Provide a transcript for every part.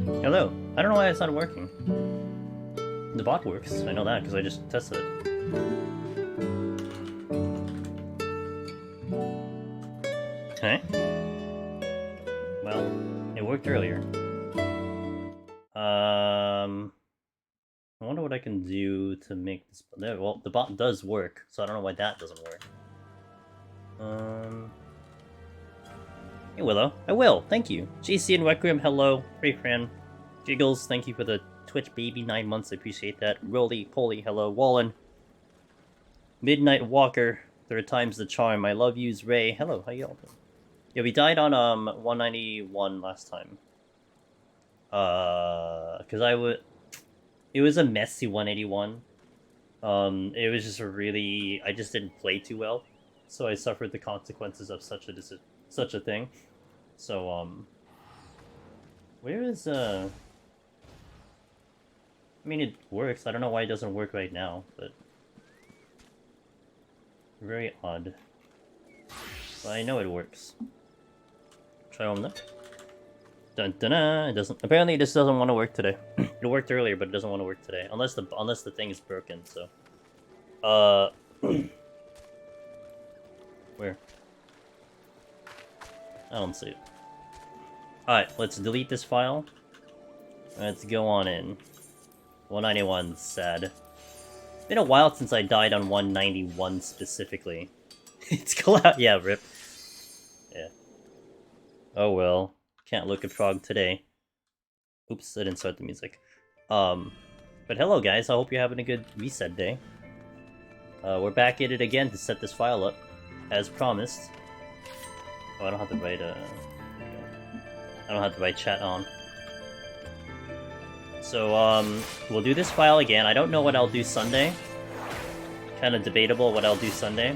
Hello. I don't know why it's not working. The bot works. I know that because I just tested it. Okay. Well, it worked earlier. I wonder what I can do to make this. Well, the bot does work, so I don't know why that doesn't work. Hey Willow, I will. Thank you. JC and Requiem, hello. Great friend. Jiggles, thank you for the Twitch baby 9 months. I appreciate that. Roly Poly, hello. Wallen. Midnight Walker, third time's the charm. I love yous. Ray, hello. How you all doing? Yeah, we died on 191 last time. Cause it was a messy 181. It was just I just didn't play too well, so I suffered the consequences of such a thing. So where is I mean, it works. I don't know why it doesn't work right now, but very odd. But I know it works. Try on that. Dun dun dun. It doesn't. Apparently, this doesn't want to work today. It worked earlier, but it doesn't want to work today, unless the thing is broken. So, where? I don't see it. All right, let's delete this file. Let's go on in. 191's sad. It's been a while since I died on 191 specifically. It's collapsed. Yeah, rip. Yeah. Oh well. Can't look at Frog today. Oops, I didn't start the music. But hello guys, I hope you're having a good reset day. We're back at it again to set this file up, as promised. Oh, I don't have to write I don't have to write chat on. So, we'll do this file again. I don't know what I'll do Sunday. Kind of debatable what I'll do Sunday.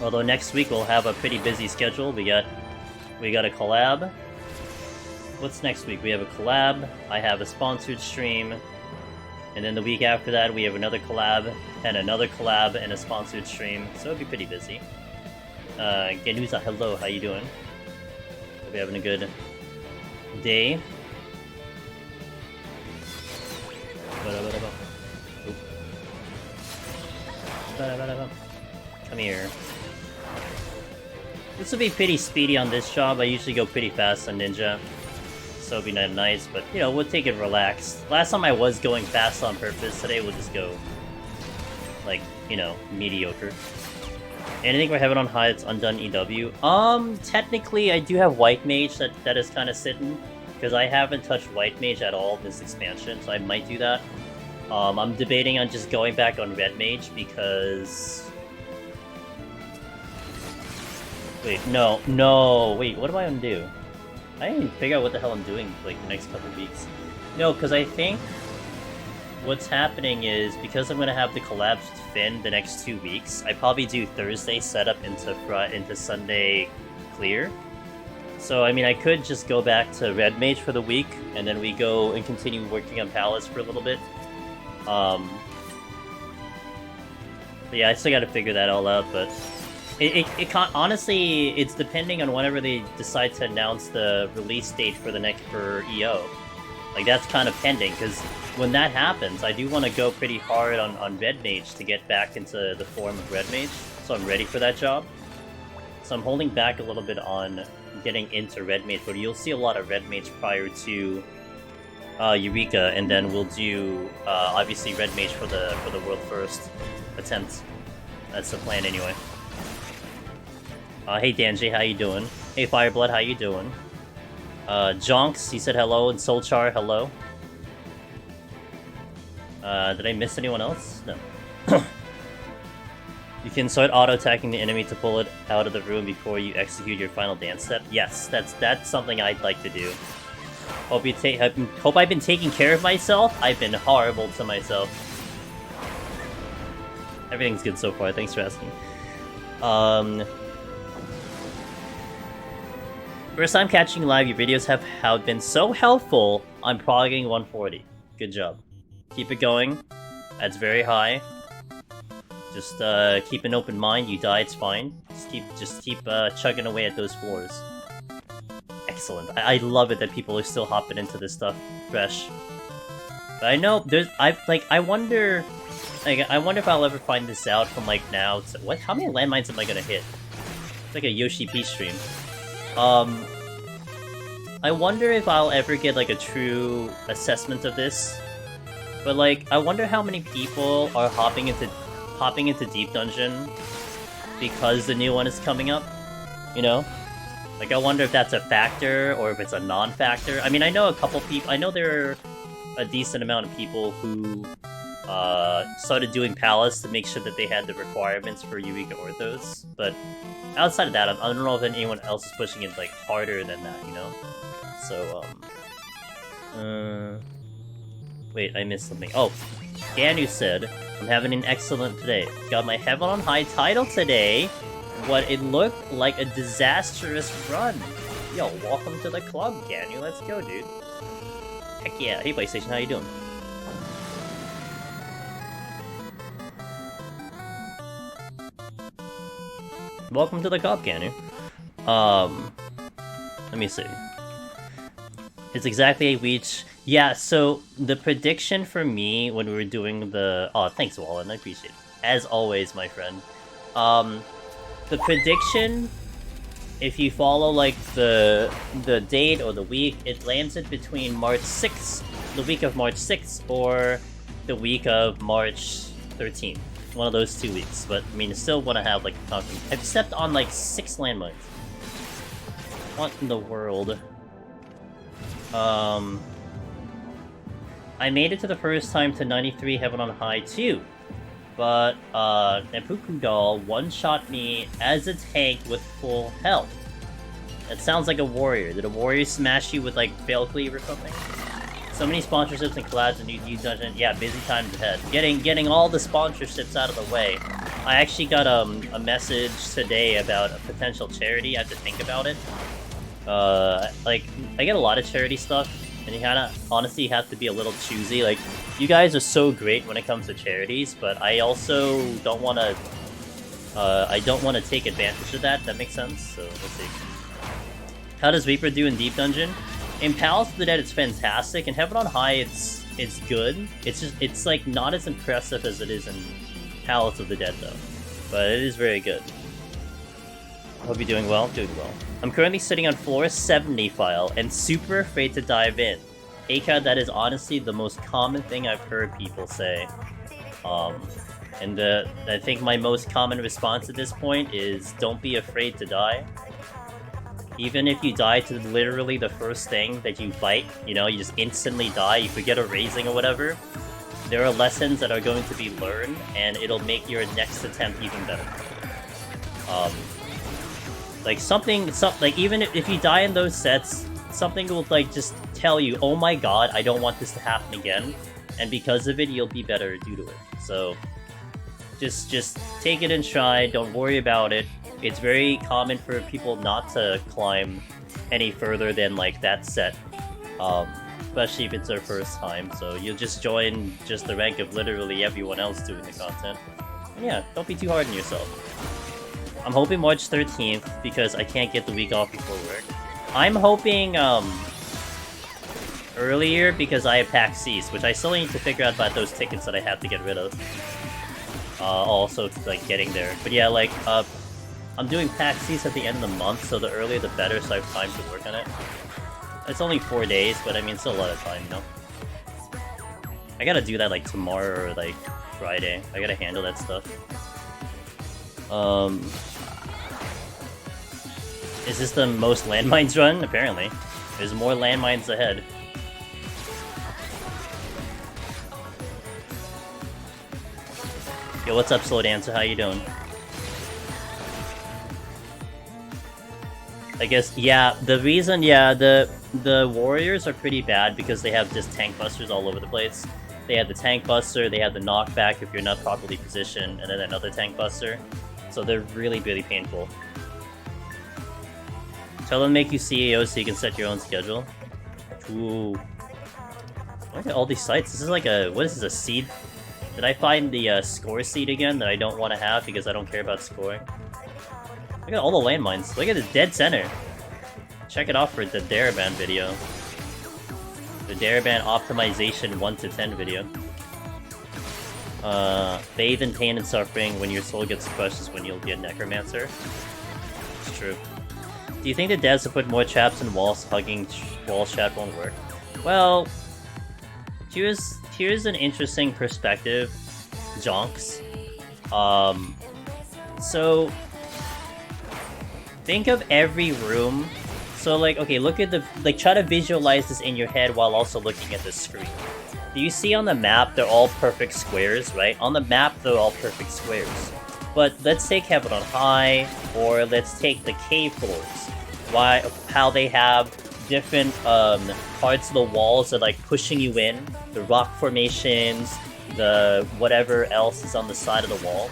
Although next week we'll have a pretty busy schedule. We got a collab. What's next week? We have a collab, I have a sponsored stream, and then the week after that we have another collab, and another collab, and a sponsored stream, so it'll be pretty busy. Genuza, hello, how you doing? Hope you're having a good day. Come here. This will be pretty speedy on this job. I usually go pretty fast on Ninja, so it'll be nice, but, you know, we'll take it relaxed. Last time I was going fast on purpose. Today we'll just go, like, you know, mediocre. Anything we're having on high that's undone EW? Technically I do have White Mage that is kind of sitting, because I haven't touched White Mage at all this expansion, so I might do that. I'm debating on just going back on Red Mage, because... Wait, no, wait, what am I gonna do? I didn't even figure out what the hell I'm doing, like, the next couple weeks. No, because I think what's happening is, because I'm gonna have the collabs with Finn the next 2 weeks, I probably do Thursday setup into Sunday clear. So, I mean, I could just go back to Red Mage for the week, and then we go and continue working on Palace for a little bit. But yeah, I still gotta figure that all out, but... It can't, honestly, it's depending on whenever they decide to announce the release date for the next for EO. Like, that's kind of pending, because when that happens, I do want to go pretty hard on Red Mage to get back into the form of Red Mage, so I'm ready for that job. So I'm holding back a little bit on getting into Red Mage, but you'll see a lot of Red Mage prior to Eureka, and then we'll do, obviously, Red Mage for the World First attempt. That's the plan anyway. Hey Danji, how you doing? Hey Fireblood, how you doing? Jonks, he said hello, and Soulchar, hello. Did I miss anyone else? No. You can start auto-attacking the enemy to pull it out of the room before you execute your final dance step. Yes, that's something I'd like to do. Hope I've been taking care of myself. I've been horrible to myself. Everything's good so far, thanks for asking. First time catching live, your videos have been so helpful. I'm progging 140. Good job. Keep it going. That's very high. Just keep an open mind. You die, it's fine. Just keep chugging away at those floors. excellent. I love it that people are still hopping into this stuff fresh. But I know there's I wonder if I'll ever find this out from like now to what, how many landmines am I gonna hit? It's like a Yoshi P stream. I wonder if I'll ever get like a true assessment of this. But like I wonder how many people are hopping into Deep Dungeon because the new one is coming up, you know? Like, I wonder if that's a factor, or if it's a non-factor. I mean, I know a couple people... I know there are a decent amount of people who started doing Palace to make sure that they had the requirements for Eureka Orthos, but outside of that, I don't know if anyone else is pushing it, like, harder than that, you know? So, wait, I missed something. Oh, Ganu said, I'm having an excellent day. Got my Heaven on High title today. What it looked like a disastrous run. Yo, welcome to the club, Ganu. Let's go, dude. Heck yeah. Hey, PlayStation, how you doing? Welcome to the club, Ganu. Let me see. It's exactly a week. Yeah, so the prediction for me when we were doing the... Oh, thanks, Wallen. I appreciate it. As always, my friend. The prediction, if you follow, like, the date or the week, it lands it between March 6th, the week of March 6th, or the week of March 13th. One of those 2 weeks. But, I mean, I still want to have, like, a concrete... I've stepped on, like, 6 landmines. What in the world? I made it to the first time to 93 Heaven on High, too. But, Neppuku Doll one-shot me as a tank with full health. That sounds like a warrior. Did a warrior smash you with, like, Veil Cleave or something? So many sponsorships and collabs and new dungeon. Yeah, busy times ahead. Getting all the sponsorships out of the way. I actually got, a message today about a potential charity. I have to think about it. Like, I get a lot of charity stuff, and you kinda, honestly, have to be a little choosy. Like, you guys are so great when it comes to charities, but I also don't wanna, I don't wanna take advantage of that. That makes sense? So, let's see. How does Reaper do in Deep Dungeon? In Palace of the Dead, it's fantastic. In Heaven on High, it's good. It's just, it's, like, not as impressive as it is in Palace of the Dead, though. But it is very good. Hope you're doing well. Doing well. I'm currently sitting on floor 70 file and super afraid to dive in. Aka, that is honestly the most common thing I've heard people say. And I think my most common response at this point is don't be afraid to die. Even if you die to literally the first thing that you fight, you know, you just instantly die, you forget a raising or whatever, there are lessons that are going to be learned, and it'll make your next attempt even better. Like like even if you die in those sets, something will like just tell you, oh my god, I don't want this to happen again, and because of it, you'll be better due to it. So, just take it in stride, don't worry about it. It's very common for people not to climb any further than like that set, especially if it's their first time, so you'll just join just the rank of literally everyone else doing the content. And yeah, don't be too hard on yourself. I'm hoping March 13th, because I can't get the week off before work. I'm hoping, earlier, because I have PAX East, which I still need to figure out about those tickets that I have to get rid of. Also, like, getting there. But yeah, like, I'm doing PAX East at the end of the month, so the earlier the better, so I have time to work on it. It's only 4 days, but I mean, still a lot of time, you know? I gotta do that, like, tomorrow or, like, Friday. I gotta handle that stuff. Is this the most landmines run? Apparently. There's more landmines ahead. Yo, what's up, Slow Dancer? How you doing? I guess, yeah, the reason, yeah, the warriors are pretty bad because they have just tank busters all over the place. They have the tank buster, they have the knockback if you're not properly positioned, and then another tank buster. So they're really, really painful. Tell them to make you CEO so you can set your own schedule. Ooh. Look at all these sites. This is like a... What is this, a seed? Did I find the score seed again that I don't want to have because I don't care about scoring? Look at all the landmines. Look at the dead center. Check it out for the Daraband video. The Daraband optimization 1 to 10 video. Bathe in pain and suffering. When your soul gets crushed is when you'll be a necromancer. It's true. Do you think the devs will put more traps in walls? Hugging wall chat won't work. Well, here's an interesting perspective, Jonks. So think of every room. So like, okay, look at the, like, try to visualize this in your head while also looking at the screen. Do you see on the map, they're all perfect squares, right? On the map, they're all perfect squares. But let's take Heaven on High, or let's take the cave floors. How they have different parts of the walls that like pushing you in, the rock formations, the whatever else is on the side of the wall.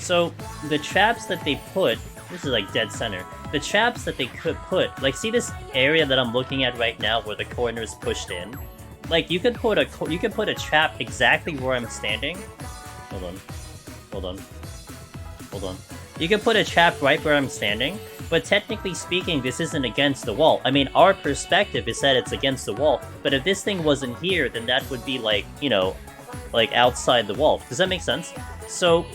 So the traps that they put, this is like dead center. The traps that they could put, like, see this area that I'm looking at right now where the corner is pushed in? Like, you could put a trap exactly where I'm standing. Hold on. You could put a trap right where I'm standing, but technically speaking, this isn't against the wall. I mean, our perspective is that it's against the wall, but if this thing wasn't here, then that would be like, you know, like outside the wall. Does that make sense? So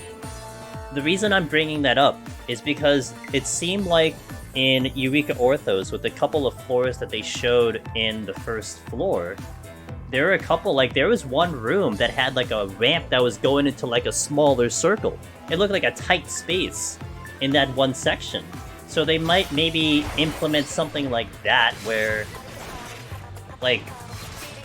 the reason I'm bringing that up is because it seemed like in Eureka Orthos, with a couple of floors that they showed in the first floor, there were a couple, like, there was one room that had like a ramp that was going into like a smaller circle. It looked like a tight space in that one section. So they might maybe implement something like that where, like,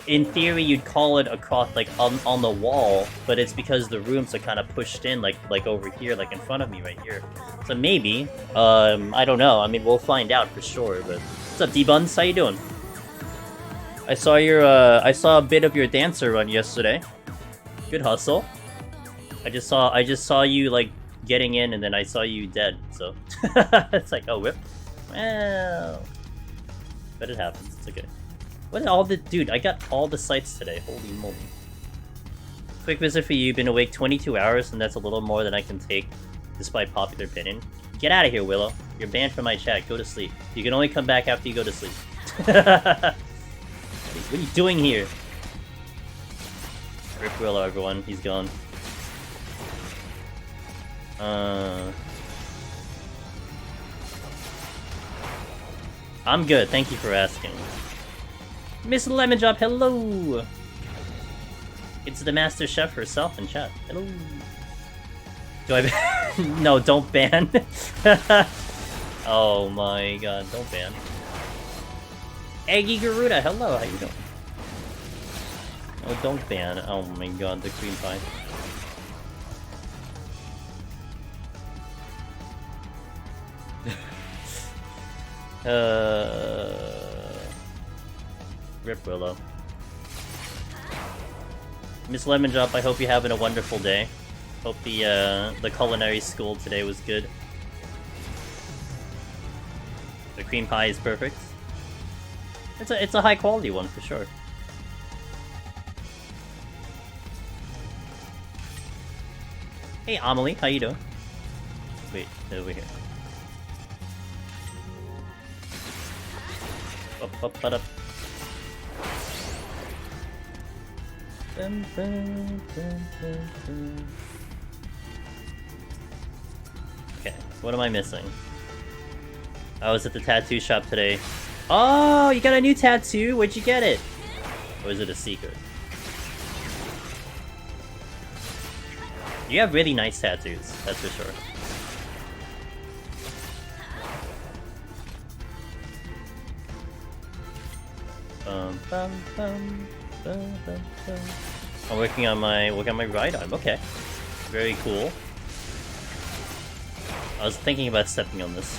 in theory you'd call it across, like, on the wall, but it's because the rooms are kind of pushed in, like over here, like in front of me right here. So maybe, I don't know. I mean, we'll find out for sure, but... What's up, D-Buns? How you doing? I saw a bit of your dancer run yesterday. Good hustle. I just saw you, like, getting in, and then I saw you dead, so... It's like, oh, whip. Well... But it happens, it's okay. What all the... Dude, I got all the sites today, holy moly. Quick visit for you, been awake 22 hours, and that's a little more than I can take, despite popular opinion. Get out of here, Willow. You're banned from my chat, go to sleep. You can only come back after you go to sleep. What are you doing here? Rip Willow, everyone. He's gone. I'm good. Thank you for asking. Miss Lemon Drop, hello! It's the Master Chef herself in chat. Hello. Do I ban? No, don't ban. Oh my god, don't ban. Eggy Garuda, hello, how you doing? Oh, don't ban. Oh my god, the cream pie. Rip Willow. Miss Lemon Drop, I hope you're having a wonderful day. Hope the culinary school today was good. The cream pie is perfect. It's a high quality one for sure. Hey Amelie, how you doing? Wait, over here. Up. Okay, what am I missing? I was at the tattoo shop today. Oh, you got a new tattoo? Where'd you get it? Or is it a secret? You have really nice tattoos, that's for sure. I'm working on my right arm. Okay, very cool. I was thinking about stepping on this.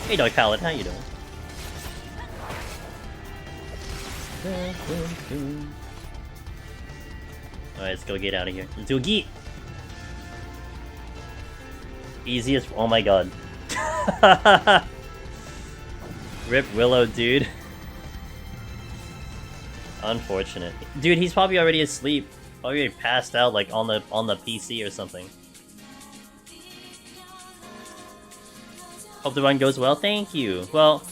Hey, Dog Palette, how you doing? Alright, let's go get out of here. Let's do a geet! Easiest. Oh my god. Rip Willow, dude. Unfortunate. Dude, he's probably already asleep. Probably already passed out, like, on the PC or something. Hope the run goes well. Thank you. Well,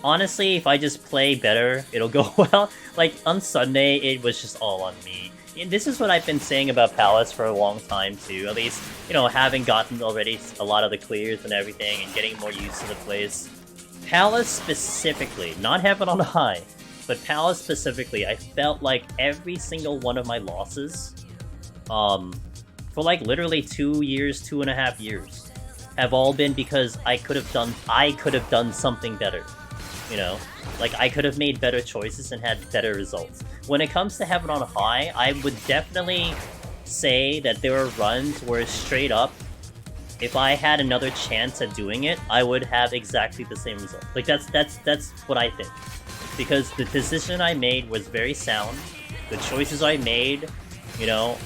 honestly, if I just play better, it'll go well. Like, on Sunday, it was just all on me. And this is what I've been saying about Palace for a long time, too. At least, you know, having gotten already a lot of the clears and everything, and getting more used to the plays. Palace specifically, not Heaven on High, but Palace specifically, I felt like every single one of my losses, for like literally 2 years, 2.5 years, have all been because I could have done something better. You know, like I could have made better choices and had better results. When it comes to Heaven on High, I would definitely say that there are runs where straight up, if I had another chance at doing it, I would have exactly the same result. Like that's what I think. Because the decision I made was very sound. The choices I made, you know,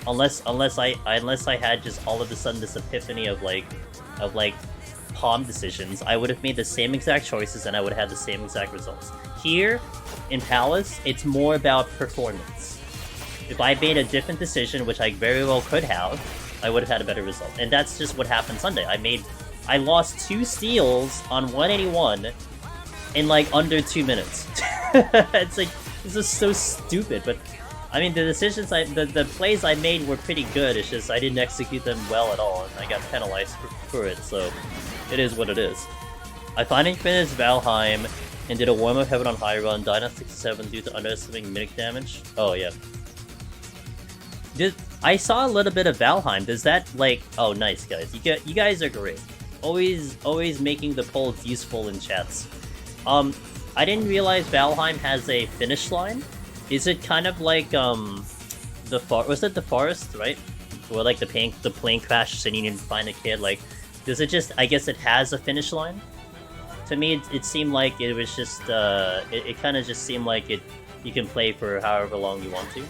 unless I had just all of a sudden this epiphany of like palm decisions, I would have made the same exact choices and I would have had the same exact results. Here, in Palace, it's more about performance. If I made a different decision, which I very well could have, I would have had a better result. And that's just what happened Sunday. I lost 2 steals on 181 in like under 2 minutes. It's like, this is so stupid, but I mean, the decisions the plays I made were pretty good, it's just I didn't execute them well at all, and I got penalized for it, so it is what it is. I finally finished Valheim and did a warm-up Heaven on High run, died on 67 due to underestimating mimic damage. Oh, yeah. I saw a little bit of Valheim. Does that, like... Oh, nice, guys. You guys are great. Always making the polls useful in chats. I didn't realize Valheim has a finish line. Is it kind of like, was it the forest, right? Where, like, the plane crashes and you need to find a kid, like... Does it just... I guess it has a finish line? To me, it seemed like it was just, it kind of just seemed like you can play for however long you want to.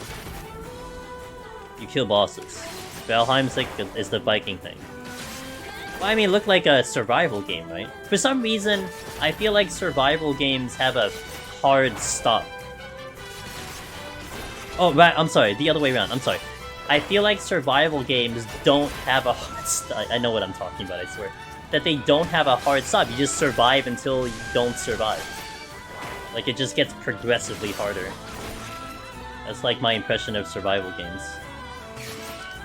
You kill bosses. Valheim's like, is the Viking thing. Well, I mean, it looked like a survival game, right? For some reason, I feel like survival games have a hard stop. Oh, right, I'm sorry, the other way around, I'm sorry. I feel like survival games don't have a hard stop. I know what I'm talking about, I swear. That they don't have a hard stop, you just survive until you don't survive. Like, it just gets progressively harder. That's like my impression of survival games.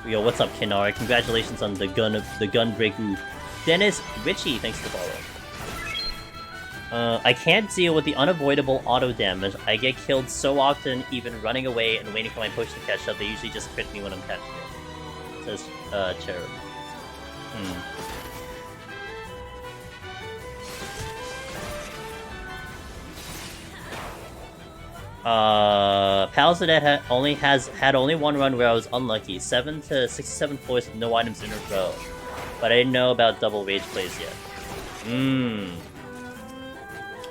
Yo, what's up, Kinara? Congratulations on the gun breakthrough. Dennis Ritchie, thanks for the follow. I can't deal with the unavoidable auto damage. I get killed so often, even running away and waiting for my push to catch up. They usually just crit me when I'm catching it. Says, Cherub. Palacedet had only one run where I was unlucky. 7 to 67 floors with no items in a row. But I didn't know about double rage plays yet.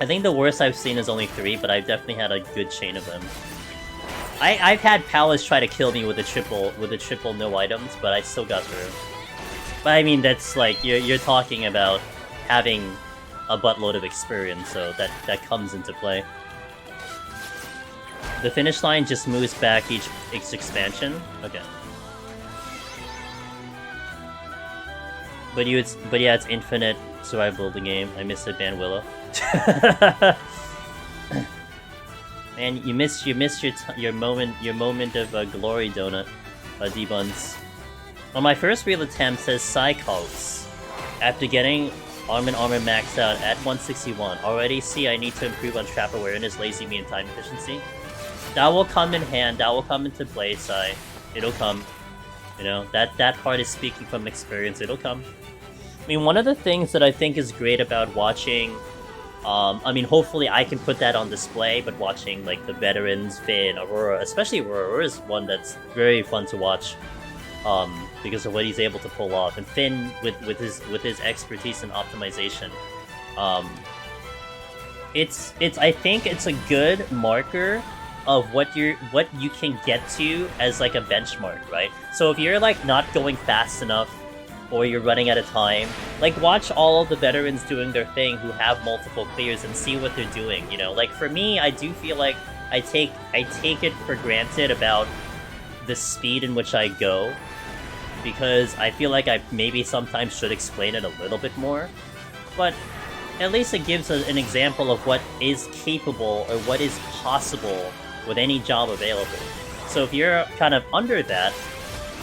I think the worst I've seen is only 3, but I've definitely had a good chain of them. I've had Palace try to kill me with a triple no items, but I still got through. But I mean, that's like, you're talking about having a buttload of experience, so that comes into play. The finish line just moves back each expansion? Okay. But yeah, it's infinite survival of the game. I missed it, Ban Willow. Man, you missed your moment of glory, Donut. D-Buns. On my first real attempt, says Psychos. After getting armor maxed out at 161. Already see I need to improve on trap awareness, lazy me, and time efficiency. That will come in hand, that will come into play, Sai. It'll come. You know, that part is speaking from experience, it'll come. I mean, one of the things that I think is great about watching, I mean, hopefully I can put that on display, but watching, like, the veterans, Finn, Aurora, especially Aurora is one that's very fun to watch, because of what he's able to pull off. And Finn, with his expertise in optimization, I think it's a good marker of what you can get to as like a benchmark, right? So if you're like not going fast enough, or you're running out of time, like watch all of the veterans doing their thing who have multiple clears and see what they're doing, you know? Like for me, I do feel like I take it for granted about the speed in which I go, because I feel like I maybe sometimes should explain it a little bit more. But at least it gives an example of what is capable or what is possible with any job available. So if you're kind of under that,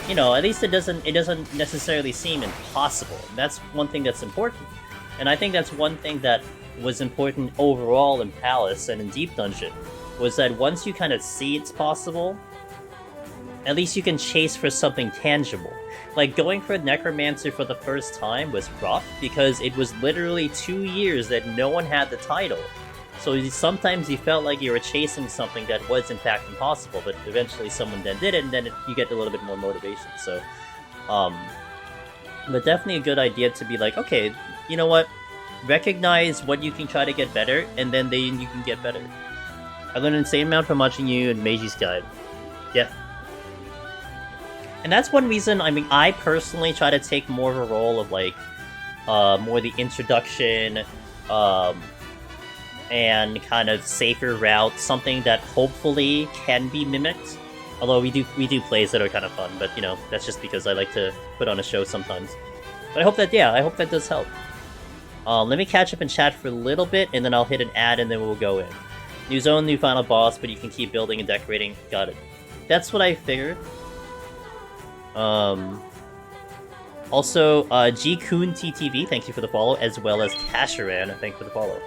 you know, at least it doesn't necessarily seem impossible. That's one thing that's important. And I think that's one thing that was important overall in Palace and in Deep Dungeon, was that once you kind of see it's possible, at least you can chase for something tangible. Like, going for Necromancer for the first time was rough, because it was literally 2 years that no one had the title. So sometimes you felt like you were chasing something that was in fact impossible, but eventually someone then did it, and then you get a little bit more motivation. So, but definitely a good idea to be like, okay, you know what? Recognize what you can try to get better, and then you can get better. I learned an insane amount from watching you and Meiji's Guide. Yeah. And that's one reason, I mean, I personally try to take more of a role of, like, more the introduction, and kind of safer route, something that hopefully can be mimicked. Although we do plays that are kind of fun, but, you know, that's just because I like to put on a show sometimes. But I hope that, yeah, I hope that does help. Let me catch up and chat for a little bit, and then I'll hit an ad, and then we'll go in. New zone, new final boss, but you can keep building and decorating. Got it. That's what I figured. Also, G-Kun TTV, thank you for the follow, as well as Casheran, thank you for the follow.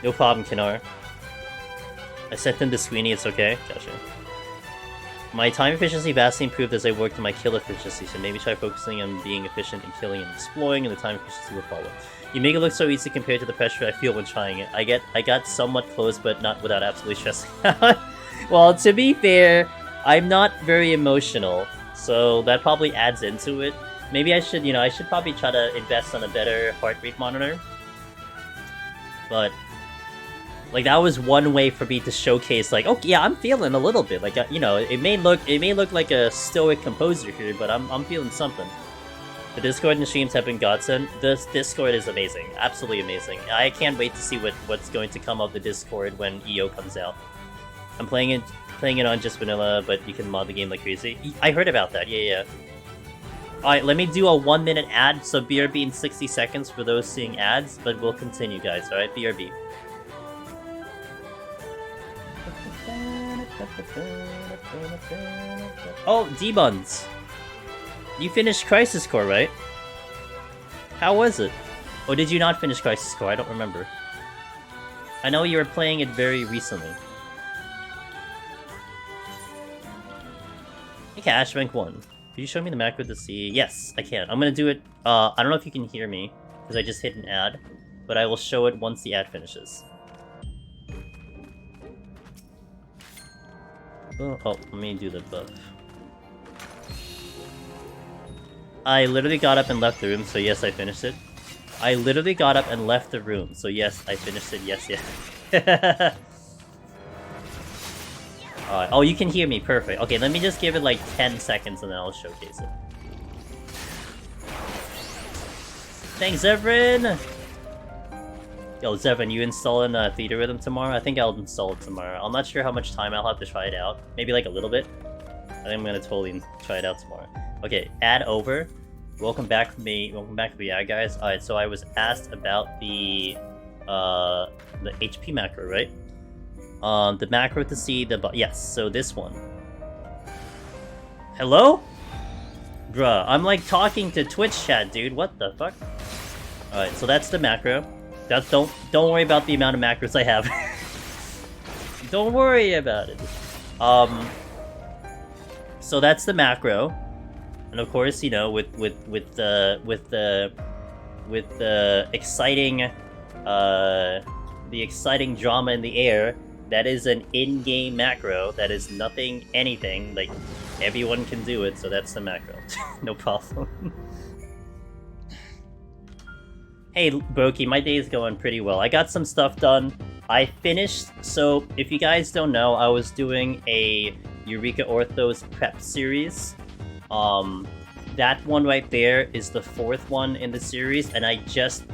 No problem, Kinar. I sent them to Sweeney, it's okay. Gotcha. My time efficiency vastly improved as I worked on my kill efficiency, so maybe try focusing on being efficient in killing and exploring, and the time efficiency will follow. You make it look so easy compared to the pressure I feel when trying it. I got somewhat close, but not without absolutely stressing out. Well, to be fair, I'm not very emotional, so that probably adds into it. Maybe I should, you know, I should probably try to invest on a better heart rate monitor. But, like, that was one way for me to showcase, like, okay, yeah, I'm feeling a little bit. Like, you know, it may look like a stoic composer here, but I'm feeling something. The Discord and streams have been godsend. This Discord is amazing, absolutely amazing. I can't wait to see what's going to come of the Discord when EO comes out. I'm playing it on just vanilla, but you can mod the game like crazy. I heard about that, yeah. Alright, let me do a 1-minute ad, so BRB in 60 seconds for those seeing ads, but we'll continue, guys, alright? BRB. Oh, D-Buns! You finished Crisis Core, right? How was it? Or did you not finish Crisis Core? I don't remember. I know you were playing it very recently. Hey, Cashbank 1. Could you show me the macro to see? Yes, I can. I'm gonna do it. I don't know if you can hear me, because I just hit an ad, but I will show it once the ad finishes. Oh, let me do the buff. I literally got up and left the room, so yes, I finished it. I literally got up and left the room, so yes, I finished it. Yes. Oh, you can hear me. Perfect. Okay, let me just give it like 10 seconds and then I'll showcase it. Thanks, Zevran! Yo, Zevran, you installing Theater Rhythm tomorrow? I think I'll install it tomorrow. I'm not sure how much time I'll have to try it out. Maybe like a little bit. I think I'm gonna totally try it out tomorrow. Okay, ad over. Welcome back from me. Welcome back to the ad, guys. Alright, so I was asked about the HP macro, right? The macro to see the yes, so this one. Hello? Bruh, I'm like talking to Twitch chat, dude. What the fuck? Alright, so that's the macro. Don't worry about the amount of macros I have. Don't worry about it. So that's the macro. And of course, you know, with the exciting drama in the air, that is an in-game macro. That is nothing, anything. Like, everyone can do it, so that's the macro. No problem. Hey, Broky, my day's going pretty well. I got some stuff done. I finished, so if you guys don't know, I was doing a Eureka Orthos prep series. That one right there is the 4th one in the series, and I just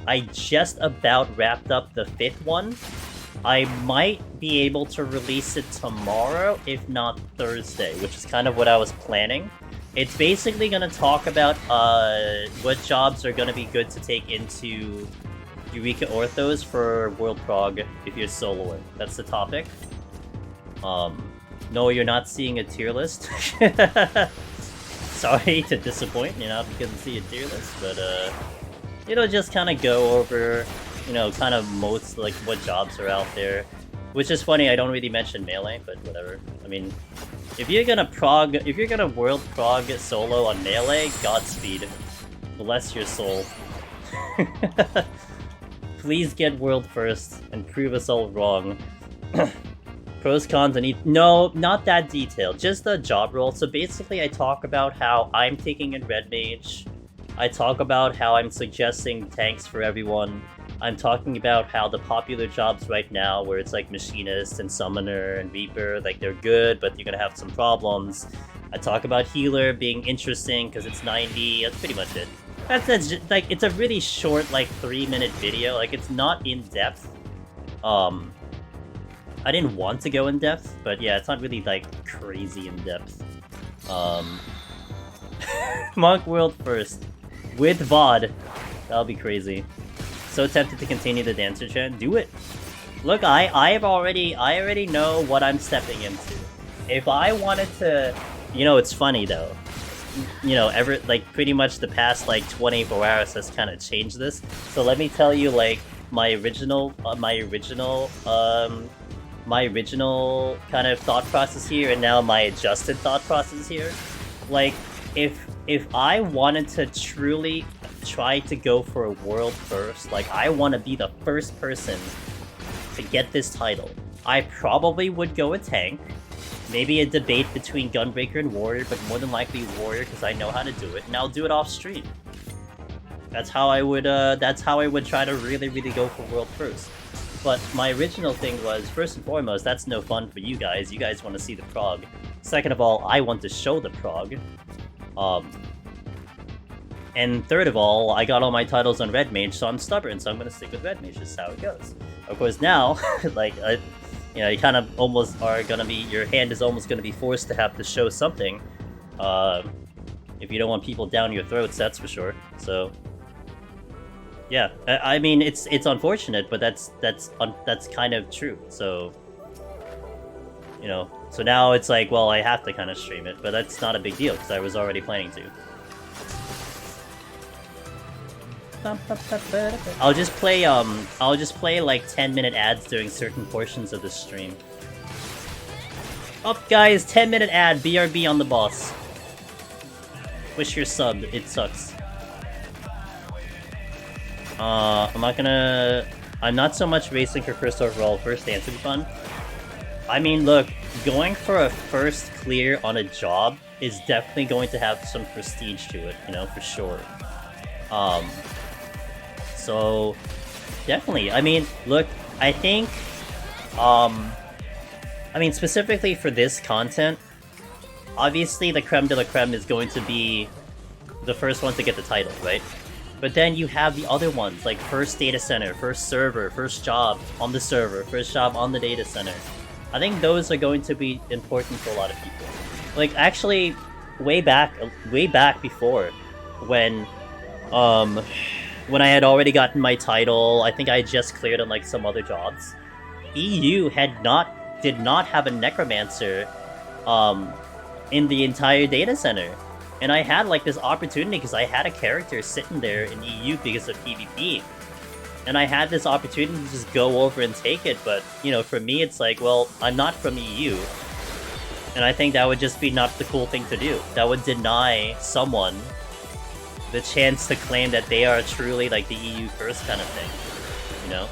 about wrapped up the 5th one. I might be able to release it tomorrow, if not Thursday, which is kind of what I was planning. It's basically gonna talk about what jobs are gonna be good to take into Eureka Orthos for World Prog if you're soloing. That's the topic. No, you're not seeing a tier list. Sorry to disappoint, you're not gonna see a tier list, but it'll just kind of go over, you know, kind of most, like, what jobs are out there. Which is funny, I don't really mention Melee, but whatever. I mean, if you're gonna World Prog solo on Melee, Godspeed. Bless your soul. Please get World first and prove us all wrong. Pros, cons, and no, not that detailed, just the job role. So basically I talk about how I'm taking in Red Mage. I talk about how I'm suggesting tanks for everyone. I'm talking about how the popular jobs right now, where it's like Machinist and Summoner and Reaper, like they're good, but you're gonna have some problems. I talk about Healer being interesting because it's 90, that's pretty much it. That's just, like, it's a really short, like, 3-minute video, like, it's not in-depth. I didn't want to go in-depth, but yeah, it's not really, like, crazy in-depth. Monk World first. With VOD. That'll be crazy. So tempted to continue the Dancer Chant. Do it! Look, I already know what I'm stepping into. If I wanted to... You know, it's funny, though. You know, pretty much the past, like, 24 hours has kind of changed this. So let me tell you, like, my original kind of thought process here, and now my adjusted thought process here. Like, if I wanted to truly try to go for a world first, like, I want to be the first person to get this title, I probably would go a tank. Maybe a debate between Gunbreaker and Warrior, but more than likely Warrior because I know how to do it, and I'll do it off stream. That's how I would try to really go for world first. But my original thing was, first and foremost, that's no fun for you guys. You guys want to see the prog. Second of all, I want to show the prog. And third of all, I got all my titles on Red Mage, so I'm stubborn, so I'm going to stick with Red Mage. Just how it goes. Of course, now, like, you know, you kind of almost are going to be... Your hand is almost going to be forced to have to show something. If you don't want people down your throats, that's for sure. So... Yeah, I mean, it's unfortunate, but that's kind of true, so... You know, so now it's like, well, I have to kind of stream it, but that's not a big deal, because I was already planning to. I'll just play like 10-minute ads during certain portions of the stream. Up, guys, 10-minute ad, BRB on the boss. Wish your sub, it sucks. I'm not so much racing for first overall, first dance would be fun. I mean, look, going for a first clear on a job is definitely going to have some prestige to it, you know, for sure. So, definitely. I mean, look, I think, I mean, specifically for this content, obviously the creme de la creme is going to be the first one to get the title, right? But then you have the other ones, like first data center, first server, first job on the server, first job on the data center. I think those are going to be important for a lot of people. Like, actually, way back before, when I had already gotten my title, I think I had just cleared on like some other jobs. EU did not have a necromancer in the entire data center. And I had like this opportunity because I had a character sitting there in EU because of PvP. And I had this opportunity to just go over and take it, but, you know, for me it's like, well, I'm not from EU. And I think that would just be not the cool thing to do. That would deny someone the chance to claim that they are truly like the EU first kind of thing, you know?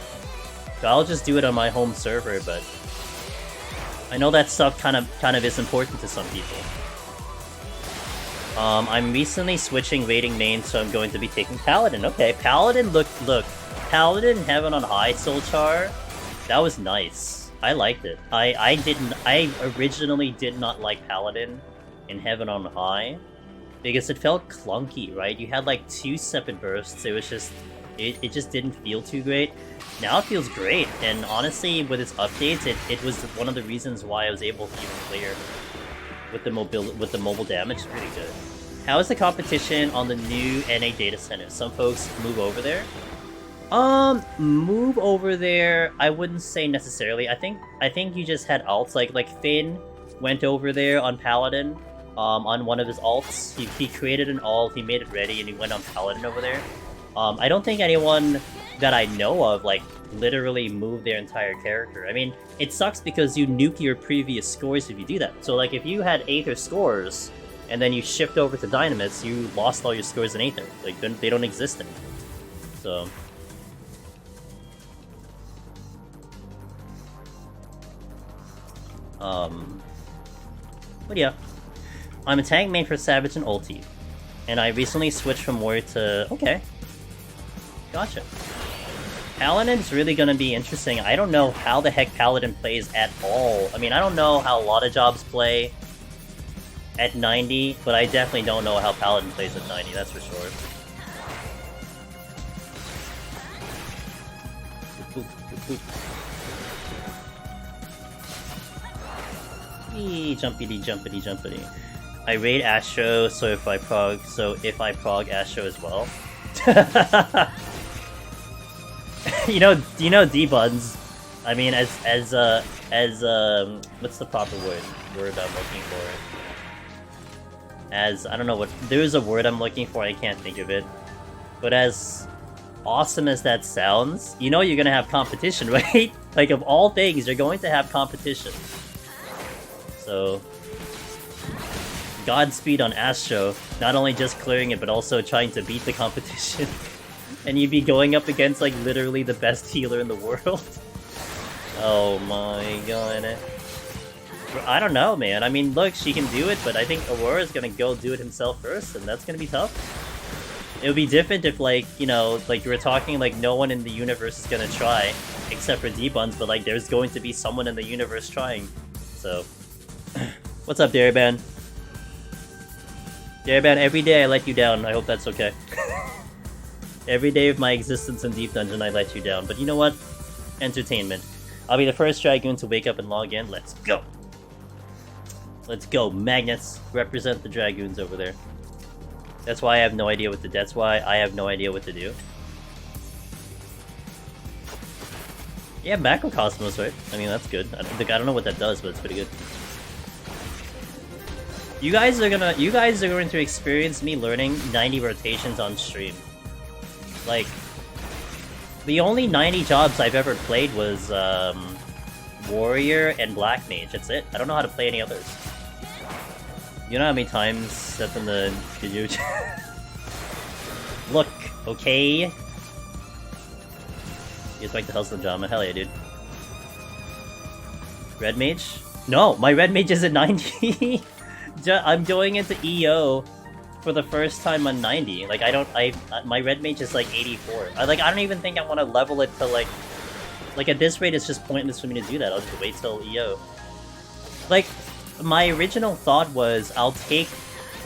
So I'll just do it on my home server, but I know that stuff kind of is important to some people. I'm recently switching rating main, so I'm going to be taking Paladin. Okay, Paladin, look, Paladin Heaven on High Soul Char, that was nice. I liked it. I originally did not like Paladin in Heaven on High, because it felt clunky, right? You had like 2 separate bursts, it was just, it just didn't feel too great. Now it feels great, and honestly, with its updates, it was one of the reasons why I was able to even clear with the mobile damage. It's pretty good. How is the competition on the new NA data center? Some folks move over there. Move over there. I wouldn't say necessarily. I think you just had alts like Finn went over there on Paladin. On one of his alts, he created an alt, he made it ready, and he went on Paladin over there. I don't think anyone that I know of like literally moved their entire character. I mean, it sucks because you nuke your previous scores if you do that. So like if you had Aether scores and then you shift over to Dynamis, you lost all your scores in Aether. Like they don't exist anymore. So. But yeah. I'm a tank main for Savage and Ulti. And I recently switched from Warrior to... Okay. Gotcha. Paladin's really gonna be interesting. I don't know how the heck Paladin plays at all. I mean, I don't know how a lot of jobs play at 90, but I definitely don't know how Paladin plays at 90, that's for sure. Jumpity, jumpity, jumpity. I raid Astro, so if I prog Astro as well. you know D-Buns. I mean, as what's the proper word I'm looking for? I don't know what, there's a word I'm looking for, I can't think of it. But as awesome as that sounds, you know you're gonna have competition, right? Like, of all things, you're going to have competition. So, Godspeed on Astro, not only just clearing it, but also trying to beat the competition. And you'd be going up against, like, literally the best healer in the world. Oh my god. I don't know, man. I mean, look, she can do it, but I think Aurora's gonna go do it himself first, and that's gonna be tough. It would be different if, like, you know, like, you were talking, like, no one in the universe is gonna try, except for D-Buns, but, like, there's going to be someone in the universe trying. So... What's up, Dairyban? Dairyban, every day I let you down. I hope that's okay. Every day of my existence in Deep Dungeon, I let you down. But you know what? Entertainment. I'll be the first Dragoon to wake up and log in. Let's go! Let's go, Magnets! Represent the Dragoons over there. That's why I have no idea what to do. That's why I have no idea what to do. Yeah, Macrocosmos, right? I mean, that's good. I don't know what that does, but it's pretty good. You guys are going to experience me learning 90 rotations on stream. Like, the only 90 jobs I've ever played was, Warrior and Black Mage. That's it. I don't know how to play any others. You know how many times that's in the video? Look, okay? You guys like the Hustle Drama? Hell yeah, dude. Red Mage? No, my Red Mage is at 90! I'm going into EO for the first time on 90. Like, my Red Mage is like 84. I don't even think I want to level it to like at this rate it's just pointless for me to do that. I'll just wait till EO. Like, my original thought was I'll take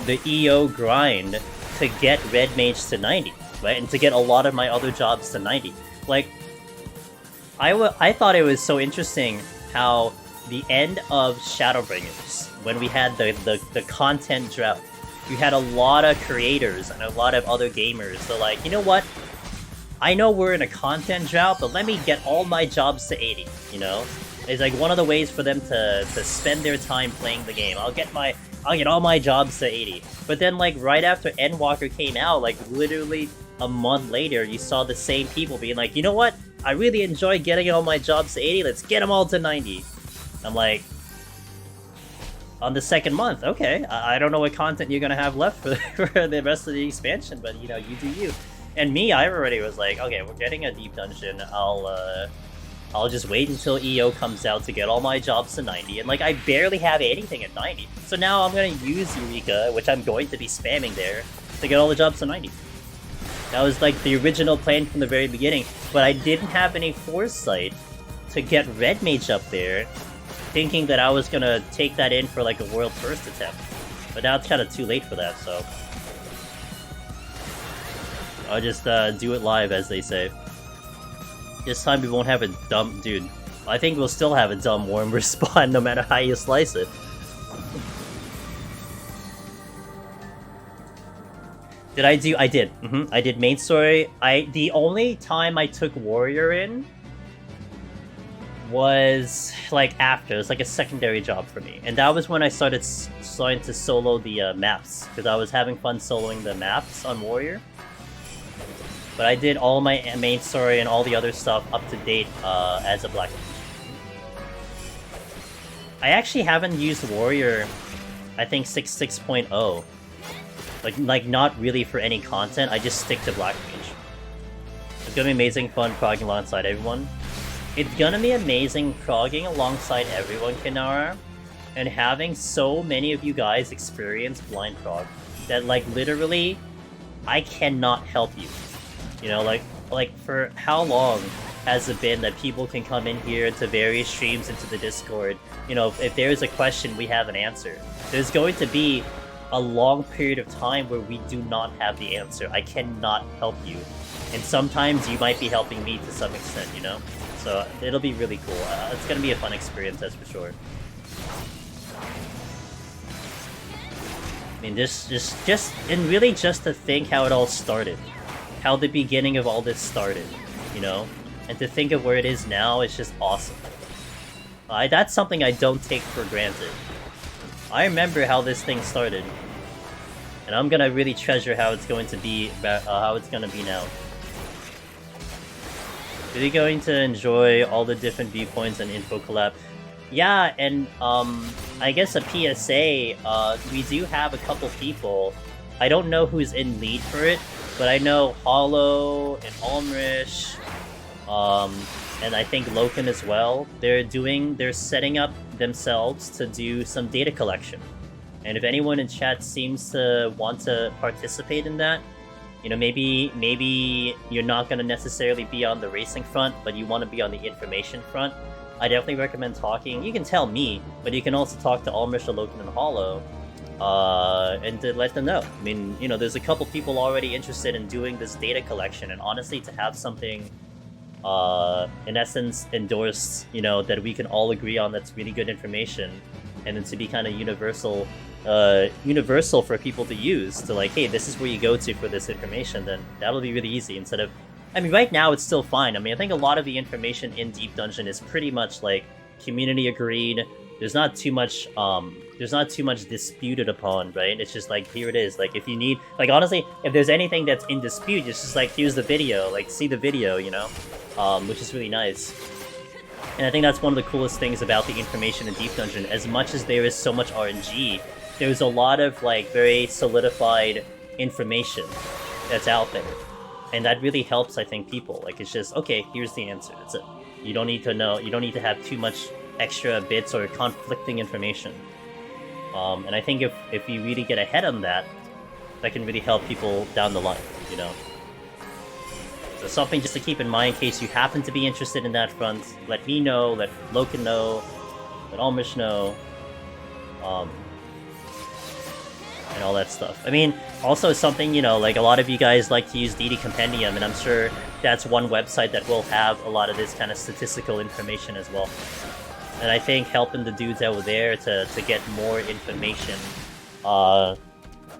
the EO grind to get Red Mage to 90, right? And to get a lot of my other jobs to 90. Like, I thought it was so interesting how the end of Shadowbringers, when we had the content drought, we had a lot of creators and a lot of other gamers. So like, you know what? I know we're in a content drought, but let me get all my jobs to 80, you know? It's like one of the ways for them to spend their time playing the game. I'll get all my jobs to 80. But then like right after Endwalker came out, like literally a month later, you saw the same people being like, you know what? I really enjoy getting all my jobs to 80, let's get them all to 90. I'm like, on the second month, okay, I don't know what content you're gonna have left for the rest of the expansion, but you know, you do you. And me, I already was like, okay, we're getting a deep dungeon, I'll just wait until EO comes out to get all my jobs to 90, and like, I barely have anything at 90. So now I'm gonna use Eureka, which I'm going to be spamming there, to get all the jobs to 90. That was like the original plan from the very beginning, but I didn't have any foresight to get Red Mage up there, thinking that I was gonna take that in for like a world first attempt. But now it's kind of too late for that, so I'll just do it live, as they say. This time we won't have a dumb... Dude, I think we'll still have a dumb worm respawn no matter how you slice it. Did I do? I did. I did main story. The only time I took warrior in was like after. It was like a secondary job for me, and that was when I started to solo the maps, because I was having fun soloing the maps on warrior. But I did all my main story and all the other stuff up to date as a black. I actually haven't used warrior. I think 6.0. Like not really for any content. I just stick to black mage. It's gonna be amazing fun progging alongside everyone. It's gonna be amazing progging alongside everyone, Kinara, and having so many of you guys experience blind prog that like literally I cannot help you. You know, like for how long has it been that people can come in here to various streams into the Discord? You know, if there's a question, we have an answer. There's going to be a long period of time where we do not have the answer. I cannot help you. And sometimes you might be helping me to some extent, you know? So it'll be really cool. It's gonna be a fun experience, that's for sure. I mean, just and really just to think how it all started. How the beginning of all this started, you know? And to think of where it is now, it's just awesome. That's something I don't take for granted. I remember how this thing started, and I'm gonna really treasure how it's going to be, how it's gonna be now. Really going to enjoy all the different viewpoints and info collab. Yeah, and I guess a PSA. We do have a couple people. I don't know who's in lead for it, but I know Hollow and Almrish, and I think Loken as well. They're setting up themselves to do some data collection. And if anyone in chat seems to want to participate in that, you know, maybe you're not going to necessarily be on the racing front, but you want to be on the information front, I definitely recommend talking. You can tell me, but you can also talk to Almrish, Loken, and Hollow, and to let them know. I mean, you know, there's a couple people already interested in doing this data collection, and honestly, to have something in essence endorsed, you know, that we can all agree on that's really good information, and then to be kind of universal for people to use, to like, hey, this is where you go to for this information, then that'll be really easy. Instead of, I mean, right now it's still fine. I mean, I think a lot of the information in Deep Dungeon is pretty much like community agreed. There's not too much disputed upon, right? It's just like, here it is. Like, if you need, like, honestly, if there's anything that's in dispute, it's just like, here's the video, like, see the video, you know? Which is really nice. And I think that's one of the coolest things about the information in Deep Dungeon. As much as there is so much RNG, there's a lot of, like, very solidified information that's out there. And that really helps, I think, people. Like, it's just, okay, here's the answer, that's it. You don't need to know, you don't need to have too much extra bits or conflicting information. And I think if you really get ahead on that, that can really help people down the line, you know? So something just to keep in mind in case you happen to be interested in that front. Let me know, let Loken know, let Almish know, and all that stuff. I mean, also something, you know, like a lot of you guys like to use DD Compendium, and I'm sure that's one website that will have a lot of this kind of statistical information as well. And I think helping the dudes out there to get more information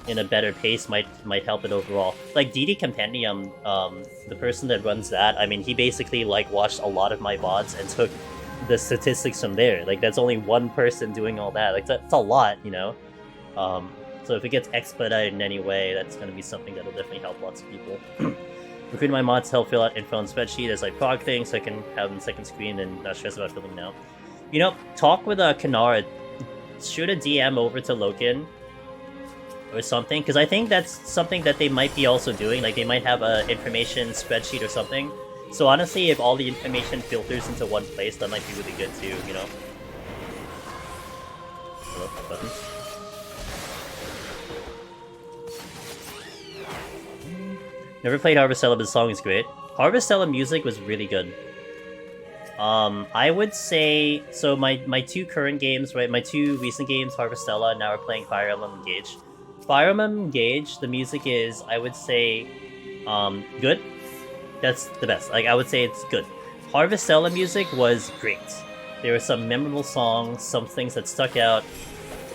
in a better pace might help it overall. Like DD Compendium, the person that runs that, I mean, he basically like watched a lot of my VODs and took the statistics from there. Like, that's only one person doing all that. Like, that's a lot, you know? So if it gets expedited in any way, that's going to be something that'll definitely help lots of people. Recruiting my mods help fill out info on spreadsheet as like prog things, so I can have them second screen and not stress about filling now. You know, talk with Kanara, shoot a DM over to Loken or something, because I think that's something that they might be also doing. Like, they might have a information spreadsheet or something. So honestly, if all the information filters into one place, that might be really good too, you know? Hello, buttons. Never played Harvestella, but the song is great. Harvestella music was really good. I would say, so my two current games, right, my two recent games, Harvestella, and now we're playing Fire Emblem Engage. Fire Emblem Engage, the music is, I would say, good. That's the best. Like, I would say it's good. Harvestella music was great. There were some memorable songs, some things that stuck out.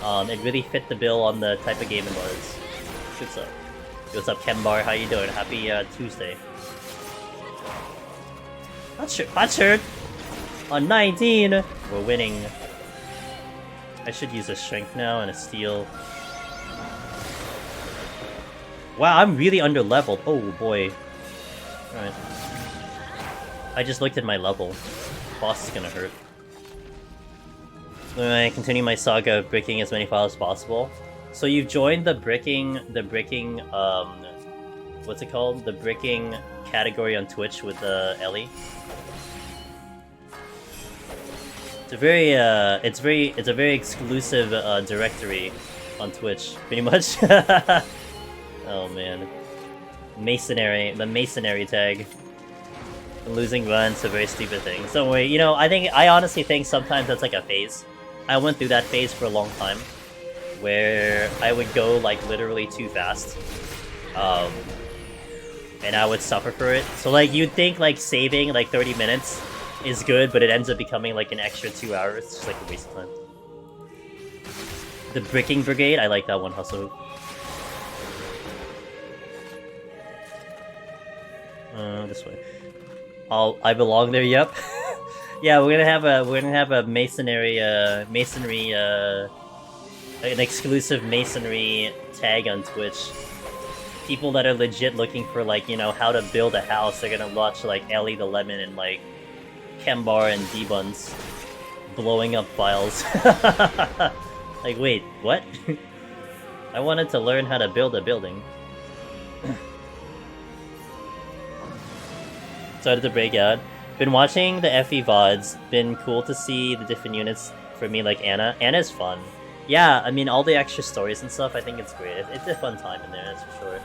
It really fit the bill on the type of game it was. Good stuff. What's up, Kembar? How you doing? Happy Tuesday. Hot shirt! On 19! We're winning. I should use a strength now and a steel. Wow, I'm really under-leveled. Oh, boy. Alright. I just looked at my level. Boss is gonna hurt. So I continue my saga of bricking as many files as possible. So you've joined the bricking, what's it called? The bricking category on Twitch with Ellie. It's a very exclusive directory on Twitch, pretty much. Oh man, the masonry tag. Losing runs, a very stupid thing. So wait, you know, I honestly think sometimes that's like a phase. I went through that phase for a long time, where I would go like literally too fast, and I would suffer for it. So like you'd think like saving like 30 minutes is good, but it ends up becoming like an extra 2 hours. It's just like a waste of time. The Bricking Brigade, I like that one, Hustle. This way. I belong there. Yep. Yeah, we're gonna have a masonry, an exclusive masonry tag on Twitch. People that are legit looking for like, you know, how to build a house, they're gonna watch like Ellie the Lemon and like Kembar and D-Buns blowing up files. Like, wait, what? I wanted to learn how to build a building. Started to break out. Been watching the FE VODs. Been cool to see the different units for me, like Anna. Anna's fun. Yeah, I mean, all the extra stories and stuff, I think it's great. It's a fun time in there, that's for sure.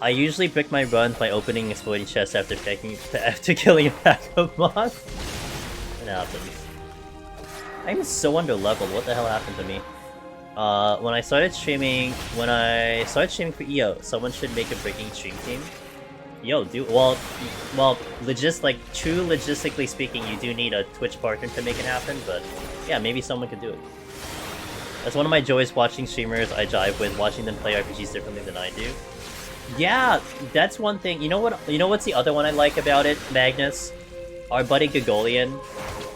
I usually brick my runs by opening exploding chests after killing a pack of moths. It happens. I'm so under-leveled. What the hell happened to me? When I started streaming for EO, someone should make a bricking stream team. Yo, true logistically speaking, you do need a Twitch partner to make it happen, but yeah, maybe someone could do it. That's one of my joys watching streamers I jive with, watching them play RPGs differently than I do. Yeah, that's one thing. You know what's the other one I like about it, Magnus? Our buddy Gagolian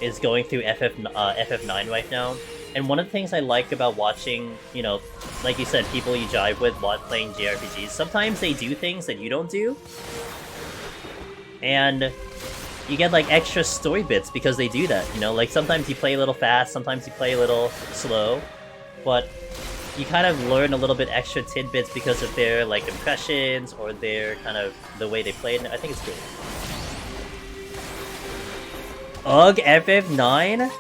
is going through FF9 right now. And one of the things I like about watching, you know, like you said, people you jive with while playing JRPGs, sometimes they do things that you don't do. And you get, like, extra story bits because they do that, you know? Like, sometimes you play a little fast, sometimes you play a little slow. But you kind of learn a little bit extra tidbits because of their, like, impressions or their kind of the way they played, and I think it's great. Ugh, FF9?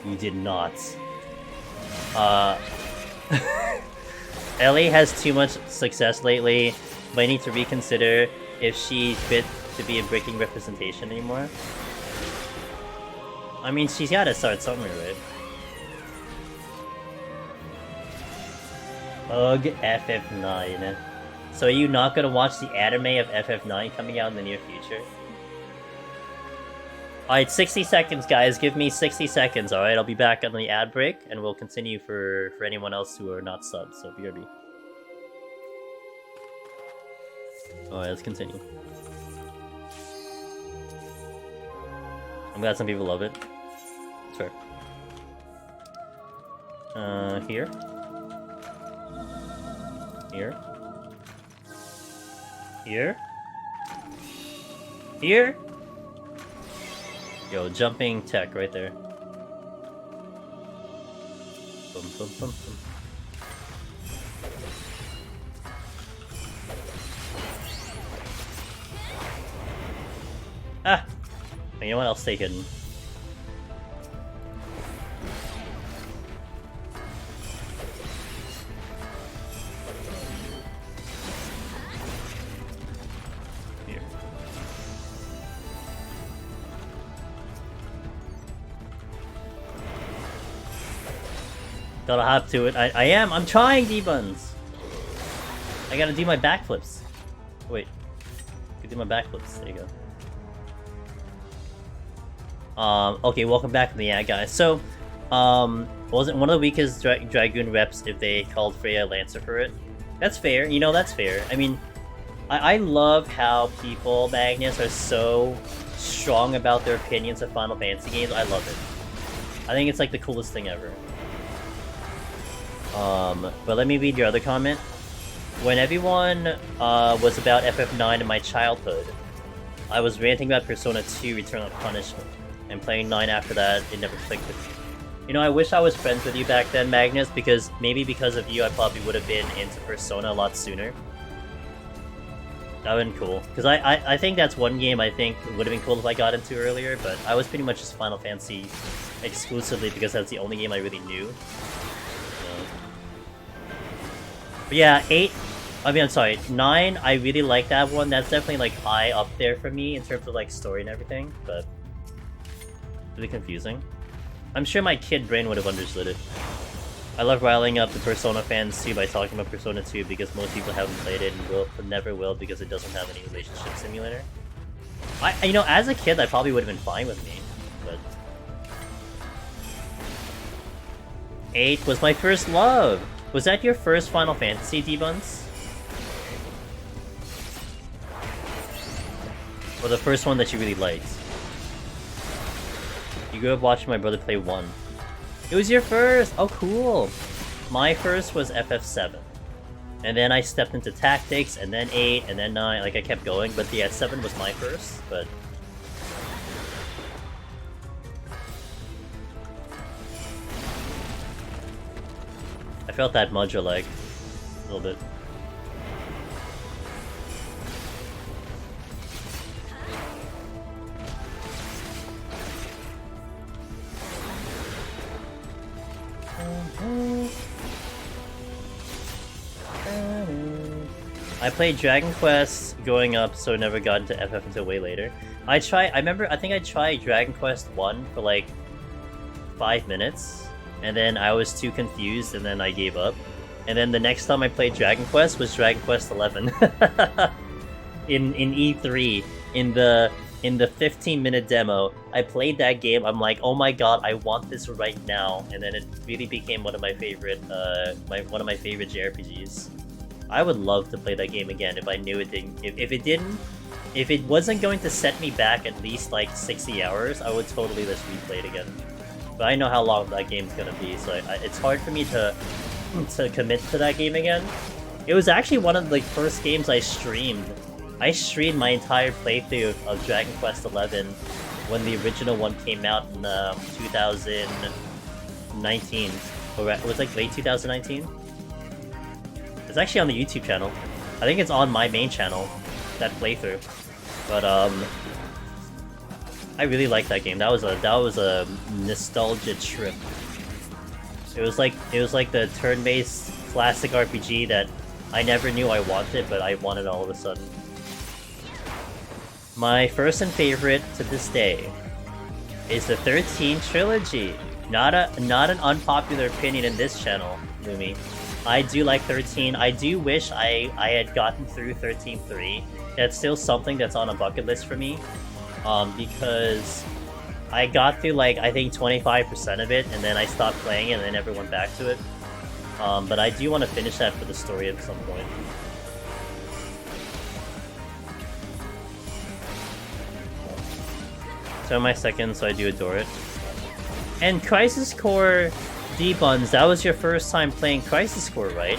You did not. Ellie has too much success lately, but I need to reconsider if she's fit to be a bricking representation anymore. I mean, she's gotta start somewhere, right? Ugh, FF9. So are you not gonna watch the anime of FF9 coming out in the near future? Alright, 60 seconds, guys. Give me 60 seconds, alright? I'll be back on the ad break, and we'll continue for anyone else who are not subs, so BRB. Alright, let's continue. I'm glad some people love it. It's fair. Here. Here. Here. Here. Yo, jumping tech right there. Boom, boom, boom, boom. Ah! You know what? I'll stay hidden. Here. Gotta hop to it. I'm trying, D-Buns! I gotta do my backflips. Wait. I can do my backflips. There you go. Okay, welcome back to the ad, guys. So, wasn't one of the weakest Dragoon reps if they called Freya Lancer for it. That's fair, you know, that's fair. I mean, I love how people, Magnus, are so strong about their opinions of Final Fantasy games. I love it. I think it's like the coolest thing ever. But let me read your other comment. When everyone was about FF9 in my childhood, I was ranting about Persona 2 Return of Punishment, and playing 9 after that, it never clicked with me. You know, I wish I was friends with you back then, Magnus, because maybe because of you, I probably would have been into Persona a lot sooner. That would have been cool. Because I think that's one game I think would have been cool if I got into earlier, but I was pretty much just Final Fantasy exclusively because that's the only game I really knew. So. But yeah, 8... I mean, I'm sorry, 9, I really like that one. That's definitely, like, high up there for me in terms of, like, story and everything, but... really confusing. I'm sure my kid brain would have understood it. I love riling up the Persona fans too by talking about Persona 2 because most people haven't played it and never will because it doesn't have any relationship simulator. You know, as a kid, that probably would have been fine with me, but... 8 was my first love! Was that your first Final Fantasy, D-Buns? Or the first one that you really liked? You grew up watching my brother play 1. It was your first! Oh, cool! My first was FF7. And then I stepped into Tactics, and then 8, and then 9, like I kept going, but yeah, 7 was my first, but... I felt that Mudra lag. A little bit. I played Dragon Quest going up, so never got into FF until way later. I think I tried Dragon Quest 1 for like 5 minutes, and then I was too confused, and then I gave up. And then the next time I played Dragon Quest was Dragon Quest 11. in E3, in the 15-minute demo, I played that game. I'm like, oh my god, I want this right now, and then it really became one of my favorite, one of my favorite JRPGs. I would love to play that game again if I knew it didn't. If it wasn't going to set me back at least like 60 hours, I would totally just replay it again. But I know how long that game's gonna be, so it's hard for me to commit to that game again. It was actually one of the first games I streamed. I streamed my entire playthrough of Dragon Quest XI when the original one came out in 2019. Or it was like late 2019? It's actually on the YouTube channel. I think it's on my main channel, that playthrough. But I really like that game. That was a nostalgia trip. It was like the turn-based classic RPG that I never knew I wanted, but I wanted all of a sudden. My first and favorite to this day is the 13 trilogy. Not an unpopular opinion in this channel, Lumi. I do like 13. I do wish I had gotten through 13.3. That's still something that's on a bucket list for me. Because I got through like, I think 25% of it, and then I stopped playing it and I never went back to it. But I do want to finish that for the story at some point. So my second, so I do adore it. And Crisis Core D-Buns, that was your first time playing Crisis Core, right?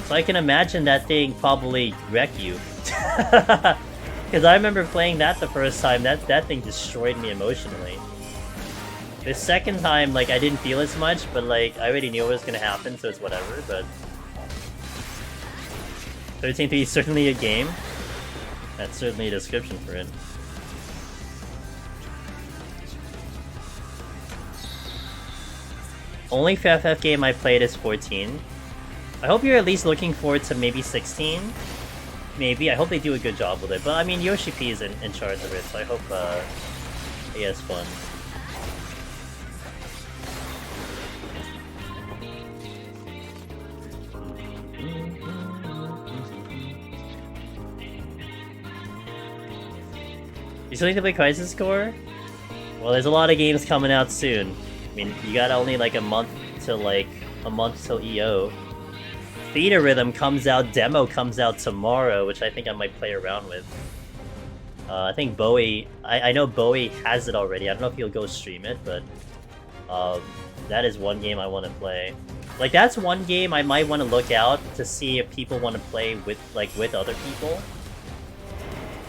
So I can imagine that thing probably wrecked you. Because I remember playing that the first time, that thing destroyed me emotionally. The second time, like, I didn't feel as much, but like, I already knew what was gonna happen, so it's whatever, but... 13.3 is certainly a game. That's certainly a description for it. Only FF game I played is 14. I hope you're at least looking forward to maybe 16. Maybe. I hope they do a good job with it. But I mean, Yoshi P is in charge of it, so I hope he has fun. You still need to play Crisis Core? Well, there's a lot of games coming out soon. I mean, you got only like a month till EO. Theater comes out, demo comes out tomorrow, which I think I might play around with. I think Bowie, I know Bowie has it already. I don't know if he'll go stream it, but that is one game I want to play. Like, that's one game I might want to look out to see if people want to play with other people.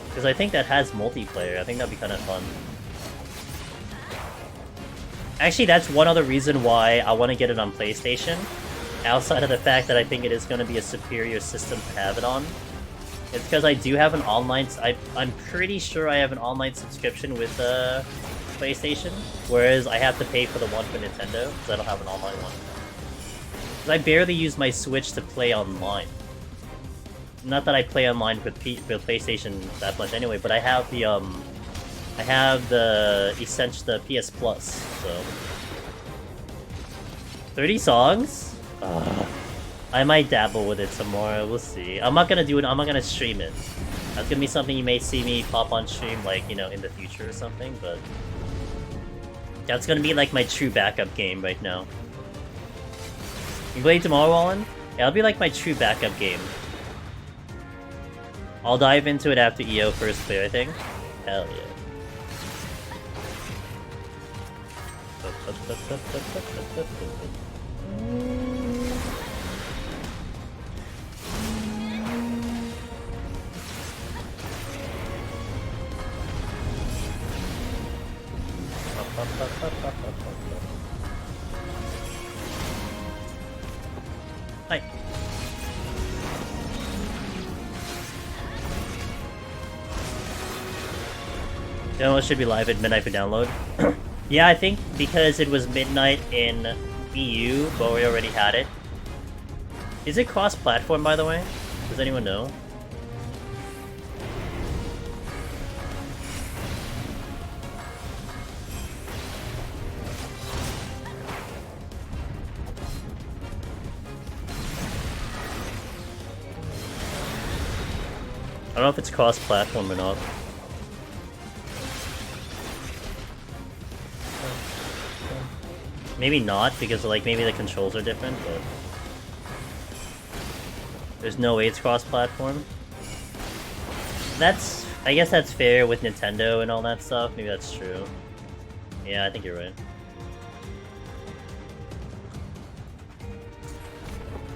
Because I think that has multiplayer. I think that'd be kind of fun. Actually, that's one other reason why I want to get it on PlayStation. Outside of the fact that I think it is going to be a superior system to have it on. It's because I do have an online... I'm pretty sure I have an online subscription with PlayStation. Whereas I have to pay for the one for Nintendo, because I don't have an online one. Because I barely use my Switch to play online. Not that I play online with PlayStation that much anyway, but I have the the PS Plus, so 30 songs? I might dabble with it tomorrow, we'll see. I'm not gonna do it, I'm not gonna stream it. That's gonna be something you may see me pop on stream, like, you know, in the future or something, but... That's gonna be like my true backup game right now. You play tomorrow, Alan? Yeah, it'll be like my true backup game. I'll dive into it after EO first clear, I think. Hell yeah. Hi. Demo should be live at midnight for download. Yeah, I think because it was midnight in EU, but we already had it. Is it cross-platform, by the way? Does anyone know? I don't know if it's cross-platform or not. Maybe not, because like maybe the controls are different, but there's no way it's cross-platform. I guess that's fair with Nintendo and all that stuff. Maybe that's true. Yeah, I think you're right.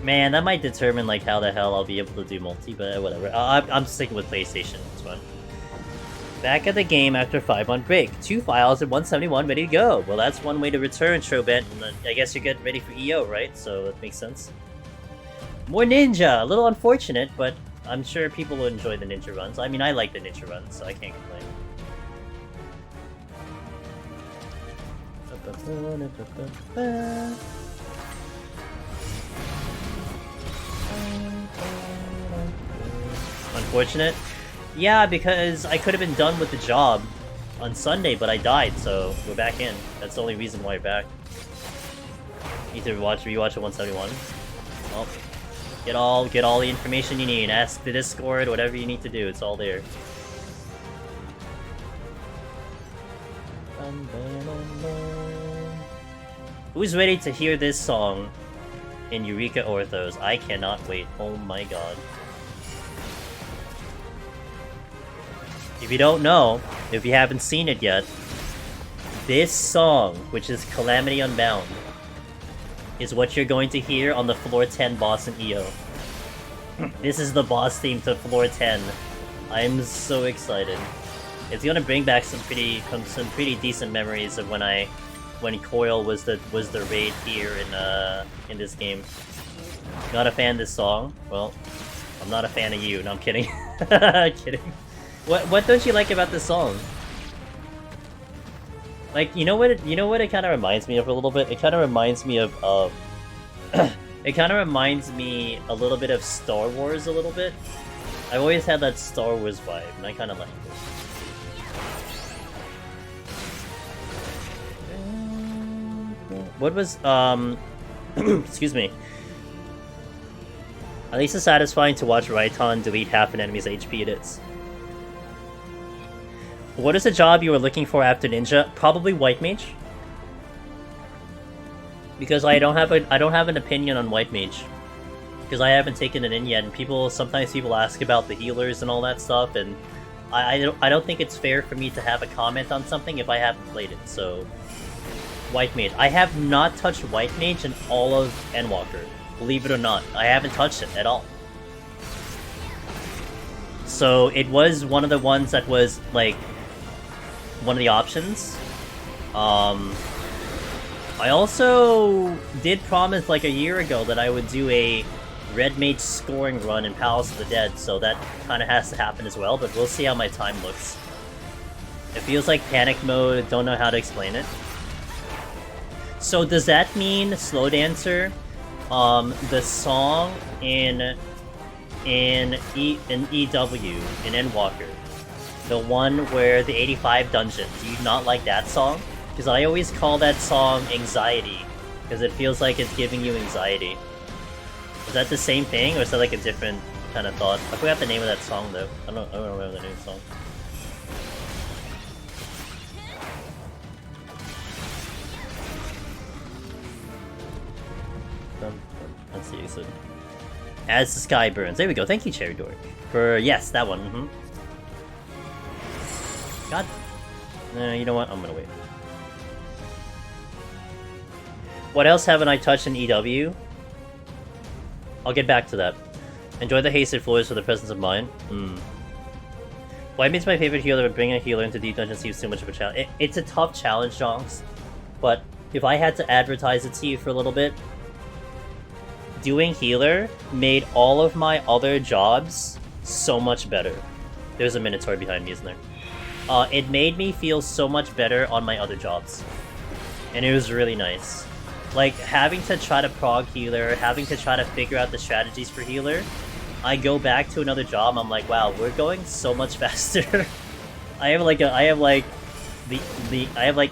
Man, that might determine like how the hell I'll be able to do multi, but whatever. I'm sticking with PlayStation. It's fine. Back at the game after 5-month break. 2 files and 171 ready to go. Well, that's one way to return, Trobent. I guess you're getting ready for EO, right? So that makes sense. More Ninja! A little unfortunate, but I'm sure people will enjoy the Ninja runs. I mean, I like the Ninja runs, so I can't complain. Unfortunate? Yeah, because I could have been done with the job on Sunday, but I died, so we're back in. That's the only reason why we're back. Need to rewatch at 171. Well, get all the information you need. Ask the Discord, whatever you need to do, it's all there. Who's ready to hear this song in Eureka Orthos? I cannot wait. Oh my god. If you don't know, if you haven't seen it yet, this song, which is Calamity Unbound, is what you're going to hear on the Floor 10 boss in EO. This is the boss theme to Floor 10. I'm so excited. It's gonna bring back some pretty decent memories of when Coil was the raid here in this game. Not a fan of this song? Well, I'm not a fan of you. No, I'm kidding. Kidding. What don't you like about this song? Like, you know what it kind of reminds me of a little bit? It kind of reminds me of it kind of reminds me a little bit of Star Wars a little bit. I've always had that Star Wars vibe, and I kind of like it. What was excuse me. At least it's satisfying to watch Raiton delete half an enemy's HP. It is. What is the job you were looking for after Ninja? Probably White Mage. Because I don't have an opinion on White Mage. Because I haven't taken it in yet, and sometimes people ask about the healers and all that stuff, and I don't think it's fair for me to have a comment on something if I haven't played it, so... White Mage. I have not touched White Mage in all of Endwalker. Believe it or not. I haven't touched it at all. So it was one of the ones that was, like, one of the options. I also did promise, like, a year ago that I would do a Red Mage scoring run in Palace of the Dead, so that kind of has to happen as well, but we'll see how my time looks. It feels like panic mode, don't know how to explain it. So does that mean Slow Dancer, the song in EW, in Endwalker, the one where the 85 dungeon, do you not like that song? Because I always call that song Anxiety, because it feels like it's giving you anxiety. Is that the same thing, or is that like a different kind of thought? I forgot the name of that song though. I don't remember the name of the song. Let's see, so As the Sky Burns. There we go. Thank you, Cherry Dork. For, yes, that one. God. You know what? I'm gonna wait. What else haven't I touched in EW? I'll get back to that. Enjoy the hasted floors for the presence of mind. White Mage's my favorite healer, but bringing a healer into Deep Dungeon seems too much of a challenge. It's a tough challenge, Jonks. But if I had to advertise it to you for a little bit, doing healer made all of my other jobs so much better. There's a Minotaur behind me, isn't there? It made me feel so much better on my other jobs. And it was really nice. Like, having to try to prog healer, having to try to figure out the strategies for healer, I go back to another job, I'm like, wow, we're going so much faster. I have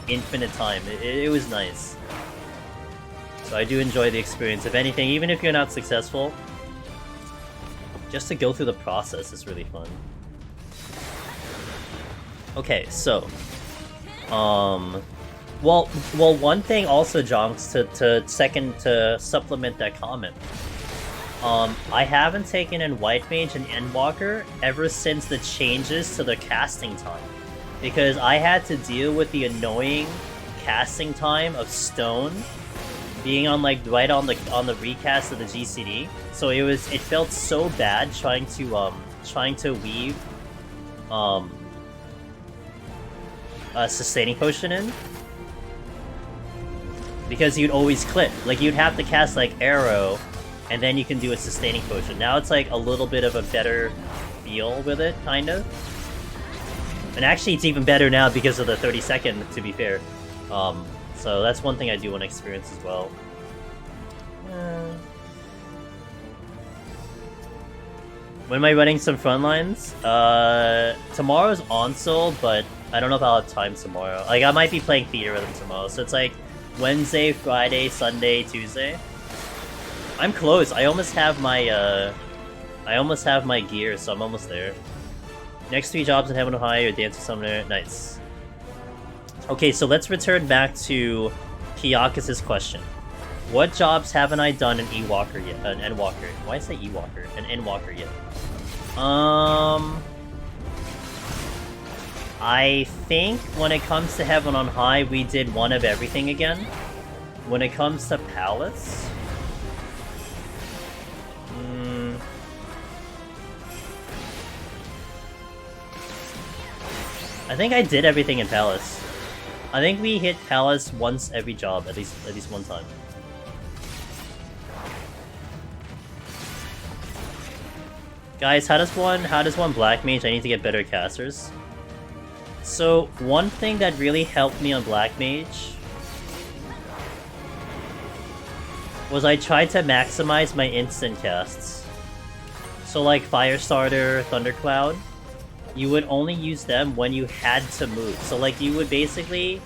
infinite time. It was nice. So I do enjoy the experience. If anything, even if you're not successful, just to go through the process is really fun. Okay, so, well, one thing also, Jonks, to supplement that comment. I haven't taken in White Mage and Endwalker ever since the changes to the casting time, because I had to deal with the annoying casting time of Stone being on right on the recast of the GCD. So it felt so bad trying to weave a sustaining potion in, because you'd always clip. Like, you'd have to cast like Arrow, and then you can do a sustaining potion. Now it's like a little bit of a better feel with it, kind of. And actually it's even better now because of the 30-second, to be fair. So that's one thing I do want to experience as well. When am I running some frontlines? Tomorrow's Onsol, but I don't know if I'll have time tomorrow. Like, I might be playing Theater Rhythm tomorrow, so it's like Wednesday, Friday, Sunday, Tuesday. I'm close. I almost have my gear, so I'm almost there. Next 3 jobs in Heaven or High or Dancer Summoner. Nice. Okay, so let's return back to Kiyakis' question. What jobs haven't I done in Endwalker yet? Endwalker. Why did I say Endwalker? An Endwalker yet? I think when it comes to Heaven on High, we did one of everything again. When it comes to Palace... I think I did everything in Palace. I think we hit Palace once every job, at least one time. Guys, how does one Black Mage? I need to get better casters. So, one thing that really helped me on Black Mage was I tried to maximize my instant casts. So like Firestarter, Thundercloud, you would only use them when you had to move. So like you would basically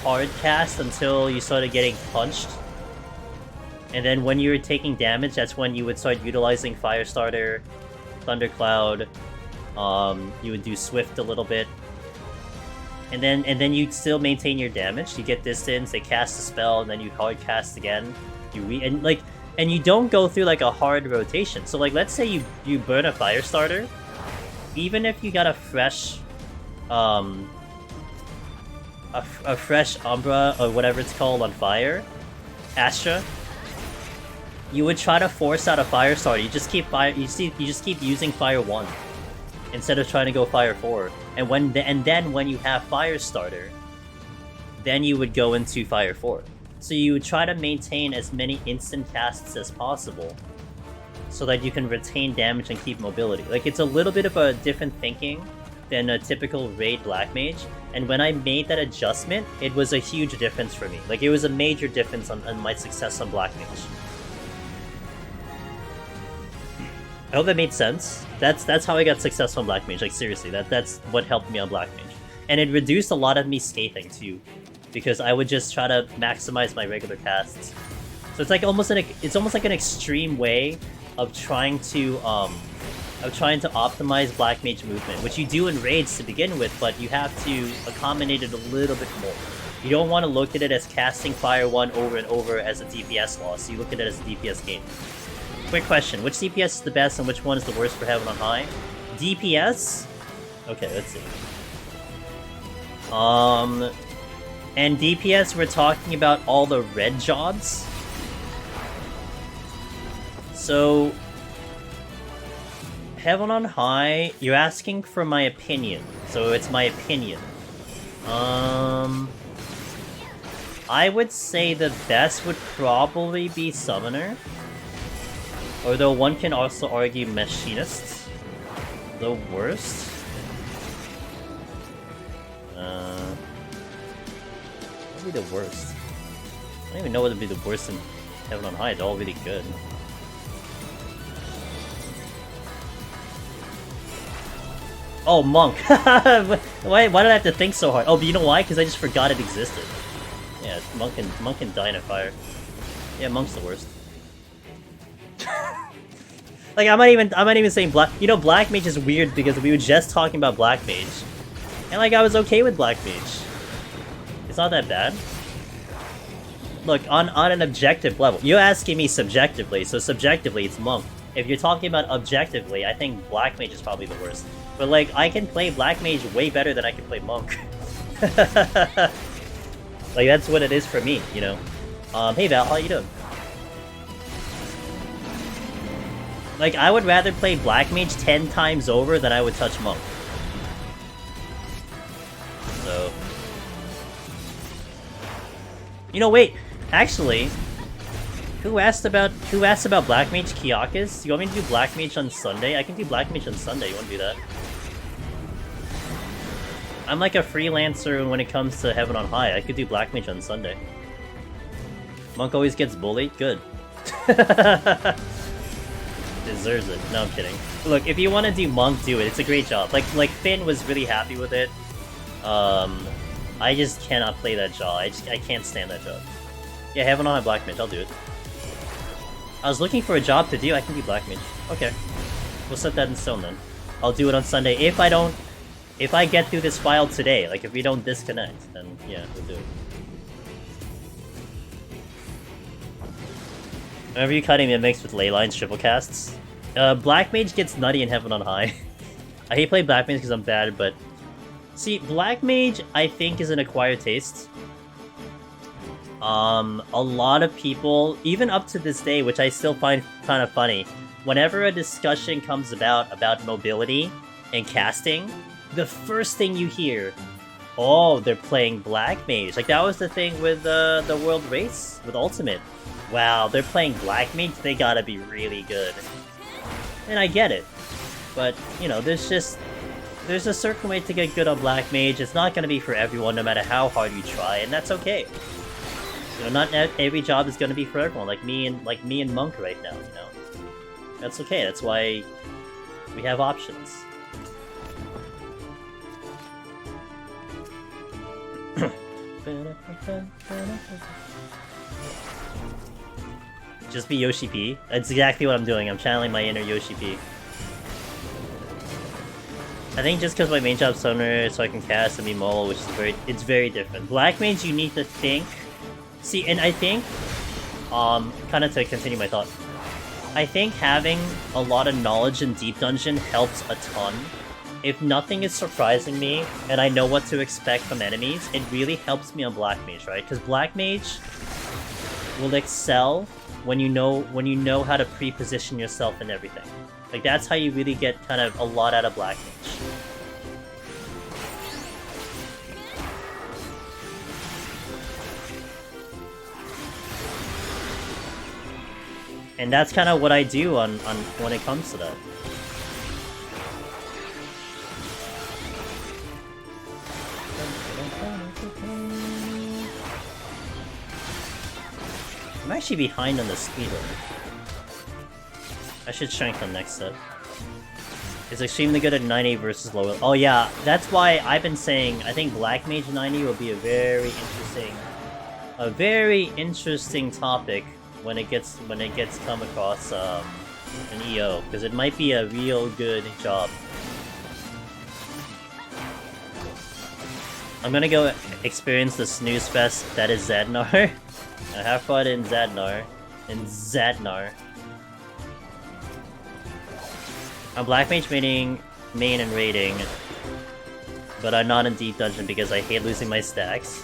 hard cast until you started getting punched. And then when you were taking damage, that's when you would start utilizing Firestarter, Thundercloud, you would do Swift a little bit. and then you still maintain your damage. You get distance, they cast a spell, and then you hard cast again. And you don't go through like a hard rotation. So like, let's say you burn a Firestarter, even if you got a fresh, a fresh Umbra or whatever it's called on fire, Astra, you would try to force out a Firestarter. You just keep using Fire 1 instead of trying to go Fire 4. And then when you have Firestarter, then you would go into Fire 4. So you would try to maintain as many instant casts as possible so that you can retain damage and keep mobility. Like, it's a little bit of a different thinking than a typical raid Black Mage, and when I made that adjustment, it was a huge difference for me. Like, it was a major difference on my success on Black Mage. I hope that made sense. That's how I got success on Black Mage, like seriously, that's what helped me on Black Mage. And it reduced a lot of me scathing too, because I would just try to maximize my regular casts. So it's like almost like an extreme way of trying to optimize Black Mage movement, which you do in raids to begin with, but you have to accommodate it a little bit more. You don't want to look at it as casting Fire 1 over and over as a DPS loss, you look at it as a DPS gain. Quick question, which DPS is the best and which one is the worst for Heaven on High? DPS? Okay, let's see. And DPS, we're talking about all the red jobs. So, Heaven on High, you're asking for my opinion, so it's my opinion. I would say the best would probably be Summoner. Although one can also argue Machinist. The worst? What would be the worst? I don't even know what would be the worst in Heaven on High, it's all really good. Oh, Monk! why did I have to think so hard? Oh, but you know why? Because I just forgot it existed. Yeah, Monk can die in a fire. Yeah, Monk's the worst. Like, I'm not even saying Black... You know, Black Mage is weird because we were just talking about Black Mage. And, like, I was okay with Black Mage. It's not that bad. Look, on an objective level. You're asking me subjectively, so subjectively it's Monk. If you're talking about objectively, I think Black Mage is probably the worst. But, like, I can play Black Mage way better than I can play Monk. Like, that's what it is for me, you know? Hey Val, how you doing? Like, I would rather play Black Mage 10 times over than I would touch Monk. So... You know, wait! Actually... Who asked about Black Mage Kiyakis? You want me to do Black Mage on Sunday? I can do Black Mage on Sunday, you wanna do that? I'm like a freelancer when it comes to Heaven on High. I could do Black Mage on Sunday. Monk always gets bullied? Good. Deserves it. No, I'm kidding. Look, if you want to do Monk, do it. It's a great job. Like Finn was really happy with it. I just cannot play that job. I can't stand that job. Yeah, Heaven on High Black Mage. I'll do it. I was looking for a job to do. I can do Black Mage. Okay. We'll set that in stone then. I'll do it on Sunday. If I get through this file today, like if we don't disconnect, then yeah, we'll do it. Whenever you're cutting mimics with ley lines, triple casts. Black Mage gets nutty in Heaven on High. I hate playing Black Mage because I'm bad, but... See, Black Mage, I think, is an acquired taste. A lot of people, even up to this day, which I still find kind of funny, whenever a discussion comes about mobility and casting, the first thing you hear, oh, they're playing Black Mage. Like, that was the thing with the World Race, with Ultimate. Wow, they're playing Black Mage, they gotta be really good. And I get it. But, you know, there's a certain way to get good on Black Mage. It's not gonna be for everyone, no matter how hard you try, and that's okay. You know, not every job is gonna be for everyone, like me and Monk right now, you know? That's okay, that's why we have options. Just be Yoshi P. That's exactly what I'm doing. I'm channeling my inner Yoshi P. I think just because my main job's summoner, so I can cast and be mobile, which is it's very different. Black mage, you need to think. See, and I think, kind of to continue my thought, I think having a lot of knowledge in Deep Dungeon helps a ton. If nothing is surprising me, and I know what to expect from enemies, it really helps me on Black Mage, right? Because Black Mage will excel when you know how to pre-position yourself and everything. Like, that's how you really get kind of a lot out of Black Mage. And that's kind of what I do on when it comes to that. I'm actually behind on the speed order. I should strengthen next set. It's extremely good at 90 versus lower. Oh yeah, that's why I've been saying I think Black Mage 90 will be a very interesting topic when it gets come across an EO, because it might be a real good job. I'm gonna go experience the snooze fest that is Zadnar. Have fun in Zadnar. I'm Black Mage main and raiding, but I'm not in Deep Dungeon because I hate losing my stacks.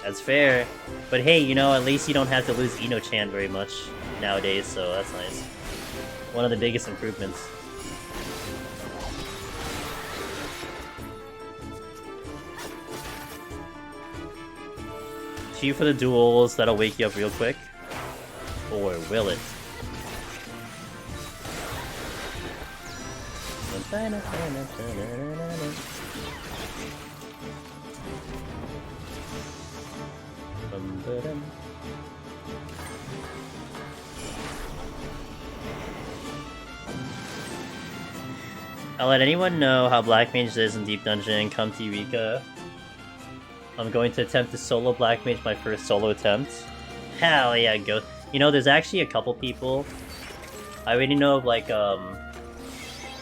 That's fair. But hey, you know, at least you don't have to lose Ino-chan very much nowadays, so that's nice. One of the biggest improvements. Cheat for the duels, that'll wake you up real quick. Or will it? I'll let anyone know how Black Mage is in Deep Dungeon. Come to Eureka. I'm going to attempt to solo Black Mage, my first solo attempt. Hell yeah, go. You know, there's actually a couple people. I already know of, like,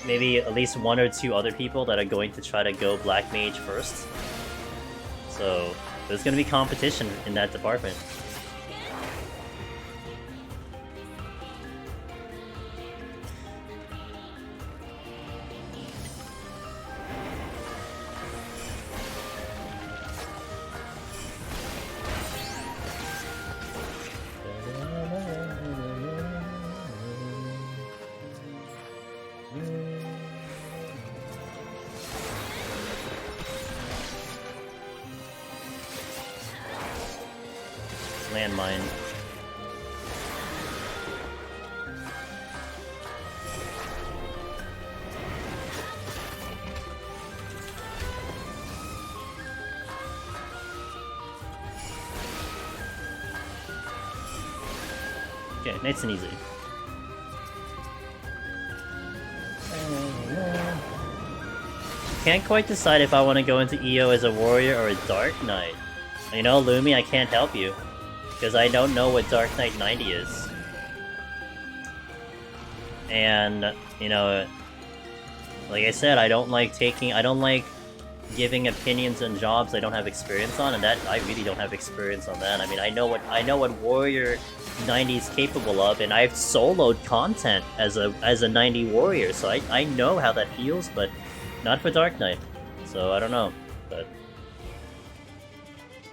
maybe at least 1 or 2 other people that are going to try to go Black Mage first. So, there's gonna be competition in that department. Landmine. Okay, nice and easy. Can't quite decide if I want to go into EO as a warrior or a Dark Knight. You know, Lumi, I can't help you. Because I don't know what Dark Knight 90 is. And, you know, like I said, I don't like giving opinions on jobs I don't have experience on, and that I really don't have experience on that. I mean, I know what Warrior 90 is capable of, and I've soloed content as a 90 warrior, so I know how that feels, but not for Dark Knight. So I don't know, but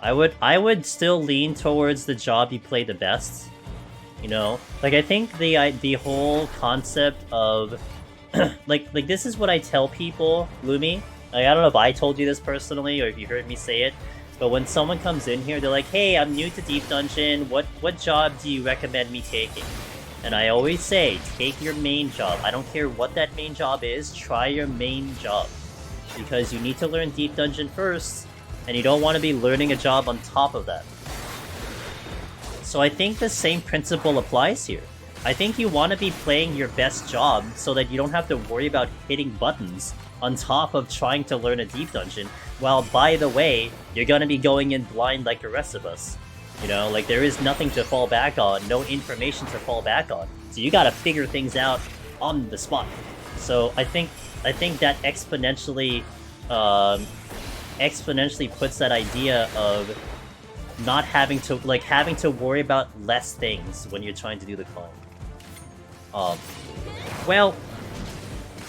I would still lean towards the job you play the best. You know, like I think the whole concept of like this is what I tell people, Lumi. Like, I don't know if I told you this personally or if you heard me say it, but when someone comes in here, they're like, "Hey, I'm new to Deep Dungeon. What job do you recommend me taking?" And I always say, take your main job. I don't care what that main job is. Try your main job, because you need to learn Deep Dungeon first. And you don't want to be learning a job on top of that. So I think the same principle applies here. I think you want to be playing your best job so that you don't have to worry about hitting buttons on top of trying to learn a Deep Dungeon, while, by the way, you're going to be going in blind like the rest of us. You know, like, there is nothing to fall back on, no information to fall back on. So you gotta figure things out on the spot. So I think that exponentially puts that idea of not having to worry about less things when you're trying to do the climb. Well,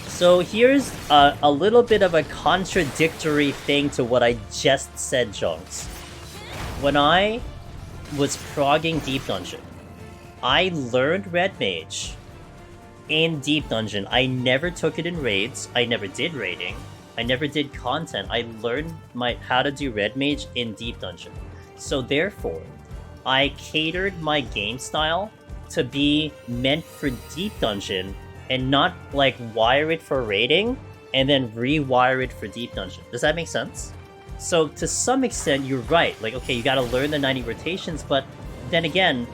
so here's a little bit of a contradictory thing to what I just said, Junks. When I was progging Deep Dungeon, I learned Red Mage in Deep Dungeon. I never took it in raids. I never did raiding. I never did content. I learned how to do Red Mage in Deep Dungeon. So therefore, I catered my game style to be meant for Deep Dungeon and not, like, wire it for raiding and then rewire it for Deep Dungeon. Does that make sense? So to some extent, you're right. Like, okay, you gotta learn the 90 rotations, but then again,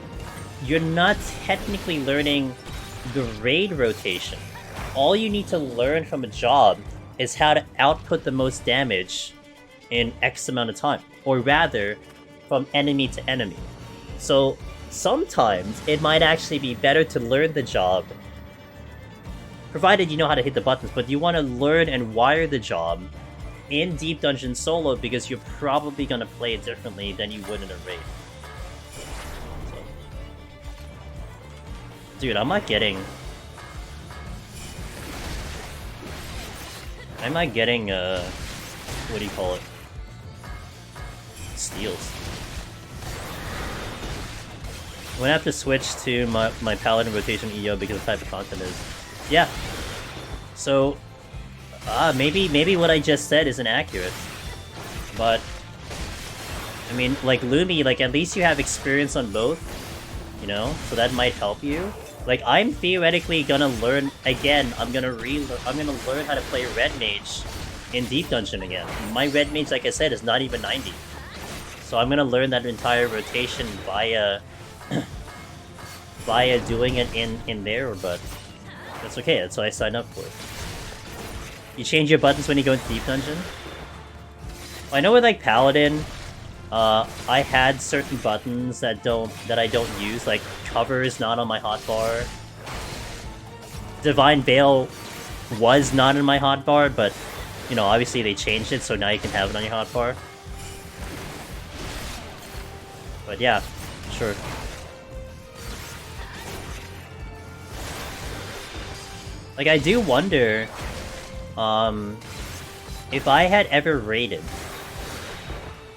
you're not technically learning the raid rotation. All you need to learn from a job is how to output the most damage in X amount of time. Or rather, from enemy to enemy. So sometimes it might actually be better to learn the job, provided you know how to hit the buttons, but you want to learn and wire the job in Deep Dungeon solo because you're probably going to play it differently than you would in a raid. So. Dude, I'm not getting... what do you call it? Steals. I'm gonna have to switch to my Paladin rotation EO because the type of content is... Yeah. So, maybe what I just said isn't accurate. But, I mean, like, Lumi, like, at least you have experience on both, you know? So that might help you. Like, I'm theoretically gonna learn, again, I'm gonna learn how to play Red Mage in Deep Dungeon again. My Red Mage, like I said, is not even 90. So I'm gonna learn that entire rotation via doing it in there, but that's okay, that's what I signed up for. You change your buttons when you go into Deep Dungeon? I know with, like, Paladin, I had certain buttons that I don't use, like cover is not on my hotbar. Divine Veil was not in my hotbar, but, you know, obviously they changed it, so now you can have it on your hotbar. But yeah, sure. Like, I do wonder, if I had ever raided,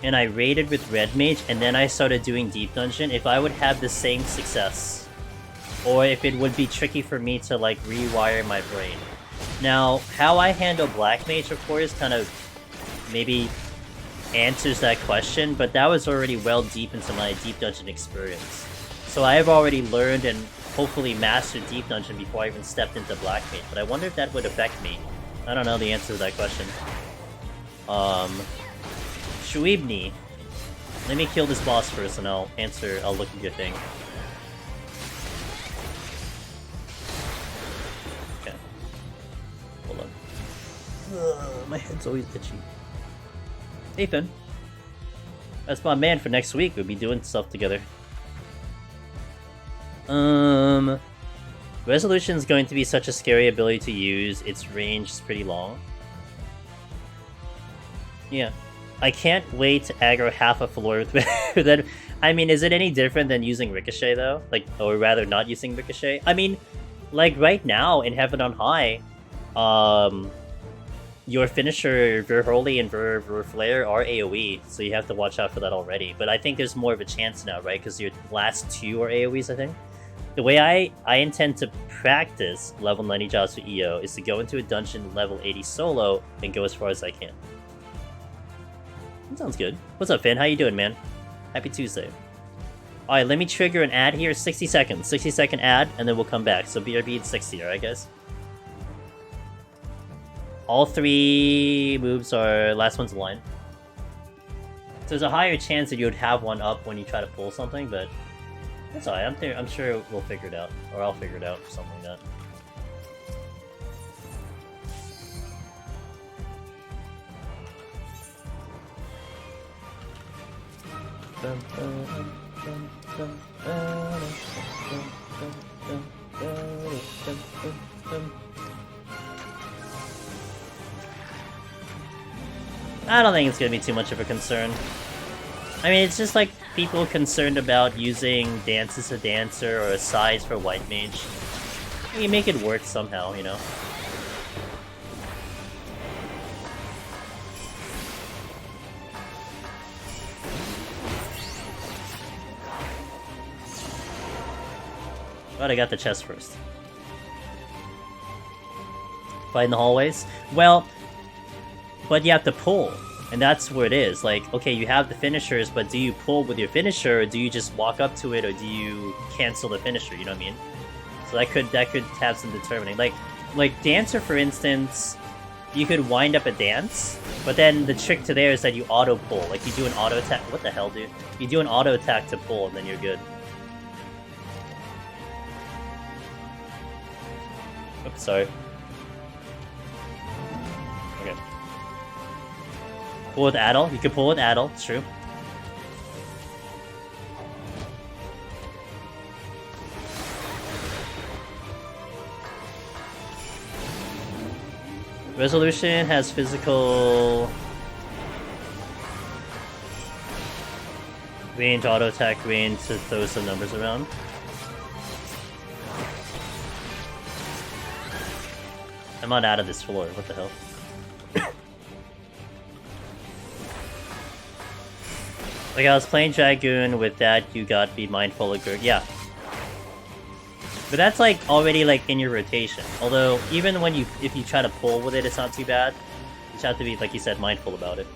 and I raided with Red Mage, and then I started doing Deep Dungeon, if I would have the same success. Or if it would be tricky for me to, like, rewire my brain. Now, how I handle Black Mage, of course, kind of maybe answers that question, but that was already well deep into my Deep Dungeon experience. So I have already learned and hopefully mastered Deep Dungeon before I even stepped into Black Mage, but I wonder if that would affect me. I don't know the answer to that question. Shuibni. Let me kill this boss first and I'll look at your thing. Okay. Hold on. My head's always itchy. Hey Finn. That's my man for next week. We'll be doing stuff together. Resolution's going to be such a scary ability to use. Its range is pretty long. Yeah. I can't wait to aggro half a floor with that. I mean, is it any different than using Ricochet, though? Like, or rather not using Ricochet? I mean, like, right now, in Heaven on High, your finisher, Ver Holy and Ver Flare are AoE, so you have to watch out for that already. But I think there's more of a chance now, right? Because your last two are AoEs, I think. The way I intend to practice level 90 jobs for EO is to go into a dungeon level 80 solo and go as far as I can. That sounds good. What's up, Finn? How you doing, man? Happy Tuesday. Alright, let me trigger an ad here. 60 seconds. 60-second ad, and then we'll come back. So BRB at 60, alright, guys? All three moves are... last one's a line. So there's a higher chance that you would have one up when you try to pull something, but... that's alright. I'm sure we'll figure it out. Or I'll figure it out, or something like that. I don't think it's gonna be too much of a concern. I mean, it's just like people concerned about using Dance as a Dancer or a size for White Mage. You make it work somehow, you know? But I got the chest first. Fight in the hallways? Well, but you have to pull. And that's where it is. Like, okay, you have the finishers, but do you pull with your finisher, or do you just walk up to it, or do you cancel the finisher, you know what I mean? So that could have some determining. Like Dancer, for instance, you could wind up a dance, but then the trick to there is that you auto-pull. Like, you do an auto-attack. What the hell, dude? You do an auto-attack to pull, and then you're good. Oops, sorry. Okay. Pull with Addle. You can pull with Addle, it's true. Resolution has physical range, auto attack range to throw some numbers around. I'm not out of this floor, what the hell? Like, I was playing Dragoon with that, you got Be Mindful of Gurg, yeah. But that's, like, already, like, in your rotation. Although, even when if you try to pull with it, it's not too bad. You just have to be, like you said, mindful about it.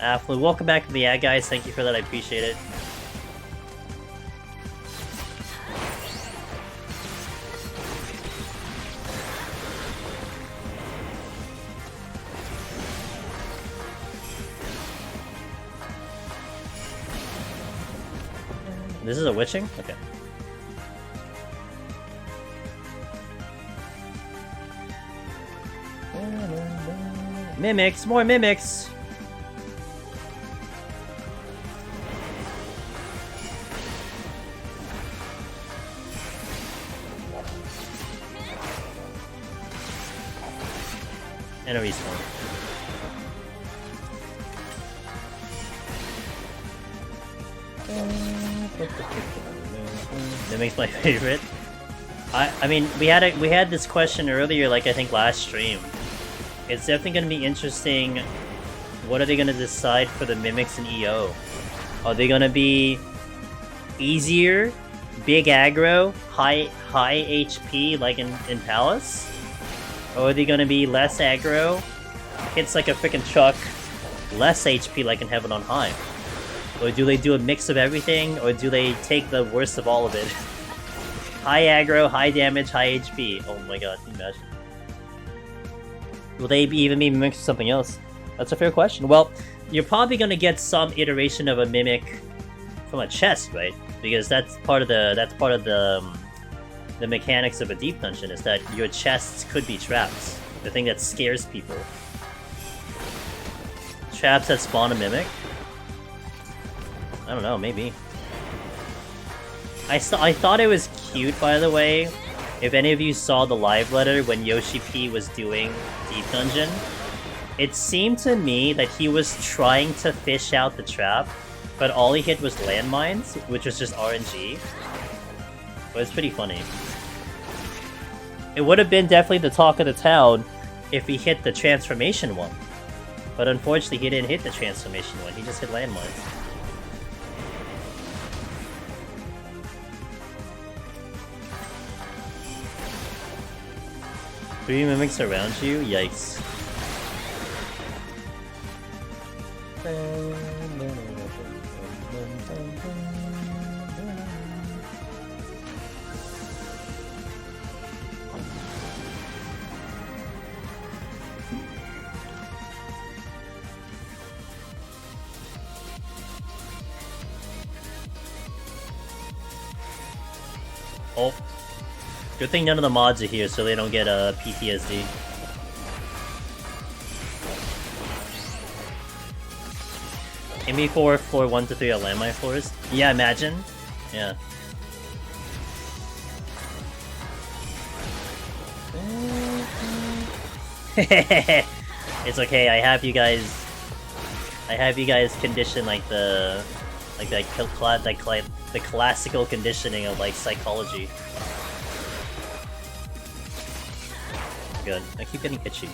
Afflu, welcome back to the ad, guys. Thank you for that. I appreciate it. This is a witching? Okay. Mimics! More mimics! And a respawn. Mimic's my favorite. I mean, we had this question earlier, like I think last stream. It's definitely going to be interesting. What are they going to decide for the mimics in EO? Are they going to be easier, big aggro, high HP like in Palace? Or are they going to be less aggro, hits like a freaking truck, less HP like in Heaven on High? Or do they do a mix of everything, or do they take the worst of all of it? High aggro, high damage, high HP. Oh my god, can you imagine? Will they even be mimics with something else? That's a fair question. Well, you're probably going to get some iteration of a mimic from a chest, right? Because that's part of the mechanics of a deep dungeon, is that your chests could be traps. The thing that scares people. Traps that spawn a mimic? I don't know, maybe. I thought it was cute, by the way. If any of you saw the live letter when Yoshi P was doing Deep Dungeon, it seemed to me that he was trying to fish out the trap, but all he hit was landmines, which was just RNG. But it's pretty funny. It would have been definitely the talk of the town if he hit the transformation one. But unfortunately, he didn't hit the transformation one, he just hit landmines. 3 mimics around you? Yikes. Oh. Good thing none of the mods are here so they don't get a PTSD. MB4 floor 1 to 3 are landmine floors? Yeah, imagine. Yeah. It's okay, I have you guys condition like the classical conditioning of like psychology. Good. I keep getting itchy.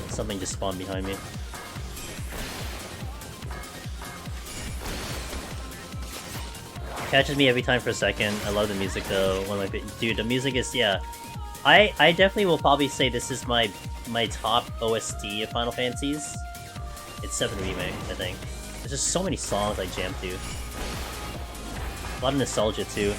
Something just spawned behind me. Catches me every time for a second. I love the music though. Dude, the music is, yeah. I definitely will probably say this is my top OST of Final Fantasies. It's 7 Remake, I think. There's just so many songs I jam to. A lot of nostalgia too.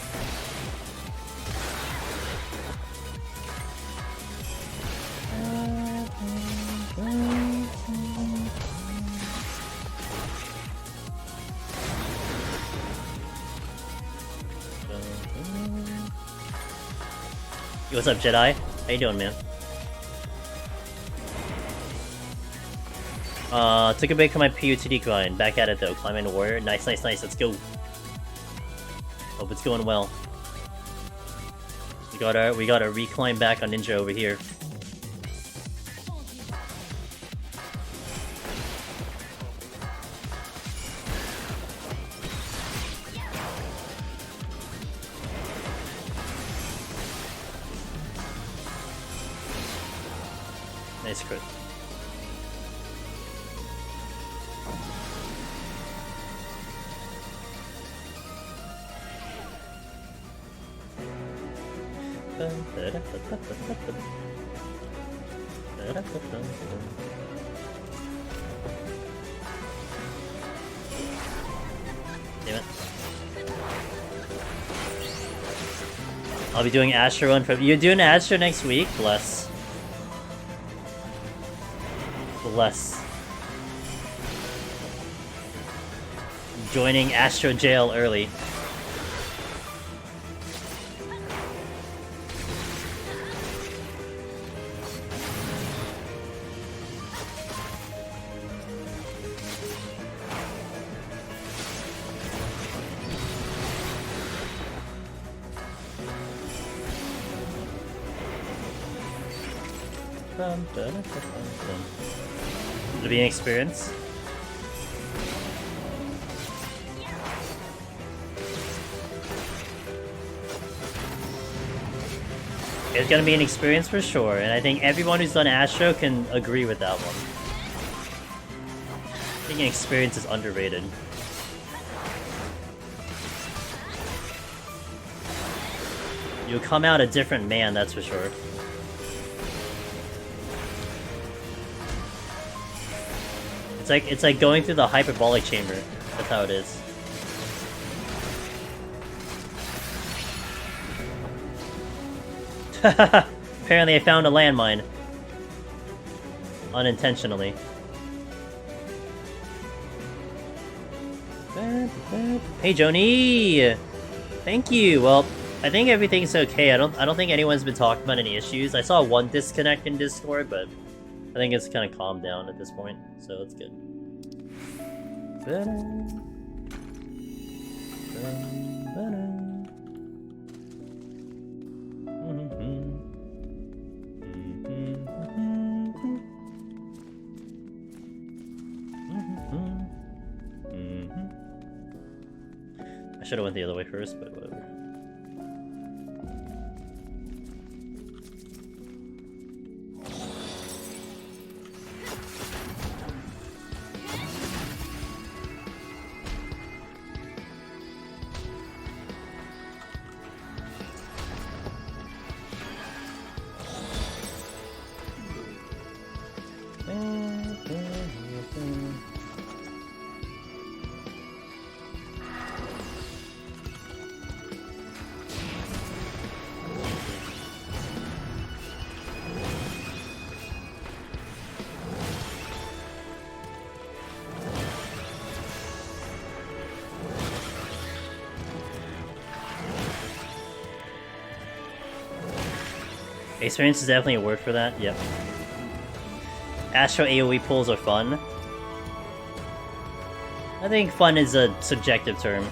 Yo, what's up, Jedi? How you doing, man? Took a break from my PoTD grind. Back at it though. Climbing warrior. Nice, nice, nice. Let's go. Hope it's going well. We gotta reclimb back on Ninja over here. Nice crit. Damn it. I'll be doing Astro run for— You're doing Astro next week? Bless. Bless. Joining Astro Jail early. It'll be an experience. It's gonna be an experience for sure, and I think everyone who's done Astro can agree with that one. I think an experience is underrated. You'll come out a different man, that's for sure. It's like going through the hyperbolic chamber. That's how it is. Apparently I found a landmine. Unintentionally. Hey Joni! Thank you! Well, I think everything's okay. I don't think anyone's been talking about any issues. I saw one disconnect in Discord, but I think it's kind of calmed down at this point, so it's good. I should have went the other way first, but whatever. Experience is definitely a word for that, yep. Astro AoE pulls are fun. I think fun is a subjective term.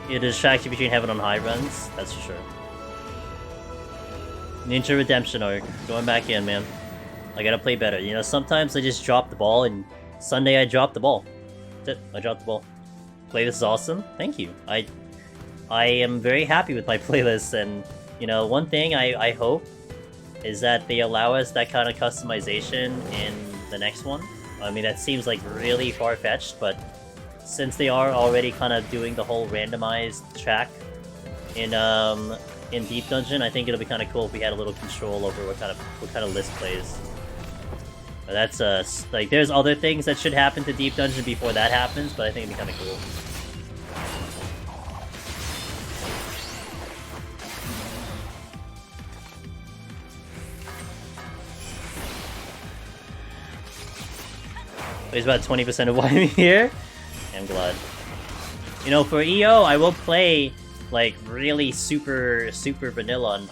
It distracts you between Heaven on High runs, that's for sure. Ninja Redemption arc, going back in, man. I gotta play better. You know, sometimes I just drop the ball, and Sunday I dropped the ball. That's it, I dropped the ball. Playlist is awesome, thank you. I am very happy with my playlist, and, you know, one thing I hope is that they allow us that kind of customization in the next one. I mean, that seems like really far-fetched, but since they are already kind of doing the whole randomized track in Deep Dungeon, I think it'll be kind of cool if we had a little control over what kind of list plays. But that's like, there's other things that should happen to Deep Dungeon before that happens, but I think it'd be kind of cool. He's about 20% of why I'm here. I'm glad. You know, for EO, I will play like really super vanilla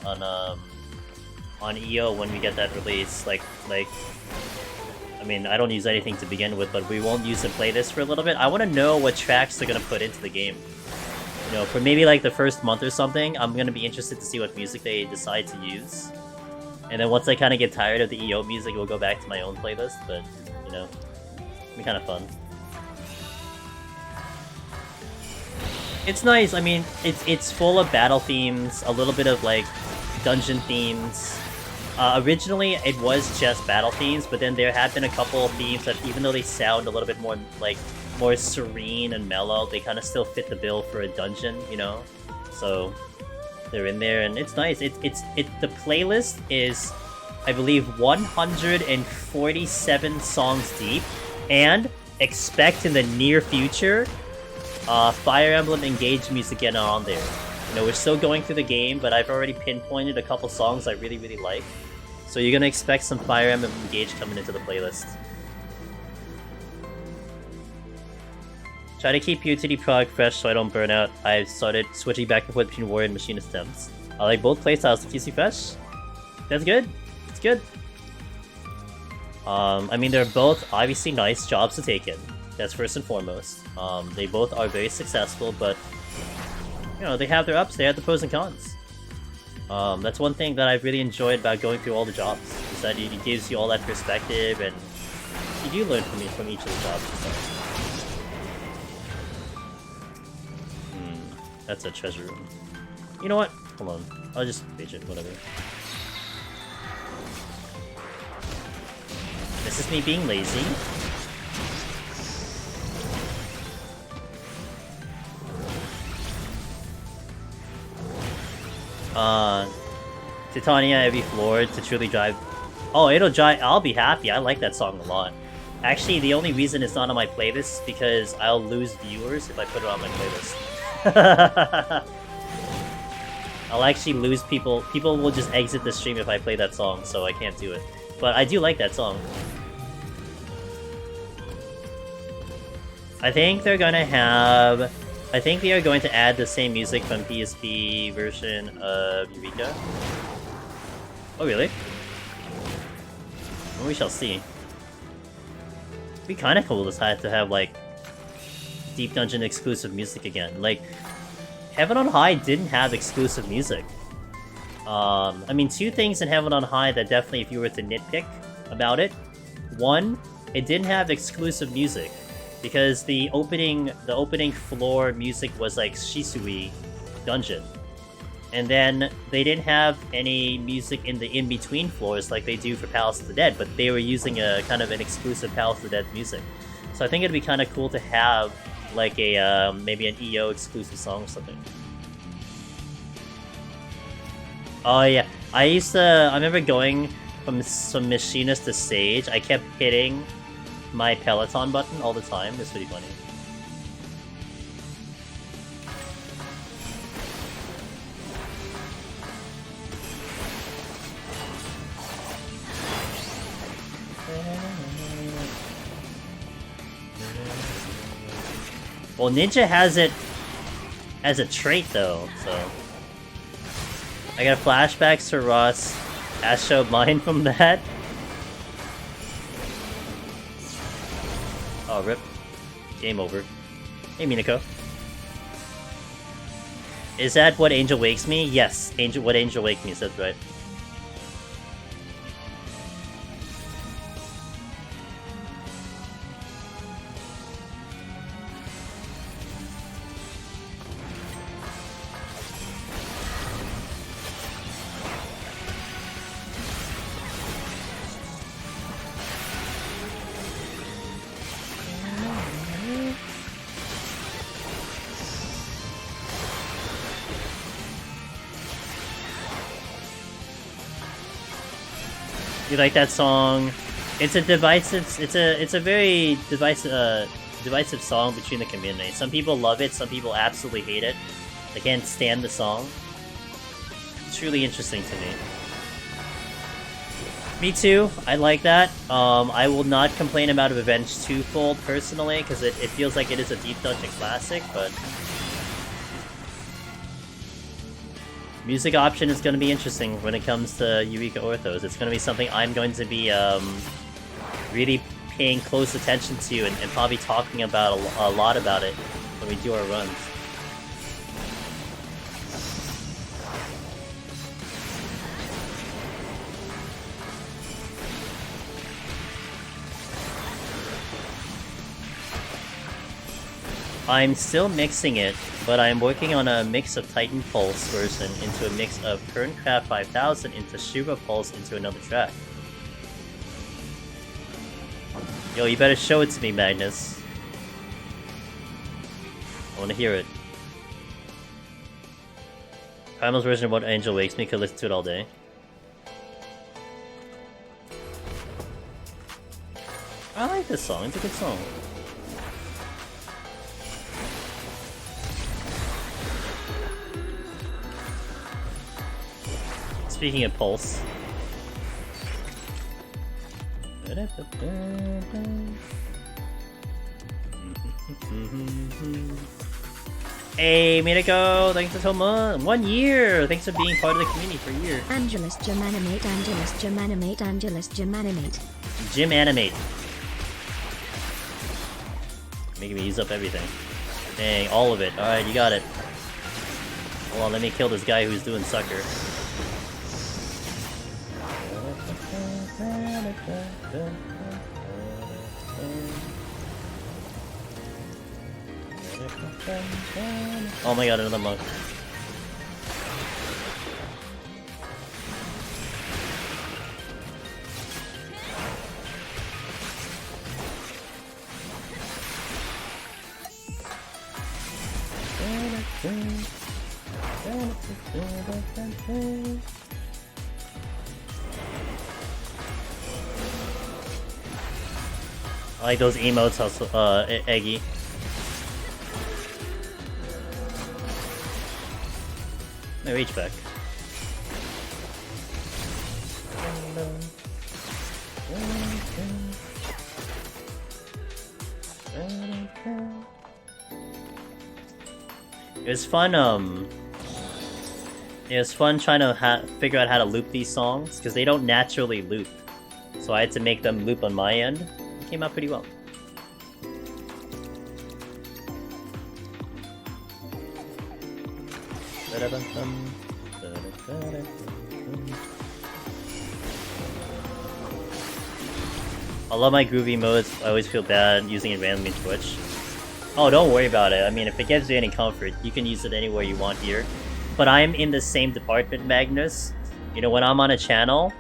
on EO when we get that release. Like, I mean, I don't use anything to begin with, but we won't use the playlist for a little bit. I want to know what tracks they're gonna put into the game. You know, for maybe like the first month or something, I'm gonna be interested to see what music they decide to use. And then once I kind of get tired of the EO music, we'll go back to my own playlist. But you know. Be kind of fun. It's nice. I mean, it's full of battle themes, a little bit of like dungeon themes. Originally, it was just battle themes, but then there have been a couple of themes that, even though they sound a little bit more like more serene and mellow, they kind of still fit the bill for a dungeon, you know. So they're in there, and it's nice. The playlist is, I believe, 147 songs deep. And expect in the near future, Fire Emblem Engage music getting on there. You know, we're still going through the game, but I've already pinpointed a couple songs I really like. So you're gonna expect some Fire Emblem Engage coming into the playlist. Try to keep PoTD product fresh so I don't burn out. I've started switching back and forth between Warrior and Machinist attempts. I like both playstyles to keep you fresh. That's good. It's good. I mean, they're both obviously nice jobs to take in. That's first and foremost. They both are very successful, but, you know, they have their ups, they have the pros and cons. That's one thing that I've really enjoyed about going through all the jobs, is that it gives you all that perspective, and you do learn from each of the jobs. That's a treasure room. You know what? Hold on. I'll just page it, whatever. This is me being lazy. Titania Heavy Floor to truly drive. Oh, it'll drive. I'll be happy. I like that song a lot. Actually, the only reason it's not on my playlist is because I'll lose viewers if I put it on my playlist. I'll actually lose people. People will just exit the stream if I play that song, so I can't do it. But I do like that song. I think they're gonna have... I think they are going to add the same music from PSP version of Eureka. Oh, really? Well, we shall see. It'd be kinda cool to have, like, Deep Dungeon exclusive music again. Like, Heaven on High didn't have exclusive music. I mean, two things in Heaven on High that definitely, if you were to nitpick about it. One, it didn't have exclusive music. Because the opening floor music was like Shisui Dungeon. And then they didn't have any music in the in-between floors like they do for Palace of the Dead, but they were using a kind of an exclusive Palace of the Dead music. So I think it'd be kind of cool to have like a maybe an EO exclusive song or something. Oh yeah, I remember going from Machinist to Sage. I kept hitting my Peloton button all the time. It's pretty funny. Well, Ninja has it as a trait though, so I got flashbacks to Ross Astro Mine from that. Oh, rip. Game over. Hey, Minako. Is that what Angel Wakes Me? Yes, what Angel Wakes Me, that's right. You like that song? It's a divisive. It's a very divisive song between the community. Some people love it. Some people absolutely hate it. They can't stand the song. It's really interesting to me. Me too. I like that. I will not complain about Revenge Twofold personally because it feels like it is a Deep Dungeon classic, but. Music option is going to be interesting when it comes to Eureka Orthos. It's going to be something I'm going to be really paying close attention to and probably talking about a lot about it when we do our runs. I'm still mixing it, but I'm working on a mix of Titan Pulse version into a mix of Current Craft 5000 into Shiva Pulse into another track. Yo, you better show it to me, Magnus. I want to hear it. Primal's version of What Angel Wakes Me, could listen to it all day. I like this song, it's a good song. Speaking of Pulse. Hey, Minako! Thanks for so much! 1 year! Thanks for being part of the community for a year. Angelus Germanimate, Angelus Germanimate, Angelus Germanimate. Gym Animate. Making me use up everything. Dang, all of it. Alright, you got it. Hold on, let me kill this guy who's doing sucker. Oh my god, another monk. I like those emotes also, Eggy. My reach back. It was fun, it was fun trying to figure out how to loop these songs, because they don't naturally loop. So I had to make them loop on my end. It came out pretty well. I love my groovy modes. I always feel bad using it randomly in Twitch. Oh, don't worry about it. I mean, if it gives you any comfort, you can use it anywhere you want here. But I'm in the same department, Magnus. You know, when I'm on a channel,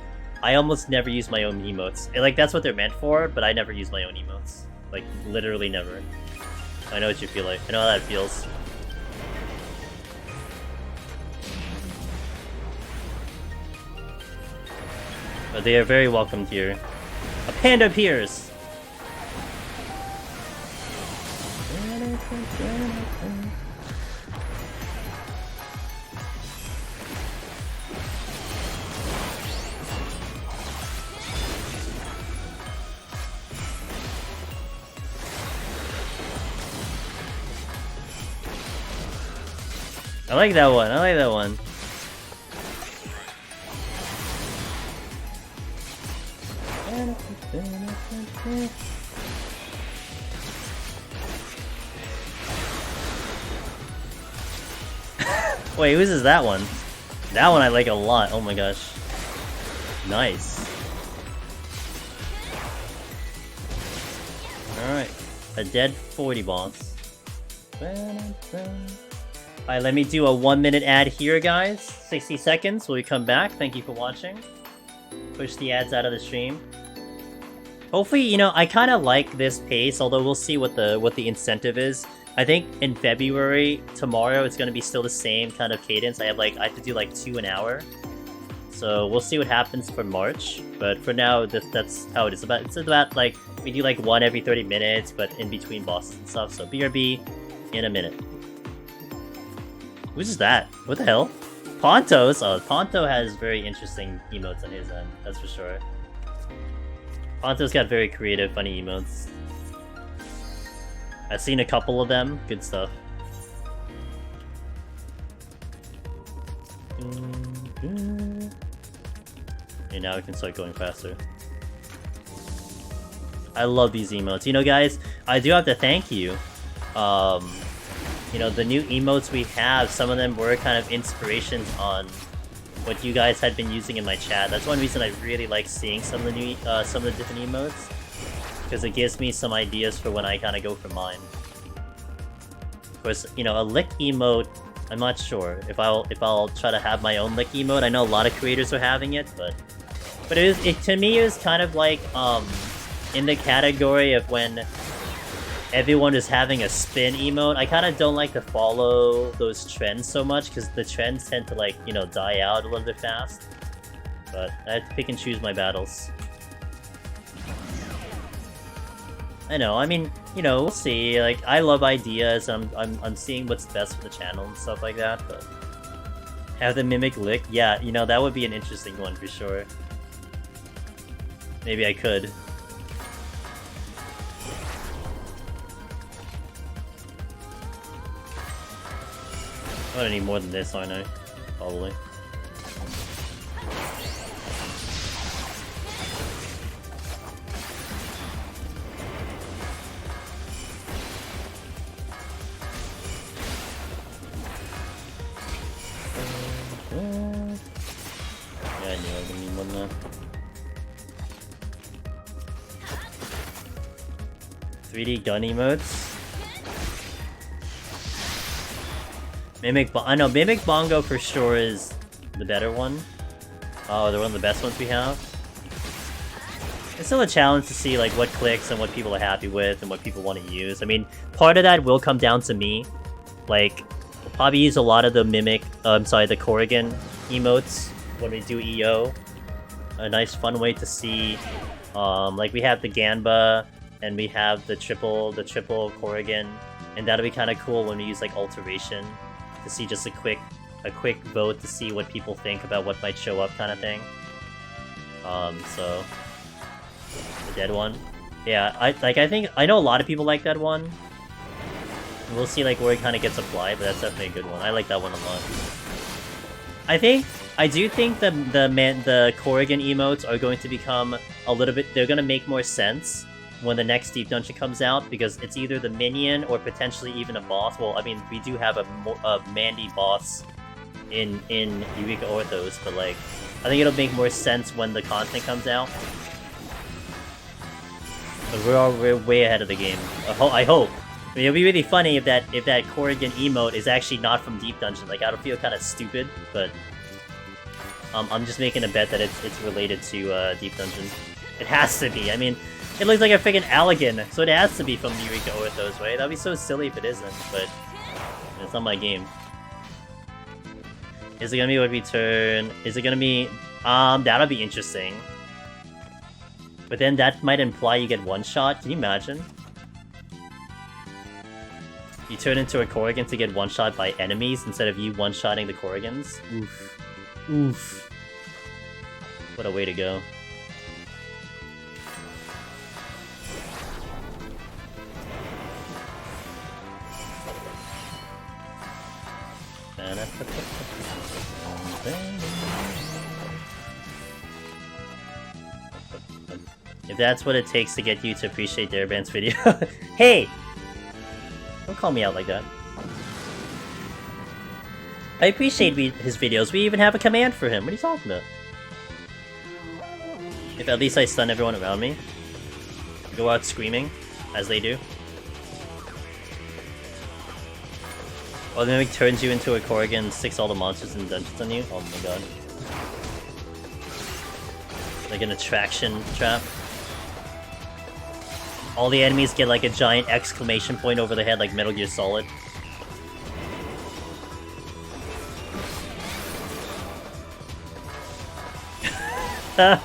I almost never use my own emotes. Like, that's what they're meant for, but I never use my own emotes. Like, literally never. I know what you feel like. I know how that feels. But they are very welcomed here. A panda appears! I like that one, I like that one. Wait, whose is that one? That one I like a lot. Oh my gosh. Nice. Alright. A dead 40 boss. Alright, let me do a 1-minute ad here, guys. 60 seconds. Will we come back? Thank you for watching. Push the ads out of the stream. Hopefully, you know, I kind of like this pace, although we'll see what the incentive is. I think in February, tomorrow, it's going to be still the same kind of cadence. I have to do like 2 an hour. So we'll see what happens for March. But for now, that's how it is. It's about like, we do like 1 every 30 minutes, but in between bosses and stuff. So BRB in a minute. Who's that? What the hell? Pontos? Oh, Ponto has very interesting emotes on his end, that's for sure. Ponto's got very creative, funny emotes. I've seen a couple of them. Good stuff. Okay, now we can start going faster. I love these emotes. You know, guys, I do have to thank you. You know, the new emotes we have, some of them were kind of inspirations on what you guys had been using in my chat. That's one reason I really like seeing some of the new, some of the different emotes, because it gives me some ideas for when I kind of go for mine. Of course, you know, a lick emote, I'm not sure if I'll try to have my own lick emote. I know a lot of creators are having it, but to me it was kind of like in the category of when everyone is having a spin emote. I kind of don't like to follow those trends so much, because the trends tend to, like, you know, die out a little bit fast. But I have to pick and choose my battles. I know, I mean, you know, we'll see. Like, I love ideas, I'm seeing what's best for the channel and stuff like that, but... Have the Mimic lick? Yeah, you know, that would be an interesting one for sure. Maybe I could. I'm gonna need more than this, aren't I? Probably. Yeah, I knew I was gonna need more than that. 3D gun emotes. I know Mimic Bongo for sure is the better one. Oh, they're one of the best ones we have. It's still a challenge to see like what clicks and what people are happy with and what people want to use. I mean, part of that will come down to me. Like, we'll probably use a lot of the the Corrigan emotes when we do EO. A nice fun way to see, like we have the Ganba and we have the triple Corrigan, and that'll be kind of cool when we use like Alteration. To see just a quick vote to see what people think about what might show up, kind of thing. So the dead one, yeah. I know a lot of people like that one. We'll see like where it kind of gets applied, but that's definitely a good one. I like that one a lot. I do think the Corrigan emotes are going to become a little bit. They're gonna make more sense when the next Deep Dungeon comes out, because it's either the minion or potentially even a boss. Well, I mean, we do have a Mandy boss in Eureka Orthos, but like, I think it'll make more sense when the content comes out. But we're way ahead of the game. I hope. I mean, it'll be really funny if that Corrigan emote is actually not from Deep Dungeon. Like, I would feel kind of stupid, but I'm just making a bet that it's related to Deep Dungeon. It has to be. I mean, it looks like a freaking Allegan, so it has to be from Eureka Orthos, right? That'd be so silly if it isn't, but it's not my game. Is it gonna be what we turn? Is it gonna be... that'll be interesting. But then that might imply you get one shot. Can you imagine? You turn into a Corrigan to get one shot by enemies instead of you one-shotting the Corrigans? Oof. Oof. What a way to go. that's what it takes to get you to appreciate Darabant's video. Hey! Don't call me out like that. I appreciate his videos. We even have a command for him. What are you talking about? If at least I stun everyone around me. Go out screaming, as they do. Or the Mimic turns you into a Corrigan and sticks all the monsters in the dungeons on you. Oh my god. Like an attraction trap. All the enemies get like a giant exclamation point over their head like Metal Gear Solid. Yeah,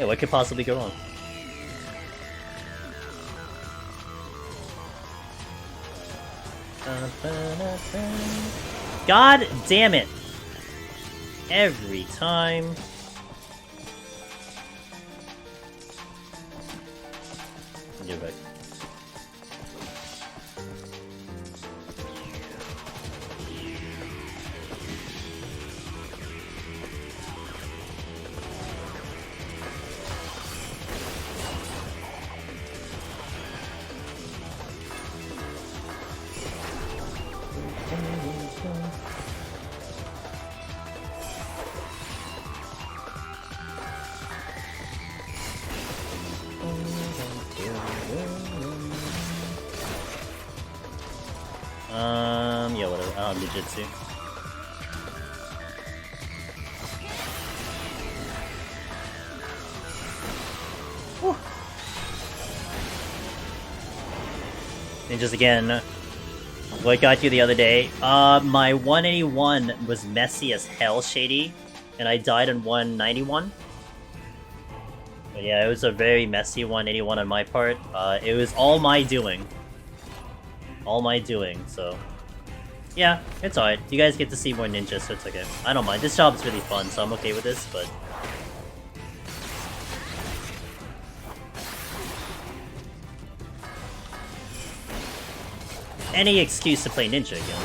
what could possibly go wrong? God damn it! Every time. Get back. Yeah, whatever. I don't have Ninjutsu. Whew. Ninjas again. What got you the other day? My 181 was messy as hell, Shady, and I died on 191. But yeah, it was a very messy 181 on my part. It was all my doing. All my doing, so... Yeah, it's alright. You guys get to see more ninjas, so it's okay. I don't mind. This job is really fun, so I'm okay with this, but... Any excuse to play ninja again.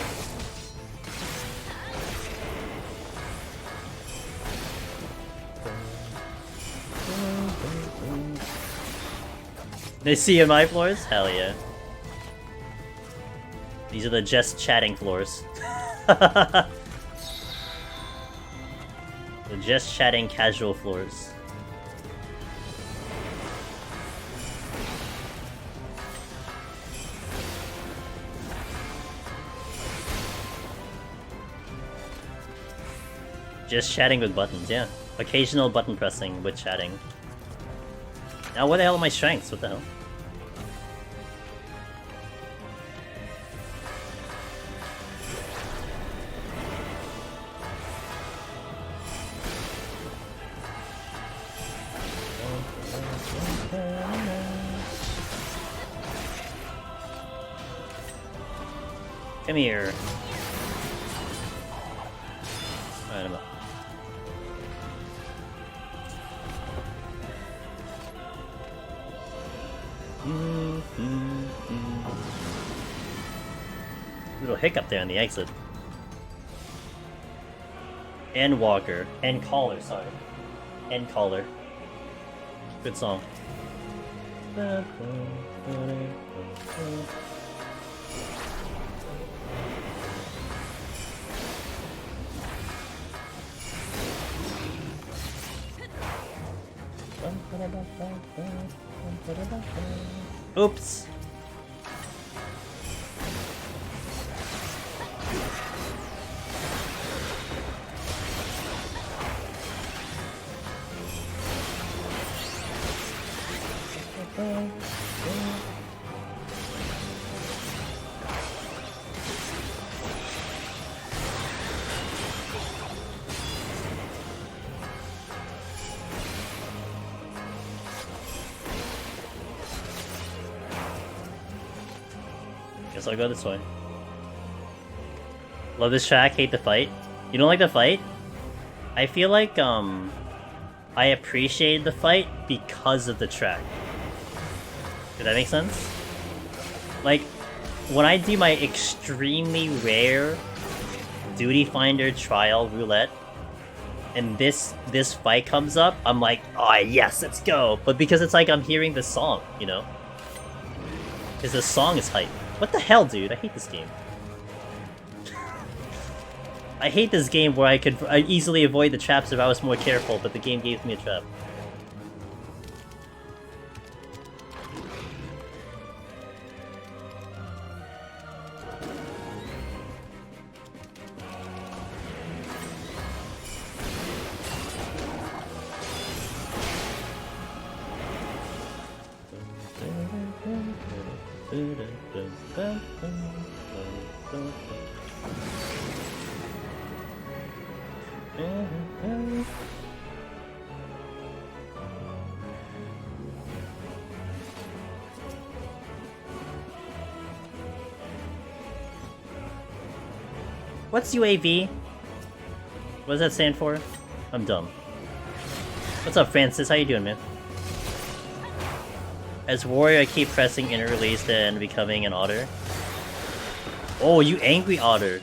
They see my floors? Hell yeah. These are the just chatting floors. The just chatting casual floors. Just chatting with buttons, yeah. Occasional button pressing with chatting. Now what the hell are my strengths? What the hell? Come here. Alright, I'm up. Little hiccup there on the exit. And Walker. And Caller, sorry. And Caller. Good song. Oops. Guess I'll go this way. Love this track, hate the fight. You don't like the fight? I feel like, I appreciated the fight because of the track. Did that make sense? Like, when I do my extremely rare Duty Finder trial roulette, and this fight comes up, I'm like, oh yes, let's go. But because it's like I'm hearing the song, you know? Because the song is hype. What the hell, dude? I hate this game. I hate this game where I could easily avoid the traps if I was more careful, but the game gave me a trap. What's UAV? What does that stand for? I'm dumb. What's up, Francis? How you doing, man? As warrior, I keep pressing interreleased and becoming an otter. Oh, you angry otter!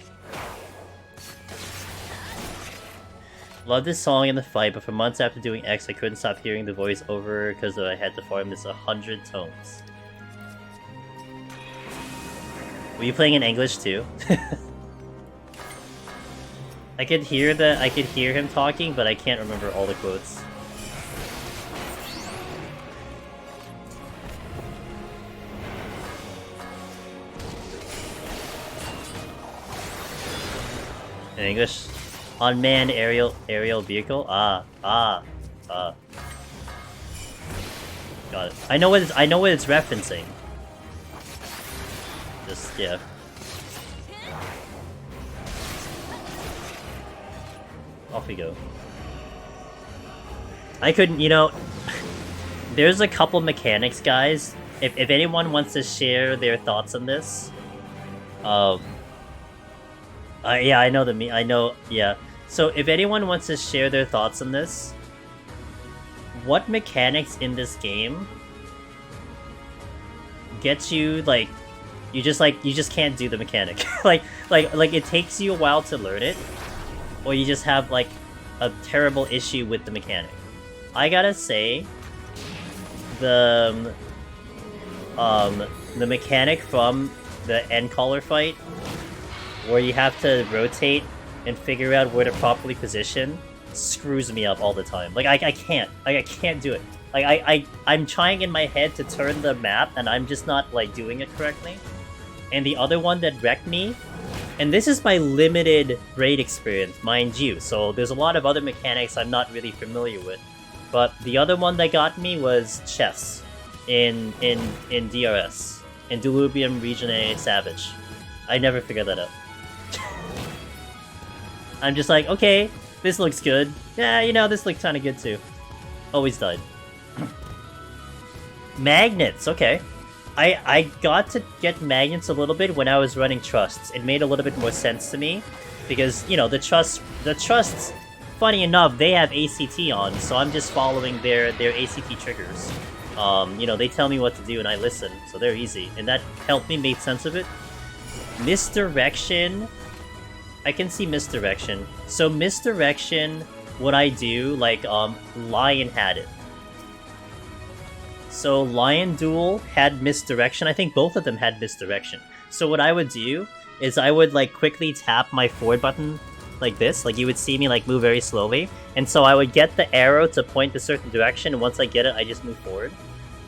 Love this song in the fight, but for months after doing X, I couldn't stop hearing the voice over because I had to farm this 100 tones. Were you playing in English too? I could hear him talking, but I can't remember all the quotes. In English? Unmanned aerial vehicle? Got it. I know what it's referencing. Just yeah. Off we go. I couldn't, you know, there's a couple mechanics, guys. If anyone wants to share their thoughts on this, yeah, I know yeah. So if anyone wants to share their thoughts on this, what mechanics in this game gets you like you just can't do the mechanic. like it takes you a while to learn it, or you just have like a terrible issue with the mechanic. I gotta say, the mechanic from the end caller fight, where you have to rotate and figure out where to properly position, screws me up all the time. Like I can't do it. Like I'm trying in my head to turn the map, and I'm just not like doing it correctly. And the other one that wrecked me, and this is my limited raid experience, mind you, so there's a lot of other mechanics I'm not really familiar with. But the other one that got me was chess in DRS, in Diluvium Region A Savage. I never figured that out. I'm just like, okay, this looks good. Yeah, you know, this looks kind of good too. Always died. Magnets, okay. I got to get magnets a little bit when I was running trusts. It made a little bit more sense to me, because, you know, the trusts, funny enough, they have ACT on, so I'm just following their ACT triggers. You know, they tell me what to do and I listen, so they're easy, and that helped me make sense of it. Misdirection, I can see misdirection. So misdirection, what I do, like, Lion had it. So Lion Duel had misdirection. I think both of them had misdirection. So what I would do is I would like quickly tap my forward button like this. Like you would see me like move very slowly. And so I would get the arrow to point a certain direction, and once I get it, I just move forward.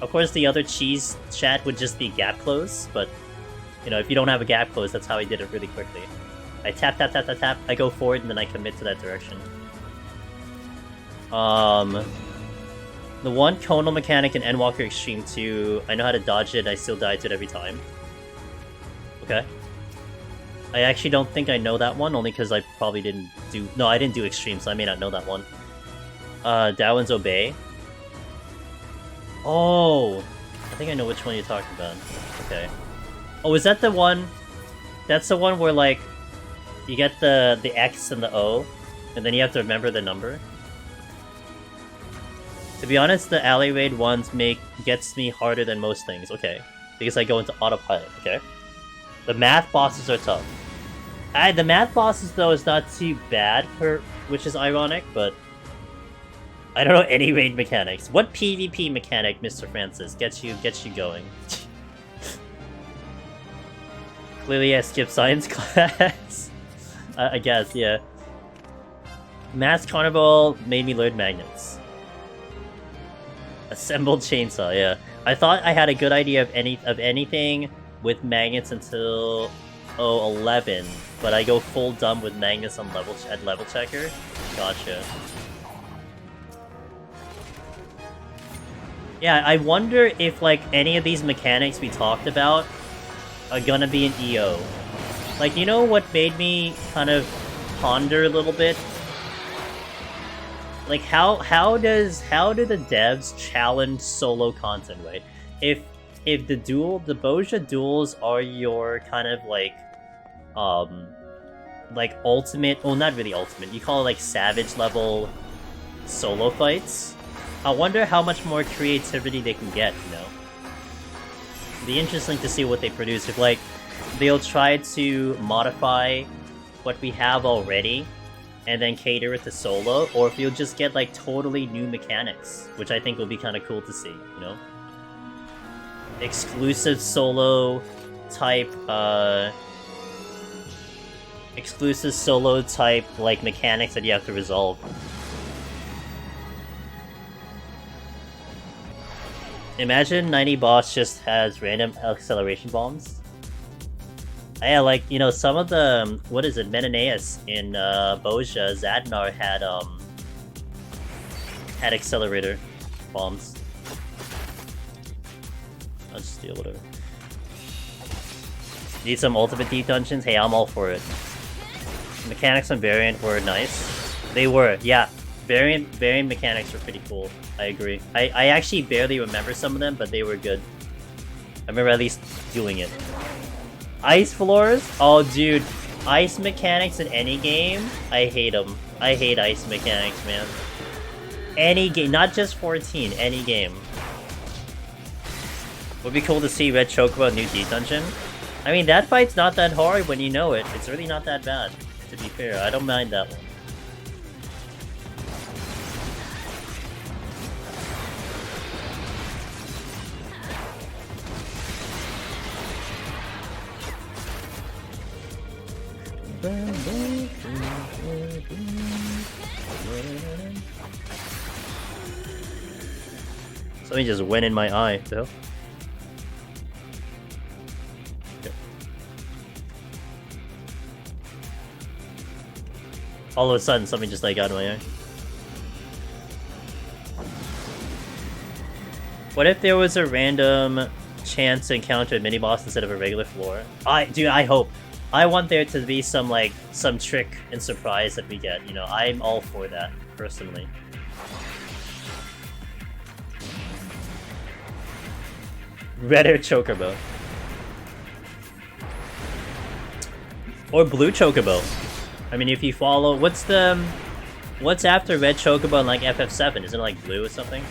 Of course, the other cheese chat would just be gap close, but you know, if you don't have a gap close, that's how I did it really quickly. I tap, tap, tap, tap, tap, I go forward, and then I commit to that direction. The one Conal mechanic in Endwalker Extreme 2, I know how to dodge it, I still die to it every time. Okay. I actually don't think I know that one, only because I probably didn't do... No, I didn't do Extreme, so I may not know that one. Darwin's Obey. Oh! I think I know which one you're talking about. Okay. Oh, is that the one... That's the one where, like, you get the X and the O, and then you have to remember the number? To be honest, the alley raid ones gets me harder than most things, okay. Because I go into autopilot, okay? The math bosses are tough. The math bosses though is not too bad, which is ironic, but I don't know any raid mechanics. What PvP mechanic, Mr. Francis, gets you going? Clearly, I skipped science class. I guess, yeah. Mass Carnival made me learn magnets. Assembled chainsaw, yeah. I thought I had a good idea of anything with magnets until 11, but I go full dumb with magnets on level checker. Gotcha. Yeah, I wonder if like any of these mechanics we talked about are gonna be in EO. Like, you know what made me kind of ponder a little bit? Like, how do the devs challenge solo content, right? If the Bozja duels are your kind of like ultimate, well, not really ultimate, you call it like savage level solo fights, I wonder how much more creativity they can get, you know? It'd be interesting to see what they produce. If like they'll try to modify what we have already and then cater it to solo, or if you'll just get like totally new mechanics, which I think will be kind of cool to see, you know? Exclusive solo type like mechanics that you have to resolve. Imagine 90 boss just has random acceleration bombs. Yeah, like, you know, some of the, what is it, Menelaus in Bozja, Zadnar had accelerator bombs. I'll just steal whatever. Need some ultimate deep dungeons? Hey, I'm all for it. Mechanics on Variant were nice. They were, yeah. Variant mechanics were pretty cool. I agree. I actually barely remember some of them, but they were good. I remember at least doing it. Ice floors? Oh, dude. Ice mechanics in any game? I hate them. I hate ice mechanics, man. Any game. Not just 14. Any game. Would be cool to see Red Chocobo new deep dungeon. I mean, that fight's not that hard when you know it. It's really not that bad, to be fair. I don't mind that one. Something just went in my eye, though. Okay. All of a sudden, something just like got in my eye. What if there was a random chance to encounter a mini boss instead of a regular floor? Dude, I hope. I want there to be some trick and surprise that we get, you know. I'm all for that, personally. Red or Chocobo. Or blue Chocobo. I mean, if you follow... What's after Red Chocobo and like FF7? Isn't it like blue or something?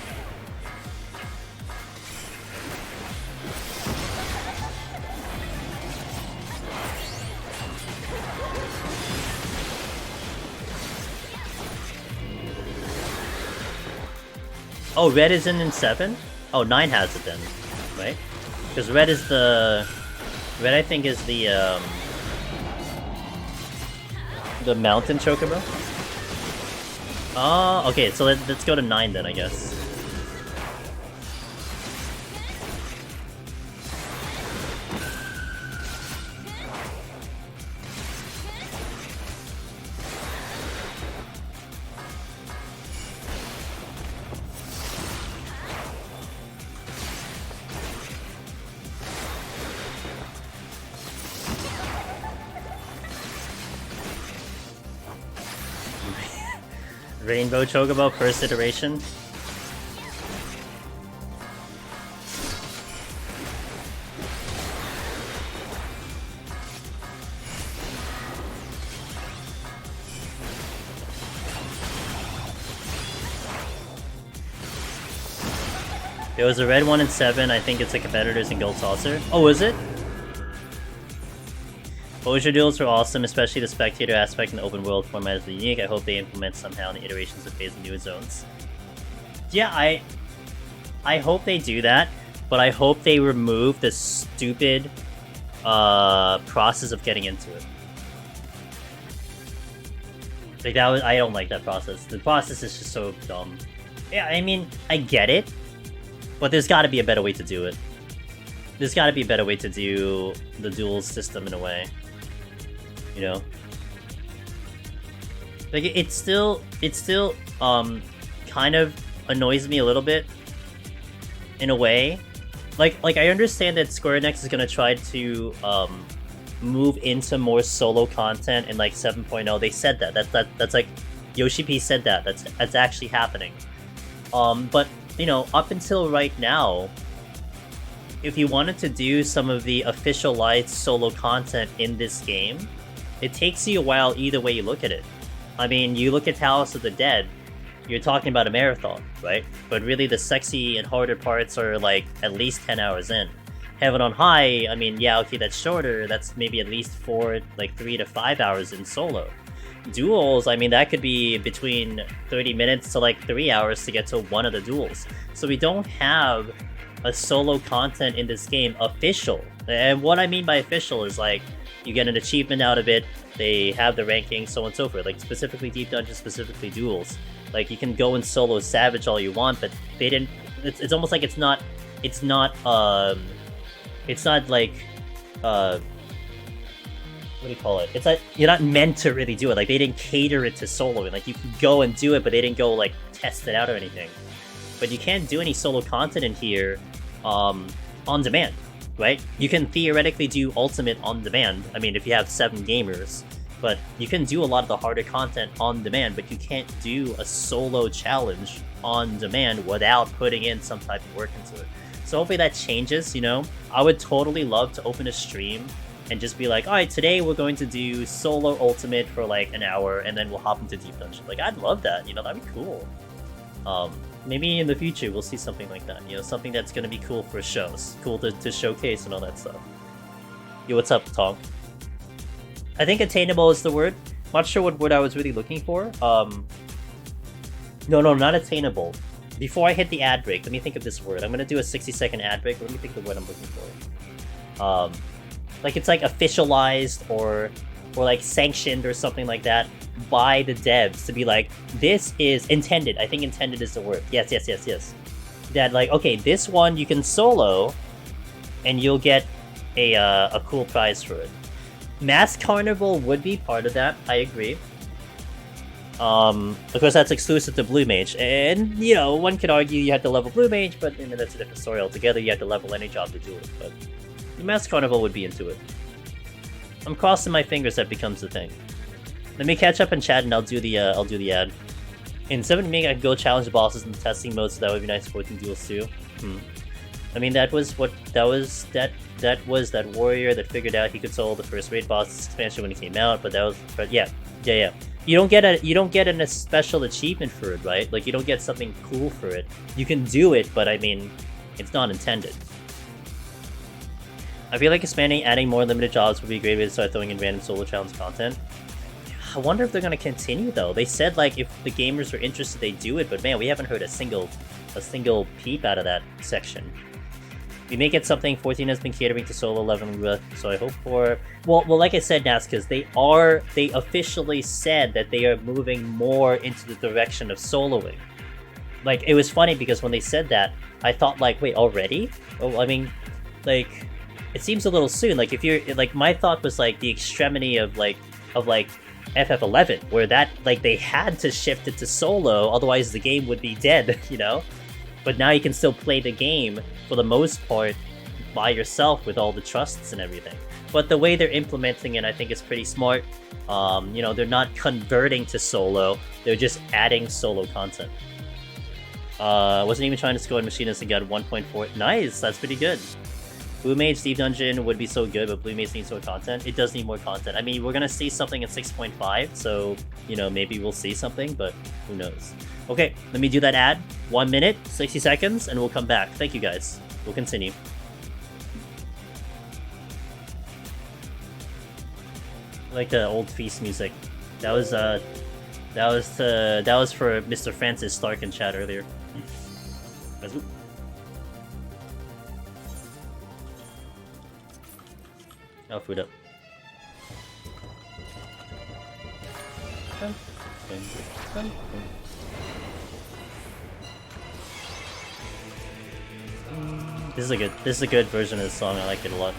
Oh, red is in 7? Oh, 9 has it then, right? Because red is the... Red, I think, is the mountain chocobo? Oh, okay, so let's go to 9 then, I guess. Rainbow Chocobo, first iteration. There was a red one in 7, I think it's a competitors in Gold Saucer. Oh, is it? Exposure duels are awesome, especially the spectator aspect in the open world format is unique. I hope they implement somehow in the iterations of phase and new zones. Yeah, I hope they do that, but I hope they remove the stupid process of getting into it. Like that was, I don't like that process. The process is just so dumb. Yeah, I mean, I get it, but there's got to be a better way to do it. There's got to be a better way to do the duels system in a way. You know? Like, it still kind of annoys me a little bit, in a way. Like I understand that Square Enix is gonna try to, move into more solo content in, like, 7.0. They said that. That's like, Yoshi P said that. That's actually happening. But, you know, up until right now, if you wanted to do some of the officialized solo content in this game, it takes you a while either way you look at it. I mean, you look at House of the Dead, you're talking about a marathon, right? But really the sexy and harder parts are like at least 10 hours in. Heaven on High, I mean, yeah, okay, that's shorter, that's maybe at least 3 to 5 hours in solo. Duels, I mean, that could be between 30 minutes to like 3 hours to get to one of the duels. So we don't have a solo content in this game official. And what I mean by official is like, you get an achievement out of it, they have the ranking, so on and so forth. Like specifically Deep Dungeon, specifically duels. Like you can go and solo Savage all you want, but they didn't. It's almost like it's not like what do you call it? It's like you're not meant to really do it. Like they didn't cater it to soloing. Like you can go and do it, but they didn't go like test it out or anything. But you can't do any solo content in here on demand, right? You can theoretically do Ultimate on demand. I mean, if you have 7 gamers, but you can do a lot of the harder content on demand, but you can't do a solo challenge on demand without putting in some type of work into it. So hopefully that changes, you know? I would totally love to open a stream and just be like, alright, today we're going to do solo Ultimate for like an hour, and then we'll hop into Deep Dungeon. Like, I'd love that, you know? That'd be cool. Maybe in the future we'll see something like that, you know, something that's gonna be cool for shows, cool to showcase and all that stuff. Yo, what's up, Tonk? I think attainable is the word. Not sure what word I was really looking for. No, not attainable. Before I hit the ad break, let me think of this word. I'm gonna do a 60-second ad break. Let me think of the word I'm looking for. Like it's like officialized or like sanctioned or something like that by the devs to be like, this is intended. I think intended is the word. Yes. That like, okay, this one you can solo and you'll get a cool prize for it. Mass Carnival would be part of that, I agree. Of course that's exclusive to Blue Mage, and you know, one could argue you have to level Blue Mage, but you know, that's a different story altogether. You have to level any job to do it, but the Mass Carnival would be into it. I'm crossing my fingers that becomes the thing. Let me catch up and chat, and I'll do the ad. In 7 Meg, I can go challenge the bosses in the testing mode, so that would be nice 14 duels too. I mean, that was that warrior that figured out he could solo the first raid boss expansion when it came out, but that was, yeah. You don't get a special achievement for it, right? Like you don't get something cool for it. You can do it, but I mean, it's not intended. I feel like expanding, adding more limited jobs would be a great way to start throwing in random solo challenge content. I wonder if they're gonna continue though. They said like if the gamers are interested, they do it, but man, we haven't heard a single peep out of that section. We may get something. 14 has been catering to solo leveling with, so I hope for... Well, like I said, Nascas, they officially said that they are moving more into the direction of soloing. Like, it was funny because when they said that, I thought like, wait, already? Oh, I mean, like, it seems a little soon. Like, if you're, like, my thought was like the extremity of FF11, where that, like, they had to shift it to solo, otherwise the game would be dead, you know? But now you can still play the game, for the most part, by yourself with all the trusts and everything. But the way they're implementing it, I think is pretty smart. You know, they're not converting to solo, they're just adding solo content. Wasn't even trying to score in Machinists and got 1.4. Nice, that's pretty good. Blue Mage Deep Dungeon would be so good, but Blue Mage needs more content. It does need more content. I mean, we're gonna see something in 6.5, so, you know, maybe we'll see something, but who knows. Okay, let me do that ad. 1 minute, 60 seconds, and we'll come back. Thank you guys. We'll continue. like the old feast music. That was for Mr. Francis Stark in chat earlier. Oh, food up. This is a good version of the song. I like it a lot.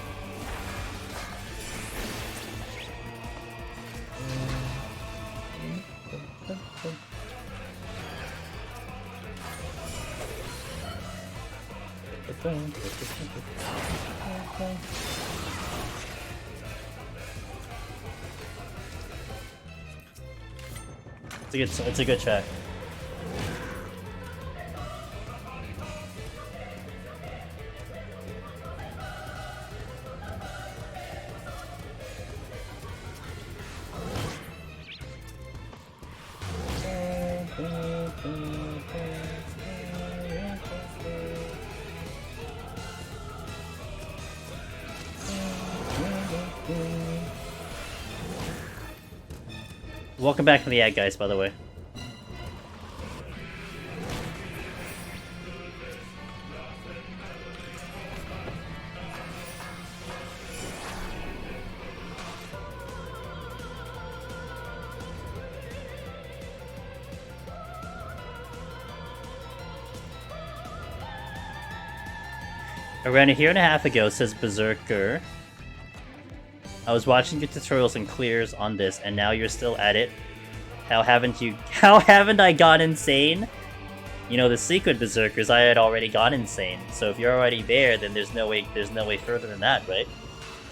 It's a good track. Welcome back to the ad, guys, by the way. Around a year and a half ago, says Berserker, I was watching your tutorials and clears on this, and now you're still at it. How haven't I gone insane? You know, the secret Berserkers, I had already gone insane. So if you're already there, then there's no way further than that, right?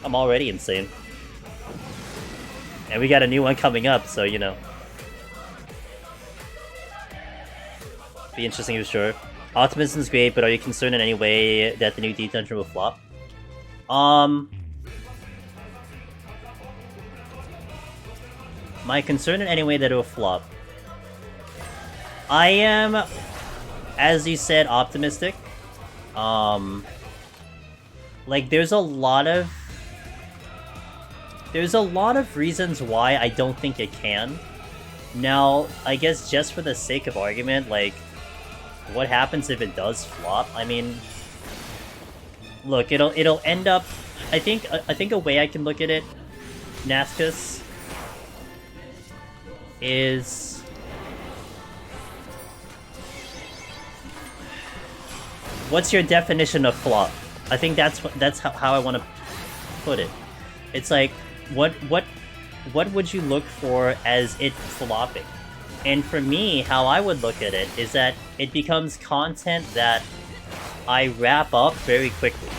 I'm already insane. And we got a new one coming up, so you know. Be interesting for sure. Optimism's great, but are you concerned in any way that the new Deep Dungeon will flop? My concern in any way that it will flop. I am, as you said, optimistic. Like there's a lot of reasons why I don't think it can. Now, I guess just for the sake of argument, like, what happens if it does flop? I mean, look, it'll end up. I think a way I can look at it, Nascus, is what's your definition of flop? I think that's how I want to put it. It's like what would you look for as it flopping? And for me, how I would look at it is that it becomes content that I wrap up very quickly,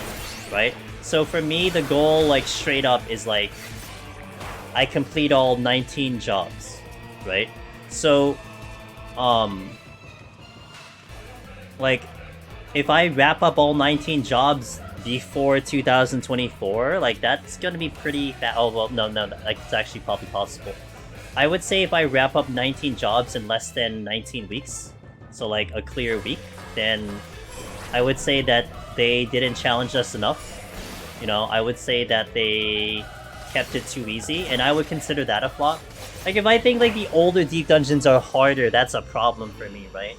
right? So for me, the goal, like, straight up is like I complete all 19 jobs. Right? So, like, if I wrap up all 19 jobs before 2024, like, that's gonna be pretty fast. Oh, well, no, like, it's actually probably possible. I would say if I wrap up 19 jobs in less than 19 weeks, so, like, a clear week, then I would say that they didn't challenge us enough. You know, I would say that they kept it too easy, and I would consider that a flop. Like, if I think, like, the older Deep Dungeons are harder, that's a problem for me, right?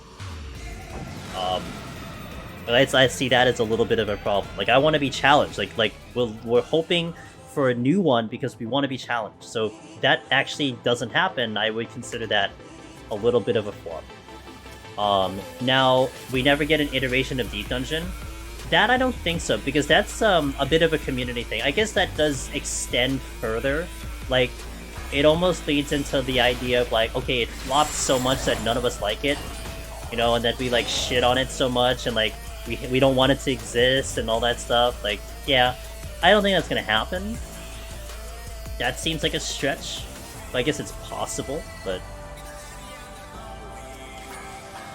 I see that as a little bit of a problem. Like, I want to be challenged. Like we're hoping for a new one because we want to be challenged. So if that actually doesn't happen, I would consider that a little bit of a flop. Now, we never get an iteration of Deep Dungeon. That I don't think so, because that's a bit of a community thing. I guess that does extend further. Like, it almost leads into the idea of, like, okay, it flopped so much that none of us like it, you know, and that we, like, shit on it so much, and, like, we don't want it to exist and all that stuff. Like, yeah, I don't think that's gonna happen. That seems like a stretch. But I guess it's possible, but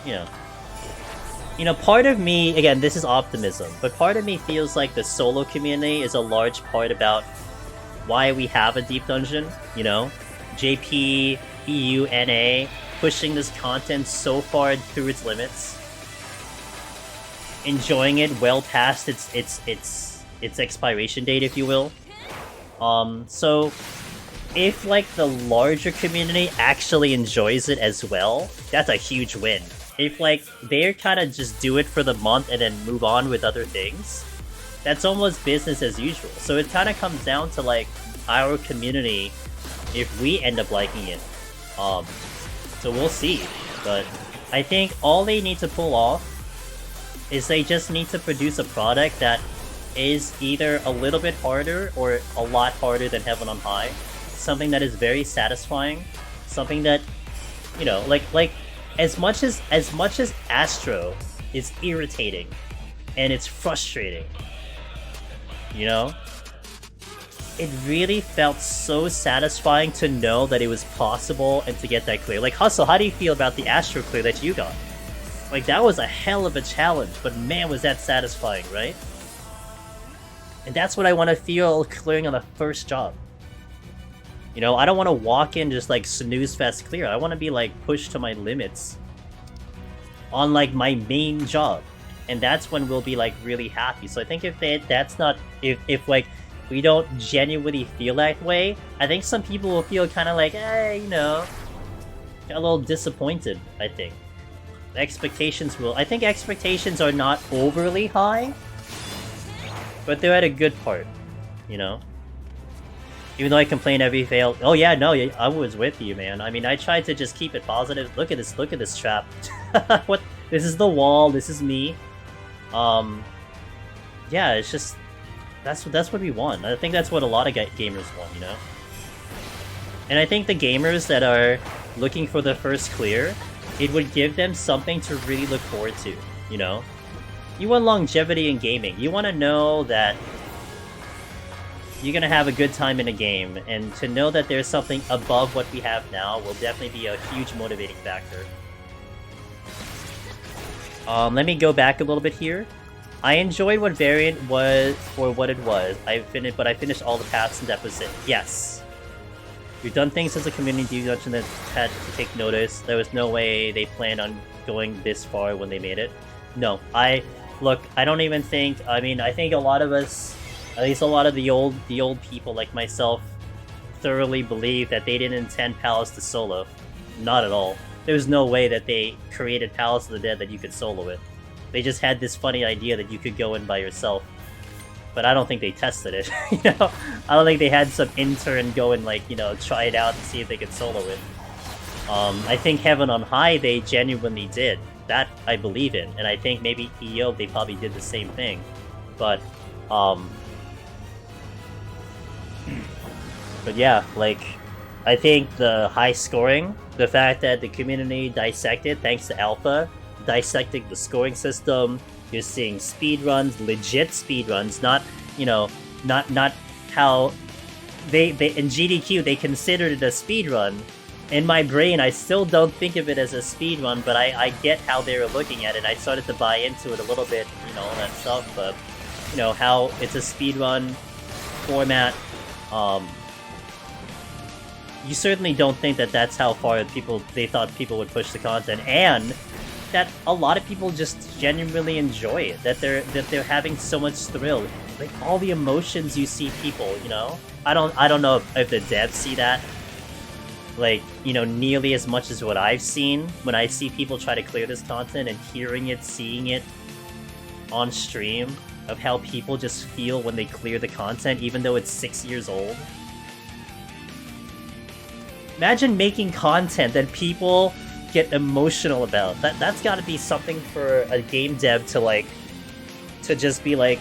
you know, part of me, again, this is optimism, but part of me feels like the solo community is a large part about why we have a Deep Dungeon, you know? JP, EU, NA, pushing this content so far through its limits, enjoying it well past its expiration date, if you will. So if like the larger community actually enjoys it as well, that's a huge win. If like they're kind of just do it for the month and then move on with other things, that's almost business as usual. So it kind of comes down to like our community if we end up liking it. So we'll see. But I think all they need to pull off is they just need to produce a product that is either a little bit harder or a lot harder than Heaven on High. Something that is very satisfying. Something that, you know, like as much as Astro is irritating and it's frustrating, you know, it really felt so satisfying to know that it was possible and to get that clear. Like, Hustle, how do you feel about the Astro clear that you got? Like, that was a hell of a challenge, but man, was that satisfying, right? And that's what I want to feel clearing on the first job. You know, I don't want to walk in just like snooze fest clear. I want to be like pushed to my limits on like my main job. And that's when we'll be like really happy. So I think if like we don't genuinely feel that way, I think some people will feel kind of like, you know, a little disappointed, I think. I think expectations are not overly high, but they're at a good part, you know? Even though I complain every fail. Oh yeah, no, I was with you, man. I mean, I tried to just keep it positive. Look at this trap. What? This is the wall, this is me. Yeah, it's just... That's what we want. I think that's what a lot of gamers want, you know? And I think the gamers that are looking for the first clear, it would give them something to really look forward to, you know? You want longevity in gaming. You want to know that you're going to have a good time in a game, and to know that there's something above what we have now will definitely be a huge motivating factor. Let me go back a little bit here. I enjoyed what Variant was for what it was. I finished all the paths in Deficit. Yes. We've done things as a community dungeon that had to take notice. There was no way they planned on going this far when they made it. No, I don't even think, I mean, I think a lot of us, at least a lot of the old people like myself, thoroughly believe that they didn't intend Palace to solo. Not at all. There's no way that they created Palace of the Dead that you could solo it. They just had this funny idea that you could go in by yourself. But I don't think they tested it, you know? I don't think they had some intern go and, like, you know, try it out and see if they could solo it. I think Heaven on High, they genuinely did. That I believe in. And I think maybe EO, they probably did the same thing. But yeah, like, I think the high scoring, the fact that the community dissected, thanks to Alpha, dissecting the scoring system, you're seeing speedruns, legit speedruns, not, you know, not how they in GDQ, they considered it a speedrun. In my brain, I still don't think of it as a speedrun, but I get how they were looking at it. I started to buy into it a little bit, you know, all that stuff, but, you know, how it's a speedrun format. You certainly don't think that that's how far they thought people would push the content, and that a lot of people just genuinely enjoy it, that they're having so much thrill, like all the emotions you see people, you know. I don't know if the devs see that, like, you know, nearly as much as what I've seen when I see people try to clear this content, and hearing it, seeing it on stream of how people just feel when they clear the content, even though it's 6 years old. Imagine making content that people get emotional about. That's got to be something for a game dev to just be like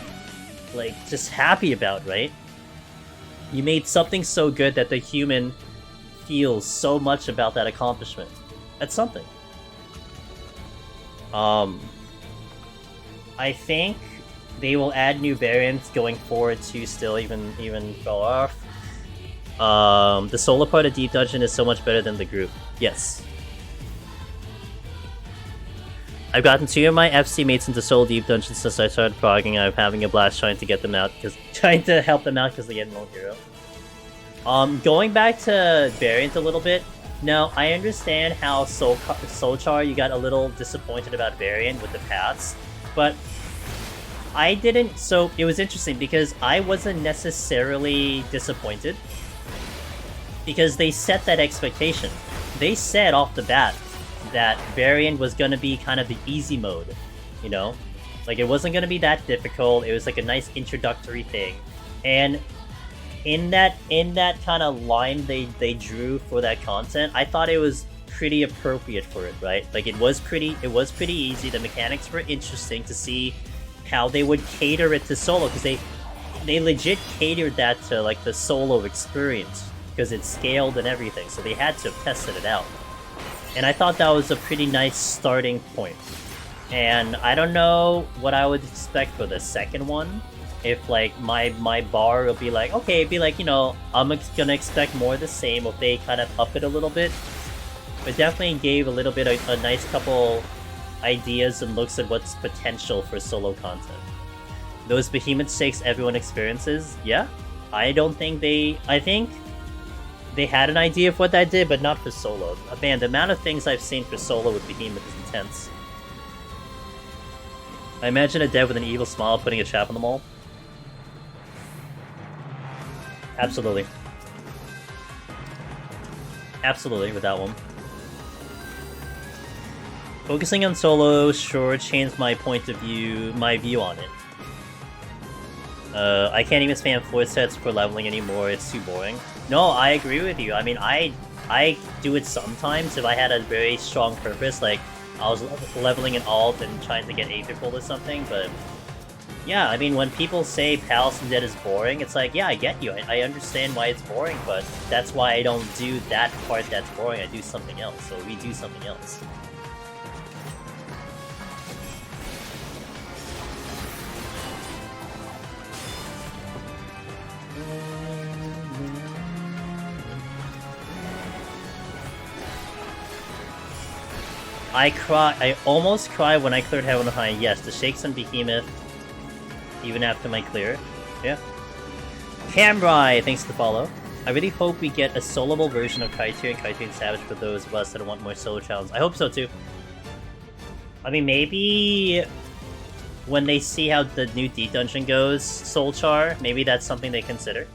just happy about, right? You made something so good that the human feels so much about that accomplishment. That's something. I think they will add new variants going forward to still even go off. The solo part of Deep Dungeon is so much better than the group. Yes. I've gotten 2 of my FC mates into solo Deep Dungeon since I started progging. I'm having a blast trying to get them out, trying to help them out because they get no hero. Going back to Variant a little bit. Now, I understand how Soulchar, you got a little disappointed about Variant with the paths, but I didn't. So it was interesting because I wasn't necessarily disappointed. because they set that expectation. They said off the bat that Variant was gonna be kind of the easy mode, you know? Like, it wasn't gonna be that difficult, it was like a nice introductory thing. And in that kind of line they drew for that content, I thought it was pretty appropriate for it, right? Like, it was pretty easy, the mechanics were interesting to see how they would cater it to solo, because they legit catered that to, like, the solo experience, because it's scaled and everything, so they had to have tested it out. And I thought that was a pretty nice starting point. And I don't know what I would expect for the second one. If, like, my bar will be like, okay, it'd be like, you know, I'm gonna expect more of the same, if they kind of up it a little bit. But definitely gave a little bit of a nice couple ideas and looks at what's potential for solo content. Those behemoth stakes everyone experiences, yeah. I think they had an idea of what that did, but not for solo. Man, the amount of things I've seen for solo with behemoth is intense. I imagine a dev with an evil smile putting a trap on them all. Absolutely. Absolutely, with that one. Focusing on solo sure changed my view on it. I can't even spam 4 sets for leveling anymore, it's too boring. No, I agree with you. I mean, I do it sometimes if I had a very strong purpose, like I was leveling an alt and trying to get Aetherful or something, but yeah, I mean, when people say Palace Undead is boring, it's like, yeah, I get you. I understand why it's boring, but that's why I don't do that part that's boring. I do something else, so we do something else. I almost cried when I cleared Heaven on High. Yes, the shakes on Behemoth, even after my clear. Yeah. Cambrai, thanks for the follow. I really hope we get a soloable version of Kaito and Kaito and Savage for those of us that want more solo challenges. I hope so too. I mean, maybe when they see how the new Deep Dungeon goes, Soul Char, maybe that's something they consider.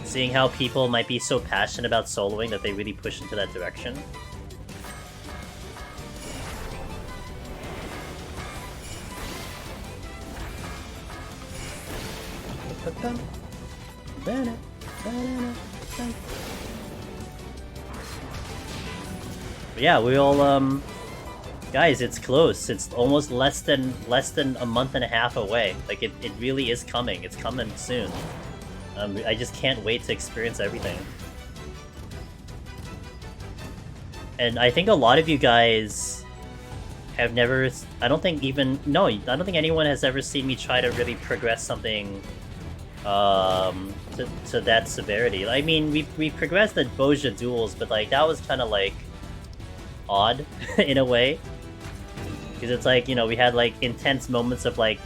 Seeing how people might be so passionate about soloing that they really push into that direction. Yeah, we'll guys, it's close. It's almost less than a month and a half away. Like, it really is coming. It's coming soon. I just can't wait to experience everything. And I think a lot of you guys have never... I don't think anyone has ever seen me try to really progress something to that severity. I mean, we progressed at Boja duels, but like that was kind of like odd in a way, because it's like, you know, we had like intense moments of like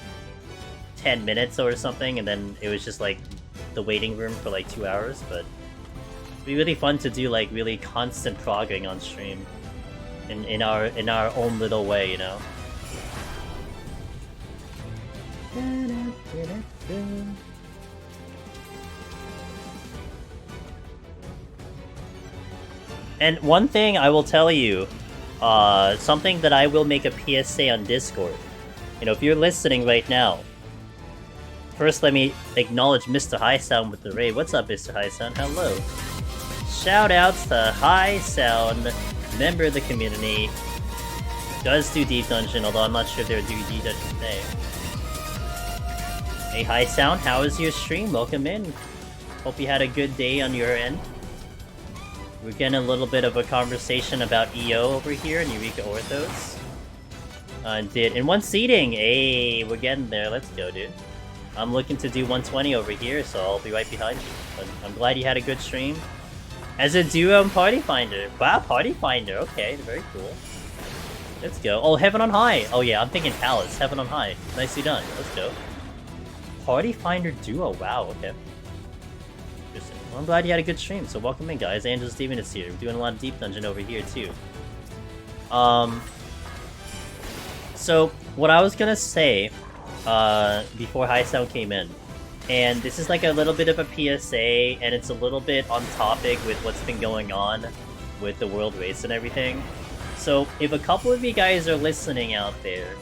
10 minutes or something, and then it was just like the waiting room for like 2 hours. But it'd be really fun to do like really constant progging on stream in our own little way, you know. And one thing I will tell you, something that I will make a PSA on Discord. You know, if you're listening right now, first let me acknowledge Mr. High Sound with the raid. What's up, Mr. High Sound? Hello. Shout outs to High Sound, member of the community. Does do Deep Dungeon, although I'm not sure if they're doing Deep Dungeon today. Hey High Sound, how was your stream? Welcome in. Hope you had a good day on your end. We're getting a little bit of a conversation about EO over here in Eureka Orthos. In one seating! Hey, we're getting there. Let's go, dude. I'm looking to do 120 over here, so I'll be right behind you. But I'm glad you had a good stream. As a duo and Party Finder. Wow, Party Finder. Okay, very cool. Let's go. Oh, Heaven on High. Oh yeah, I'm thinking Palace. Heaven on High. Nicely done. Let's go. Party Finder duo. Wow, okay. Well, I'm glad you had a good stream, so welcome in, guys. Angel Steven is here. We're doing a lot of Deep Dungeon over here, too. So, what I was gonna say, before High Sound came in, And this is like a little bit of a PSA, and it's a little bit on topic with what's been going on with the world race and everything. So if a couple of you guys are listening out there,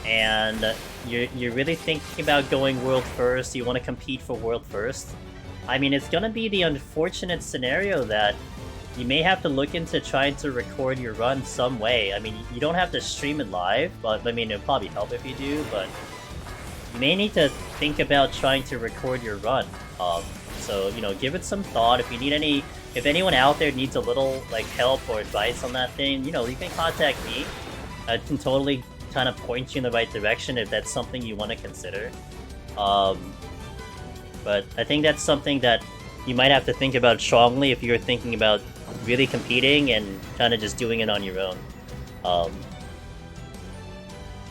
and you're really thinking about going world first, you want to compete for world first, I mean, it's gonna be the unfortunate scenario that you may have to look into trying to record your run some way. I mean, you don't have to stream it live, but I mean, it'll probably help if you do, but you may need to think about trying to record your run. So, you know, give it some thought. If you need if anyone out there needs a little, like, help or advice on that thing, you know, you can contact me. I can totally kind of point you in the right direction if that's something you want to consider. But I think that's something that you might have to think about strongly if you're thinking about really competing and kind of just doing it on your own.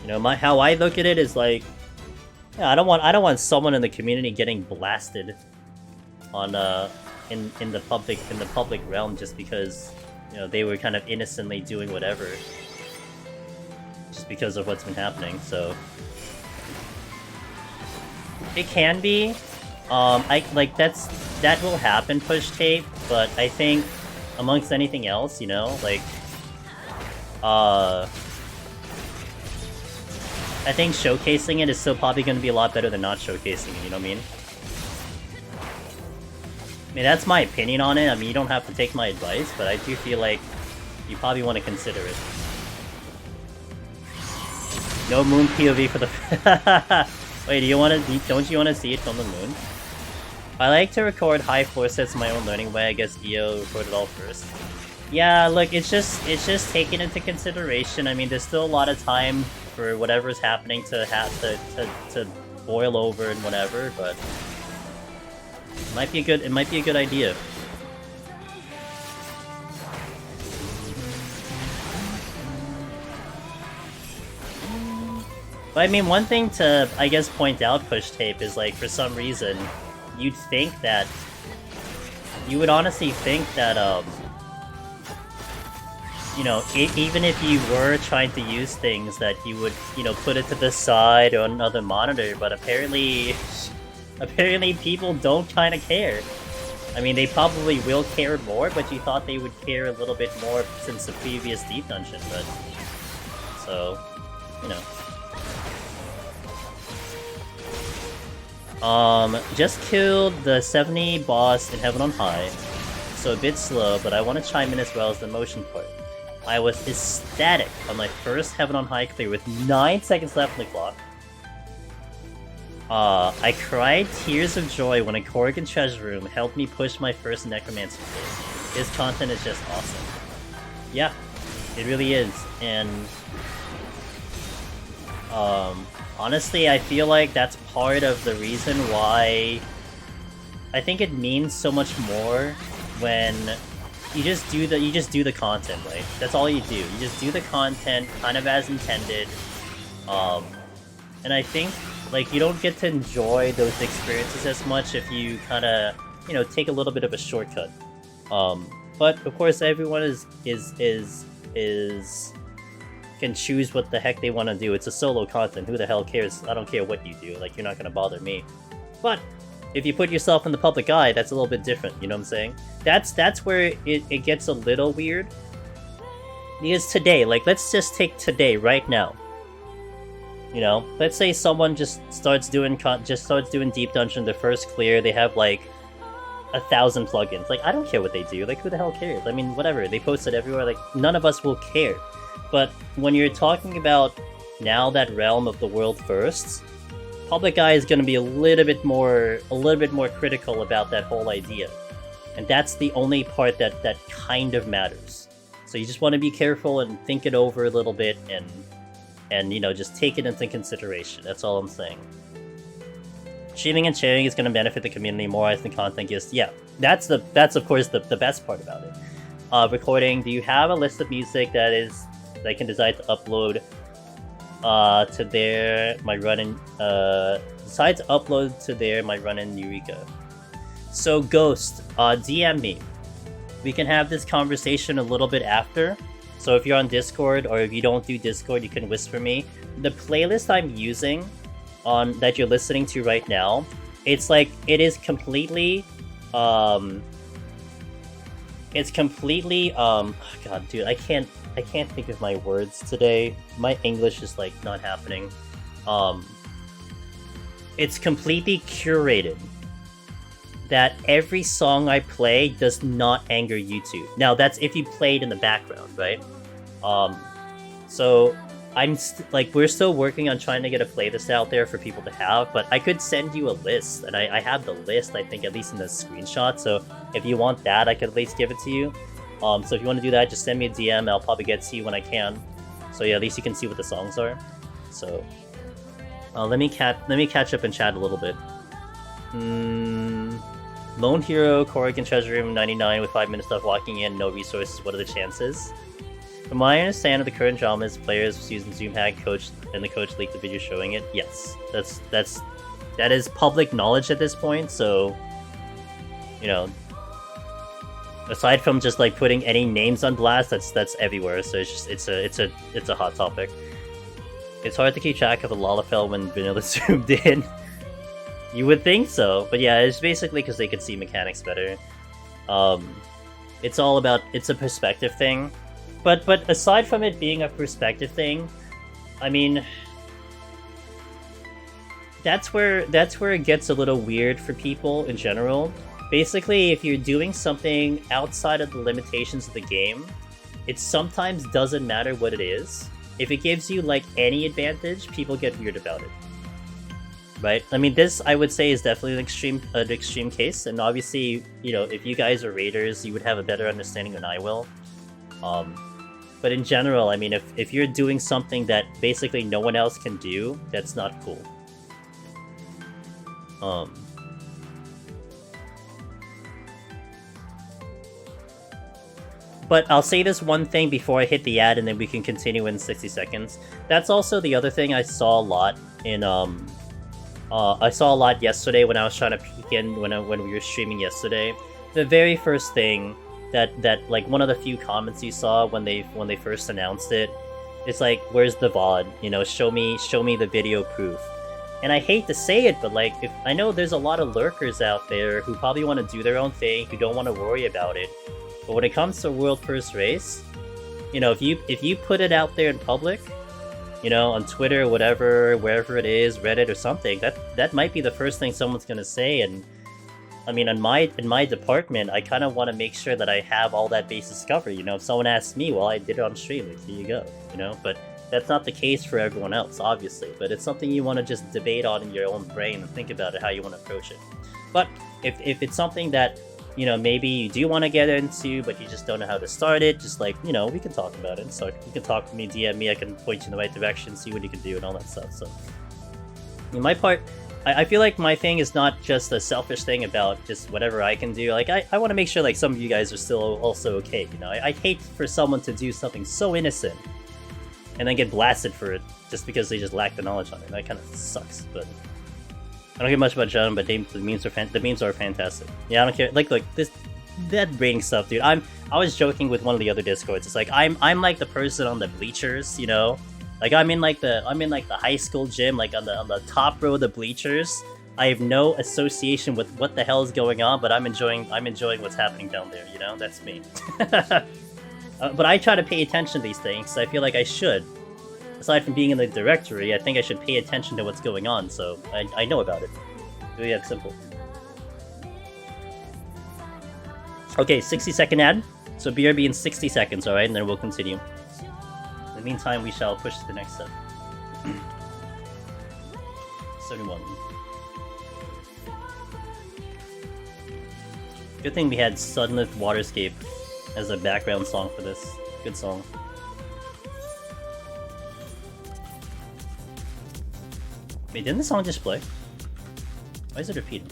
You know, how I look at it is like, yeah, I don't want someone in the community getting blasted on in the public realm just because, you know, they were kind of innocently doing whatever, just because of what's been happening. So it can be. That will happen, push tape, but I think amongst anything else, you know, like, I think showcasing it is still probably going to be a lot better than not showcasing it, you know what I mean? I mean, that's my opinion on it. I mean, you don't have to take my advice, but I do feel like you probably want to consider it. No moon POV for the... Wait, don't you want to see it from the moon? I like to record high floor sets my own learning way. I guess EO recorded all first. Yeah, look, it's just taken into consideration. I mean, there's still a lot of time for whatever's happening to boil over and whatever, but it might be a good idea. But I mean, one thing to, I guess, point out, push tape, is like, for some reason, you would honestly think that, you know, even if you were trying to use things, that you would, you know, put it to the side or on another monitor, but apparently people don't kind of care. I mean, they probably will care more, but you thought they would care a little bit more since the previous Deep Dungeon, but... So, you know. Just killed the 70 boss in Heaven on High, so a bit slow, but I want to chime in as well as the motion part. I was ecstatic on my first Heaven on High clear with 9 seconds left on the clock. I cried tears of joy when a Corrigan Treasure Room helped me push my first Necromancer clear. His content is just awesome. Yeah, it really is, and... honestly, I feel like that's part of the reason why I think it means so much more when you just do the content, right? That's all you do. You just do the content kind of as intended. And I think, like, you don't get to enjoy those experiences as much if you kind of, you know, take a little bit of a shortcut. But of course, everyone can choose what the heck they want to do. It's a solo content. Who the hell cares? I don't care what you do. Like, you're not gonna bother me. But if you put yourself in the public eye, that's a little bit different. You know what I'm saying? That's where it gets a little weird. Because today, like, let's just take today, right now. You know, let's say someone just starts doing Deep Dungeon, their first clear. They have like 1,000 plugins. Like, I don't care what they do. Like, who the hell cares? I mean, whatever. They post it everywhere. Like, none of us will care. But when you're talking about now that realm of the world firsts, public eye is going to be a little bit more critical about that whole idea, and that's the only part that kind of matters. So you just want to be careful and think it over a little bit, and you know, just take it into consideration. That's all I'm saying. Streaming and sharing is going to benefit the community more as the content gets. Yeah, that's of course the best part about it. Recording. Do you have a list of music that can decide to upload to their my run in Eureka? So Ghost, DM me. We can have this conversation a little bit after. So if you're on Discord, or if you don't do Discord, you can whisper me. The playlist I'm using that you're listening to right now, it's like, it is completely, God, dude, I can't think of my words today. My English is, like, not happening. It's completely curated. That every song I play does not anger YouTube. Now, that's if you play it in the background, right? So we're still working on trying to get a playlist out there for people to have, but I could send you a list, and I have the list, I think, at least in the screenshot, so if you want that, I could at least give it to you. So if you want to do that, just send me a DM, I'll probably get to you when I can. So yeah, at least you can see what the songs are. So, let me catch up and chat a little bit. Lone Hero, Corrigan Treasure Room 99 with 5 minutes left walking in, no resources, what are the chances? From what I understand of the current drama is players using Zoom hack coach and the coach leaked the video showing it. Yes. That is public knowledge at this point, so you know, aside from just like putting any names on blast, that's everywhere, so it's a hot topic. It's hard to keep track of the Lalafell when vanilla zoomed in. You would think so, but yeah, it's basically because they could see mechanics better. It's a perspective thing. But aside from it being a perspective thing, I mean, that's where it gets a little weird for people in general. Basically, if you're doing something outside of the limitations of the game, it sometimes doesn't matter what it is. If it gives you like any advantage, people get weird about it. Right? I mean, this, I would say, is definitely an extreme case, and obviously, you know, if you guys are raiders, you would have a better understanding than I will. But in general, I mean, if you're doing something that basically no one else can do, that's not cool. But I'll say this one thing before I hit the ad, and then we can continue in 60 seconds. That's also the other thing I saw a lot in, I saw a lot yesterday when I was trying to peek in when we were streaming yesterday. The very first thing that like one of the few comments you saw when they first announced it, it's like, where's the VOD? You know, show me the video proof. And I hate to say it, but like, if I know there's a lot of lurkers out there who probably want to do their own thing, who don't want to worry about it. But when it comes to World First Race, you know, if you put it out there in public, you know, on Twitter, whatever, wherever it is, Reddit or something, that might be the first thing someone's gonna say. And I mean, in my department, I kind of want to make sure that I have all that basis covered. You know, if someone asks me, well, I did it on stream, like, here you go. You know, but that's not the case for everyone else, obviously. But it's something you want to just debate on in your own brain and think about it, how you want to approach it. But if it's something that, you know, maybe you do want to get into, but you just don't know how to start it, just like, you know, we can talk about it. So you can talk to me, DM me, I can point you in the right direction, see what you can do and all that stuff. So, in my part, I feel like my thing is not just a selfish thing about just whatever I can do. Like, I want to make sure, like, some of you guys are still also okay, you know? I hate for someone to do something so innocent and then get blasted for it just because they just lack the knowledge on it. That kind of sucks, but I don't care much about John, but the memes are fantastic. Yeah, I don't care. Like that rating stuff, dude. I was joking with one of the other Discords. It's like I'm like the person on the bleachers, you know. Like I'm in like the high school gym, like on the top row of the bleachers. I have no association with what the hell is going on, but I'm enjoying what's happening down there. You know, that's me. But I try to pay attention to these things. So I feel like I should. Aside from being in the directory, I think I should pay attention to what's going on, so I know about it. Really that simple. Okay, 60-second ad. So BRB in 60 seconds, alright? And then we'll continue. In the meantime, we shall push to the next step. 71. Good thing we had Sunlit Waterscape as a background song for this. Good song. Wait, didn't the song just play? Why is it repeating?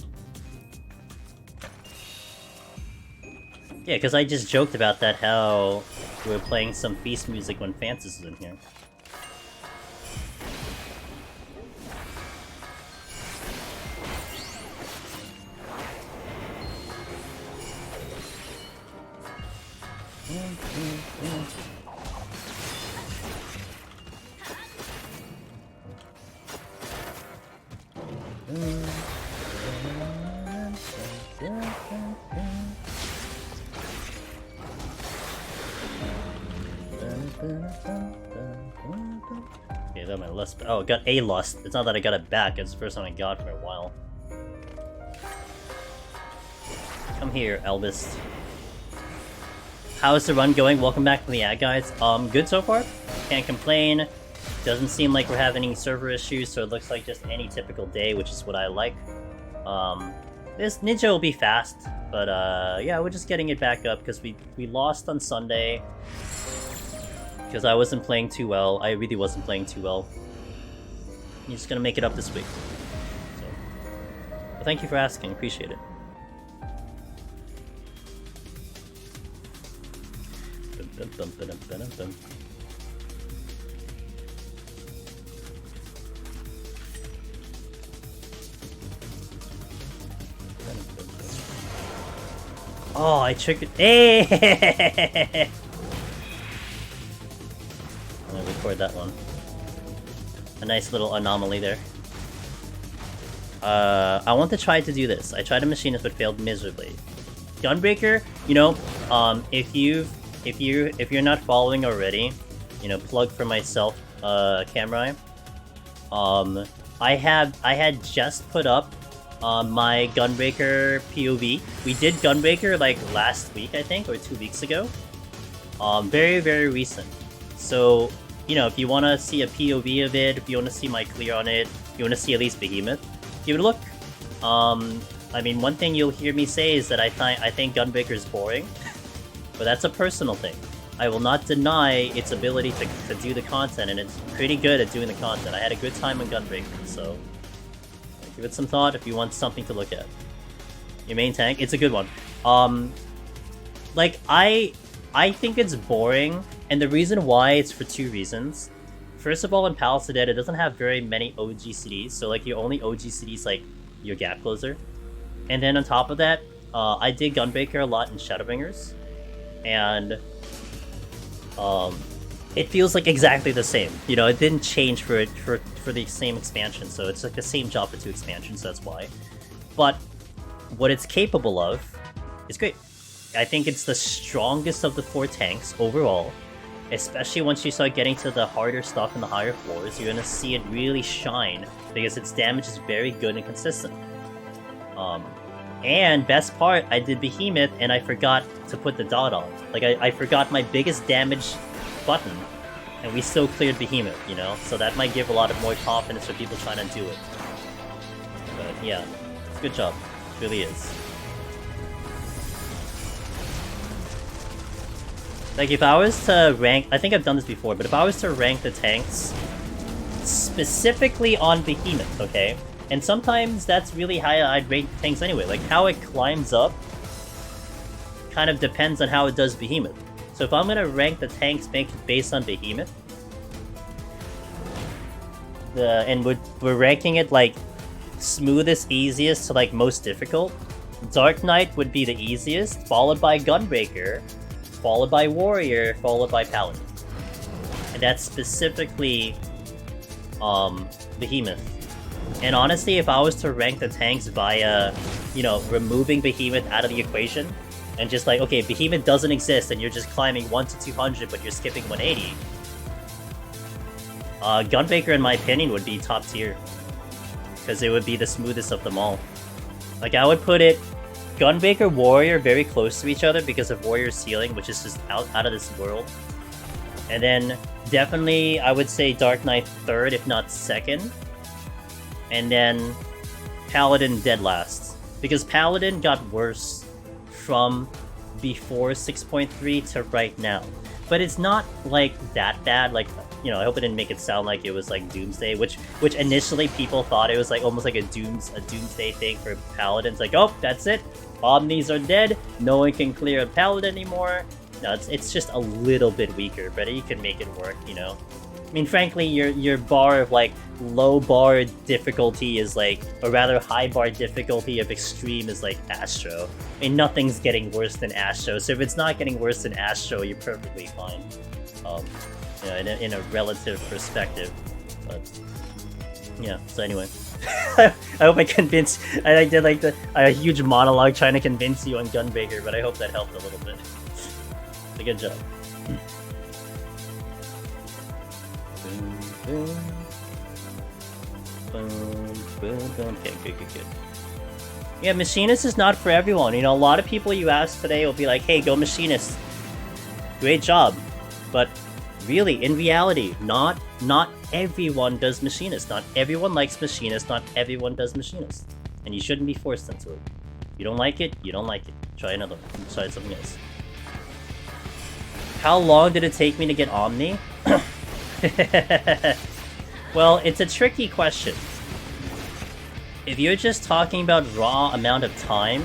Yeah, because I just joked about that, how we were playing some feast music when Francis is in here. lust. Oh, I got a lust. It's not that I got it back. It's the first time I got it for a while. Come here, Elvis. How's the run going? Welcome back to the ad, guys. Good so far. Can't complain. Doesn't seem like we're having any server issues, so it looks like just any typical day, which is what I like. This Ninja will be fast, but yeah, we're just getting it back up because we lost on Sunday because I wasn't playing too well. I really wasn't playing too well. I'm just gonna make it up this week. So, well, thank you for asking. Appreciate it. Oh, I triggered. Hey! I'm gonna record that one. A nice little anomaly there. I want to try to do this. I tried a machinist but failed miserably. Gunbreaker, you know, if you're not following already, you know, plug for myself, Camera. I had just put up my Gunbreaker POV. We did Gunbreaker like last week, I think, or 2 weeks ago. Very, very recent. So, you know, if you want to see a POV of it, if you want to see my clear on it, if you want to see at least Behemoth, give it a look. I mean, one thing you'll hear me say is that I think Gunbreaker is boring, but that's a personal thing. I will not deny its ability to do the content, and it's pretty good at doing the content. I had a good time on Gunbreaker, so give it some thought if you want something to look at. Your main tank, it's a good one. Like, I think it's boring, and the reason why is for 2 reasons. First of all, in Palace of Dead, it doesn't have very many OG CDs, so like your only OG CDs like your gap closer. And then on top of that, I did Gunbreaker a lot in Shadowbringers, and it feels like exactly the same. You know, it didn't change for the same expansion, so it's like the same job for 2 expansions, that's why. But what it's capable of is great. I think it's the strongest of the 4 tanks overall, especially once you start getting to the harder stuff in the higher floors. You're gonna see it really shine because its damage is very good and consistent. And best part, I did Behemoth and I forgot to put the dot on. Like, I forgot my biggest damage button, and we still cleared Behemoth, you know? So that might give a lot of more confidence for people trying to do it. But yeah, it's a good job. It really is. Like, if I was to rank... I think I've done this before, but if I was to rank the tanks specifically on Behemoth, okay? And sometimes that's really how I'd rate the tanks anyway. Like, how it climbs up kind of depends on how it does Behemoth. So if I'm gonna rank the tanks based on Behemoth, and we're ranking it like smoothest, easiest to like most difficult, Dark Knight would be the easiest, followed by Gunbreaker, followed by Warrior, followed by Paladin. And that's specifically Behemoth. And honestly, if I was to rank the tanks via, you know, removing Behemoth out of the equation, and just like, okay, Behemoth doesn't exist and you're just climbing 1 to 200 but you're skipping 180, Gunbreaker, in my opinion, would be top tier. Because it would be the smoothest of them all. Like, I would put it Gunbreaker, Warrior very close to each other because of Warrior's ceiling, which is just out of this world. And then definitely I would say Dark Knight 3rd, if not 2nd. And then Paladin dead last. Because Paladin got worse from before 6.3 to right now. But it's not like that bad. Like, you know, I hope it didn't make it sound like it was like Doomsday, which initially people thought it was like almost like a Doomsday thing for Paladins. Like, oh, that's it. Omnis are dead. No one can clear a Paladin anymore. No, it's just a little bit weaker, but you can make it work, you know. I mean, frankly, your bar of like low bar difficulty is like, or rather high bar difficulty of extreme is like Astro. I mean, nothing's getting worse than Astro, so if it's not getting worse than Astro, you're perfectly fine. You know, in a relative perspective. But yeah, so anyway. I hope I convinced. I did like a huge monologue trying to convince you on Gunbreaker, but I hope that helped a little bit. So good job. Boom, boom, boom. Okay, good. Yeah, Machinist is not for everyone. You know, a lot of people you ask today will be like, hey, go Machinist. Great job. But really, in reality, not everyone does Machinist. Not everyone likes Machinist. Not everyone does Machinist. And you shouldn't be forced into it. You don't like it, you don't like it. Try another one. Try something else. How long did it take me to get Omni? Well, it's a tricky question. If you're just talking about raw amount of time,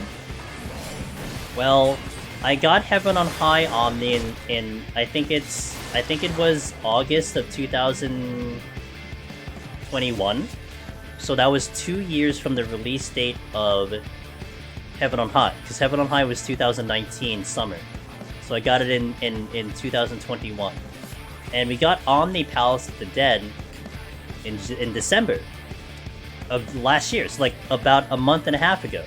well, I got Heaven on High Omni in I think it was August of 2021. So that was 2 years from the release date of Heaven on High, because Heaven on High was 2019 summer. So I got it in 2021. And we got Omni Palace of the Dead in December of last year, so like about a month and a half ago.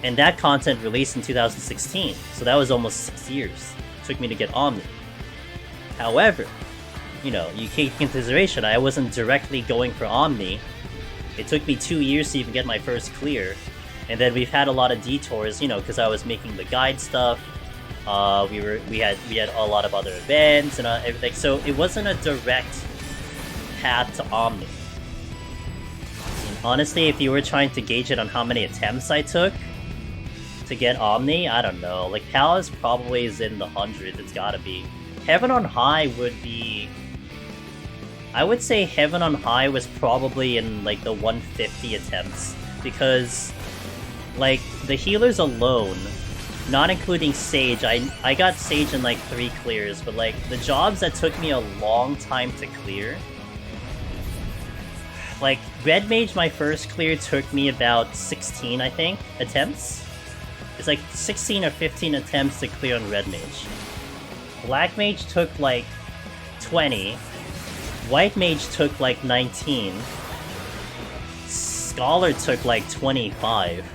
And that content released in 2016, so that was almost 6 years it took me to get Omni. However, you know, you take into consideration I wasn't directly going for Omni. It took me 2 years to even get my first clear, and then we've had a lot of detours, you know, because I was making the guide stuff. We had a lot of other events and everything, so it wasn't a direct path to Omni. And honestly, if you were trying to gauge it on how many attempts I took to get Omni, I don't know. Like, Palace probably is in the hundreds, it's gotta be. Heaven on High would be... I would say Heaven on High was probably in, like, the 150 attempts. Because, like, the healers alone, not including Sage, I got Sage in, like, 3 clears, but, like, the jobs that took me a long time to clear... Like, Red Mage, my first clear took me about 16, I think, attempts. It's like 16 or 15 attempts to clear on Red Mage. Black Mage took like 20. White Mage took like 19. Scholar took like 25.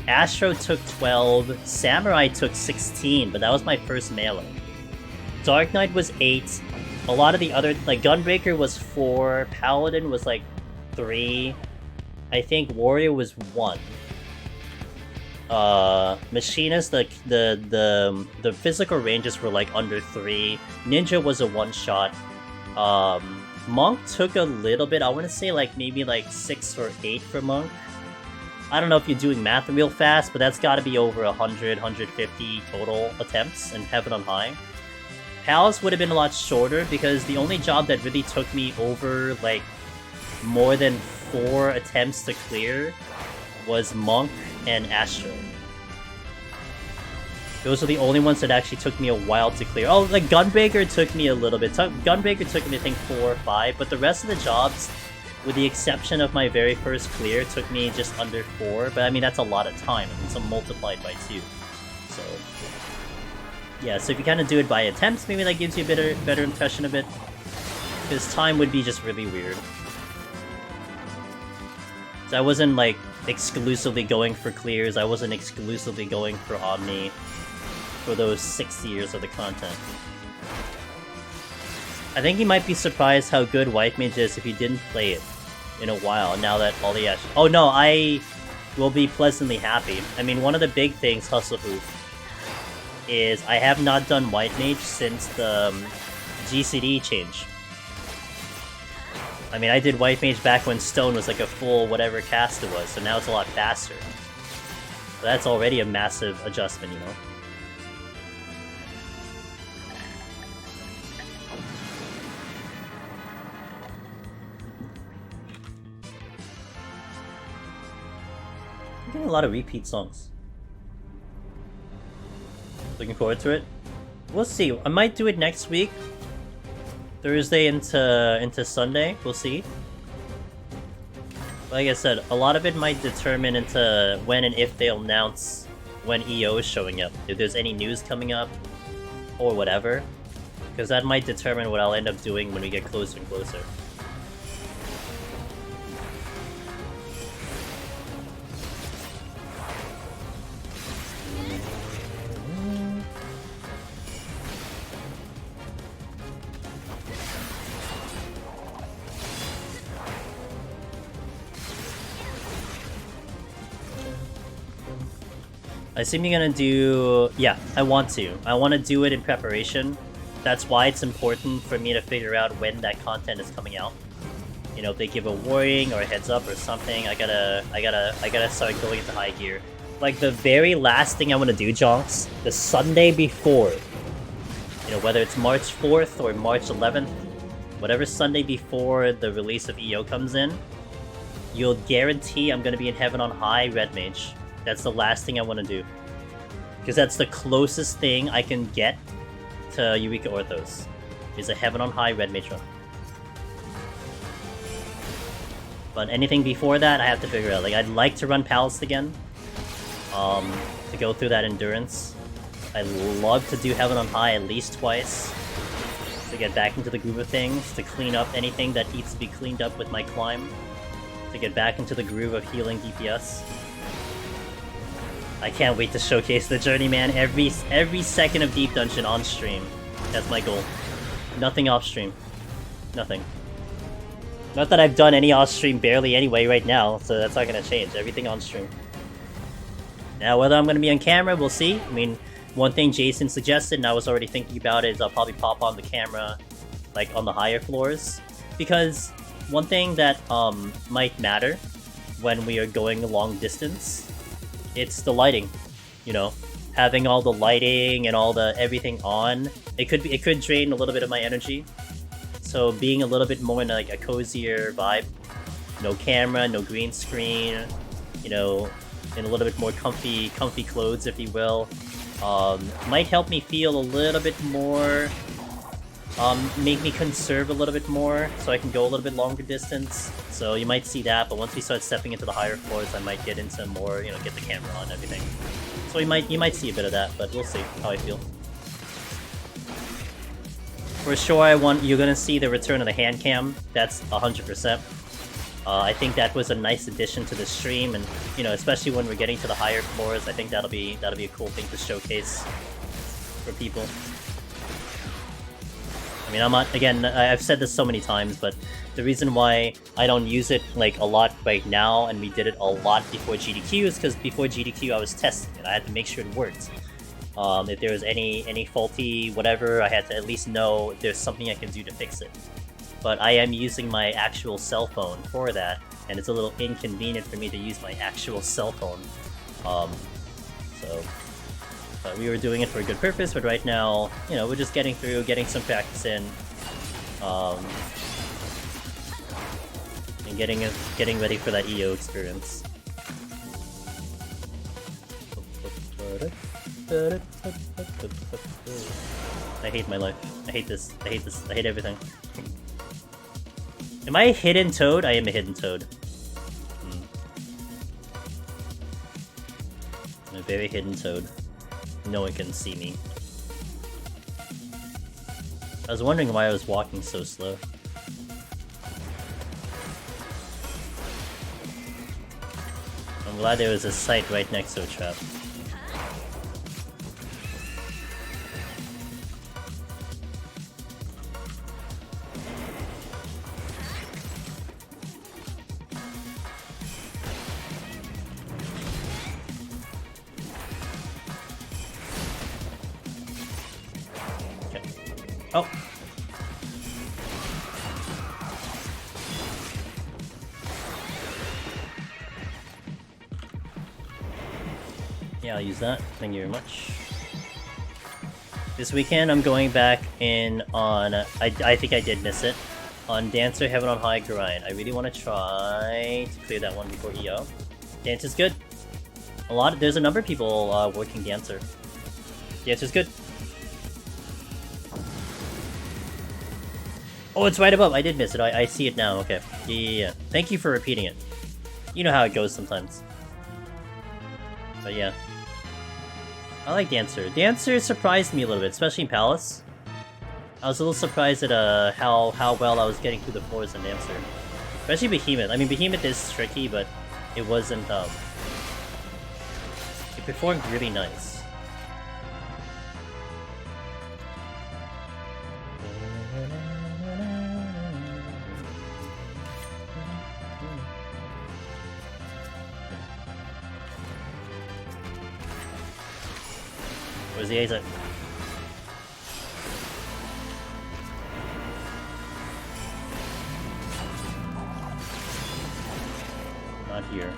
Astro took 12. Samurai took 16, but that was my first melee. Dark Knight was 8. A lot of the other, like Gunbreaker was 4. Paladin was like 3. I think Warrior was 1. Machinist, the physical ranges were like under 3. Ninja was a 1-shot. Monk took a little bit. I want to say like maybe like 6 or 8 for Monk. I don't know if you're doing math real fast, but that's got to be over 100, 150 total attempts in Heaven on High. Palace would have been a lot shorter because the only job that really took me over like more than 4 attempts to clear was Monk and Astro. Those are the only ones that actually took me a while to clear. Oh, like Gunbreaker took me a little bit. Gunbreaker took me, I think, 4 or 5, but the rest of the jobs, with the exception of my very first clear, took me just under 4. But I mean, that's a lot of time. I mean, so multiplied by 2. So yeah, so if you kind of do it by attempts, maybe that gives you a better impression of it. Because time would be just really weird. So I wasn't like exclusively going for clears. I wasn't exclusively going for Omni for those 6 years of the content. I think you might be surprised how good White Mage is if you didn't play it in a while, now that all the action... Oh no, I will be pleasantly happy. I mean, one of the big things, Hustle Hoop, is I have not done White Mage since the GCD change. I mean, I did White Mage back when Stone was like a full whatever cast it was, so now it's a lot faster. So that's already a massive adjustment, you know? I'm getting a lot of repeat songs. Looking forward to it. We'll see. I might do it next week. Thursday into Sunday, we'll see. Like I said, a lot of it might determine into when and if they'll announce when EO is showing up. If there's any news coming up, or whatever. Because that might determine what I'll end up doing when we get closer and closer. I assume you're gonna do... Yeah, I want to. I want to do it in preparation. That's why it's important for me to figure out when that content is coming out. You know, if they give a warning or a heads up or something, I gotta start going into high gear. Like, the very last thing I want to do, Jonks, the Sunday before, you know, whether it's March 4th or March 11th, whatever Sunday before the release of EO comes in, you'll guarantee I'm gonna be in Heaven on High Red Mage. That's the last thing I want to do. Because that's the closest thing I can get to Eureka Orthos, is a Heaven on High Red Mage run. But anything before that, I have to figure out. Like, I'd like to run Palace again, to go through that endurance. I'd love to do Heaven on High at least twice, to get back into the groove of things, to clean up anything that needs to be cleaned up with my climb, to get back into the groove of healing DPS. I can't wait to showcase the journey, man. Every second of Deep Dungeon on stream. That's my goal. Nothing off stream. Nothing. Not that I've done any off stream barely anyway right now, so that's not gonna change. Everything on stream. Now, whether I'm gonna be on camera, we'll see. I mean, one thing Jason suggested, and I was already thinking about it, is I'll probably pop on the camera, like, on the higher floors. Because one thing that might matter when we are going a long distance, it's the lighting, you know, having all the lighting and all the everything on. It could drain a little bit of my energy. So being a little bit more in like a cozier vibe, no camera, no green screen, you know, in a little bit more comfy clothes, if you will, might help me feel a little bit more, make me conserve a little bit more, so I can go a little bit longer distance. So you might see that, but once we start stepping into the higher floors, I might get into more, you know, get the camera on and everything. So you might see a bit of that, but we'll see how I feel. For sure, you're gonna see the return of the hand cam. That's 100%. I think that was a nice addition to the stream, and you know, especially when we're getting to the higher floors, I think that'll be a cool thing to showcase for people. I mean, I've said this so many times, but the reason why I don't use it like a lot right now, and we did it a lot before GDQ, is because before GDQ I was testing it. I had to make sure it worked. If there was any faulty whatever, I had to at least know if there's something I can do to fix it. But I am using my actual cell phone for that, and it's a little inconvenient for me to use my actual cell phone. But we were doing it for a good purpose, but right now, you know, we're just getting through, getting some practice in, and getting ready for that EO experience. I hate my life. I hate this. I hate everything. Am I a hidden toad? I am a hidden toad. I'm a very hidden toad. No one can see me. I was wondering why I was walking so slow. I'm glad there was a site right next to a trap. Oh! Yeah, I'll use that. Thank you very much. This weekend I'm going back in on... I think I did miss it. On Dancer Heaven on High Grind. I really want to try to clear that one before EO. Dancer's good. There's a number of people working Dancer. Dancer's good. Oh, it's right above. I did miss it. I see it now. Okay. Yeah. Thank you for repeating it. You know how it goes sometimes. But yeah. I like Dancer. Dancer surprised me a little bit, especially in Palace. I was a little surprised at how well I was getting through the floors in Dancer. Especially Behemoth. I mean, Behemoth is tricky, but it wasn't, it performed really nice. Where's the exit? Not here.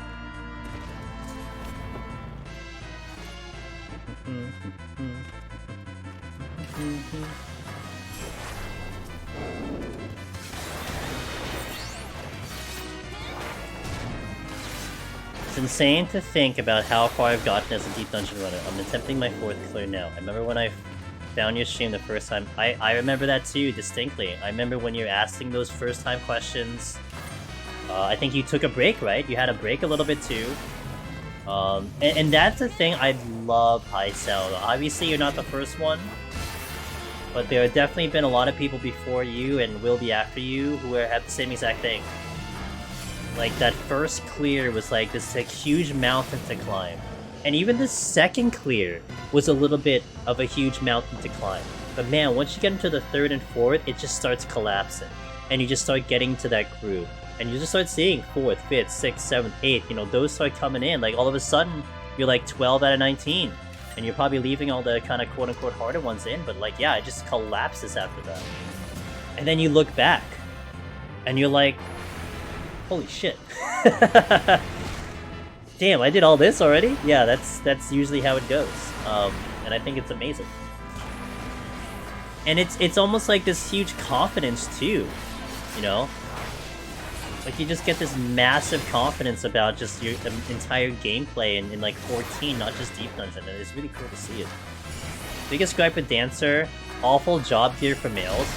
It's insane to think about how far I've gotten as a deep dungeon runner. I'm attempting my 4th clear now. I remember when I found your stream the first time. I remember that too, distinctly. I remember when you're asking those first time questions. I think you took a break, right? You had a break a little bit too. And that's the thing I love High Cell. Obviously you're not the first one, but there have definitely been a lot of people before you and will be after you who have the same exact thing. Like, that first clear was like this huge mountain to climb. And even the second clear was a little bit of a huge mountain to climb. But man, once you get into the 3rd and 4th, it just starts collapsing. And you just start getting to that groove. And you just start seeing 4th, 5th, 6th, 7th, 8th, you know, those start coming in. Like, all of a sudden, you're like 12 out of 19. And you're probably leaving all the kind of quote-unquote harder ones in. But like, yeah, it just collapses after that. And then you look back. And you're like, holy shit. Damn, I did all this already? Yeah, that's usually how it goes. And I think it's amazing. And it's almost like this huge confidence too, you know? Like, you just get this massive confidence about just your entire gameplay in like 14, not just Deep Dungeon, and it's really cool to see it. Biggest gripe with Dancer, awful job gear for males.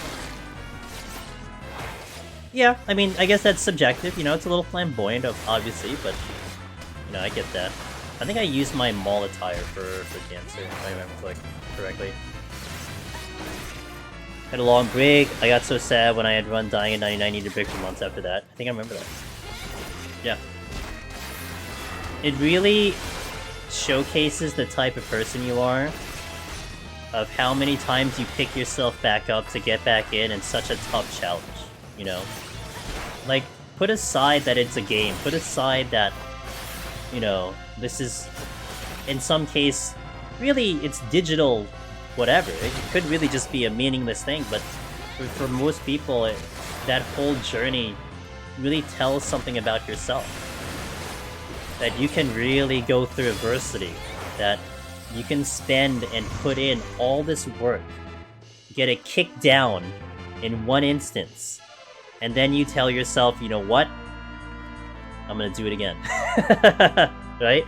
Yeah, I mean, I guess that's subjective, you know, it's a little flamboyant, obviously, but, you know, I get that. I think I used my mall attire for Dancer, if I remember correctly. Had a long break. I got so sad when I had run dying at 99, needed a break for months after that. I think I remember that. Yeah. It really showcases the type of person you are, of how many times you pick yourself back up to get back in such a tough challenge, you know? Like, put aside that it's a game, put aside that, you know, this is, in some case, really, it's digital whatever. It could really just be a meaningless thing, but for most people, that whole journey really tells something about yourself. That you can really go through adversity, that you can spend and put in all this work, get it kicked down in one instance, and then you tell yourself, you know what? I'm gonna do it again. Right?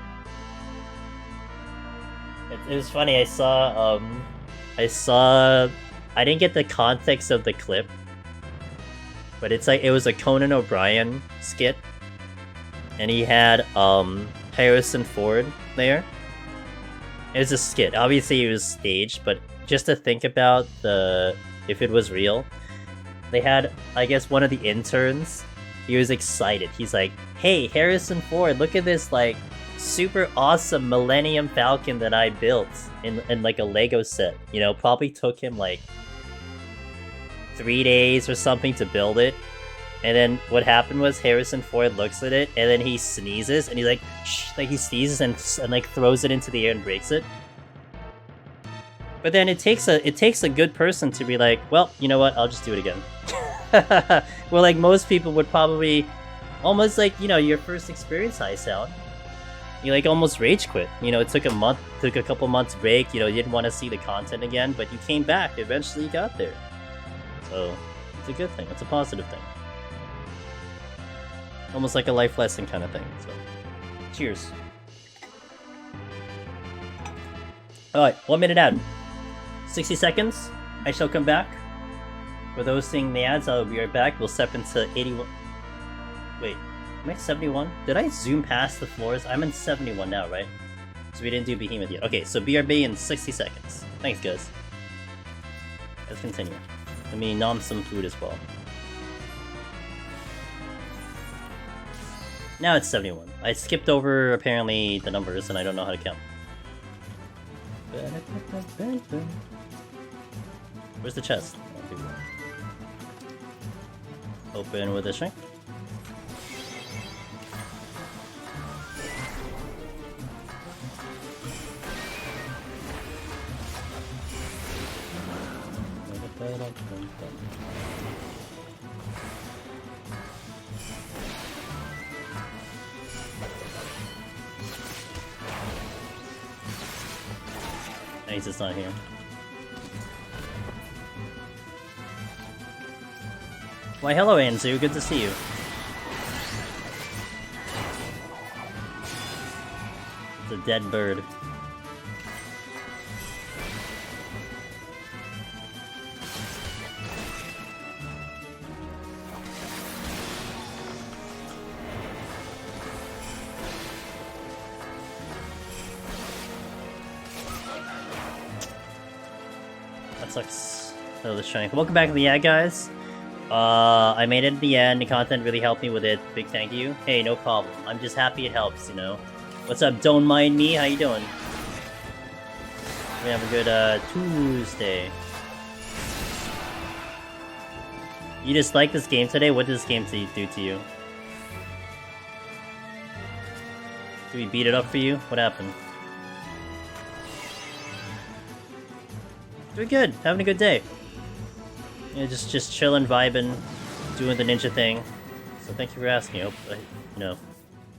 It was funny, I didn't get the context of the clip, but it's like, it was a Conan O'Brien skit, and he had, Harrison Ford there. It was a skit. Obviously it was staged, but just to think about if it was real, they had, I guess, one of the interns, he was excited. He's like, hey, Harrison Ford, look at this, like, super awesome Millennium Falcon that I built in like a Lego set. You know, probably took him like 3 days or something to build it. And then what happened was Harrison Ford looks at it and then he sneezes and he like, shh, like he sneezes and like throws it into the air and breaks it. But then it takes a good person to be like, well, you know what, I'll just do it again. Well, like most people would probably almost like, you know, your first experience High Sound. You like almost rage quit. You know, it took a couple months break, you know, you didn't want to see the content again, but you came back, eventually you got there. So, it's a good thing, it's a positive thing. Almost like a life lesson kind of thing, so. Cheers. Alright, 1 minute ad. 60 seconds, I shall come back. For those seeing the ads, I'll be right back. We'll step into 81. Wait. Am I 71? Did I zoom past the floors? I'm in 71 now, right? So we didn't do Behemoth yet. Okay, so BRB in 60 seconds. Thanks, guys. Let's continue. Let me nom some food as well. Now it's 71. I skipped over, apparently, the numbers, and I don't know how to count. Where's the chest? Open with a shrink. He's just not here. Why, hello, Anzu. Good to see you. It's a dead bird. That sucks. Oh, the strength. Welcome back to the ad, guys. I made it at the end. The content really helped me with it. Big thank you. Hey, no problem. I'm just happy it helps, you know. What's up? Don't mind me. How you doing? We have a good Tuesday. You just like this game today? What did this game do to you? Did we beat it up for you? What happened? Doing good. Having a good day. Yeah, just chilling, vibing, doing the ninja thing. So thank you for asking. I hope, you know,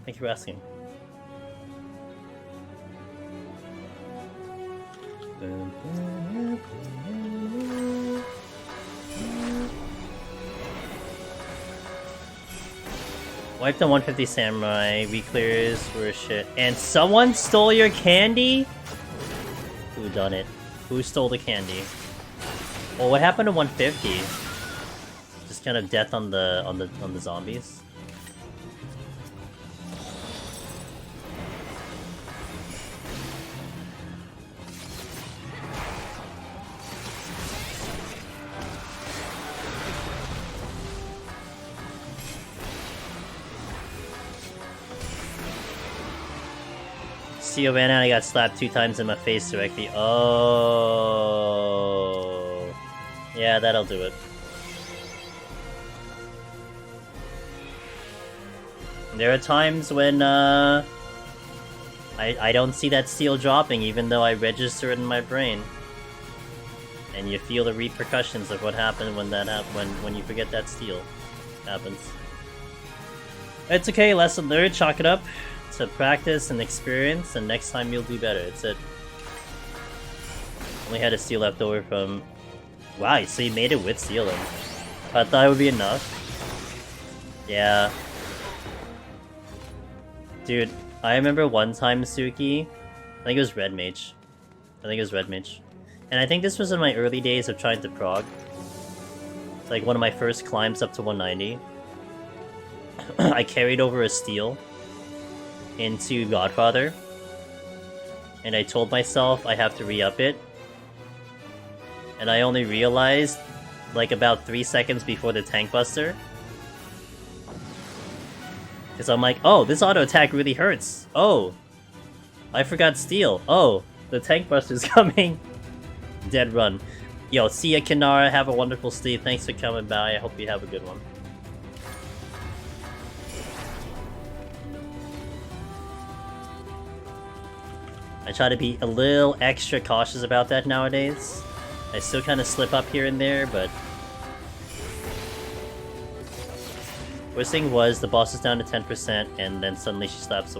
thank you for asking. Wiped on 150 Samurai, re-clears were shit. And someone stole your candy? Who done it? Who stole the candy? Well, what happened to 150? Just kind of death on the zombies. See, Vanna, I got slapped 2 times in my face directly. Oh, yeah, that'll do it. There are times when I don't see that steel dropping, even though I register it in my brain, and you feel the repercussions of what happened when when you forget that steel happens. It's okay, lesson learned. Chalk it up to practice and experience, and next time you'll do better. It's it. Only had a steel left over from... Wow, so you made it with steel then. I thought it would be enough. Yeah. Dude, I remember one time, Suki, I think it was Red Mage. And I think this was in my early days of trying to prog. Like one of my first climbs up to 190. I carried over a steel into Godfather, and I told myself I have to re-up it, and I only realized like about 3 seconds before the tank buster, because I'm like, oh, this auto attack really hurts. Oh, I forgot steel. Oh, the tank buster's coming. Dead run. Yo, see ya, Kinara. Have a wonderful stay. Thanks for coming by. I hope you have a good one. I try to be a little extra cautious about that nowadays. I still kind of slip up here and there, but... Worst thing was, the boss is down to 10%, and then suddenly she slaps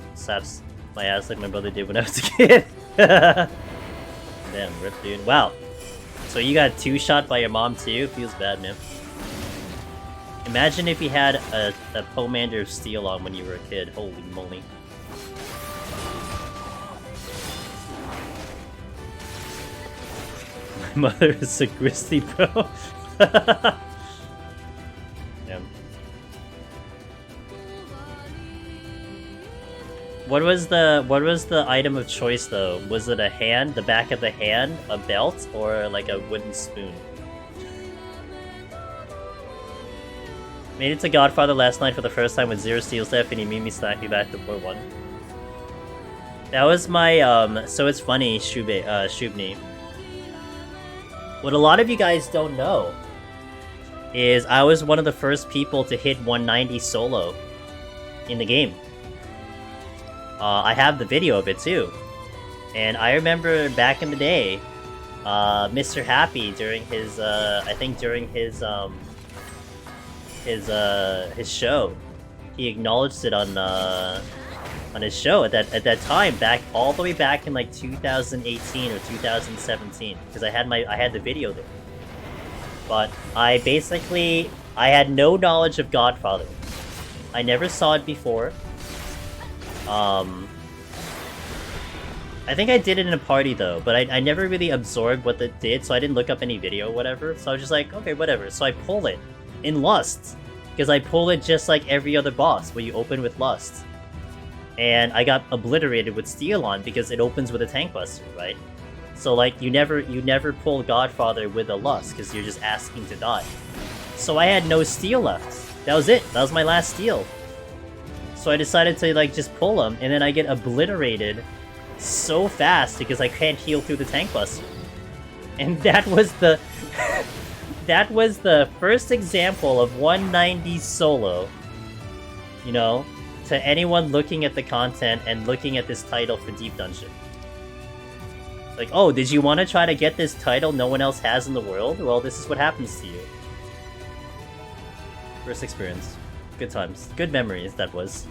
my ass like my brother did when I was a kid. Damn, rip, dude. Wow. So you got 2-shot by your mom too? Feels bad, man. Imagine if you had a Pomander of Steel on when you were a kid. Holy moly. My mother is a grizzly, bro. Damn. What was the item of choice though? Was it a hand, the back of the hand, a belt, or like a wooden spoon? Made it to Godfather last night for the first time with 0 steals left, and he made me slack me back to 4-1. That was my so it's funny, Shubni. What a lot of you guys don't know is I was one of the first people to hit 190 solo in the game. I have the video of it too. And I remember back in the day, Mr. Happy during his, I think during his show. He acknowledged it on his show at that time, all the way back in like 2018 or 2017, because I had the video there. But I had no knowledge of Godfather. I never saw it before. I think I did it in a party though, but I never really absorbed what it did, so I didn't look up any video or whatever, so I was just like, okay, whatever. So I pull it in Lust, because I pull it just like every other boss, where you open with Lust. And I got obliterated with Steel on, because it opens with a Tank Buster, right? So like, you never pull Godfather with a Lust, because you're just asking to die. So I had no Steel left. That was it. That was my last Steel. So I decided to like just pull him, and then I get obliterated so fast because I can't heal through the Tank Buster. And that was the that was the first example of 190 solo, you know, to anyone looking at the content and looking at this title for Deep Dungeon. Like, oh, did you want to try to get this title no one else has in the world? Well, this is what happens to you. First experience. Good times. Good memories, that was.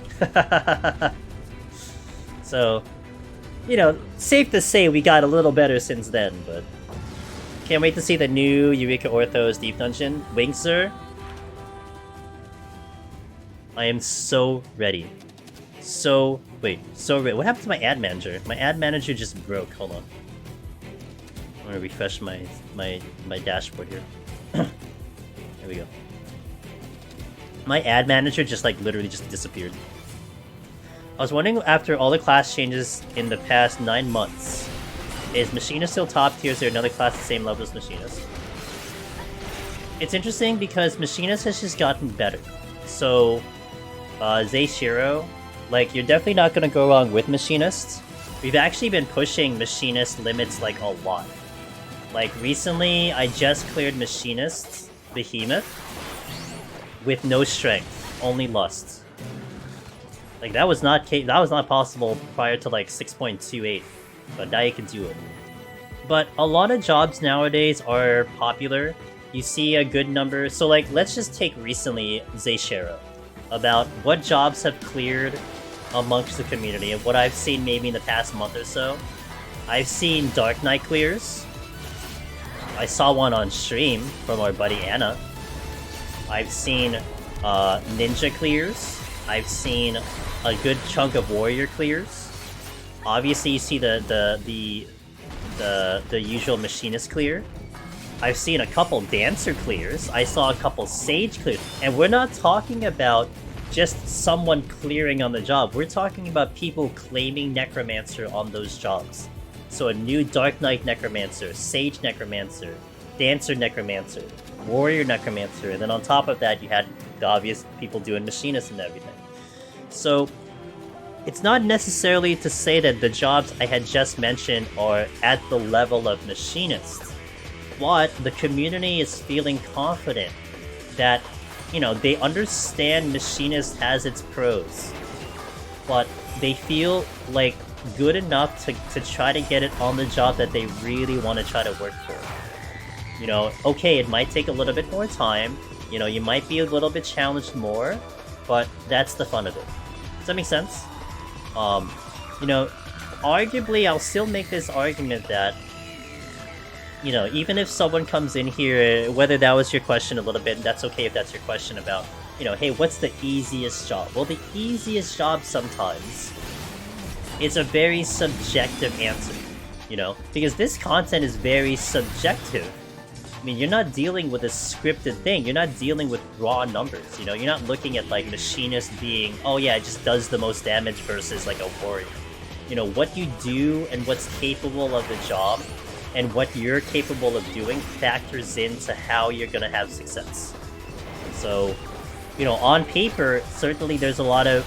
So, you know, safe to say we got a little better since then, but... Can't wait to see the new Eureka Orthos Deep Dungeon. Wingser? I am so ready. Wait, what happened to my ad manager? My ad manager just broke, hold on. I'm gonna refresh my dashboard here. There we go. My ad manager just like literally just disappeared. I was wondering, after all the class changes in the past 9 months, is Machinist still top tier? Is there another class the same level as Machinist? It's interesting because Machinist has just gotten better. So, Zeishiro, like, you're definitely not gonna go wrong with Machinist. We've actually been pushing Machinist limits like a lot. Like, recently, I just cleared Machinist Behemoth with no strength, only Lust. Like, that was not possible prior to like 6.28, but now you can do it. But a lot of jobs nowadays are popular. You see a good number. So like, let's just take recently Zeishiro, about what jobs have cleared amongst the community, and what I've seen maybe in the past month or so. I've seen Dark Knight clears. I saw one on stream from our buddy Anna. I've seen Ninja clears. I've seen a good chunk of Warrior clears. Obviously, you see the usual Machinist clear. I've seen a couple Dancer clears. I saw a couple Sage clears. And we're not talking about just someone clearing on the job. We're talking about people claiming Necromancer on those jobs. So a new Dark Knight Necromancer, Sage Necromancer, Dancer Necromancer, Warrior Necromancer, and then on top of that you had the obvious people doing Machinist and everything. So, it's not necessarily to say that the jobs I had just mentioned are at the level of Machinist, but the community is feeling confident that, you know, they understand Machinist has its pros, but they feel like good enough to try to get it on the job that they really want to try to work for. You know, okay, it might take a little bit more time, you know, you might be a little bit challenged more, but that's the fun of it. Does that make sense? You know, arguably, I'll still make this argument that, you know, even if someone comes in here, whether that was your question a little bit, and that's okay if that's your question about, you know, hey, what's the easiest job? Well, the easiest job sometimes is a very subjective answer, you know, because this content is very subjective. I mean, you're not dealing with a scripted thing. You're not dealing with raw numbers, you know? You're not looking at, like, Machinist being, oh yeah, it just does the most damage versus, like, a Warrior. You know, what you do and what's capable of the job and what you're capable of doing factors into how you're gonna have success. So, you know, on paper, certainly there's a lot of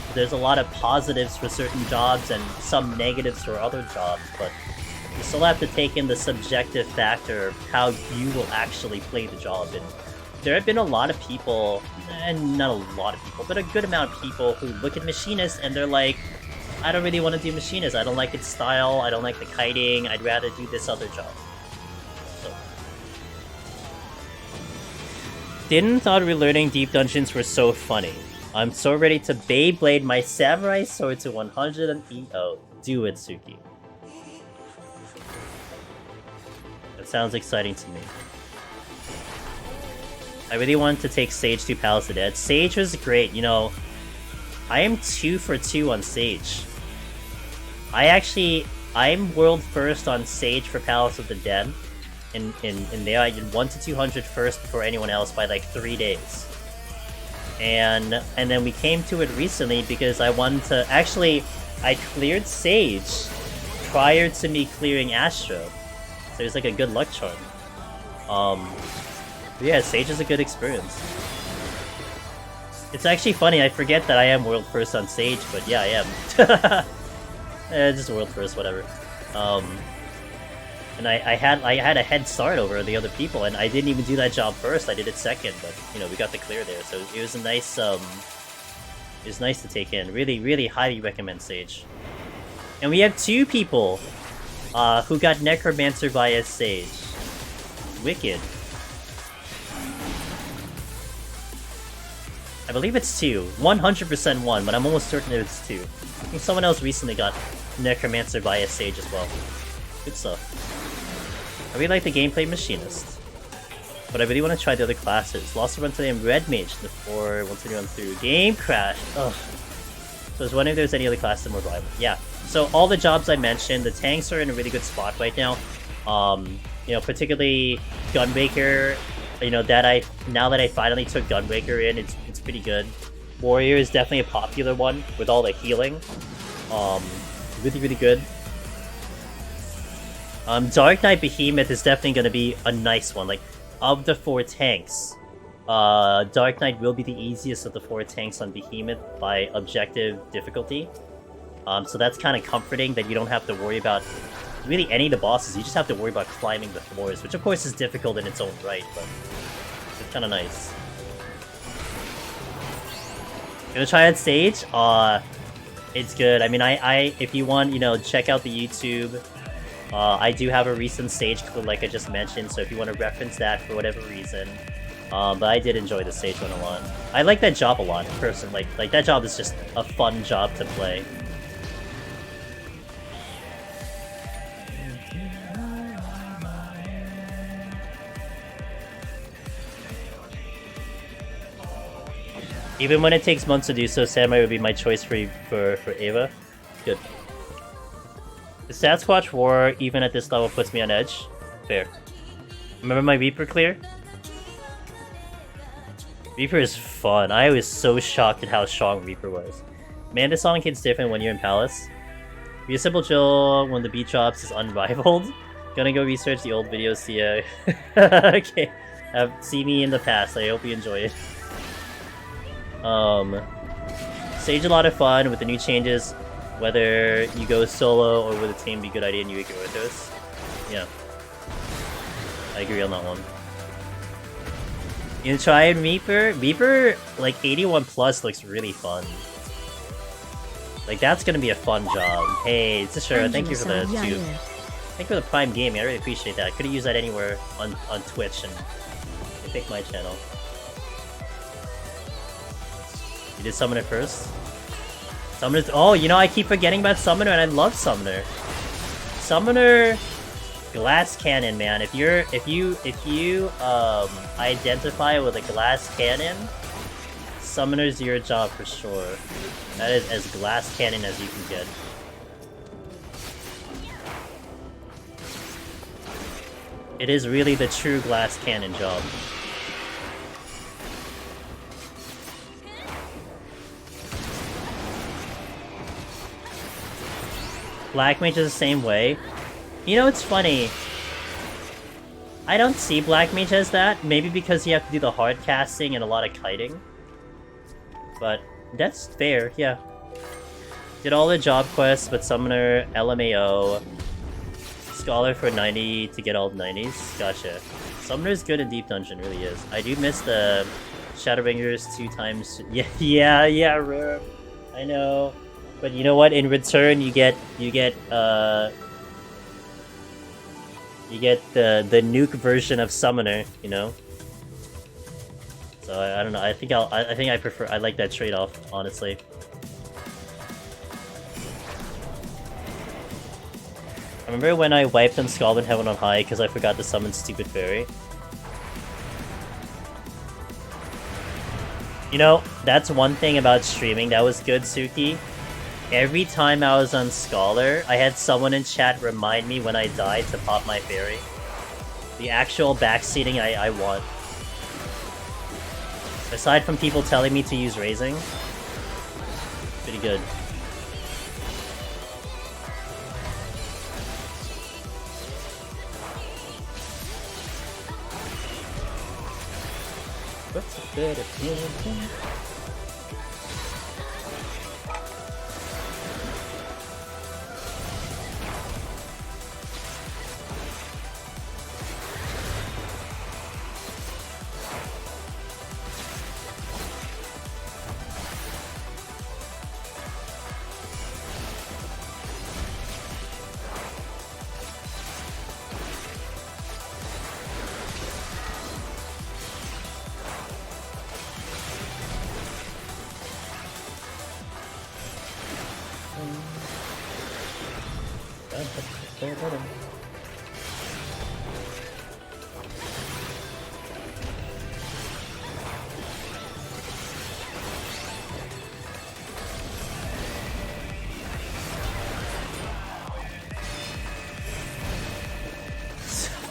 positives for certain jobs and some negatives for other jobs, but you still have to take in the subjective factor of how you will actually play the job. And there have been a lot of people, and not a lot of people, but a good amount of people who look at Machinist and they're like, I don't really want to do Machinist, I don't like its style, I don't like the kiting, I'd rather do this other job. Didn't thought relearning deep dungeons were so funny. I'm so ready to Beyblade my samurai sword to 100 and EO. Do it, Suki. That sounds exciting to me. I really wanted to take Sage to Palace of the Dead. Sage was great, you know. I am 2 for 2 on Sage. I'm world first on Sage for Palace of the Dead. In there, I did 1 to 200 first before anyone else by like 3 days. And then we came to it recently because I wanted to... Actually, I cleared Sage prior to me clearing Astro. So it was like a good luck charm. But yeah, Sage is a good experience. It's actually funny, I forget that I am world first on Sage, but yeah, I am. Just world first, whatever. And I had a head start over the other people, and I didn't even do that job first. I did it second, but you know we got the clear there, so it was a nice. It was nice to take in. Really, really highly recommend Sage. And we have 2 people, who got Necromancer via Sage. Wicked. I believe it's 2. 100% 1, but I'm almost certain it's 2. I think someone else recently got Necromancer via Sage as well. Good stuff. I really like the gameplay Machinist. But I really want to try the other classes. Lost a run today in Red Mage before 121 through. Game crashed. Ugh. So I was wondering if there's any other classes more viable. Yeah. So all the jobs I mentioned, the tanks are in a really good spot right now. You know, particularly Gunbreaker. You know, now that I finally took Gunbreaker in, it's pretty good. Warrior is definitely a popular one with all the healing. Really, really good. Dark Knight Behemoth is definitely going to be a nice one. Like, of the 4 tanks, Dark Knight will be the easiest of the 4 tanks on Behemoth by objective difficulty. So that's kind of comforting that you don't have to worry about really any of the bosses. You just have to worry about climbing the floors, which of course is difficult in its own right, but it's kind of nice. Gonna try that stage? It's good. I mean, if you want, you know, check out the YouTube. I do have a recent stage clip, like I just mentioned, so if you want to reference that for whatever reason. But I did enjoy the stage run a lot. I like that job a lot, personally. Like that job is just a fun job to play. Even when it takes months to do so, Samurai would be my choice for Ava. Good. The Sasquatch War, even at this level, puts me on edge. Fair. Remember my Reaper clear? Reaper is fun. I was so shocked at how strong Reaper was. Man, this Sonic hits different when you're in Palace. Be a simple chill when the beat drops is unrivaled. Gonna go research the old videos, see ya. Okay. See me in the past. I hope you enjoy it. Stage a lot of fun with the new changes. Whether you go solo or with a team, be a good idea and you get with this. Yeah. I agree on that one. You gonna try Reaper? Reaper, like 81 plus looks really fun. Like that's gonna be a fun job. Hey, it's a sure. Thank you for the tube. Thank you for the Prime Gaming. I really appreciate that. I could have used that anywhere on Twitch and pick my channel. You did Summoner first? Summoner. Oh, you know, I keep forgetting about Summoner, and I love Summoner. Summoner, glass cannon, man. If you identify with a glass cannon, Summoner's your job for sure. That is as glass cannon as you can get. It is really the true glass cannon job. Black Mage is the same way. You know, it's funny. I don't see Black Mage as that. Maybe because you have to do the hard casting and a lot of kiting. But that's fair, yeah. Did all the job quests, but Summoner, LMAO, Scholar for 90 to get all the 90s. Gotcha. Summoner's good in Deep Dungeon, really is. I do miss the Shadowbringers 2 times. Yeah, rare. I know. But you know what? In return, you get the nuke version of Summoner. You know. So I don't know. I think I prefer. I like that trade-off, honestly. I remember when I wiped on Scalded Heaven on High because I forgot to summon Stupid Fairy. You know, that's one thing about streaming that was good, Suki. Every time I was on Scholar, I had someone in chat remind me when I died to pop my fairy. The actual backseating I want. Aside from people telling me to use Raising, pretty good. What's a bit of pain?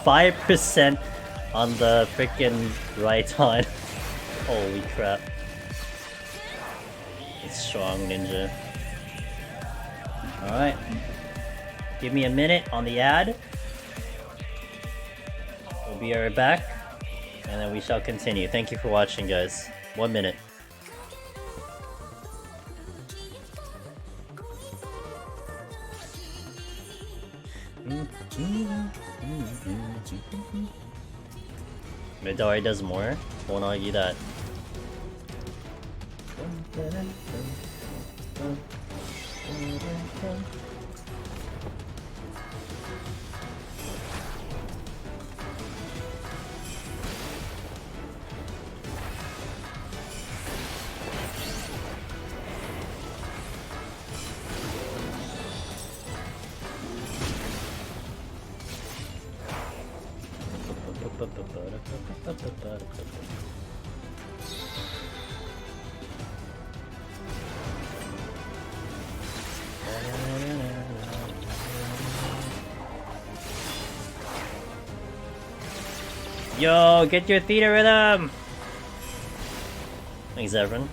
5% on the freaking right on. Holy crap. It's strong, Ninja. Alright. Give me a minute on the ad. We'll be right back. And then we shall continue. Thank you for watching, guys. 1 minute. Midori does more? Won't argue that. Yo, get your theater rhythm! Thanks, everyone.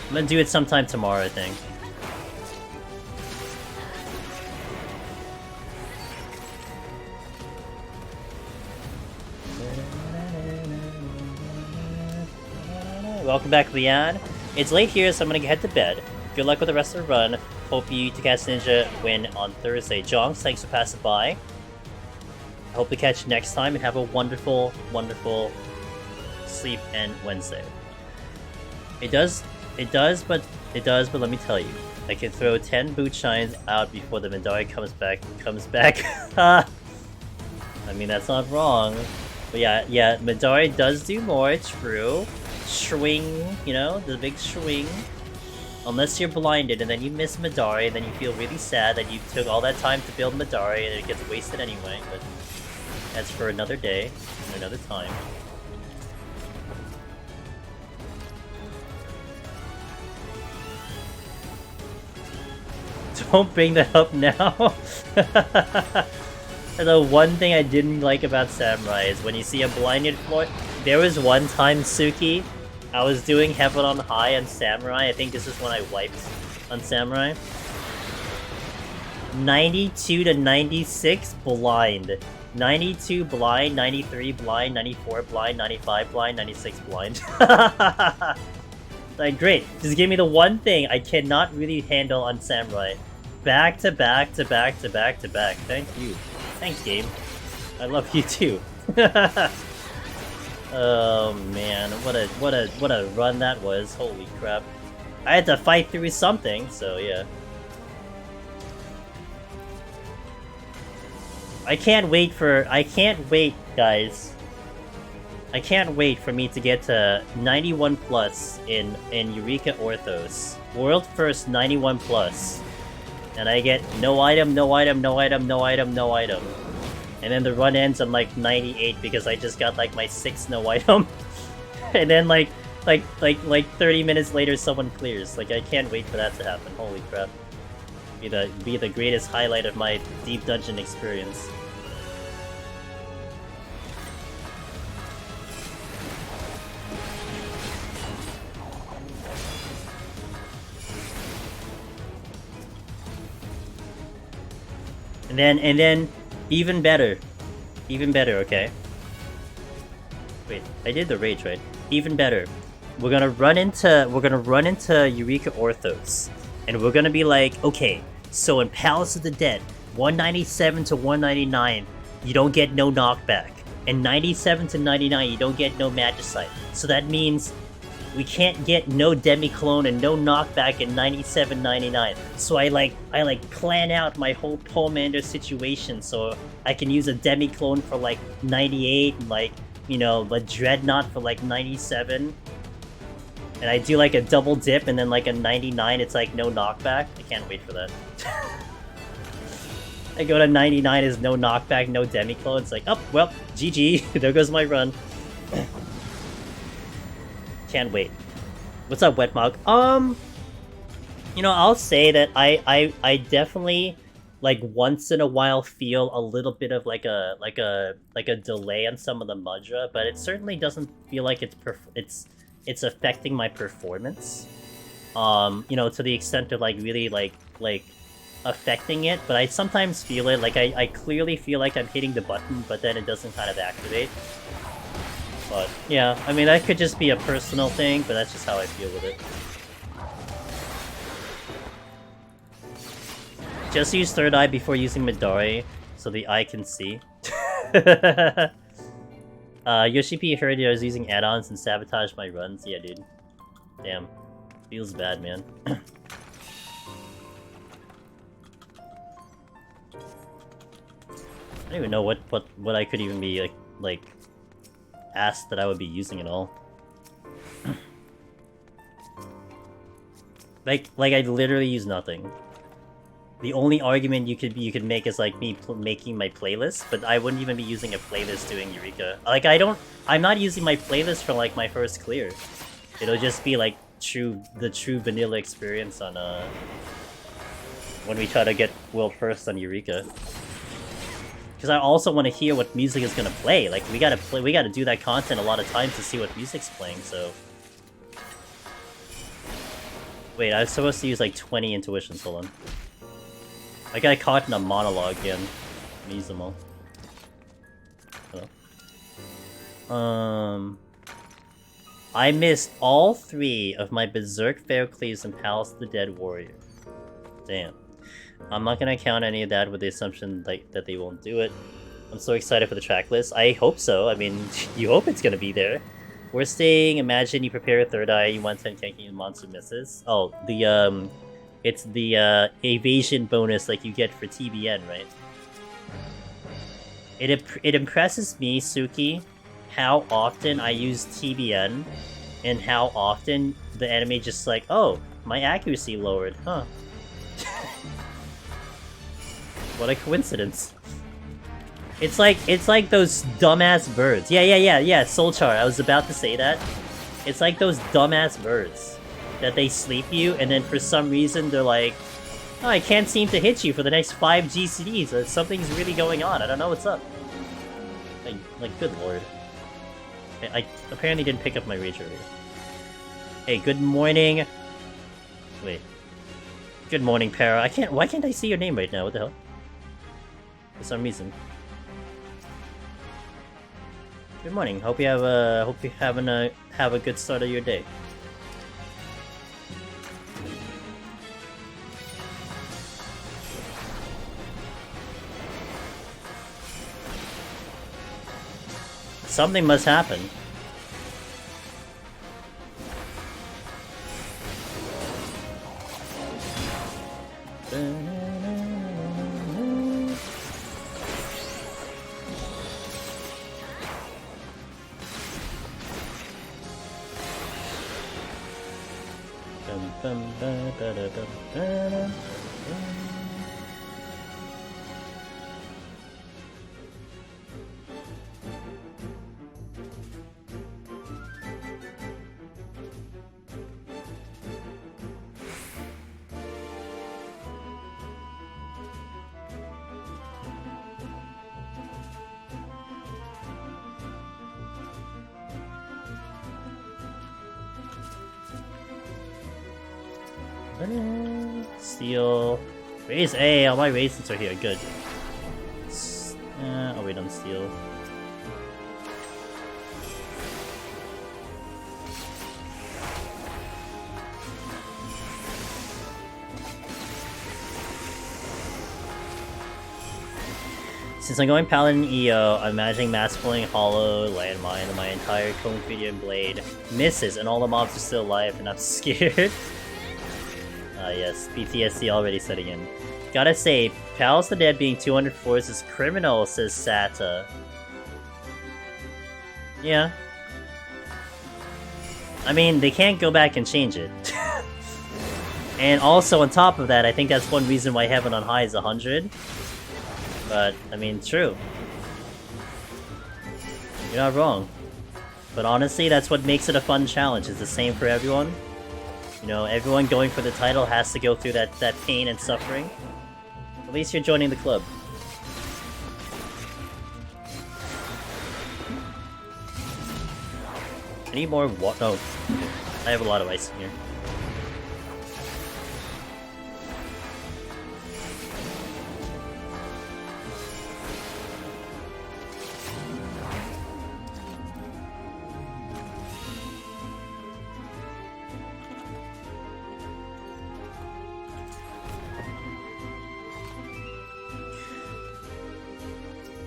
I'm gonna do it sometime tomorrow, I think. Welcome back, Leon. It's late here, so I'm gonna head to bed. Good luck with the rest of the run. Hope you to catch Ninja win on Thursday. Jonks, thanks for passing by. I hope to catch you next time and have a wonderful, wonderful sleep and Wednesday. It does, but let me tell you, I can throw 10 boot shines out before the Midori comes back. I mean, that's not wrong. But yeah, Midori does do more, true. Swing, you know, the big swing. Unless you're blinded and then you miss Midori, then you feel really sad that you took all that time to build Midori and it gets wasted anyway, but that's for another day, and another time. Don't bring that up now! The one thing I didn't like about Samurai is when you see a blinded floor. There was one time, Suki, I was doing Heaven on High on Samurai. I think this is when I wiped on Samurai. 92 to 96 blind. 92 blind, 93 blind, 94 blind, 95 blind, 96 blind. Like, great. Just give me the one thing I cannot really handle on Samurai. Back to back to back to back to back. Thank you. Thanks, game. I love you too. Oh man, what a run that was. Holy crap. I had to fight through something, so yeah. I can't wait, guys. I can't wait for me to get to 91 plus in Eureka Orthos. World first 91 plus. And I get no item, no item, no item, no item, no item. And then the run ends on like 98 because I just got like my 6th no item. And then like 30 minutes later someone clears. Like I can't wait for that to happen. Holy crap. Be the greatest highlight of my deep dungeon experience. And then, even better, okay? Wait, I did the rage, right? Even better. We're gonna run into Eureka Orthos, and we're gonna be like, okay, so in Palace of the Dead, 197 to 199, you don't get no knockback, and 97 to 99, you don't get no Magicite. So that means we can't get no Demi-Clone and no knockback in 97, 99. So I plan out my whole Pomander situation so I can use a Demi-Clone for like 98 and like, you know, a Dreadnought for like 97. And I do like a double dip and then like a 99, it's like no knockback. I can't wait for that. I go to 99 is no knockback, no Demi-Clone. It's like, oh, well, GG. There goes my run. Can't wait. What's up, Wetmog? You know, I'll say that I definitely like once in a while feel a little bit of like a delay on some of the Mudra, but it certainly doesn't feel like it's affecting my performance. You know, to the extent of like really like affecting it, but I sometimes feel it. Like I clearly feel like I'm hitting the button, but then it doesn't kind of activate. But, yeah, I mean, that could just be a personal thing, but that's just how I feel with it. Just use Third Eye before using Midori, so the eye can see. Yoshi P heard I was using add-ons and sabotaged my runs. Yeah, dude. Damn. Feels bad, man. I don't even know what I could even be, like asked that I would be using at all. like I literally use nothing. The only argument you could make is like me making my playlist, but I wouldn't even be using a playlist doing Eureka. Like I'm not using my playlist for like my first clear. It'll just be like the true vanilla experience on when we try to get world first on Eureka. Because I also want to hear what music is gonna play. Like we gotta do that content a lot of times to see what music's playing. So wait, I was supposed to use like 20 intuitions. Hold on. I got caught in a monologue again. Use them all. Hello. I missed all 3 of my Berserk Faircleaves and Palace of the Dead Warrior. Damn. I'm not gonna count any of that with the assumption that they won't do it. I'm so excited for the track list. I hope so. I mean, you hope it's gonna be there. Worst thing, imagine you prepare a Third Eye, you 110 tanking and monster misses. Oh, it's the evasion bonus like you get for TBN, right? It impresses me, Suki, how often I use TBN and how often the enemy just like, oh, my accuracy lowered, huh? What a coincidence. It's like those dumbass birds. Yeah, Soulchar, I was about to say that. It's like those dumbass birds. That they sleep you, and then for some reason they're like, oh, I can't seem to hit you for the next 5 GCDs. Something's really going on. I don't know what's up. Like good lord. I apparently didn't pick up my rage earlier. Hey, good morning. Wait. Good morning, Para. Why can't I see your name right now? What the hell? For some reason. Good morning. Hope you have a good start of your day. Something must happen. Steel. Raise A. All my raisins are here. Good. I'll wait on steel. Since I'm going Paladin EO, I'm imagining mass pulling Hollow, Landmine, and my entire Cone Medium Blade misses, and all the mobs are still alive, and I'm scared. Yes, PTSD already setting in. Gotta say, Palace the Dead being 200 floors is criminal, says Sata. Yeah. I mean, they can't go back and change it. And also, on top of that, I think that's one reason why Heaven on High is 100. But, I mean, true. You're not wrong. But honestly, that's what makes it a fun challenge. It's the same for everyone. You know, everyone going for the title has to go through that pain and suffering. At least you're joining the club. I need more water. Oh, I have a lot of ice in here.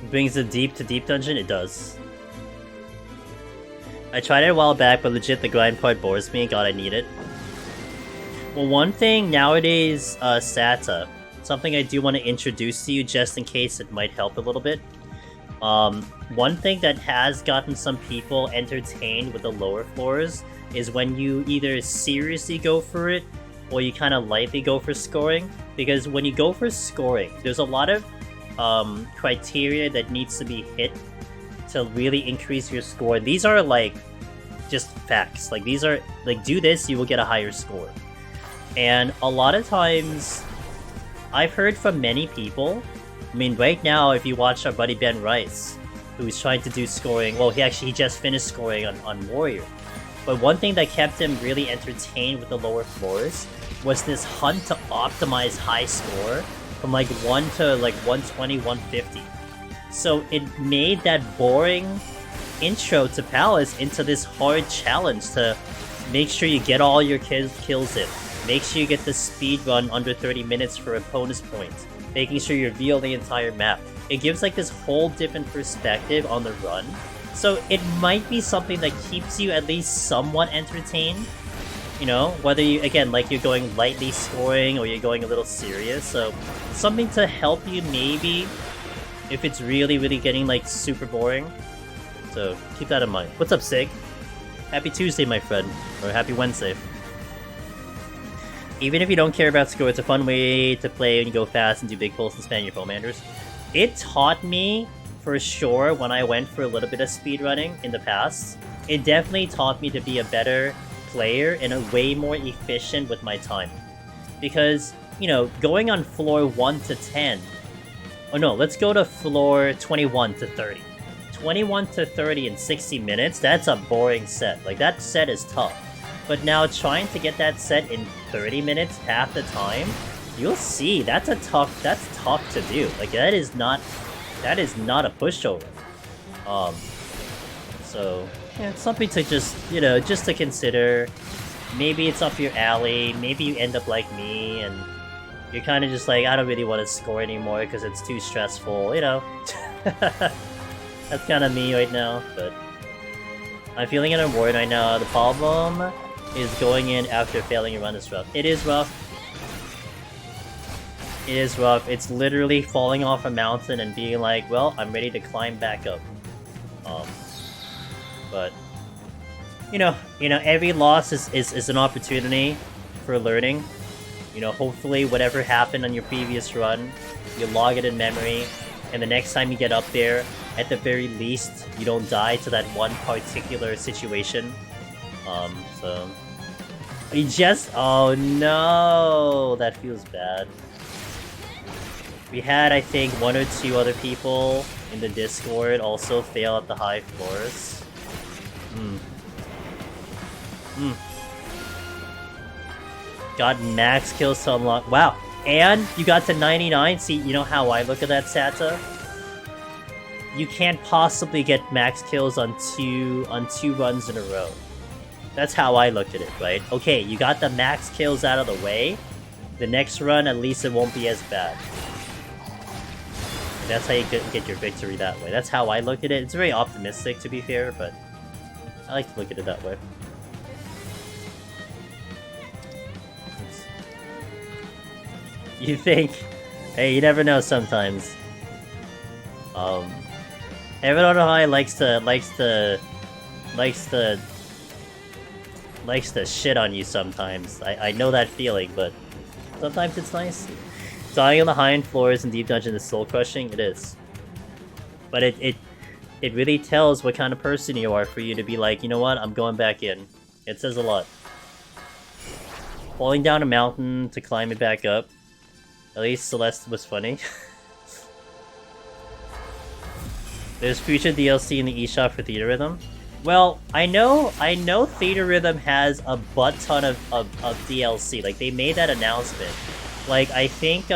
Brings the deep to deep dungeon? It does. I tried it a while back, but legit the grind part bores me. God, I need it. Well, one thing nowadays, Sata, something I do want to introduce to you just in case it might help a little bit. One thing that has gotten some people entertained with the lower floors is when you either seriously go for it or you kind of lightly go for scoring. Because when you go for scoring, there's a lot of criteria that needs to be hit to really increase your score. These are like just facts. Like these are like, do this, you will get a higher score. And a lot of times I've heard from many people, I mean right now if you watch our buddy Ben Rice, who's trying to do scoring, well he just finished scoring on Warrior. But one thing that kept him really entertained with the lower floors was this hunt to optimize high score from like 1 to like 120, 150. So it made that boring intro to Palace into this hard challenge to make sure you get all your kills in. Make sure you get the speed run under 30 minutes for a bonus point. Making sure you reveal the entire map. It gives like this whole different perspective on the run. So it might be something that keeps you at least somewhat entertained. You know, whether you, again, like you're going lightly scoring or you're going a little serious. So something to help you maybe if it's really, really getting like super boring. So keep that in mind. What's up, Sig? Happy Tuesday, my friend. Or happy Wednesday. Even if you don't care about score, it's a fun way to play when you go fast and do big pulls and spam your Pomanders. It taught me, for sure, when I went for a little bit of speedrunning in the past. It definitely taught me to be a better player and a way more efficient with my time. Because, you know, going on floor 1 to 10... Oh no, let's go to floor 21 to 30. 21 to 30 in 60 minutes, that's a boring set. Like, that set is tough. But now trying to get that set in 30 minutes, half the time, you'll see that's tough to do. Like, that is not a pushover. So yeah, it's something to just, you know, just to consider. Maybe it's up your alley, maybe you end up like me and you're kind of just like, I don't really want to score anymore because it's too stressful, you know. That's kind of me right now, but I'm feeling it on board right now. The problem is going in after failing a run is rough. It is rough. It is rough. It's literally falling off a mountain and being like, well, I'm ready to climb back up. But you know, every loss is an opportunity for learning. You know, hopefully whatever happened on your previous run, you log it in memory, and the next time you get up there, at the very least, you don't die to that one particular situation. So... You just... Oh no! That feels bad. We had, I think, 1 or 2 other people in the Discord also fail at the high floors. Got max kills to unlock. Wow! And you got to 99? See, you know how I look at that, Sata? You can't possibly get max kills on two runs in a row. That's how I looked at it, right? Okay, you got the max kills out of the way. The next run, at least it won't be as bad. That's how you get your victory that way. That's how I look at it. It's very optimistic, to be fair, but I like to look at it that way. You think? Hey, you never know sometimes. F1-120 likes to shit on you sometimes. I know that feeling, but sometimes it's nice. Dying on the high-end floors in Deep Dungeon is soul-crushing. It is. But it really tells what kind of person you are for you to be like, you know what, I'm going back in. It says a lot. Falling down a mountain to climb it back up. At least Celeste was funny. There's future DLC in the eShop for Theater Rhythm. Well, I know Theater Rhythm has a butt ton of DLC. Like, they made that announcement. Like, I think,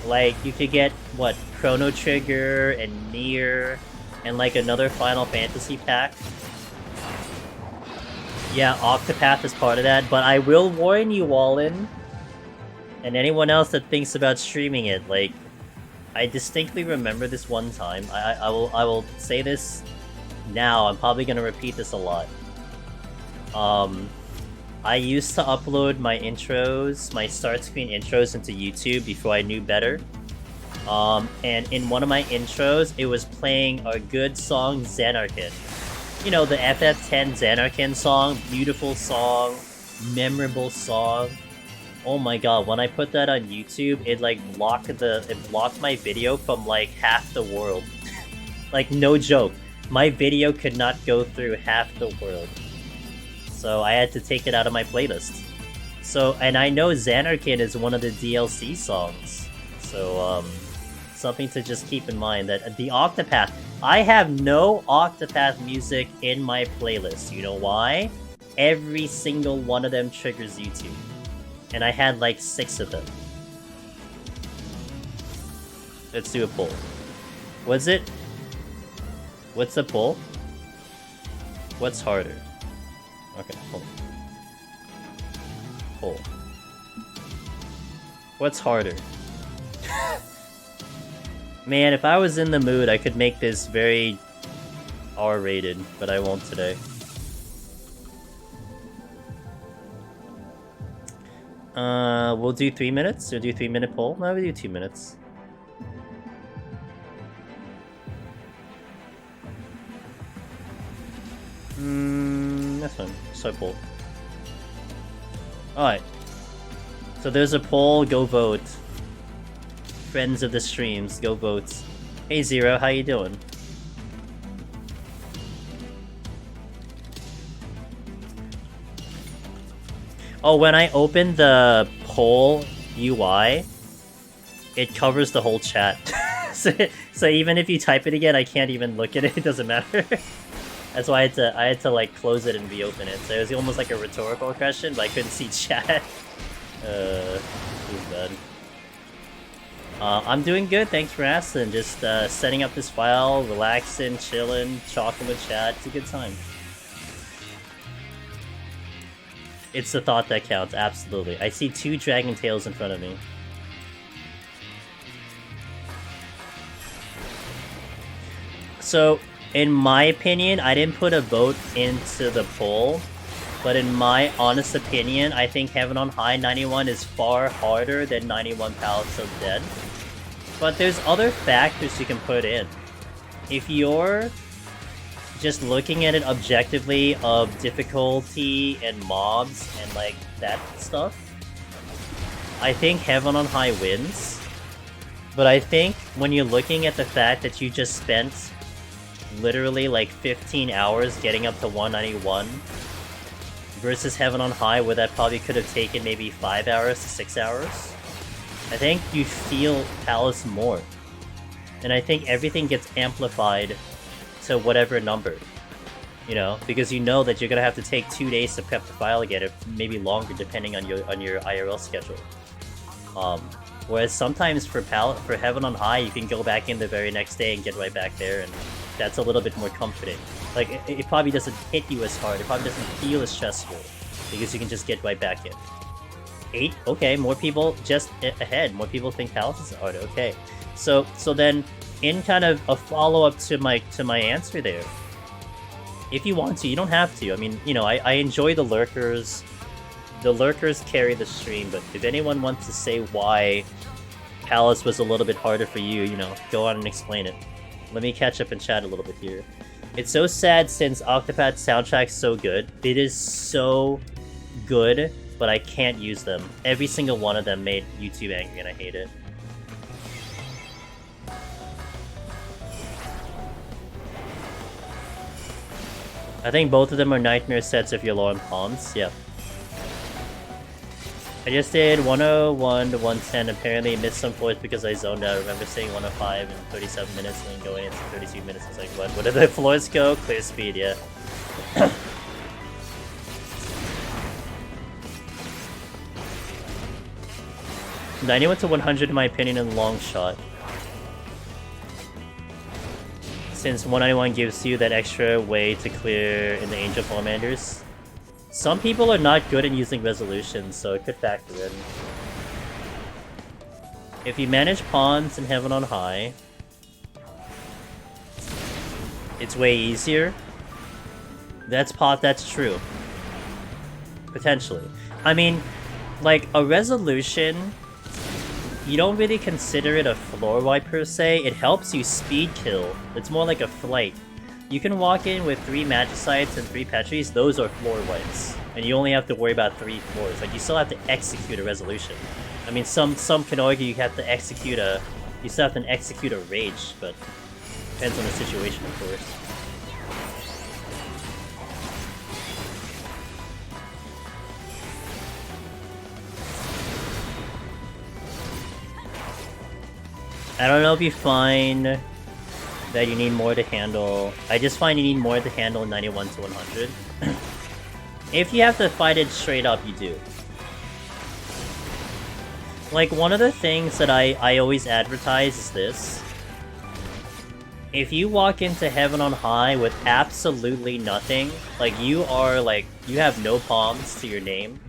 like, you could get, what, Chrono Trigger and Nier, and, like, another Final Fantasy pack. Yeah, Octopath is part of that, but I will warn you, Wallen, and anyone else that thinks about streaming it, like, I distinctly remember this one time. I will say this now. I'm probably gonna repeat this a lot. I used to upload my intros, my start screen intros into YouTube before I knew better. And in one of my intros, it was playing a good song, Xanarkin. You know, the FF10 Xanarkin song, beautiful song, memorable song. Oh my god, when I put that on YouTube, it like blocked my video from like half the world. Like, no joke. My video could not go through half the world. So I had to take it out of my playlist. So, and I know Xanarkin is one of the DLC songs. So, something to just keep in mind, that the Octopath, I have no Octopath music in my playlist. You know why? Every single one of them triggers YouTube. And I had like 6 of them. Let's do a poll. What's it? What's the poll? What's harder? Okay, poll. Poll. What's harder? Man, if I was in the mood, I could make this very R-rated, but I won't today. We'll do 3 minutes, or do 3-minute poll? No, we do 2 minutes. That's fine. So poll. Alright. So there's a poll, go vote. Friends of the streams, go vote. Hey Zero, how you doing? Oh, when I open the poll UI, it covers the whole chat. so even if you type it again, I can't even look at it. It doesn't matter. That's why I had to like close it and reopen it. So it was almost like a rhetorical question, but I couldn't see chat. It was bad. I'm doing good. Thanks for asking. Just setting up this file, relaxing, chilling, talking with chat. It's a good time. It's the thought that counts, absolutely. I see 2 dragon tails in front of me. So, in my opinion, I didn't put a vote into the poll, but in my honest opinion, I think Heaven on High 91 is far harder than 91 Palace of Dead. But there's other factors you can put in. If you're just looking at it objectively of difficulty and mobs and like that stuff, I think Heaven on High wins. But I think when you're looking at the fact that you just spent literally like 15 hours getting up to 191 versus Heaven on High, where that probably could have taken maybe 5 hours to 6 hours, I think you feel Palace more. And I think everything gets amplified to whatever number. You know, because you know that you're gonna have to take 2 days to prep the file again, or maybe longer depending on your IRL schedule. Whereas sometimes for Heaven on High, you can go back in the very next day and get right back there, and that's a little bit more comforting. Like, it probably doesn't hit you as hard, it probably doesn't feel as stressful, because you can just get right back in. 8? Okay, more people just ahead. More people think Palace is hard, okay. So then, in kind of a follow-up to my answer there, if you want to, you don't have to. I mean, you know, I enjoy the lurkers. The lurkers carry the stream, but if anyone wants to say why Palace was a little bit harder for you, you know, go on and explain it. Let me catch up and chat a little bit here. It's so sad since Octopat's soundtrack's so good. It is so good, but I can't use them. Every single one of them made YouTube angry and I hate it. I think both of them are nightmare sets if you're low on palms. Yep. I just did 101 to 110. Apparently missed some floors because I zoned out. I remember saying 105 in 37 minutes and then going into 32 minutes. I was like, what? Where did the floors go? Clear speed, yeah. 91 to 100 in my opinion in the long shot. Since 191 gives you that extra way to clear in the Angel Salamanders. Some people are not good at using resolutions, so it could factor in. If you manage pawns in Heaven on High, it's way easier. That's true. Potentially. I mean, like, a resolution, you don't really consider it a floor wipe per se. It helps you speed kill. It's more like a flight. You can walk in with 3 Magicites and 3 Petries, those are floor wipes. And you only have to worry about 3 floors. Like, you still have to execute a resolution. I mean, some can argue you have to execute a... You still have to execute a rage, but... Depends on the situation, of course. I don't know if you find that you need more to handle. I just find you need more to handle 91 to 100. If you have to fight it straight up, you do. Like, one of the things that I always advertise is this. If you walk into Heaven on High with absolutely nothing, like, you have no palms to your name.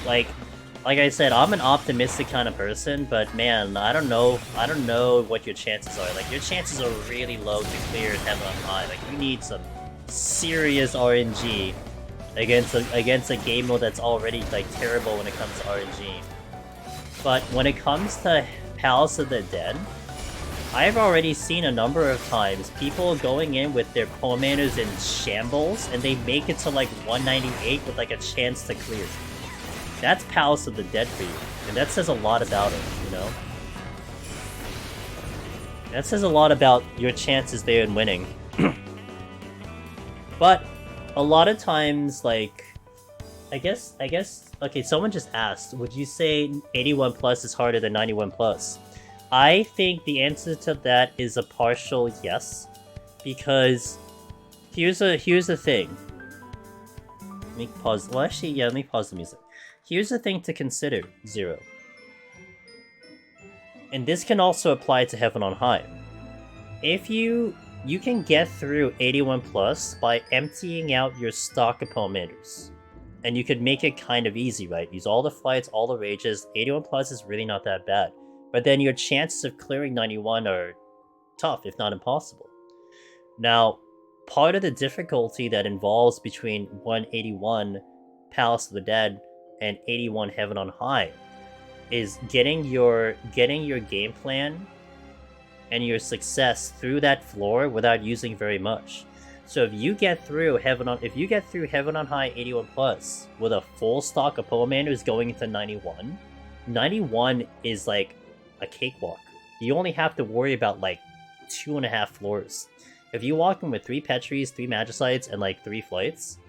Like I said, I'm an optimistic kind of person, but man, I don't know what your chances are. Like, your chances are really low to clear Heaven on High. Like, you need some serious RNG against a game mode that's already, like, terrible when it comes to RNG. But when it comes to Palace of the Dead, I've already seen a number of times people going in with their Poemanners in shambles, and they make it to, like, 198 with, like, a chance to clear. That's Palace of the Dead for you, and that says a lot about it, you know? That says a lot about your chances there in winning. But, a lot of times, like... I guess... Okay, someone just asked, would you say 81 plus is harder than 91 plus? I think the answer to that is a partial yes. Because... Here's the thing. Let me pause... Well, actually, yeah, let me pause the music. Here's the thing to consider, Zero. And this can also apply to Heaven on High. If you can get through 81 plus by emptying out your stock of Poemanders. And you could make it kind of easy, right? Use all the flights, all the rages. 81 plus is really not that bad. But then your chances of clearing 91 are tough, if not impossible. Now, part of the difficulty that involves between 181 Palace of the Dead and 81 Heaven on High is getting your game plan and your success through that floor without using very much. So if you get through Heaven on High 81 plus with a full stock of Poemanders going into 91, 91 is like a cakewalk. You only have to worry about like 2.5 floors. If you walk in with 3 Petries, 3 Magicites, and like 3 flights,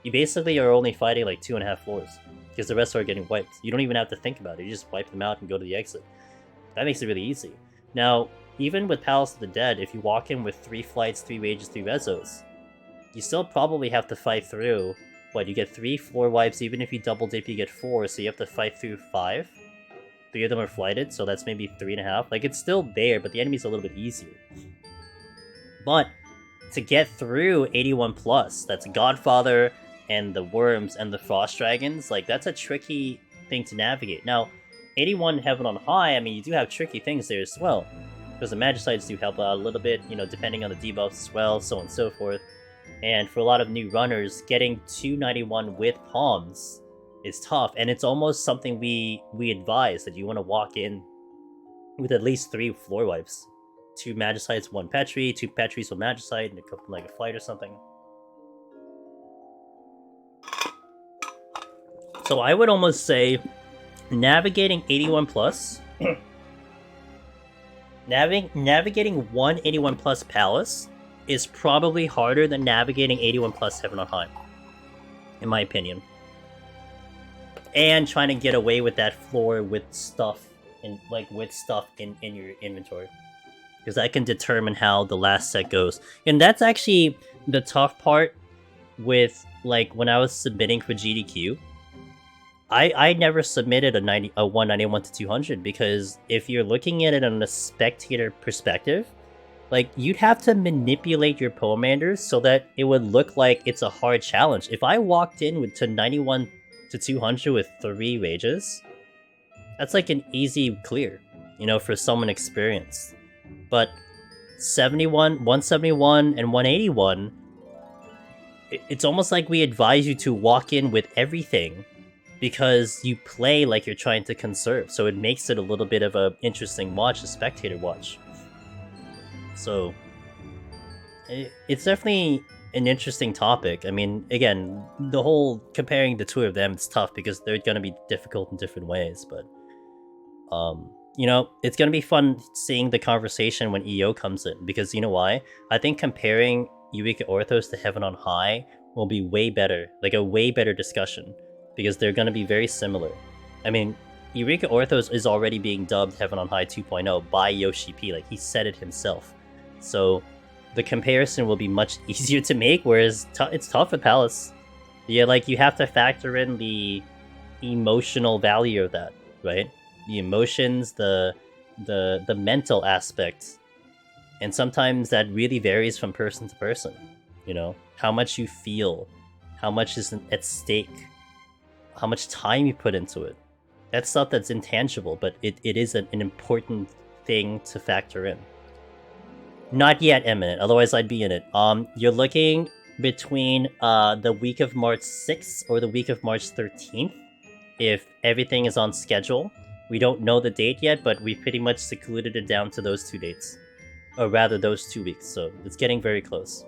you basically are only fighting like 2.5 floors. Because the rest are getting wiped. You don't even have to think about it, you just wipe them out and go to the exit. That makes it really easy. Now, even with Palace of the Dead, if you walk in with 3 flights, 3 rages, 3 rezos, you still probably have to fight through, what, you get 3 floor wipes, even if you double dip you get 4, so you have to fight through 5? 3 of them are flighted, so that's maybe 3.5. Like, it's still there, but the enemy's a little bit easier. But, to get through 81 plus, that's Godfather, and the Worms, and the Frost Dragons, like, that's a tricky thing to navigate. Now, 81 Heaven on High, I mean, you do have tricky things there as well. Because the Magicites do help out a little bit, you know, depending on the debuffs as well, so on and so forth. And for a lot of new runners, getting 291 with Palms is tough, and it's almost something we advise, that you want to walk in with at least 3 floor wipes. 2 Magicites, 1 Petri, 2 Petries, 1 Magicite, and a couple like a flight or something. So I would almost say, navigating 81 plus, navigating 181 plus Palace is probably harder than navigating 81 plus Heaven on High, in my opinion. And trying to get away with that floor with stuff in your inventory, because that can determine how the last set goes. And that's actually the tough part with, like, when I was submitting for GDQ. I never submitted a 191 to 200, because if you're looking at it on a spectator perspective, like, you'd have to manipulate your Poemanders so that it would look like it's a hard challenge. If I walked in to 91 to 200 with 3 rages, that's like an easy clear, you know, for someone experienced. But 171, and 181, it's almost like we advise you to walk in with everything, because you play like you're trying to conserve, so it makes it a little bit of a interesting watch, a spectator watch. So it's definitely an interesting topic. I mean, again, the whole comparing the two of them, it's tough because they're going to be difficult in different ways, but you know, it's going to be fun seeing the conversation when EO comes in, because you know why? I think comparing Eureka Orthos to Heaven on High will be way better, like a way better discussion, because they're going to be very similar. I mean, Eureka Orthos is already being dubbed Heaven on High 2.0 by Yoshi P, like he said it himself. So the comparison will be much easier to make, whereas it's tough with Palace. Yeah, like, you have to factor in the emotional value of that, right? The emotions, the mental aspect. And sometimes that really varies from person to person, you know? How much you feel, how much is at stake, how much time you put into it. That's stuff that's intangible, but it is an important thing to factor in. Not yet imminent, otherwise I'd be in it. You're looking between the week of March 6th or the week of March 13th, if everything is on schedule. We don't know the date yet, but we pretty much secluded it down to those 2 dates. Or rather, those 2 weeks, so it's getting very close.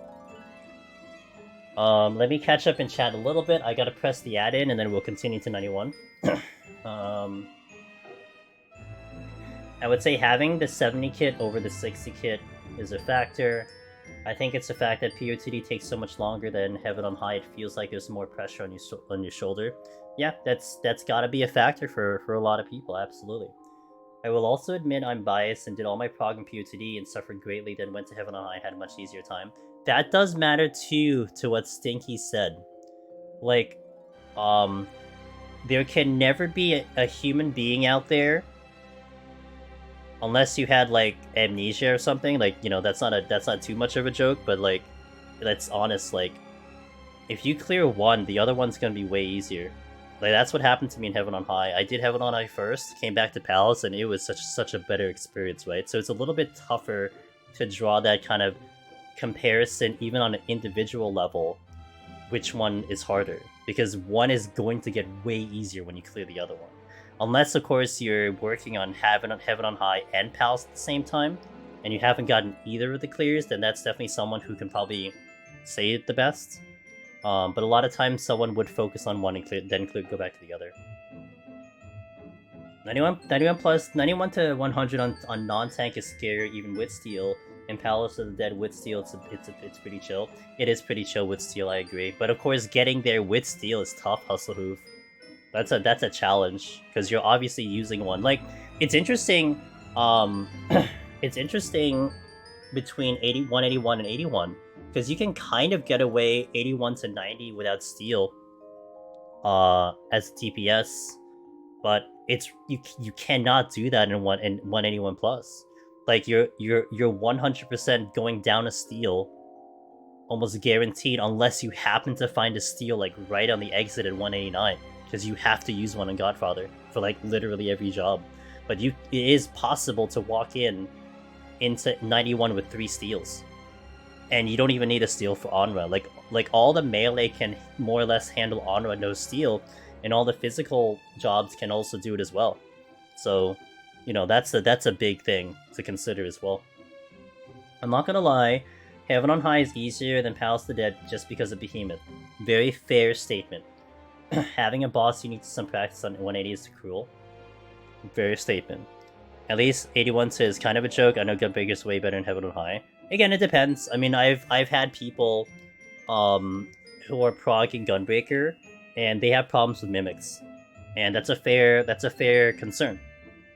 Let me catch up in chat a little bit. I gotta press the add-in, and then we'll continue to 91. I would say having the 70 kit over the 60 kit is a factor. I think it's the fact that PoTD takes so much longer than Heaven on High. It feels like there's more pressure on your shoulder. Yeah, that's gotta be a factor for a lot of people, absolutely. I will also admit I'm biased and did all my prog in PoTD and suffered greatly, then went to Heaven on High and had a much easier time. That does matter too, to what Stinky said. Like, there can never be a human being out there, unless you had like amnesia or something. Like, you know, that's not too much of a joke, but like, that's honest. Like, if you clear one, the other one's gonna be way easier. Like, that's what happened to me in Heaven on High. I did Heaven on High first, came back to Palace, and it was such a better experience, right? So it's a little bit tougher to draw that kind of comparison, even on an individual level, which one is harder, because one is going to get way easier when you clear the other one. Unless, of course, you're working on Heaven on High and Palace at the same time, and you haven't gotten either of the clears, then that's definitely someone who can probably say it the best. But a lot of times someone would focus on one and then go back to the other. 91 plus 91 to 100 on non-tank is scary even with steel. In Palace of the Dead with steel, it's pretty chill. It is pretty chill with steel, I agree. But of course, getting there with steel is tough, Hustle Hoof. That's a challenge because you're obviously using one. Like, it's interesting. It's interesting between 181 and 81 because you can kind of get away 81 to 90 without steel as TPS, but it's you cannot do that in 181 plus. Like you're 100% going down a steel, almost guaranteed, unless you happen to find a steel like right on the exit at 189, because you have to use one in Godfather for like literally every job. But it is possible to walk into 91 with 3 steals, and you don't even need a steal for Onra. Like all the melee can more or less handle Onra no steal, and all the physical jobs can also do it as well. So, you know, that's a big thing to consider as well. I'm not gonna lie, Heaven on High is easier than Palace of the Dead just because of Behemoth. Very fair statement. Having a boss you need some practice on 180 is cruel. Very statement. At least 81 is kind of a joke. I know Gunbreaker's way better in Heaven on High. Again, it depends. I mean, I've had people who are progging Gunbreaker and they have problems with mimics. And that's a fair concern.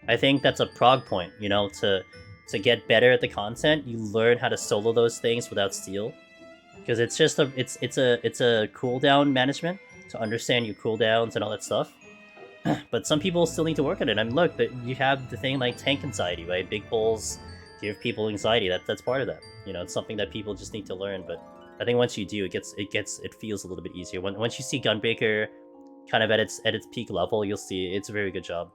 I think that's a prog point, you know, to get better at the content, you learn how to solo those things without steal. Because it's just a cooldown management to understand your cooldowns and all that stuff. But some people still need to work on it. I mean, look, you have the thing like tank anxiety, right? Big pulls give people anxiety. That's part of that. You know, it's something that people just need to learn. But I think once you do, it feels a little bit easier. Once you see Gunbreaker kind of at its peak level, you'll see it's a very good job.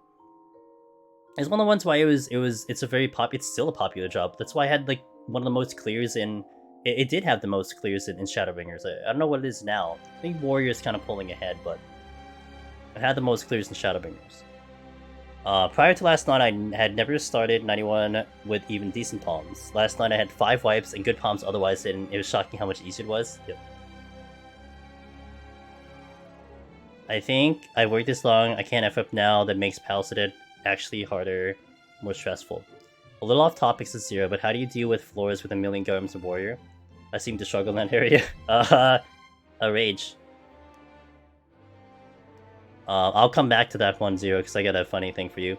It's one of the ones why it's still a popular job. That's why I had like one of the most clears in. It did have the most clears in Shadowbringers. I don't know what it is now. I think Warrior's kind of pulling ahead, but it had the most clears in Shadowbringers. Prior to last night, I had never started 91 with even decent palms. Last night I had 5 wipes and good palms otherwise, and it was shocking how much easier it was. Yep. I think I worked this long, I can't F up now, that makes Palace of the Dead actually harder, more stressful. A little off topic to Zero, but how do you deal with floors with a million garms of Warrior? I seem to struggle in that area. A rage. I'll come back to that one, Zero, because I got a funny thing for you.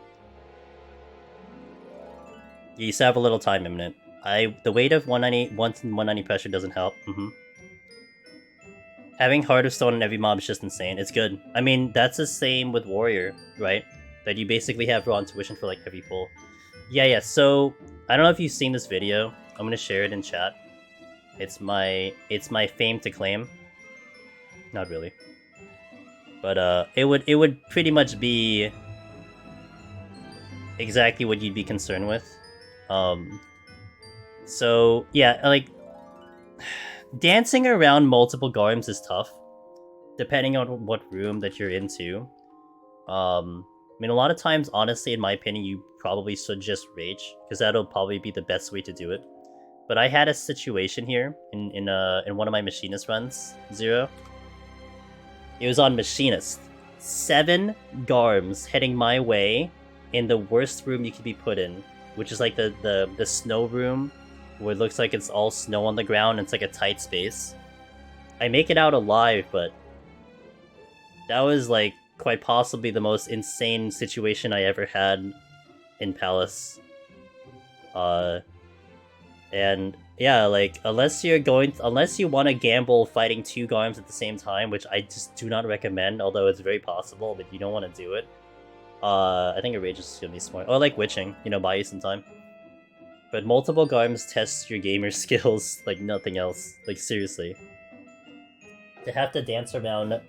You still have a little time imminent. The weight of 190 pressure doesn't help. Having Heart of Stone on every mob is just insane. It's good. I mean, that's the same with Warrior, right? That you basically have raw intuition for like every pull. Yeah, so I don't know if you've seen this video. I'm gonna share it in chat. It's my fame to claim. Not really. But it would pretty much be exactly what you'd be concerned with. So yeah, like dancing around multiple garms is tough, depending on what room that you're into. I mean, a lot of times, honestly, in my opinion, you probably should just rage, because that'll probably be the best way to do it. But I had a situation here in one of my Machinist runs, Zero. It was on Machinist. 7 Garms heading my way in the worst room you could be put in, which is like the snow room, where it looks like it's all snow on the ground and it's like a tight space. I make it out alive, but that was like quite possibly the most insane situation I ever had in Palace. And yeah, like unless you want to gamble fighting 2 Garms at the same time, which I just do not recommend, although it's very possible, but you don't want to do it. I think a rage is gonna be smart. Or like witching, you know, buy you some time. But multiple Garms test your gamer skills like nothing else. Like seriously. To have to dance around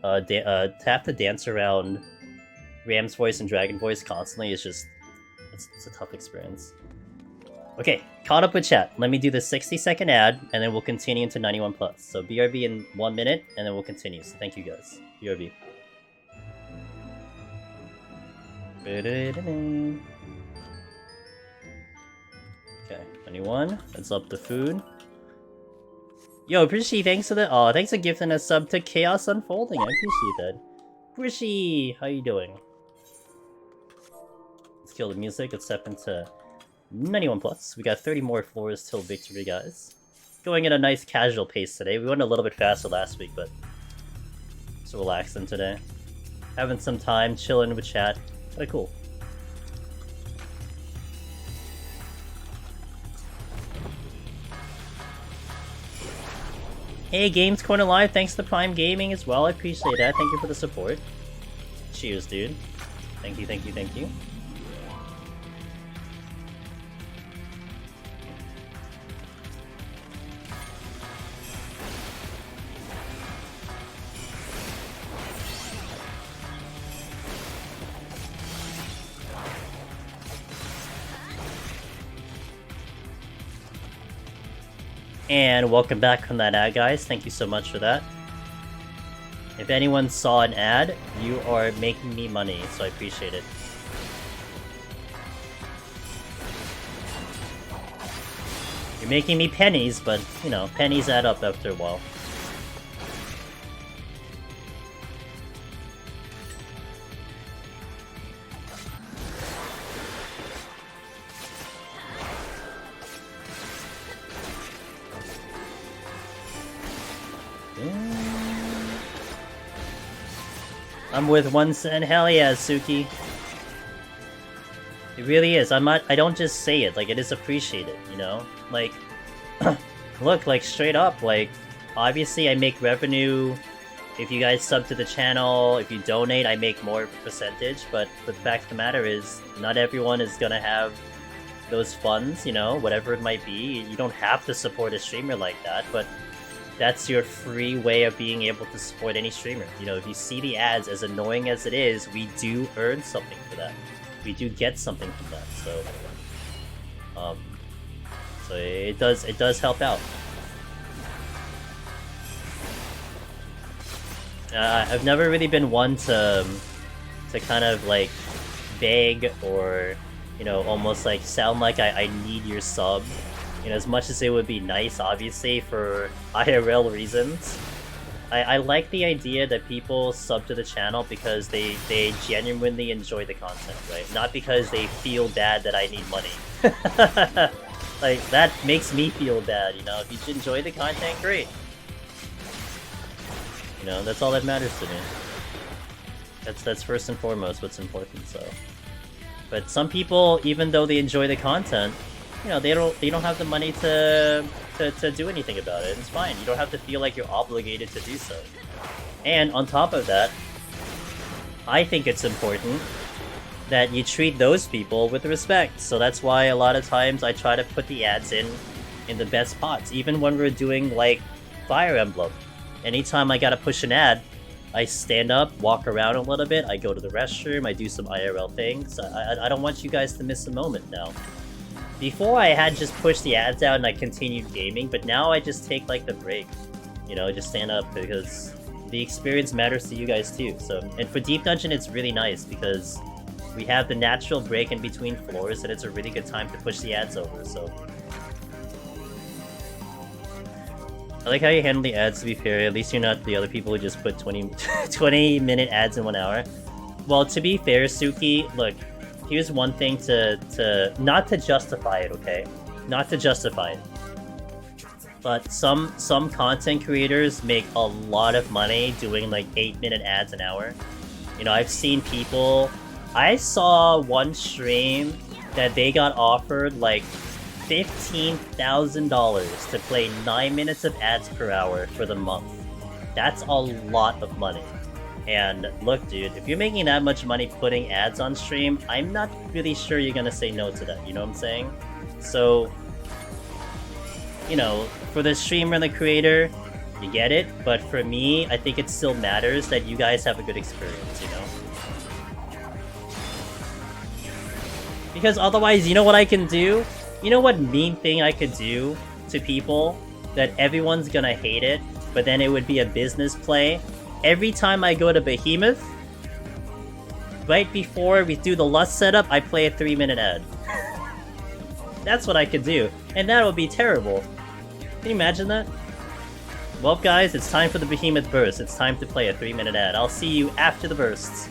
Ram's voice and Dragon voice constantly is just it's a tough experience. Okay, caught up with chat. Let me do the 60-second ad, and then we'll continue into 91 plus. So BRB in 1 minute, and then we'll continue. So thank you guys. BRB. Okay, 91. Let's up the food. Yo, Prishy, thanks for the thanks for gifting a sub to Chaos Unfolding. I appreciate that. Prishy, how you doing? Let's kill the music. Let's step into 91 plus. We got 30 more floors till victory, guys. Going at a nice casual pace today. We went a little bit faster last week, but it's relaxing today. Having some time, chilling with chat. Kinda cool. Hey, Games Corner Live, thanks to Prime Gaming as well. I appreciate that. Thank you for the support. Cheers, dude. Thank you, thank you, thank you. And welcome back from that ad, guys. Thank you so much for that. If anyone saw an ad, you are making me money, so I appreciate it. You're making me pennies, but, you know, pennies add up after a while. I'm with 1 cent. Hell yeah, Suki. It really is. I don't just say it, like, it is appreciated, you know? Like, look, like, straight up, like, obviously I make revenue if you guys sub to the channel, if you donate, I make more percentage, but the fact of the matter is, not everyone is gonna have those funds, you know, whatever it might be. You don't have to support a streamer like that, but that's your free way of being able to support any streamer. You know, if you see the ads, as annoying as it is, we do earn something for that. We do get something from that, so it does help out. I've never really been one to kind of like beg or, you know, almost like sound like I need your sub. You know, as much as it would be nice, obviously, for IRL reasons, I like the idea that people sub to the channel because they genuinely enjoy the content, right? Not because they feel bad that I need money. Like, that makes me feel bad, you know? If you enjoy the content, great. You know, that's all that matters to me. That's first and foremost what's important, so. But some people, even though they enjoy the content, you know, they don't have the money to do anything about it. It's fine. You don't have to feel like you're obligated to do so. And on top of that, I think it's important that you treat those people with respect. So that's why a lot of times I try to put the ads in the best spots. Even when we're doing, like, Fire Emblem. Anytime I gotta push an ad, I stand up, walk around a little bit, I go to the restroom, I do some IRL things. I don't want you guys to miss a moment now. Before I had just pushed the ads out and I continued gaming, but now I just take like the break. You know, just stand up because the experience matters to you guys too. So, and for Deep Dungeon it's really nice because we have the natural break in between floors and it's a really good time to push the ads over, so. I like how you handle the ads, to be fair. At least you're not the other people who just put 20-minute ads in 1 hour. Well, to be fair, Suki, look, here's one thing to not to justify it, okay? Not to justify it. But some content creators make a lot of money doing like 8-minute ads an hour. You know, I've seen people... I saw one stream that they got offered like $15,000 to play 9 minutes of ads per hour for the month. That's a lot of money. And look, dude, if you're making that much money putting ads on stream, I'm not really sure you're gonna say no to that, you know what I'm saying? So, you know, for the streamer and the creator, you get it, but for me, I think it still matters that you guys have a good experience, you know? Because otherwise, you know what I can do? You know what mean thing I could do to people that everyone's gonna hate it, but then it would be a business play? Every time I go to Behemoth, right before we do the Lust setup, I play a 3-minute ad. That's what I could do, and that would be terrible. Can you imagine that? Well, guys, it's time for the Behemoth Burst. It's time to play a 3-minute ad. I'll see you after the bursts.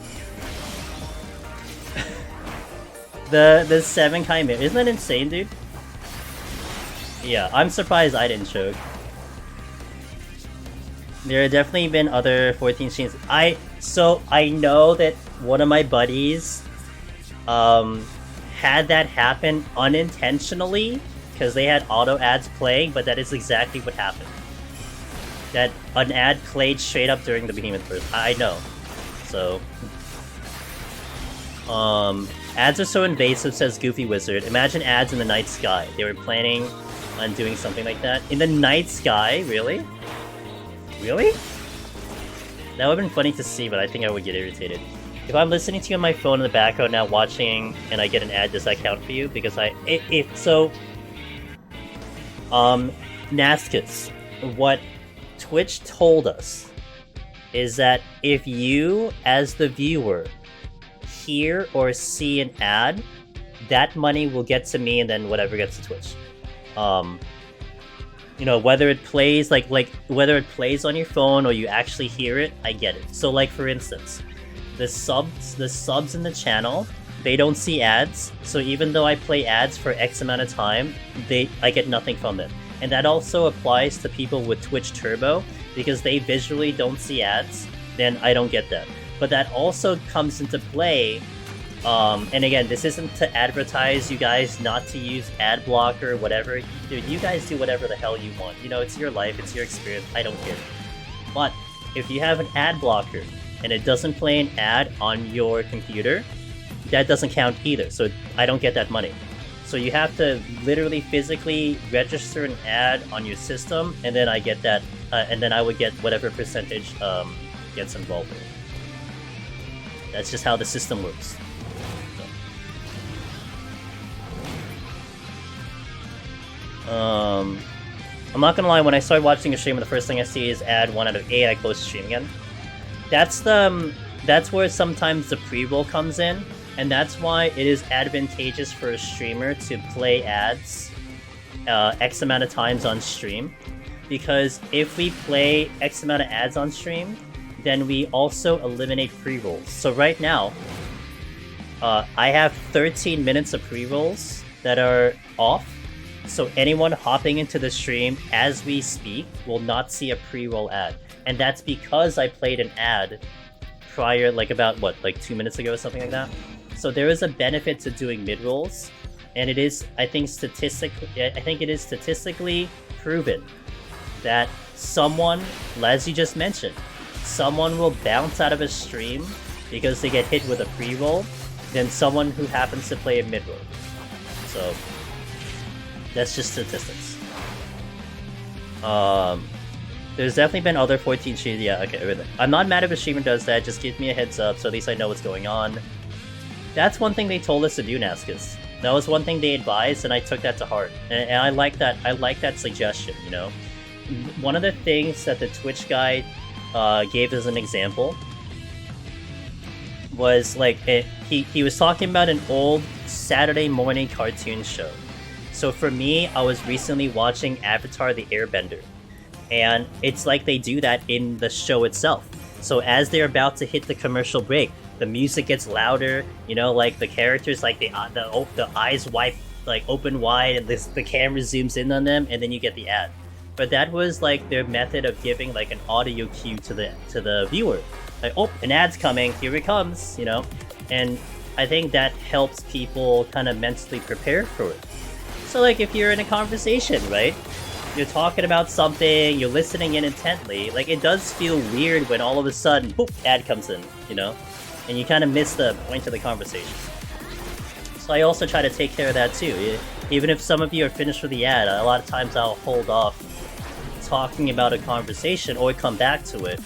the 7 Chimera. Isn't that insane, dude? Yeah, I'm surprised I didn't choke. There have definitely been other 14 streams. So I know that one of my buddies had that happen unintentionally because they had auto ads playing, but that is exactly what happened. That an ad played straight up during the Behemoth Burst. I know. So ads are so invasive, says Goofy Wizard. Imagine ads in the night sky. They were planning on doing something like that. In the night sky? Really? Really? That would have been funny to see, but I think I would get irritated. If I'm listening to you on my phone in the background now watching and I get an ad, does that count for you? Because Nascus, what Twitch told us is that if you, as the viewer, hear or see an ad, that money will get to me and then whatever gets to Twitch. You know, whether it plays whether it plays on your phone or you actually hear it, I get it. So like for instance, the subs in the channel, they don't see ads. So even though I play ads for X amount of time, I get nothing from them. And that also applies to people with Twitch Turbo, because they visually don't see ads, then I don't get that. But that also comes into play, and again, this isn't to advertise you guys not to use ad blocker or whatever. Dude, you guys do whatever the hell you want. You know, it's your life, it's your experience, I don't care. But if you have an ad blocker and it doesn't play an ad on your computer, that doesn't count either, so I don't get that money. So you have to literally physically register an ad on your system, and then I get that, and then I would get whatever percentage gets involved with it. That's just how the system works. So. I'm not gonna lie, when I started watching a stream, the first thing I see is ad 1 out of 8, I close the stream again. That's where sometimes the pre-roll comes in. And that's why it is advantageous for a streamer to play ads X amount of times on stream. Because if we play X amount of ads on stream, then we also eliminate pre-rolls. So right now, I have 13 minutes of pre-rolls that are off. So anyone hopping into the stream as we speak will not see a pre-roll ad. And that's because I played an ad prior, like about, what, like 2 minutes ago or something like that? So there is a benefit to doing mid-rolls, and it is, I think it is statistically proven that someone, as you just mentioned, someone will bounce out of a stream because they get hit with a pre-roll than someone who happens to play a mid-roll. So that's just statistics. There's definitely been other 14 streams. Yeah, okay, everything. I'm not mad if a streamer does that. Just give me a heads up so at least I know what's going on. That's one thing they told us to do, Nascus. That was one thing they advised, and I took that to heart. And I like that. I like that suggestion. You know, one of the things that the Twitch guy gave as an example was like he was talking about an old Saturday morning cartoon show. So for me, I was recently watching Avatar: The Airbender, and it's like they do that in the show itself. So as they're about to hit the commercial break, the music gets louder, you know, like the characters, like the eyes open wide, and the camera zooms in on them, and then you get the ad. But that was like their method of giving like an audio cue to the viewer, like, oh, an ad's coming, here it comes, you know. And I think that helps people kind of mentally prepare for it. So like if you're in a conversation, right? You're talking about something, you're listening in intently, like it does feel weird when all of a sudden, boop, ad comes in, you know? And you kind of miss the point of the conversation. So I also try to take care of that too. Even if some of you are finished with the ad, a lot of times I'll hold off talking about a conversation or come back to it.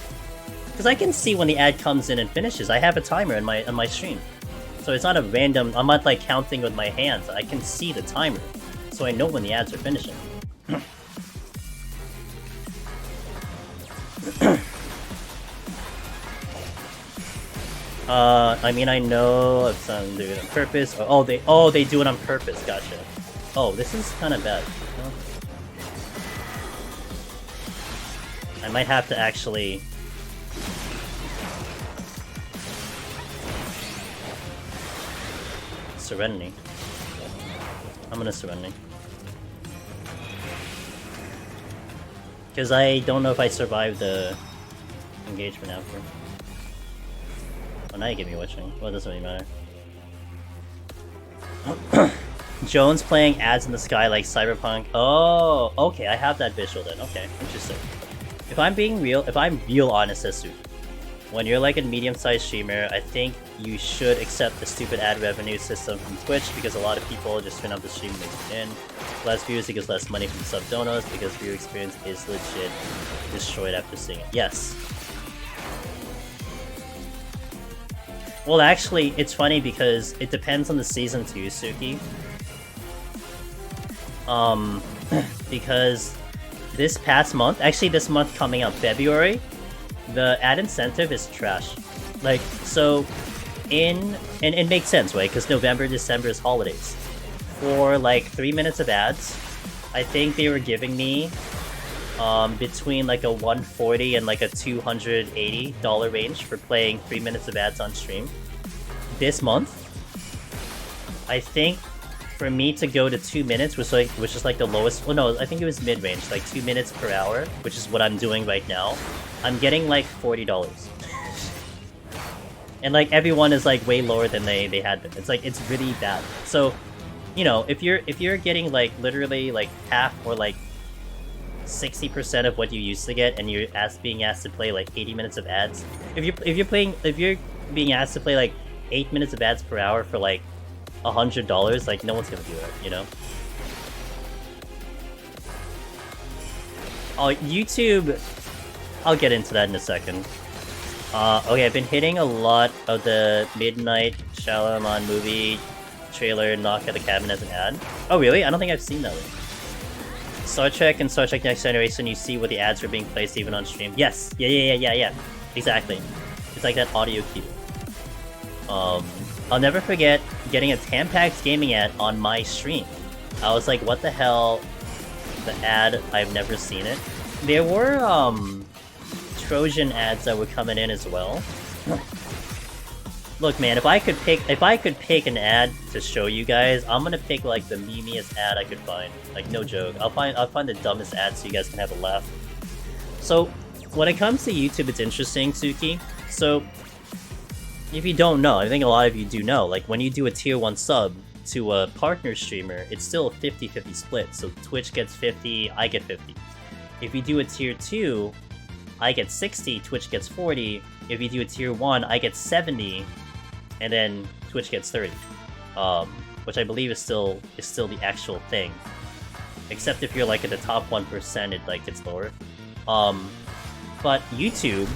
Because I can see when the ad comes in and finishes. I have a timer on my stream. So it's not a random, I'm not like counting with my hands. I can see the timer. So I know when the ads are finishing. I mean, I know if some do it on purpose. They do it on purpose. Gotcha. Oh, this is kind of bad. I might have to actually... Serenity. I'm gonna Serenity. Because I don't know if I survived the engagement after. Oh, now you get me witching. Well, it doesn't really matter. Jones playing ads in the sky like Cyberpunk. Oh, okay, I have that visual then. Okay, interesting. If I'm being real, if I'm real honest as Suki, when you're like a medium-sized streamer, I think you should accept the stupid ad revenue system from Twitch because a lot of people just turn up the stream and they in. Less views equals less money from sub donos because viewer experience is legit destroyed after seeing it. Yes. Well, actually, it's funny because it depends on the season too, Suki. Because this past month, actually this month coming up, February, the ad incentive is trash. Like, so, and it makes sense, right? Because November, December is holidays. For like 3 minutes of ads, I think they were giving me between like a $140 and like a $280 range for playing 3 minutes of ads on stream. This month, I think for me to go to 2 minutes which is like the lowest. Well, no, I think it was mid-range, like 2 minutes per hour, which is what I'm doing right now. I'm getting like $40. And like everyone is like way lower than they had been. It's like, it's really bad. So, you know, if you're getting like literally like half or like 60% of what you used to get, and you're being asked to play like 80 minutes of ads. If you're being asked to play like 8 minutes of ads per hour for like $100, like no one's gonna do it, you know? Oh, YouTube, I'll get into that in a second. Okay, I've been hitting a lot of the Midnight Shyamalan movie trailer Knock at the Cabin as an ad. Oh really? I don't think I've seen that one. Star Trek and Star Trek Next Generation, you see where the ads are being placed even on stream. Yes! Yeah. Exactly. It's like that audio cue. I'll never forget getting a Tampax Gaming ad on my stream. I was like, what the hell? The ad, I've never seen it. There were, Trojan ads that were coming in as well. Look, man, if I could pick an ad to show you guys, I'm gonna pick like the memeiest ad I could find. Like, no joke. I'll find the dumbest ad so you guys can have a laugh. So, when it comes to YouTube, it's interesting, Suki. So, if you don't know, I think a lot of you do know, like when you do a tier 1 sub to a partner streamer, it's still a 50-50 split. So Twitch gets 50, I get 50. If you do a tier 2, I get 60, Twitch gets 40. If you do a tier 1, I get 70, and then Twitch gets 30. Which I believe is still the actual thing. Except if you're like at the top 1%, it like gets lower. But YouTube,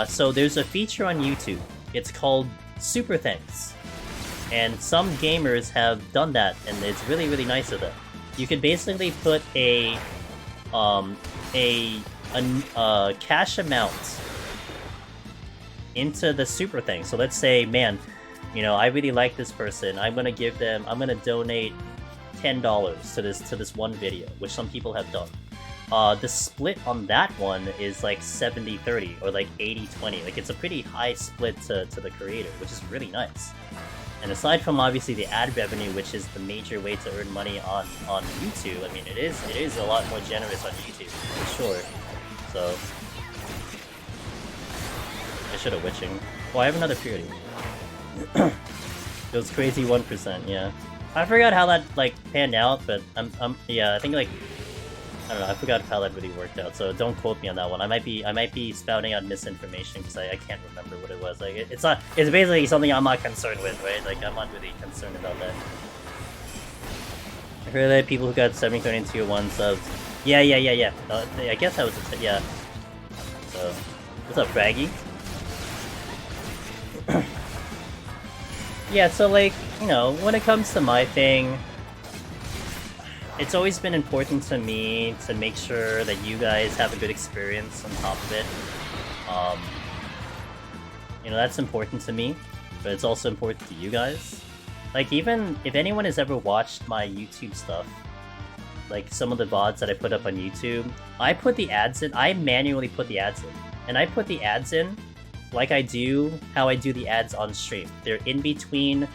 so there's a feature on YouTube. It's called Super Thanks. And some gamers have done that, and it's really, really nice of them. You could basically put a cash amount into the Super Thanks. So let's say, man, you know, I really like this person. I'm gonna donate $10 to this one video, which some people have done. The split on that one is like 70-30 or like 80-20. Like, it's a pretty high split to the creator, which is really nice. And aside from obviously the ad revenue, which is the major way to earn money on YouTube, I mean, it is a lot more generous on YouTube for sure. So I should have witching. Oh, I have another purity. It was crazy 1%. Yeah, I forgot how that like panned out, but yeah, I think like. I don't know, I forgot how that really worked out, so don't quote me on that one. I might be spouting out misinformation because I can't remember what it was. Like, it's basically something I'm not concerned with, right? Like, I'm not really concerned about that. I heard that people who got 730 and tier 1 subs. Yeah. I guess that was yeah. So, what's up, Fraggy? Yeah, so like, you know, when it comes to my thing, it's always been important to me to make sure that you guys have a good experience on top of it. You know, that's important to me, but it's also important to you guys. Like, even if anyone has ever watched my YouTube stuff, like some of the VODs that I put up on YouTube, I put the ads in. I manually put the ads in, and I put the ads in like I do how I do the ads on stream. They're in between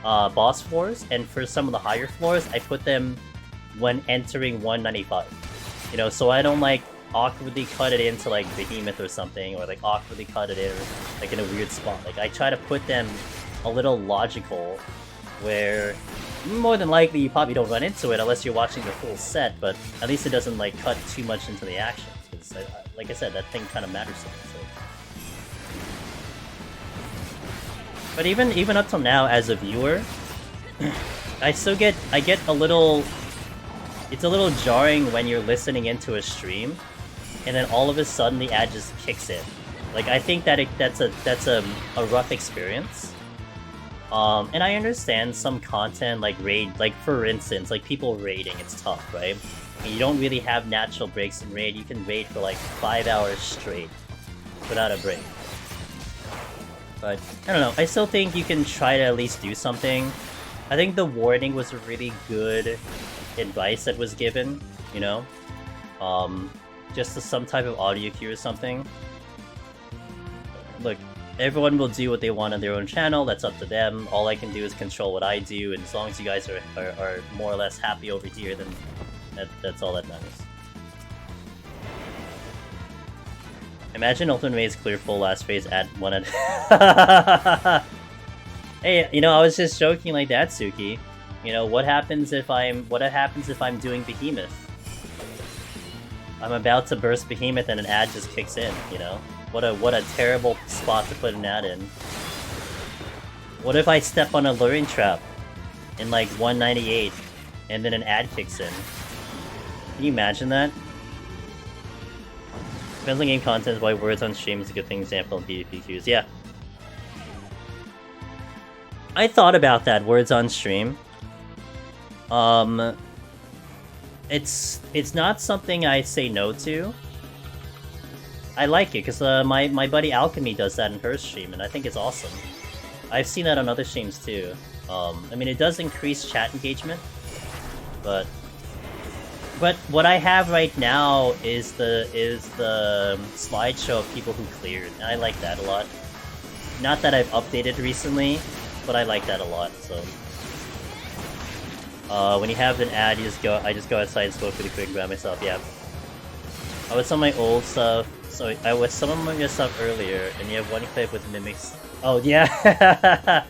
boss floors, and for some of the higher floors, I put them when entering 195. You know, so I don't like awkwardly cut it into like Behemoth or something, or like awkwardly cut it in like in a weird spot. Like I try to put them a little logical, where more than likely you probably don't run into it unless you're watching the full set, but at least it doesn't like cut too much into the action. Because like I said, that thing kind of matters to me. So. But even up till now, as a viewer, I get a little. It's a little jarring when you're listening into a stream, and then all of a sudden the ad just kicks in. Like I think that that's a rough experience. And I understand some content like raid, like for instance, like people raiding, it's tough, right? And you don't really have natural breaks in raid. You can raid for like 5 hours straight without a break. But I don't know. I still think you can try to at least do something. I think the warning was a really good advice that was given, you know? Just some type of audio cue or something. Look, everyone will do what they want on their own channel, that's up to them. All I can do is control what I do, and as long as you guys are more or less happy over here, then that's all that matters. Imagine Ultimate Maze clear full last phase at 1 at... Hey, you know, I was just joking like that, Suki. You know, what happens if I'm doing Behemoth? I'm about to burst Behemoth and an ad just kicks in, you know? What a terrible spot to put an ad in. What if I step on a luring trap in like 198 and then an ad kicks in? Can you imagine that? Depends on game content is why words on stream is a good thing example of PvP queues. Yeah. I thought about that, words on stream. It's not something I say no to. I like it, because my buddy Alchemy does that in her stream, and I think it's awesome. I've seen that on other streams too. I mean, it does increase chat engagement, but what I have right now is the slideshow of people who cleared, and I like that a lot. Not that I've updated recently, but I like that a lot, so... when you have an ad, I just go outside and smoke really quick and grab myself, yeah. I was on my old stuff, so I was some of my stuff earlier, and you have one clip with mimics. Oh, yeah!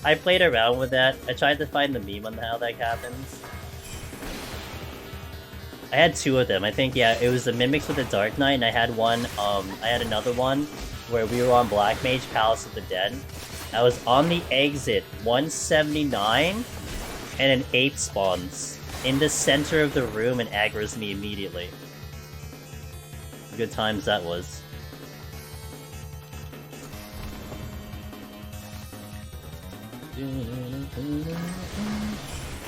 I played around with that. I tried to find the meme on how that happens. I had two of them. I think, yeah, it was the mimics with the Dark Knight, and I had one, I had another one where we were on Black Mage, Palace of the Dead. I was on the exit, 179, and an ape spawns in the center of the room and aggroes me immediately. Good times that was.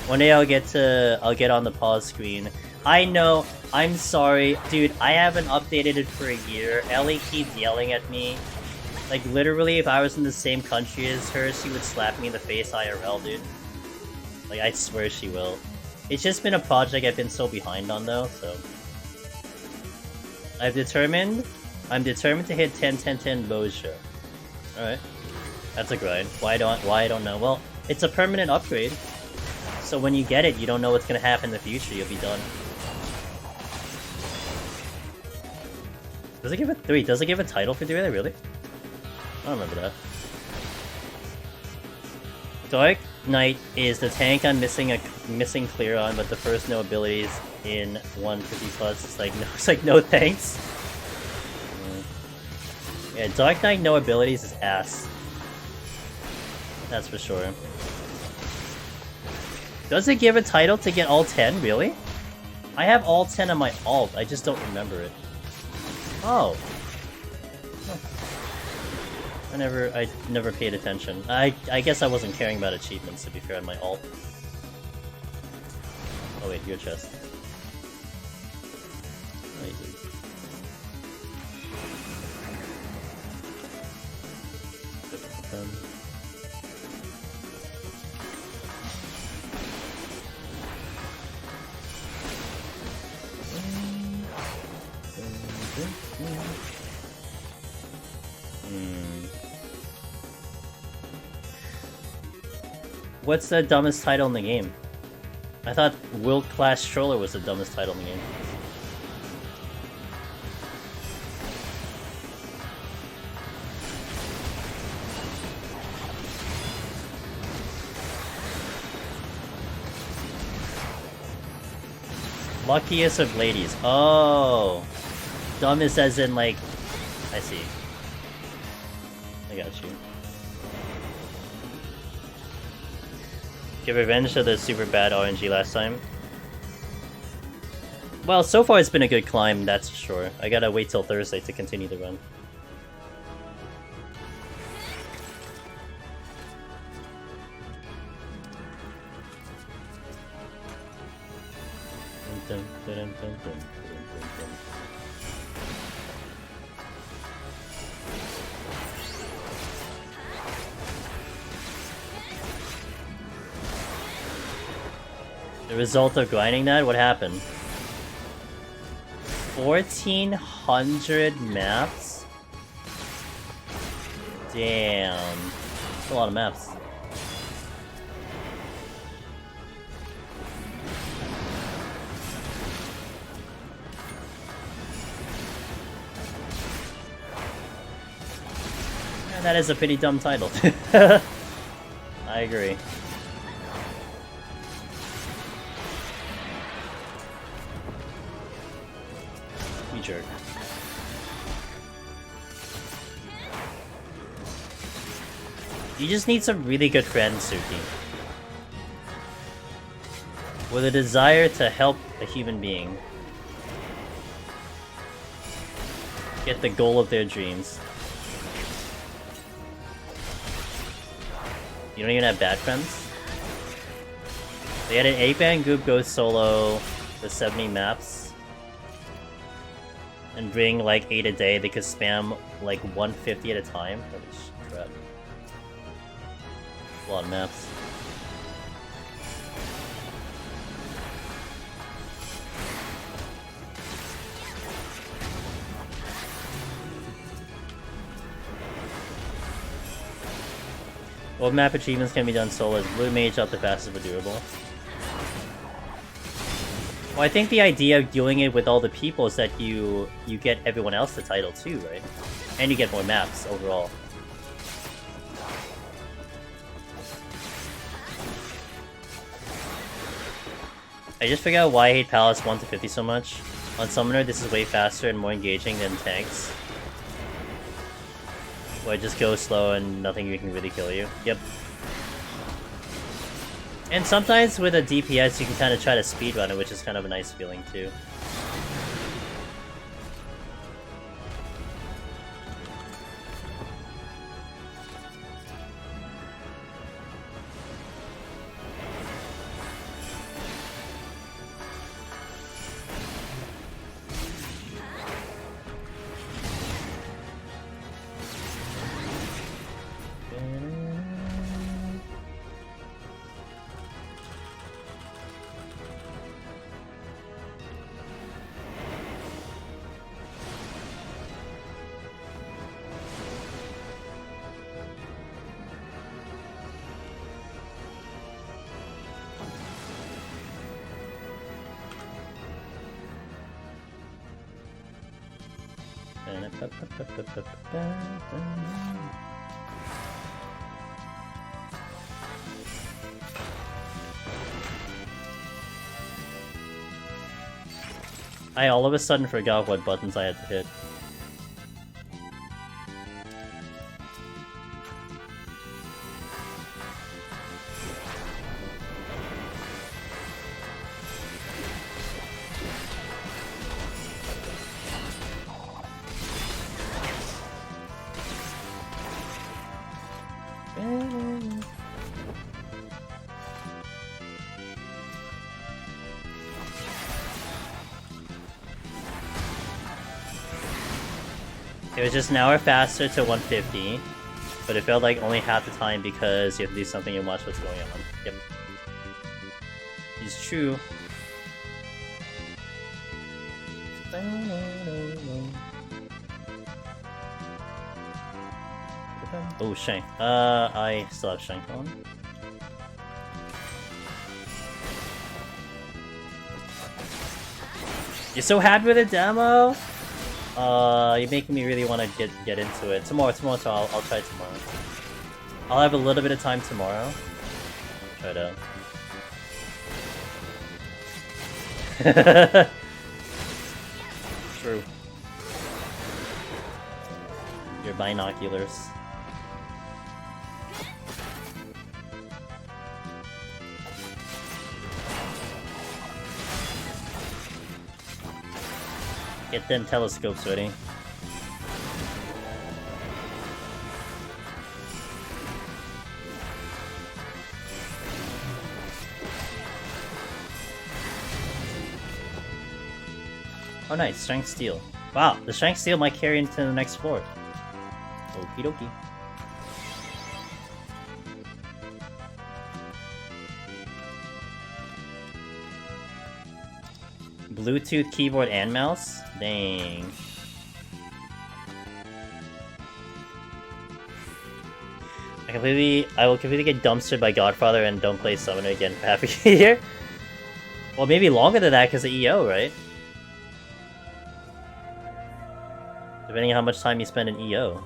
One day I'll get on the pause screen. I know, I'm sorry, dude, I haven't updated it for a year. Ellie keeps yelling at me. Like, literally, if I was in the same country as her, she would slap me in the face IRL, dude. Like, I swear she will. It's just been a project I've been so behind on, though, so... I'm determined to hit 10-10-10 Boja. Alright. That's a grind. Why I don't know. Well, it's a permanent upgrade. So when you get it, you don't know what's gonna happen in the future, you'll be done. Does it give a title for doing that, really? I don't remember that. Dark Knight is the tank I'm missing clear on, but the first no abilities in 150 plus. It's like no thanks. Yeah, Dark Knight no abilities is ass. That's for sure. Does it give a title to get all 10, really? I have all 10 on my alt, I just don't remember it. Oh. Huh. I never paid attention. I guess I wasn't caring about achievements, to be fair, on my alt. Oh wait, your chest. Oh, you do. What's the dumbest title in the game? I thought World Class Stroller was the dumbest title in the game. Luckiest of ladies. Oh. Dumbest as in, like... I see. I got you. Give revenge to the super bad RNG last time. Well, so far it's been a good climb, that's for sure. I gotta wait till Thursday to continue the run. The result of grinding that? What happened? 1,400 maps? Damn. That's a lot of maps. And that is a pretty dumb title. I agree. Jerk. You just need some really good friends, Suki. With a desire to help a human being. Get the goal of their dreams. You don't even have bad friends? They had an 8-man group go solo the 70 maps. And bring like 8 a day, they could spam like 150 at a time. Holy crap. A lot of maps. What map achievements can be done solo? Is Blue Mage out the fastest but durable? Well, I think the idea of doing it with all the people is that you get everyone else the title too, right? And you get more maps overall. I just figured out why I hate Palace 1 to 50 so much. On Summoner, this is way faster and more engaging than tanks. Where it just goes slow and nothing can really kill you. Yep. And sometimes with a DPS you can kind of try to speedrun it, which is kind of a nice feeling too. I all of a sudden forgot what buttons I had to hit. It was just an hour faster to 150, but it felt like only half the time because you have to do something and watch what's going on. Yep. It's true. Oh, Shank. I still have Shank on. You're so happy with the demo? You're making me really want to get into it. Tomorrow, I'll try tomorrow. I'll have a little bit of time tomorrow. Try to... True. Your binoculars. Get them telescopes ready. Oh nice, Strength Steel. Wow, the Strength Steel might carry into the next floor. Okie dokie. Bluetooth keyboard and mouse? Dang. I will completely get dumpstered by Godfather and don't play Summoner again for half a year. Well, maybe longer than that because of EO, right? Depending on how much time you spend in EO.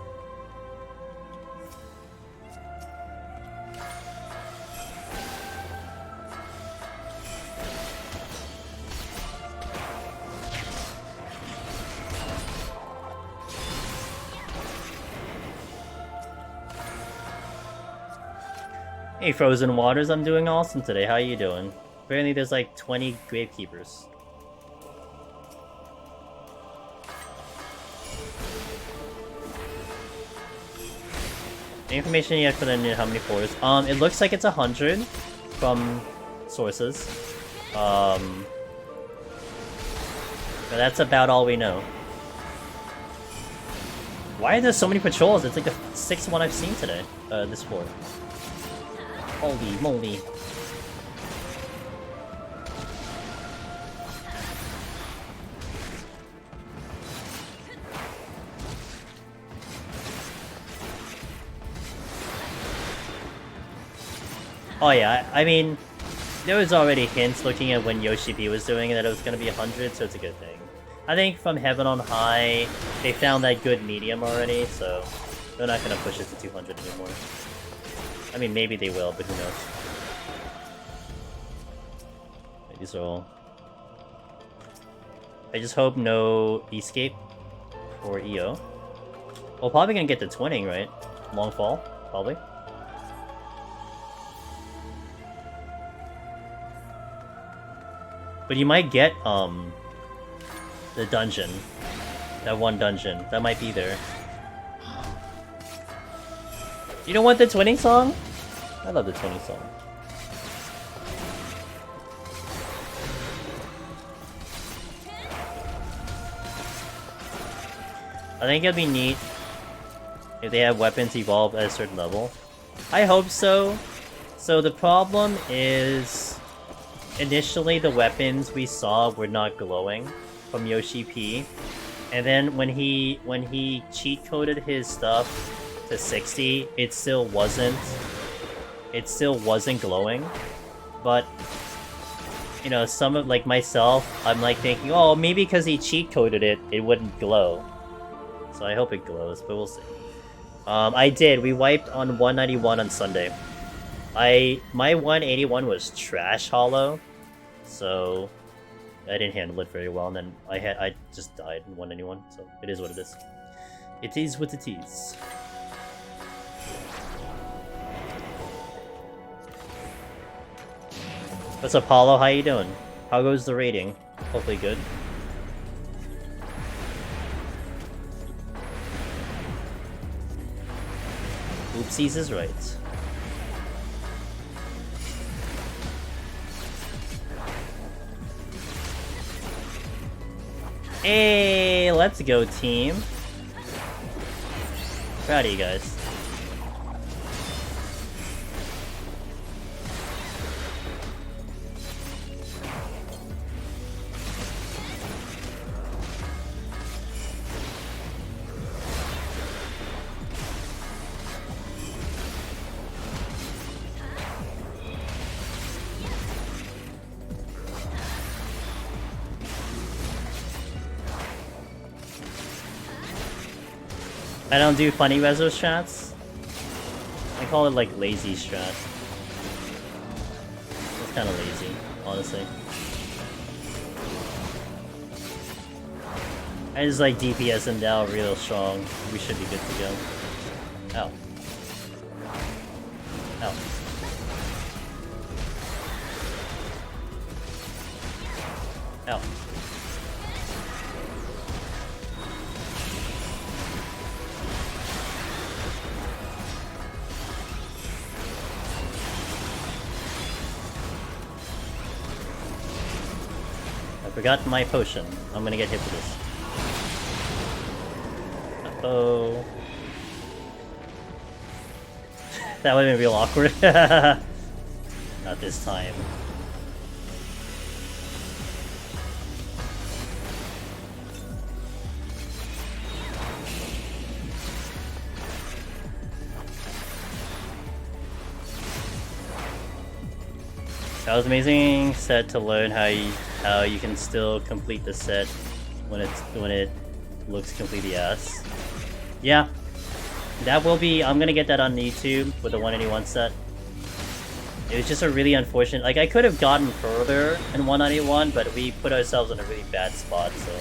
Hey Frozen Waters, I'm doing awesome today. How are you doing? Apparently there's like 20 Gravekeepers. Information yet for the NIN, how many floors? It looks like it's 100 from sources. But that's about all we know. Why are there so many patrols? It's like the 6th one I've seen today, this floor. Holy moly. Oh yeah, I mean, there was already hints looking at when Yoshi P was doing it that it was going to be 100, so it's a good thing. I think from Heaven on High, they found that good medium already, so they're not going to push it to 200 anymore. I mean, maybe they will, but who knows. Wait, these are all... I just hope no escape for EO. Well, probably gonna get the twinning, right? Long fall, probably. But you might get, the dungeon. That one dungeon. That might be there. You don't want the twinning song? I love the twinning song. I think it'd be neat if they have weapons evolve at a certain level. I hope so. So the problem is, initially the weapons we saw were not glowing from Yoshi P. And then when he cheat coded his stuff to 60, it still wasn't glowing. But you know, some of, like myself, I'm like thinking, oh, maybe because he cheat coded it, it wouldn't glow. So I hope it glows, but we'll see. We wiped on 191 on Sunday. My 181 was trash hollow, so I didn't handle it very well, and then I just died in 191, so it is what it is. It is what it is. What's up, Apollo? How you doing? How goes the rating? Hopefully good. Oopsies is right. Hey, let's go, team. Proud of you guys. I don't do funny reso strats. I call it like lazy strat. It's kind of lazy, honestly. I just like DPS him down real strong. We should be good to go. Ow. Ow. Ow. I forgot my potion. I'm gonna get hit with this. Uh-oh. That would've been real awkward. Not this time. That was amazing set to learn how you can still complete the set when it looks completely ass. Yeah, that will be. I'm gonna get that on YouTube with the 181 set. It was just a really unfortunate. Like I could have gotten further in 191, but we put ourselves in a really bad spot. So.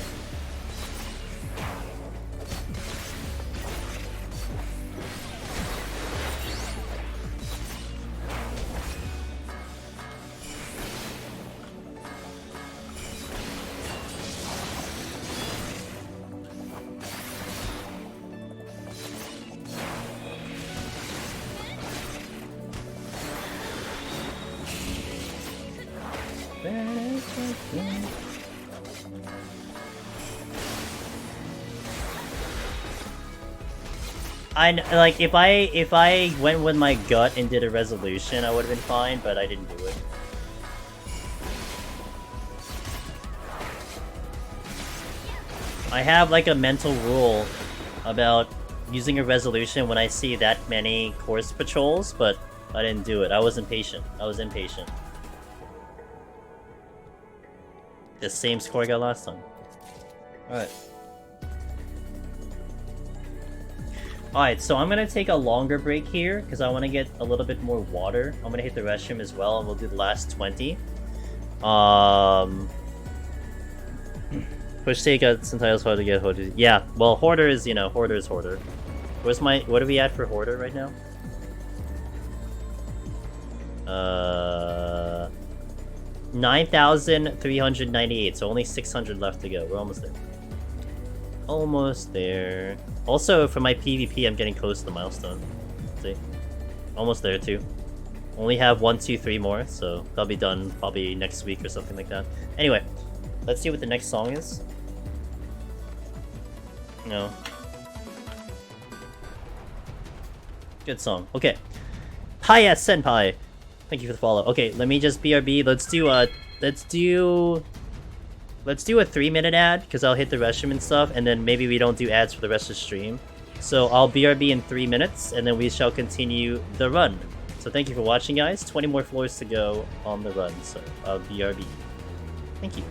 Like if I went with my gut and did a resolution, I would have been fine, but I didn't do it. I have like a mental rule about using a resolution when I see that many course patrols, but I didn't do it. I was impatient. I was impatient. The same score I got last time. Alright. Alright, so I'm gonna take a longer break here, because I want to get a little bit more water. I'm gonna hit the restroom as well, and we'll do the last 20. Push take out since I was hard to get Hoarder. Yeah, well, Hoarder is, you know, Hoarder is Hoarder. Where's my... What are we at for Hoarder right now? 9,398, so only 600 left to go. We're almost there. Almost there. Also, for my PvP, I'm getting close to the milestone. See? Almost there, too. Only have 1, 2, 3 more, so that'll be done probably next week or something like that. Anyway, let's see what the next song is. No. Good song. Okay. Hiya Senpai! Thank you for the follow. Okay, let me just BRB. Let's do a 3-minute ad, because I'll hit the restroom and stuff, and then maybe we don't do ads for the rest of the stream. So I'll BRB in 3 minutes, and then we shall continue the run. So thank you for watching, guys. 20 more floors to go on the run, so I'll BRB. Thank you.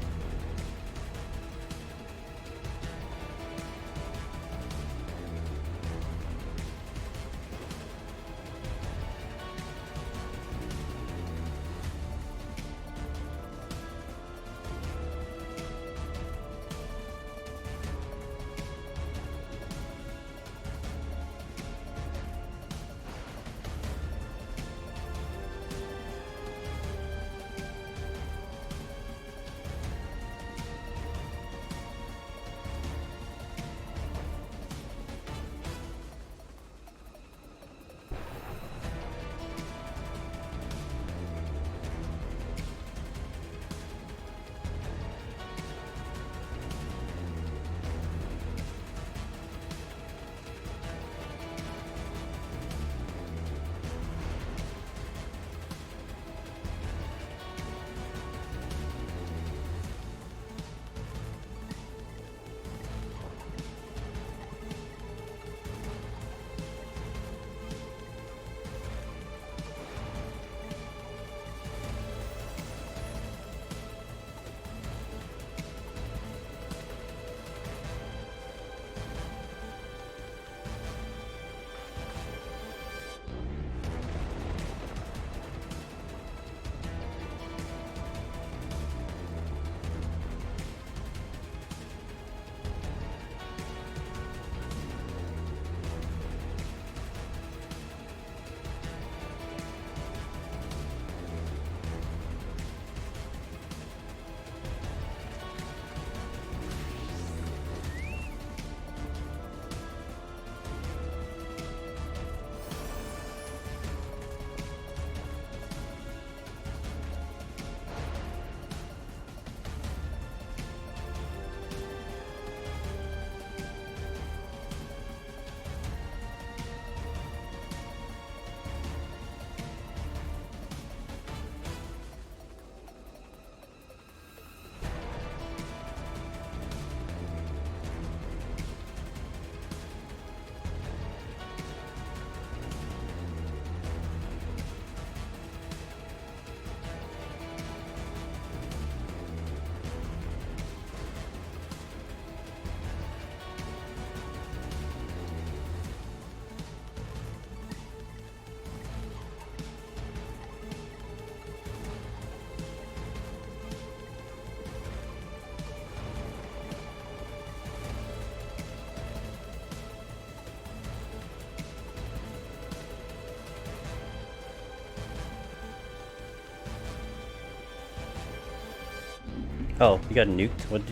Oh, you got nuked? What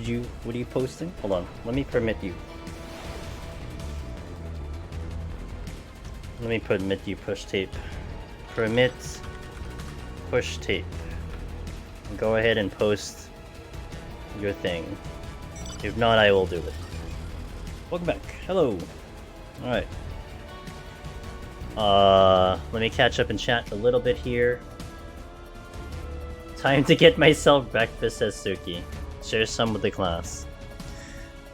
are you posting? Hold on, let me permit you. Let me permit you push tape. Permit push tape. Go ahead and post your thing. If not, I will do it. Welcome back. Hello. Alright. Let me catch up and chat a little bit here. Time to get myself breakfast, says Suki. Share some with the class.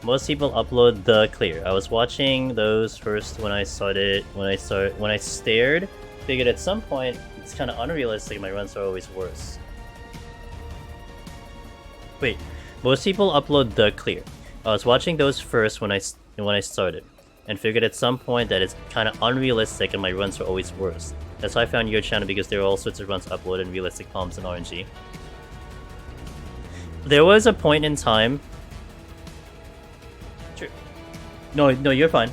Most people upload the clear. I was watching those first when I stared. Figured at some point it's kind of unrealistic. My runs are always worse. Wait, most people upload the clear. I was watching those first when I started, and figured at some point that it's kind of unrealistic and my runs are always worse. That's why I found your channel, because there are all sorts of runs uploaded in realistic palms and RNG. There was a point in time. True. No, you're fine.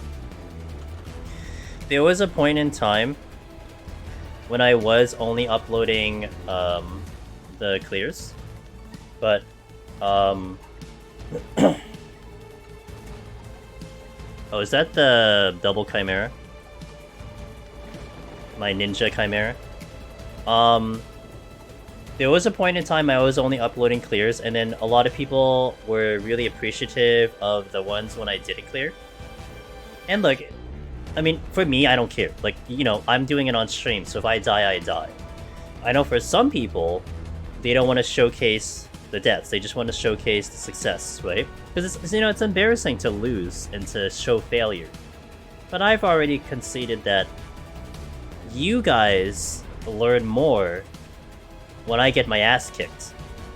There was a point in time when I was only uploading the clears, but oh, is that the double chimera? My ninja chimera? There was a point in time I was only uploading clears, and then a lot of people were really appreciative of the ones when I didn't clear. And look, I mean, for me, I don't care. Like, you know, I'm doing it on stream, so if I die, I die. I know for some people, they don't want to showcase the deaths, they just want to showcase the success, right? Because it's, you know, it's embarrassing to lose and to show failure. But I've already conceded that you guys learn more when I get my ass kicked,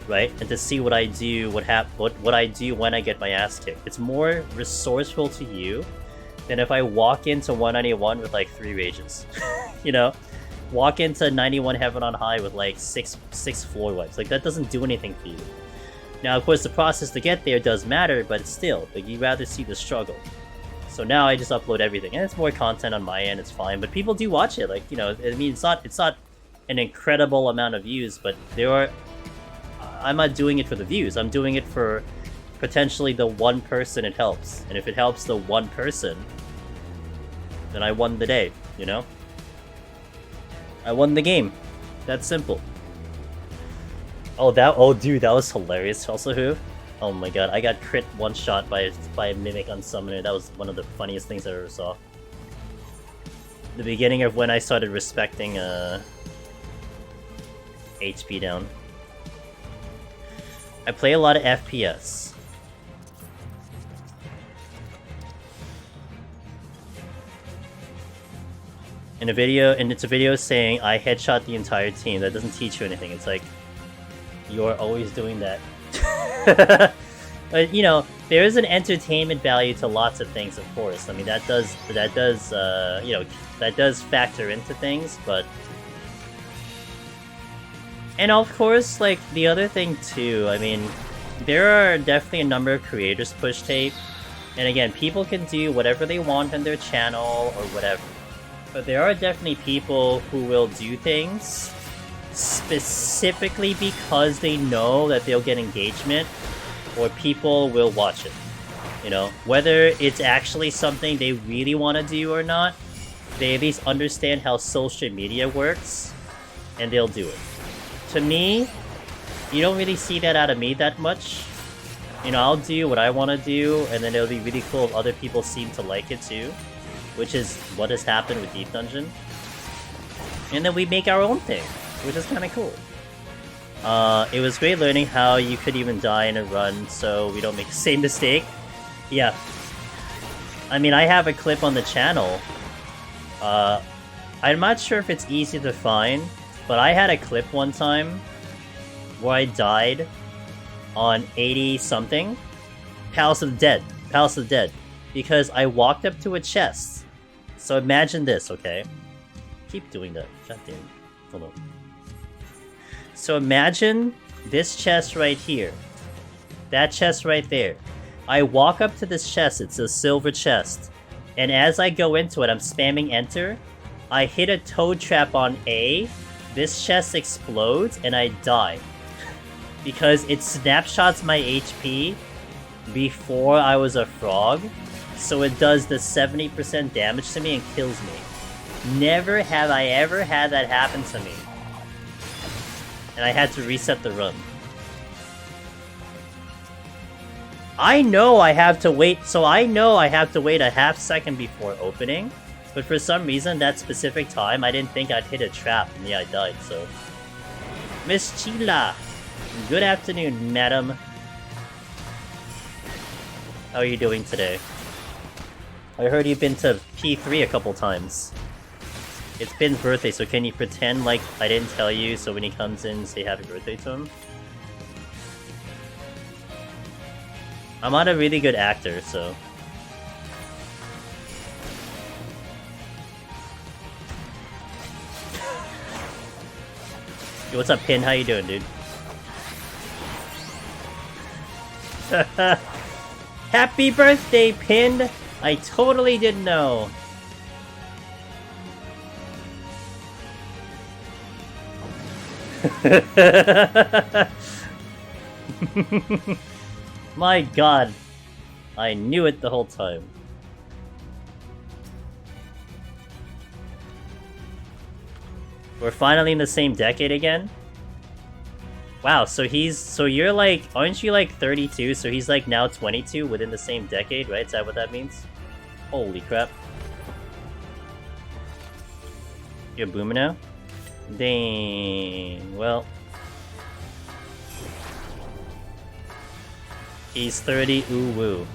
right? And to see what I do, what I do when I get my ass kicked. It's more resourceful to you than if I walk into 191 with like 3 rages. You know? Walk into 91 Heaven on High with like 6 floor wipes. Like, that doesn't do anything for you. Now, of course, the process to get there does matter, but still, like, you'd rather see the struggle. So now I just upload everything, and it's more content on my end, it's fine, but people do watch it, like, you know, I mean, it's not an incredible amount of views, but I'm not doing it for the views, I'm doing it for potentially the one person it helps, and if it helps the one person, then I won the day, you know? I won the game. That's simple. Oh, dude, that was hilarious. Also, who? Oh my god, I got crit one shot by a Mimic on Summoner. That was one of the funniest things I ever saw. The beginning of when I started respecting HP down. I play a lot of FPS. It's a video saying I headshot the entire team. That doesn't teach you anything. It's like, you're always doing that. But, you know, there is an entertainment value to lots of things, of course. I mean, that does factor into things, but... And of course, like, the other thing too, I mean, there are definitely a number of creators push tape, and again, people can do whatever they want on their channel or whatever. But there are definitely people who will do things specifically because they know that they'll get engagement or people will watch it. You know, whether it's actually something they really want to do or not, they at least understand how social media works and they'll do it. To me, you don't really see that out of me that much. You know, I'll do what I want to do, and then it'll be really cool if other people seem to like it too, which is what has happened with Deep Dungeon. And then we make our own thing, which is kind of cool. It was great learning how you could even die in a run so we don't make the same mistake. Yeah. I mean, I have a clip on the channel. I'm not sure if it's easy to find, but I had a clip one time where I died on 80-something. Palace of the Dead. Palace of the Dead. Because I walked up to a chest. So imagine this, okay? Keep doing that. God damn. Hold on. So imagine this chest right here. That chest right there. I walk up to this chest. It's a silver chest. And as I go into it, I'm spamming enter. I hit a toad trap on A. This chest explodes and I die. because it snapshots my HP before I was a frog, so it does the 70% damage to me and kills me. Never have I ever had that happen to me. And I had to reset the run. I know I have to wait, so I know I have to wait a half second before opening, but for some reason that specific time I didn't think I'd hit a trap, and yeah, I died, so... Miss Chila! Good afternoon, madam. How are you doing today? I heard you've been to P3 a couple times. It's Pin's birthday, so can you pretend like I didn't tell you so when he comes in, say happy birthday to him? I'm not a really good actor, so... Yo, what's up, Pin? How you doing, dude? Happy birthday, Pin! I totally didn't know. My god. I knew it the whole time. We're finally in the same decade again? Wow, so you're like, aren't you like 32, so he's like now 22 within the same decade, right? Is that what that means? Holy crap. You're a boomer now? Dang, well. He's 30, ooh woo.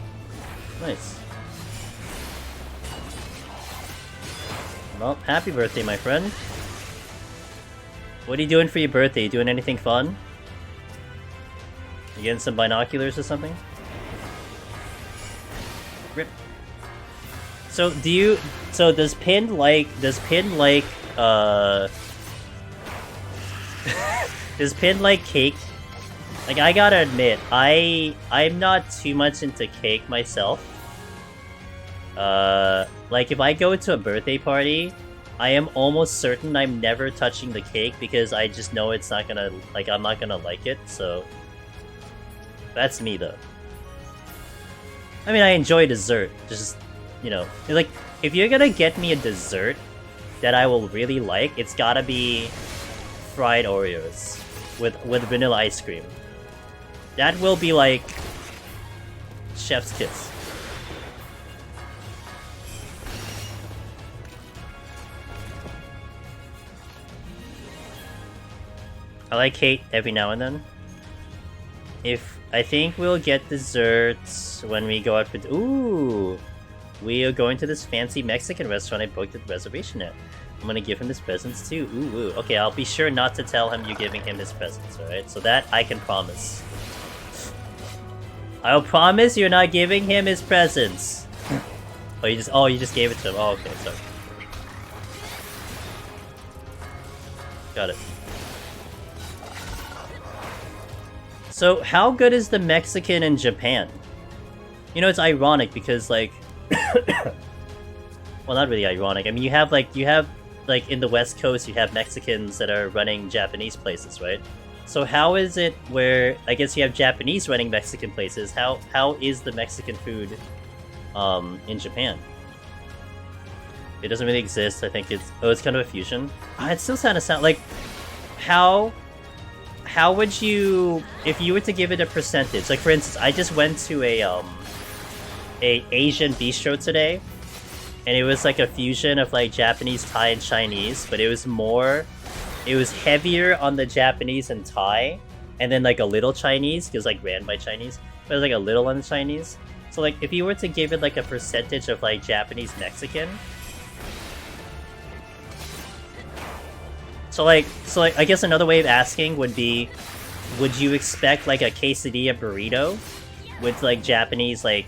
Nice. Well, happy birthday, my friend. What are you doing for your birthday? You doing anything fun? You getting some binoculars or something? Rip. So does Pin like does Pin like cake? Like, I gotta admit, I'm not too much into cake myself. Like, if I go to a birthday party, I am almost certain I'm never touching the cake because I just know it's not gonna, like, I'm not gonna like it, so... That's me, though. I mean, I enjoy dessert, just, you know, like, if you're gonna get me a dessert that I will really like, it's gotta be fried Oreos with vanilla ice cream. That will be like chef's kiss. I like hate every now and then. I think we'll get desserts when we go out for... Ooh! We are going to this fancy Mexican restaurant I booked the reservation at. I'm gonna give him his presents too. Ooh, ooh. Okay, I'll be sure not to tell him you're giving him his presents, alright? So that I can promise. I'll promise you're not giving him his presents. Oh, you just gave it to him. Oh, okay, sorry. Got it. So, how good is the Mexican in Japan? You know, it's ironic because, like... well, not really ironic. I mean, you have, like, in the West Coast, you have Mexicans that are running Japanese places, right? So how is it where, I guess you have Japanese running Mexican places, how is the Mexican food, in Japan? It doesn't really exist, I think it's kind of a fusion. It still kind of sound like, how would you, if you were to give it a percentage, like for instance, I just went to a Asian bistro today, and it was like a fusion of like Japanese, Thai, and Chinese, but it was heavier on the Japanese and Thai, and then like a little Chinese, because like ran by Chinese, but it was like a little on the Chinese. So like, if you were to give it like a percentage of like Japanese, Mexican, so like, I guess another way of asking would be, would you expect like a quesadilla burrito with like Japanese, like,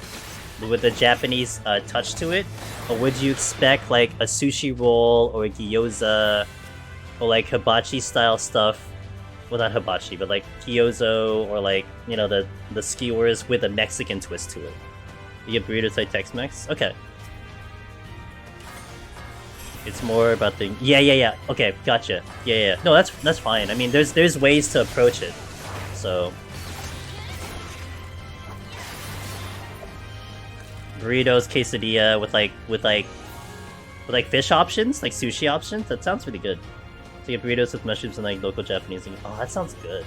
with a Japanese touch to it? Or would you expect like a sushi roll or a gyoza or like hibachi style stuff? Well, not hibachi, but like gyoza or like, you know, the skewers with a Mexican twist to it. You get burritos like Tex-Mex? Okay. It's more about the... Yeah. Okay, gotcha. Yeah. No, that's fine. I mean, there's ways to approach it. so... Burritos, quesadilla with fish options, like sushi options. That sounds really good. So you get burritos with mushrooms and like local Japanese. Oh, that sounds good.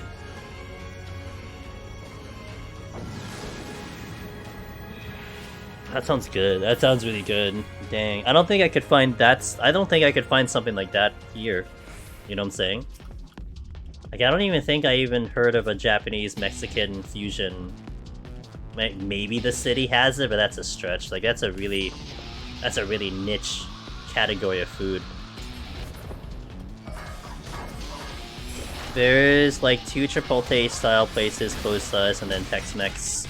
That sounds good. That sounds really good. Dang, I don't think I could find that. I don't think I could find something like that here. You know what I'm saying? Like, I don't even think I even heard of a Japanese-Mexican fusion. Maybe the city has it, but that's a stretch. Like, that's a really niche category of food. There's like 2 Chipotle-style places close to us, and then Tex-Mex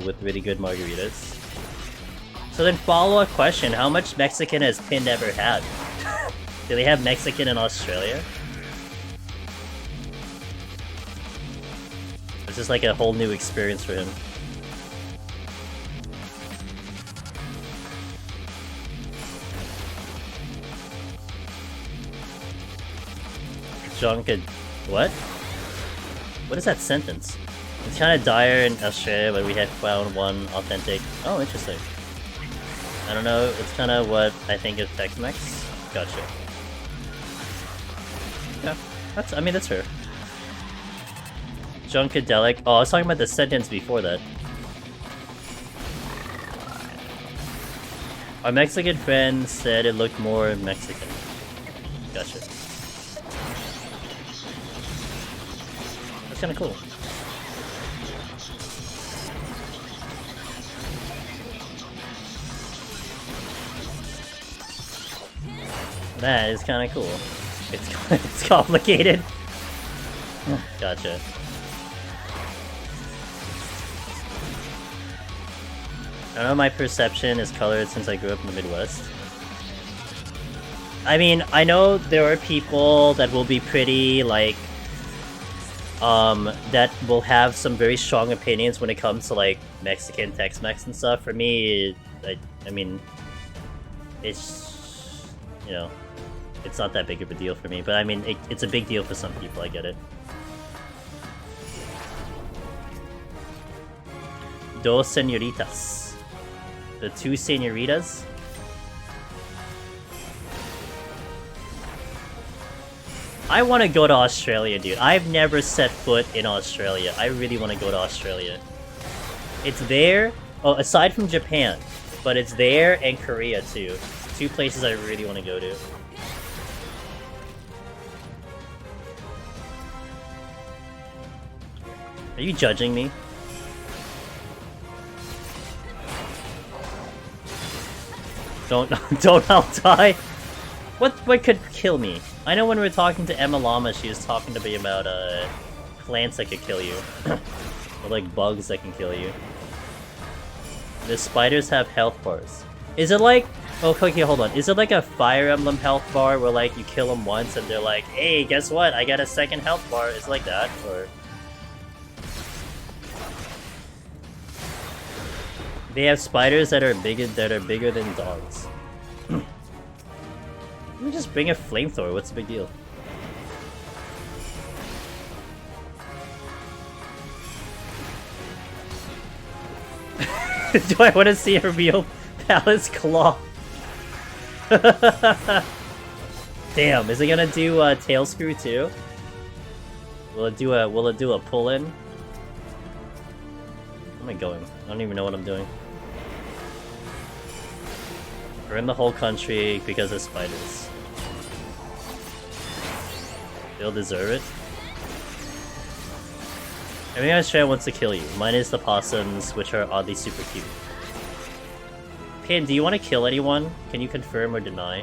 with really good margaritas. So then follow-up question, how much Mexican has Pin ever had? Do they have Mexican in Australia? This is like a whole new experience for him. John could... What? What is that sentence? It's kind of dire in Australia, but we had found one authentic... Oh, interesting. I don't know, it's kind of what I think of Tex-Mex. Gotcha. Yeah, that's fair. Junkadelic. Oh, I was talking about the sentence before that. Our Mexican friend said it looked more Mexican. Gotcha. That's kind of cool. That is kind of cool. It's complicated. Gotcha. I don't know, my perception is colored since I grew up in the Midwest. I mean, I know there are people that will be pretty, like, that will have some very strong opinions when it comes to, like, Mexican Tex-Mex and stuff. For me, I mean, it's, you know, it's not that big of a deal for me, but I mean, it's a big deal for some people, I get it. Dos señoritas. The 2 señoritas? I want to go to Australia, dude. I've never set foot in Australia. I really want to go to Australia. It's there, oh, aside from Japan, but it's there and Korea too. 2 places I really want to go to. Are you judging me? Don't I'll die. What could kill me? I know when we were talking to Emma Lama, she was talking to me about plants that could kill you. Or like bugs that can kill you. The spiders have health bars. Is it like... Oh, okay, hold on. Is it like a Fire Emblem health bar where like you kill them once and they're like, hey, guess what? I got a second health bar. It's like that, or... They have spiders that are bigger than dogs. Let me just bring a flamethrower. What's the big deal? Do I want to see a real palace claw? Damn, is it gonna do tail screw too? Will it do a pull in? Where am I going? I don't even know what I'm doing. We're in the whole country because of spiders. They'll deserve it. Every Australia wants to kill you. Mine is the possums, which are oddly super cute. Pin, do you want to kill anyone? Can you confirm or deny?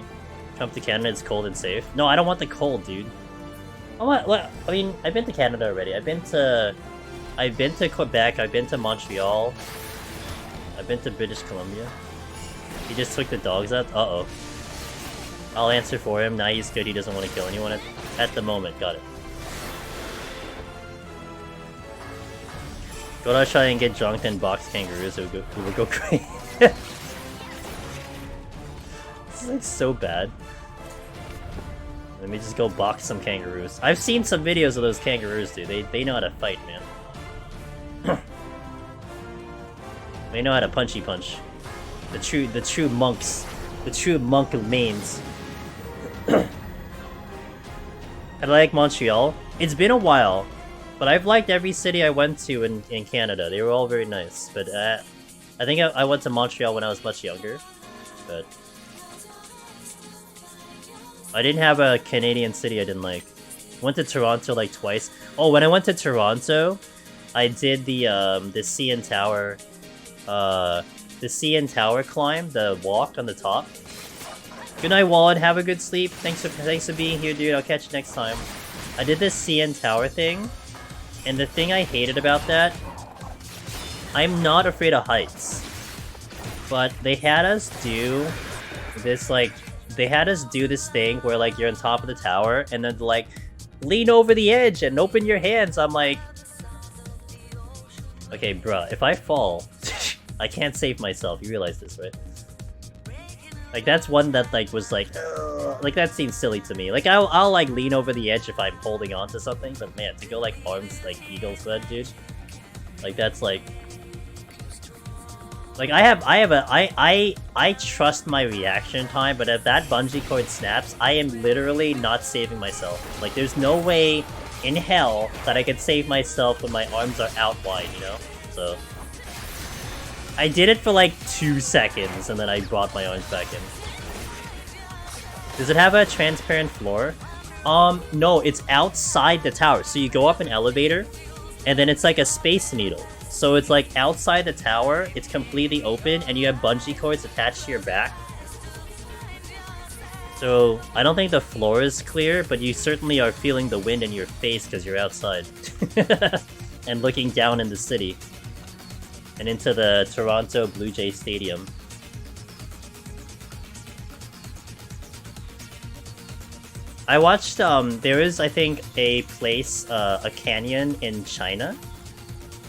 Come to Canada, it's cold and safe. No, I don't want the cold, dude. I mean, I've been to Canada already. I've been to Quebec. I've been to Montreal. I've been to British Columbia. He just took the dogs out? Uh-oh. I'll answer for him. Now he's good. He doesn't want to kill anyone at the moment. Got it. Go to Australia and get drunk and box kangaroos. It would go crazy. This is like so bad. Let me just go box some kangaroos. I've seen some videos of those kangaroos, dude. They know how to fight, man. They know how to punchy punch. The true monks. The true monk mains. I like Montreal. It's been a while, but I've liked every city I went to in Canada. They were all very nice. But I think I went to Montreal when I was much younger. But I didn't have a Canadian city I didn't like. Went to Toronto like twice. Oh, when I went to Toronto, I did the CN Tower, the CN Tower climb, the walk on the top. Good night, Wallen. Have a good sleep. Thanks for being here, dude. I'll catch you next time. I did this CN Tower thing, and the thing I hated about that, I'm not afraid of heights, but they had us do this thing where like you're on top of the tower and then like lean over the edge and open your hands. I'm like, okay, bruh, if I fall, I can't save myself. You realize this, right? Like that's one that like was like that seems silly to me. Like I'll like lean over the edge if I'm holding on to something, but man, to go like arms like eagle's head, dude, like that's like I trust my reaction time, but if that bungee cord snaps, I am literally not saving myself. Like there's no way in hell that I could save myself when my arms are out wide, you know? So I did it for like 2 seconds, and then I brought my arms back in. Does it have a transparent floor? No, it's outside the tower. So you go up an elevator, and then it's like a Space Needle. So it's like outside the tower, it's completely open, and you have bungee cords attached to your back. So I don't think the floor is clear, but you certainly are feeling the wind in your face because you're outside. And looking down in the city. And into the Toronto Blue Jay Stadium. I watched, there is, I think, a place, a canyon in China,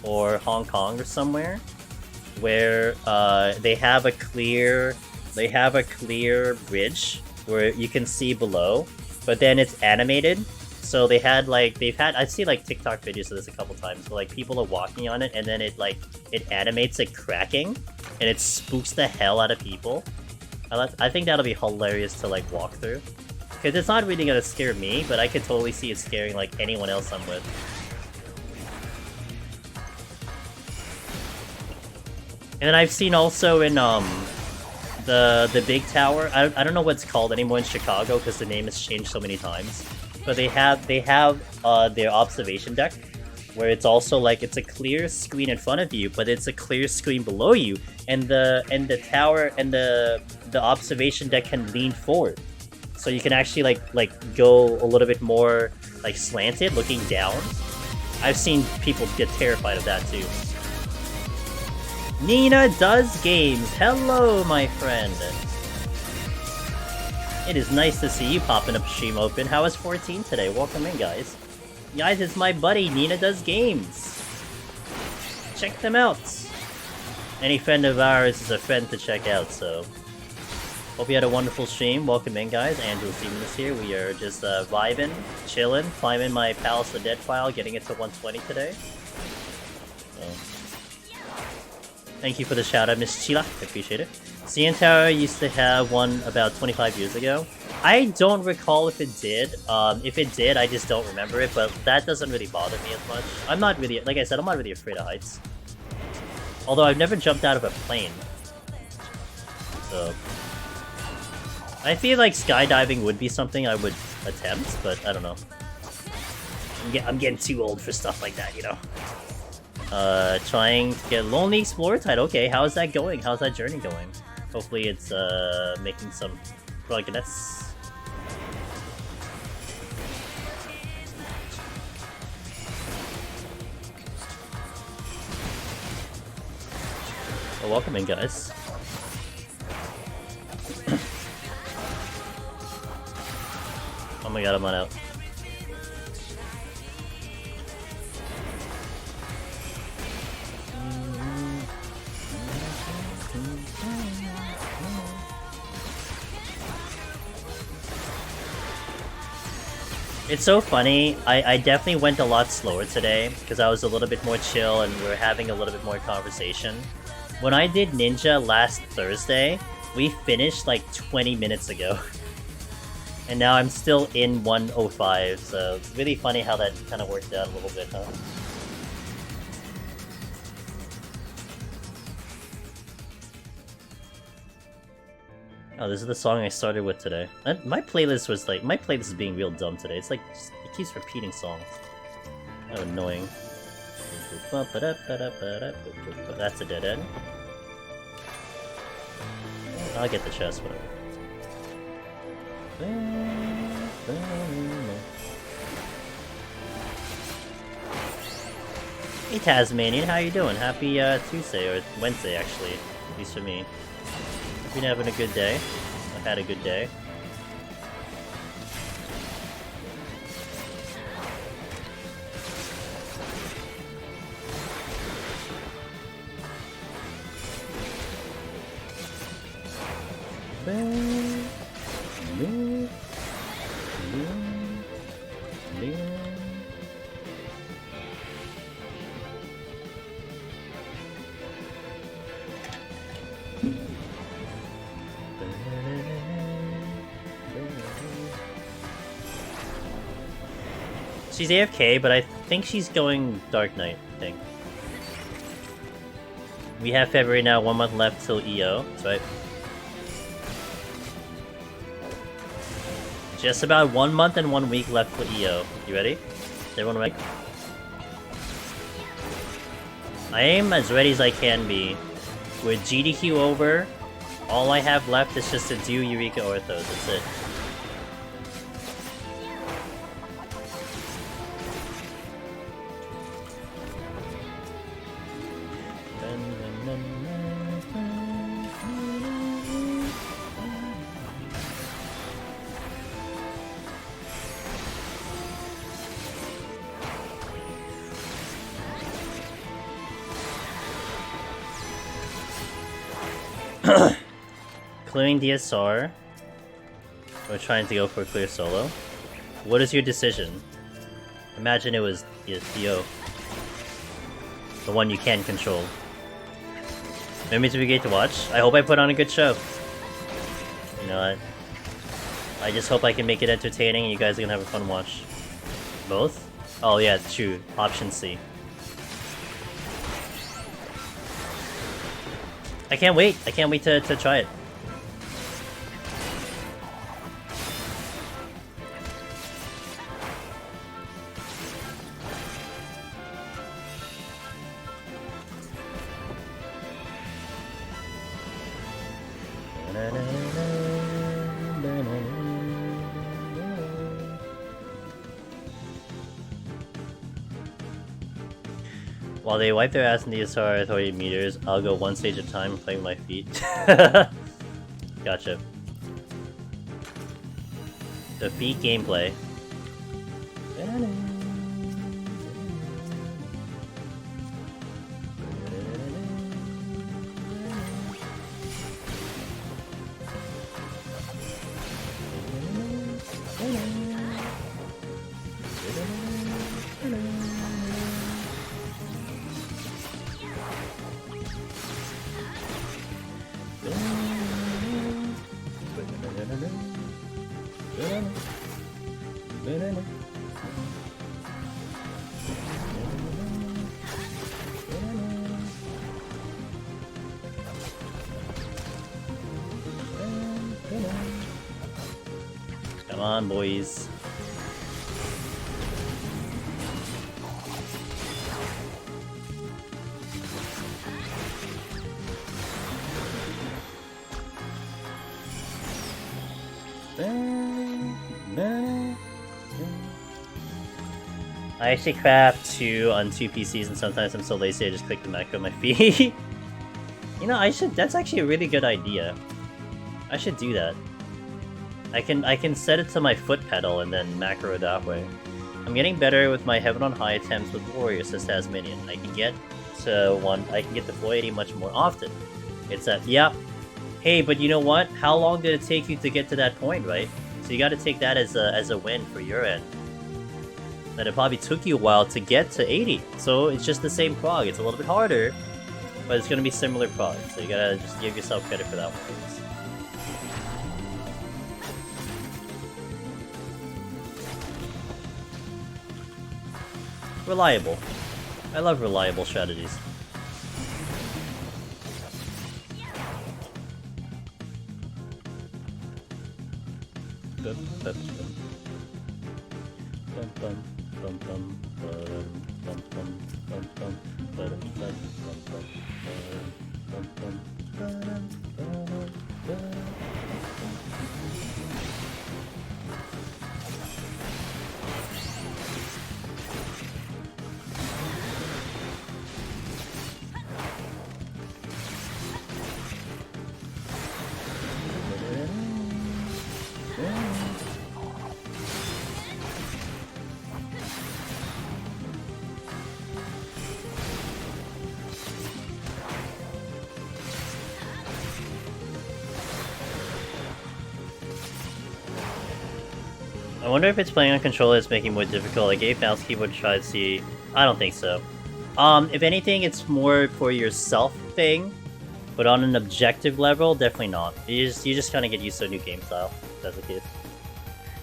or Hong Kong or somewhere, where, they have a clear bridge where you can see below, but then it's animated. So they had like, I've seen like TikTok videos of this a couple times, where like people are walking on it and then it animates it cracking and it spooks the hell out of people. I think that'll be hilarious to like walk through. Because it's not really gonna scare me, but I could totally see it scaring like anyone else I'm with. And then I've seen also in the big tower, I don't know what it's called anymore in Chicago because the name has changed so many times. But they have their observation deck, where it's also like it's a clear screen in front of you, but it's a clear screen below you, and the tower and the observation deck can lean forward, so you can actually like go a little bit more like slanted, looking down. I've seen people get terrified of that too. Nina does games. Hello, my friend. It is nice to see you popping up stream open. How is 14 today? Welcome in, guys. Guys, it's my buddy, Nina Does Games. Check them out. Any friend of ours is a friend to check out, so... Hope you had a wonderful stream. Welcome in, guys. Andrew Steven is here. We are just vibing, chilling, climbing my Palace of the Dead file, getting it to 120 today. So... Thank you for the shout-out, Miss Chila. I appreciate it. CN Tower used to have one about 25 years ago. I don't recall if it did. If it did, I just don't remember it, but that doesn't really bother me as much. I'm not really, like I said, I'm not really afraid of heights. Although I've never jumped out of a plane. So... I feel like skydiving would be something I would attempt, but I don't know. I'm getting too old for stuff like that, you know? Trying to get Lonely Explorer title. Okay, how's that going? How's that journey going? Hopefully it's, making some progress. Well, welcome in, guys. Oh my god, I'm not out. It's so funny. I definitely went a lot slower today because I was a little bit more chill and we were having a little bit more conversation. When I did Ninja last Thursday, we finished like 20 minutes ago. And now I'm still in 105, so it's really funny how that kind of worked out a little bit, huh? Oh, this is the song I started with today. My playlist was like, my playlist is being real dumb today. It's like, it keeps repeating songs. Kind of annoying. That's a dead end. I'll get the chest, whatever. Hey Tasmanian, how you doing? Happy Tuesday, or Wednesday actually, at least for me. Been having a good day. I've had a good day. She's AFK, but I think she's going Dark Knight, I think. We have February now, 1 month left till EO, that's right. Just about 1 month and 1 week left for EO. You ready? Is everyone ready? I am as ready as I can be. With GDQ over, all I have left is just to do Eureka Orthos, that's it. Clearing DSR. We're trying to go for a clear solo. What is your decision? Imagine it was DO. The one you can control. Maybe to be great to watch. I hope I put on a good show. You know, I just hope I can make it entertaining and you guys are gonna have a fun watch. Both? Oh yeah, true. Option C. I can't wait. I can't wait to try it. While they wipe their ass in the DSR authority meters, I'll go one stage at a time and play with my feet. Gotcha. The feet gameplay. Come on, boys. I actually craft on two PCs and sometimes I'm so lazy I just click the macro on my feet. You know, that's actually a really good idea. I should do that. I can set it to my foot pedal and then macro it that way. I'm getting better with my Heaven on High attempts with Warrior, says Tasmanian. I can get to 480 much more often. It's that, yeah. Hey, but you know what? How long did it take you to get to that point, right? So you gotta take that as a win for your end. that it probably took you a while to get to 80. So it's just the same prog. It's a little bit harder, but it's gonna be similar prog. So you gotta just give yourself credit for that one. Reliable. I love reliable strategies. I wonder if it's playing on controller that's making it more difficult. Like gave mouse keyboard to try to see. I don't think so. If anything, it's more for yourself thing, but on an objective level, definitely not. You just kind of get used to a new game style. If that's the case.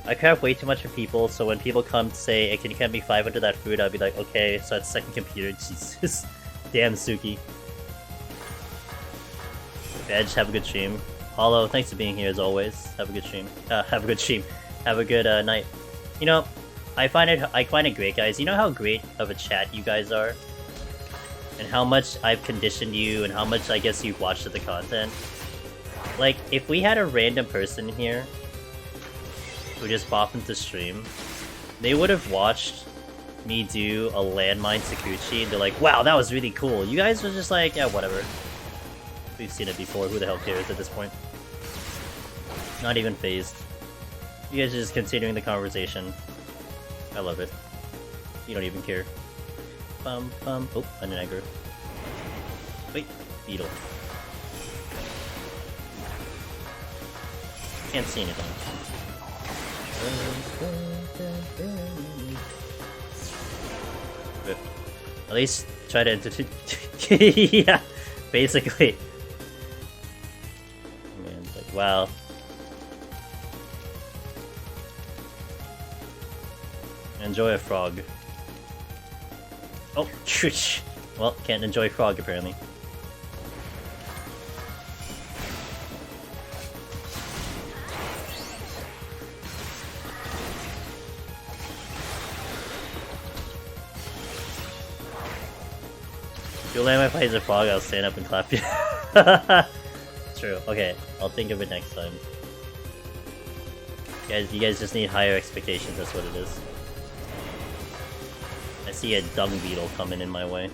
I craft way too much for people, so when people come to say, hey, "Can you get me 500 that food?" I'd be like, "Okay." So it's second computer. Jesus, damn Suki. Veg, have a good stream. Hollow, thanks for being here as always. Have a good stream. Have a good stream. Have a good night. You know, I find it great, guys. You know how great of a chat you guys are, and how much I've conditioned you, and how much I guess you've watched of the content. Like, if we had a random person here who just popped into stream, they would have watched me do a landmine Sakuchi, and they're like, "Wow, that was really cool." You guys were just like, "Yeah, whatever. We've seen it before. Who the hell cares at this point?" Not even phased. You guys are just continuing the conversation. I love it. You don't even care. Oh, an aggro. Wait, beetle. Can't see anything. Good. At least try to yeah, basically. Man, it's like, wow. Enjoy a frog. Oh, shush. Well, can't enjoy frog apparently. If you land my play as a frog, I'll stand up and clap you. True. Okay, I'll think of it next time. You guys just need higher expectations. That's what it is. I see a dung beetle coming in my way.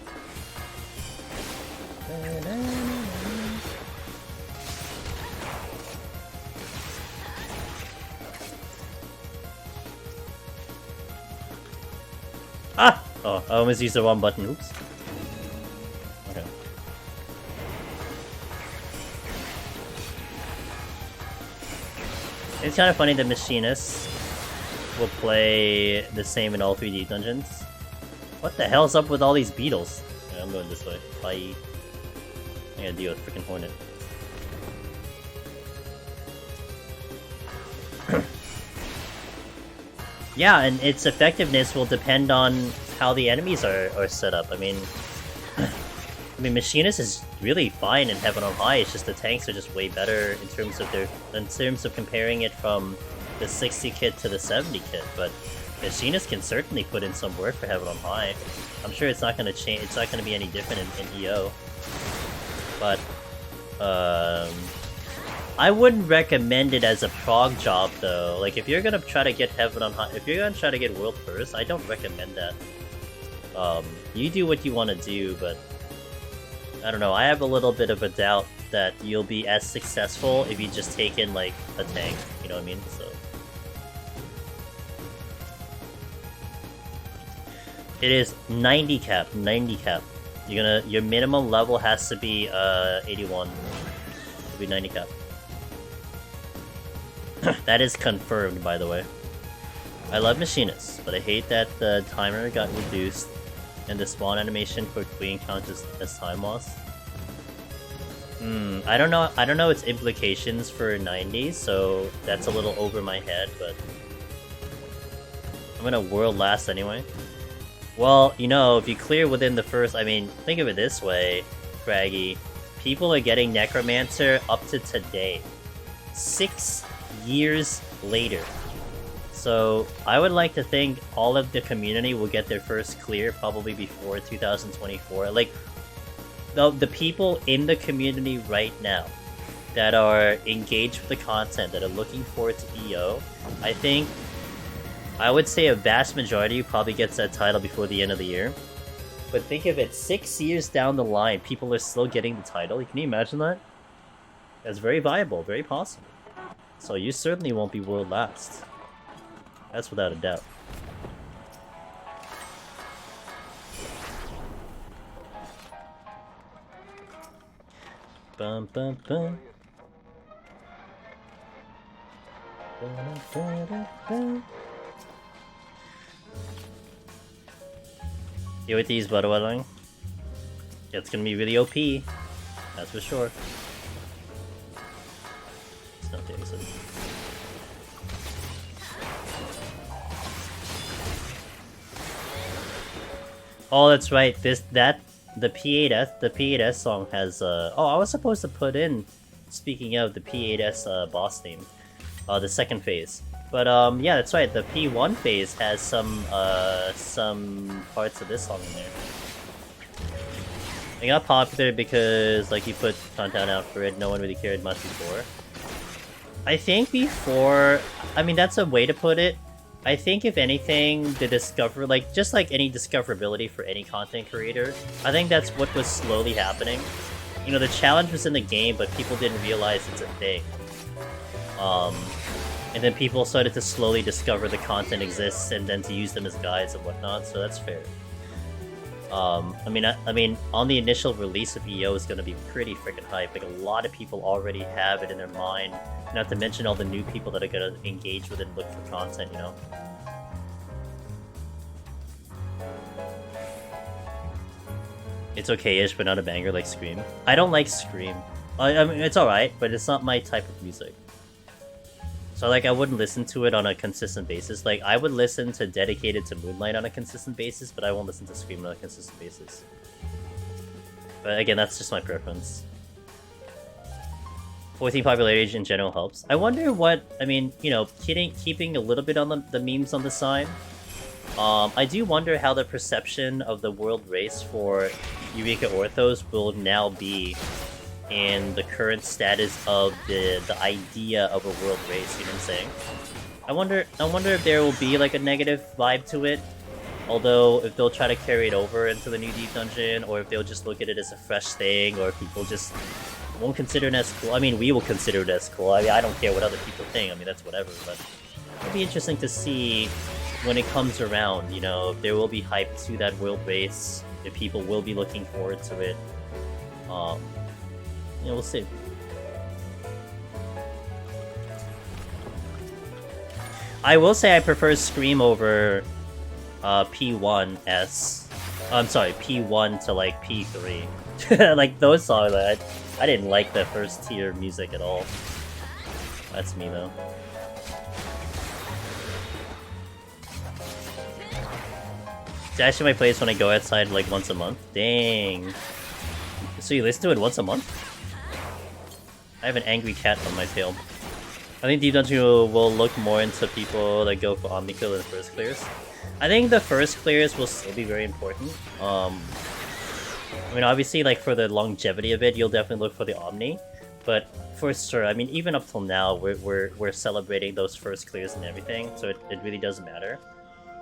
Ah! Oh, I almost used the wrong button. Oops. Okay. It's kind of funny that machinists will play the same in all 3D dungeons. What the hell's up with all these beetles? Yeah, I'm going this way. Bye. I gotta deal with freaking Hornet. Yeah, and its effectiveness will depend on how the enemies are set up. I mean, Machinist is really fine in Heaven on High. It's just the tanks are just way better in terms of comparing it from the 60 kit to the 70 kit. But Machinist can certainly put in some work for Heaven on High. I'm sure it's not going to change. It's not going to be any different in EO. But I wouldn't recommend it as a prog job though. Like if you're gonna try to get Heaven on High, if you're gonna try to get World First, I don't recommend that. You do what you want to do, but I don't know. I have a little bit of a doubt that you'll be as successful if you just take in like a tank. You know what I mean? So. It is 90 cap, 90 cap. Your minimum level has to be 81. It'll be 90 cap. That is confirmed, by the way. I love Machinists, but I hate that the timer got reduced and the spawn animation for Queen counts as time loss. I don't know its implications for 90, so that's a little over my head, but I'm gonna world last anyway. Well, you know, if you clear within the first, I mean, think of it this way, Craggy. People are getting Necromancer up to today. 6 years later. So, I would like to think all of the community will get their first clear probably before 2024. Like, the people in the community right now that are engaged with the content, that are looking forward to EO, I would say a vast majority probably gets that title before the end of the year. But think of it, 6 years down the line, people are still getting the title. Can you imagine that? That's very viable, very possible. So you certainly won't be world last. That's without a doubt. Bum bum bum. You with these butter wedding? It's gonna be really OP. That's for sure. It's not doing so. Oh, that's right. The P8S song has oh, I was supposed to put in, speaking of the P8S boss theme, the second phase. But yeah, that's right. The P1 phase has some parts of this song in there. It got popular because like you put content out for it, no one really cared much before. I think before, I mean that's a way to put it. I think if anything, the just like any discoverability for any content creator, I think that's what was slowly happening. You know, the challenge was in the game, but people didn't realize it's a thing. And then people started to slowly discover the content exists and then to use them as guides and whatnot, so that's fair. I mean, on the initial release of EO is going to be pretty freaking hype. Like, a lot of people already have it in their mind. Not to mention all the new people that are going to engage with it and look for content, you know? It's okay-ish, but not a banger like Scream. I don't like Scream. I mean, it's alright, but it's not my type of music. So, like, I wouldn't listen to it on a consistent basis. Like, I would listen to Dedicated to Moonlight on a consistent basis, but I won't listen to Scream on a consistent basis. But again, that's just my preference. 14 popularity in general helps. I wonder what, I mean, you know, keeping a little bit on the memes on the side. I do wonder how the perception of the world race for Eureka Orthos will now be in the current status of the idea of a world race, you know what I'm saying? I wonder if there will be like a negative vibe to it, although if they'll try to carry it over into the new Deep Dungeon, or if they'll just look at it as a fresh thing, or if people just won't consider it as cool. I mean, we will consider it as cool. I mean, I don't care what other people think, I mean, that's whatever, but it'll be interesting to see when it comes around, you know, if there will be hype to that world race, if people will be looking forward to it. Yeah, we'll see. I will say I prefer Scream over P1S. I'm sorry, P1 to like P3. Like those songs, I didn't like the first tier music at all. That's me though. It's actually my place when I go outside like once a month. Dang. So you listen to it once a month? I have an angry cat on my tail. I think Deep Dungeon will look more into people that go for Omni Kill than first clears. I think the first clears will still be very important. I mean, obviously, like, for the longevity of it, you'll definitely look for the Omni. But for sure, I mean, even up till now, we're celebrating those first clears and everything, so it really doesn't matter.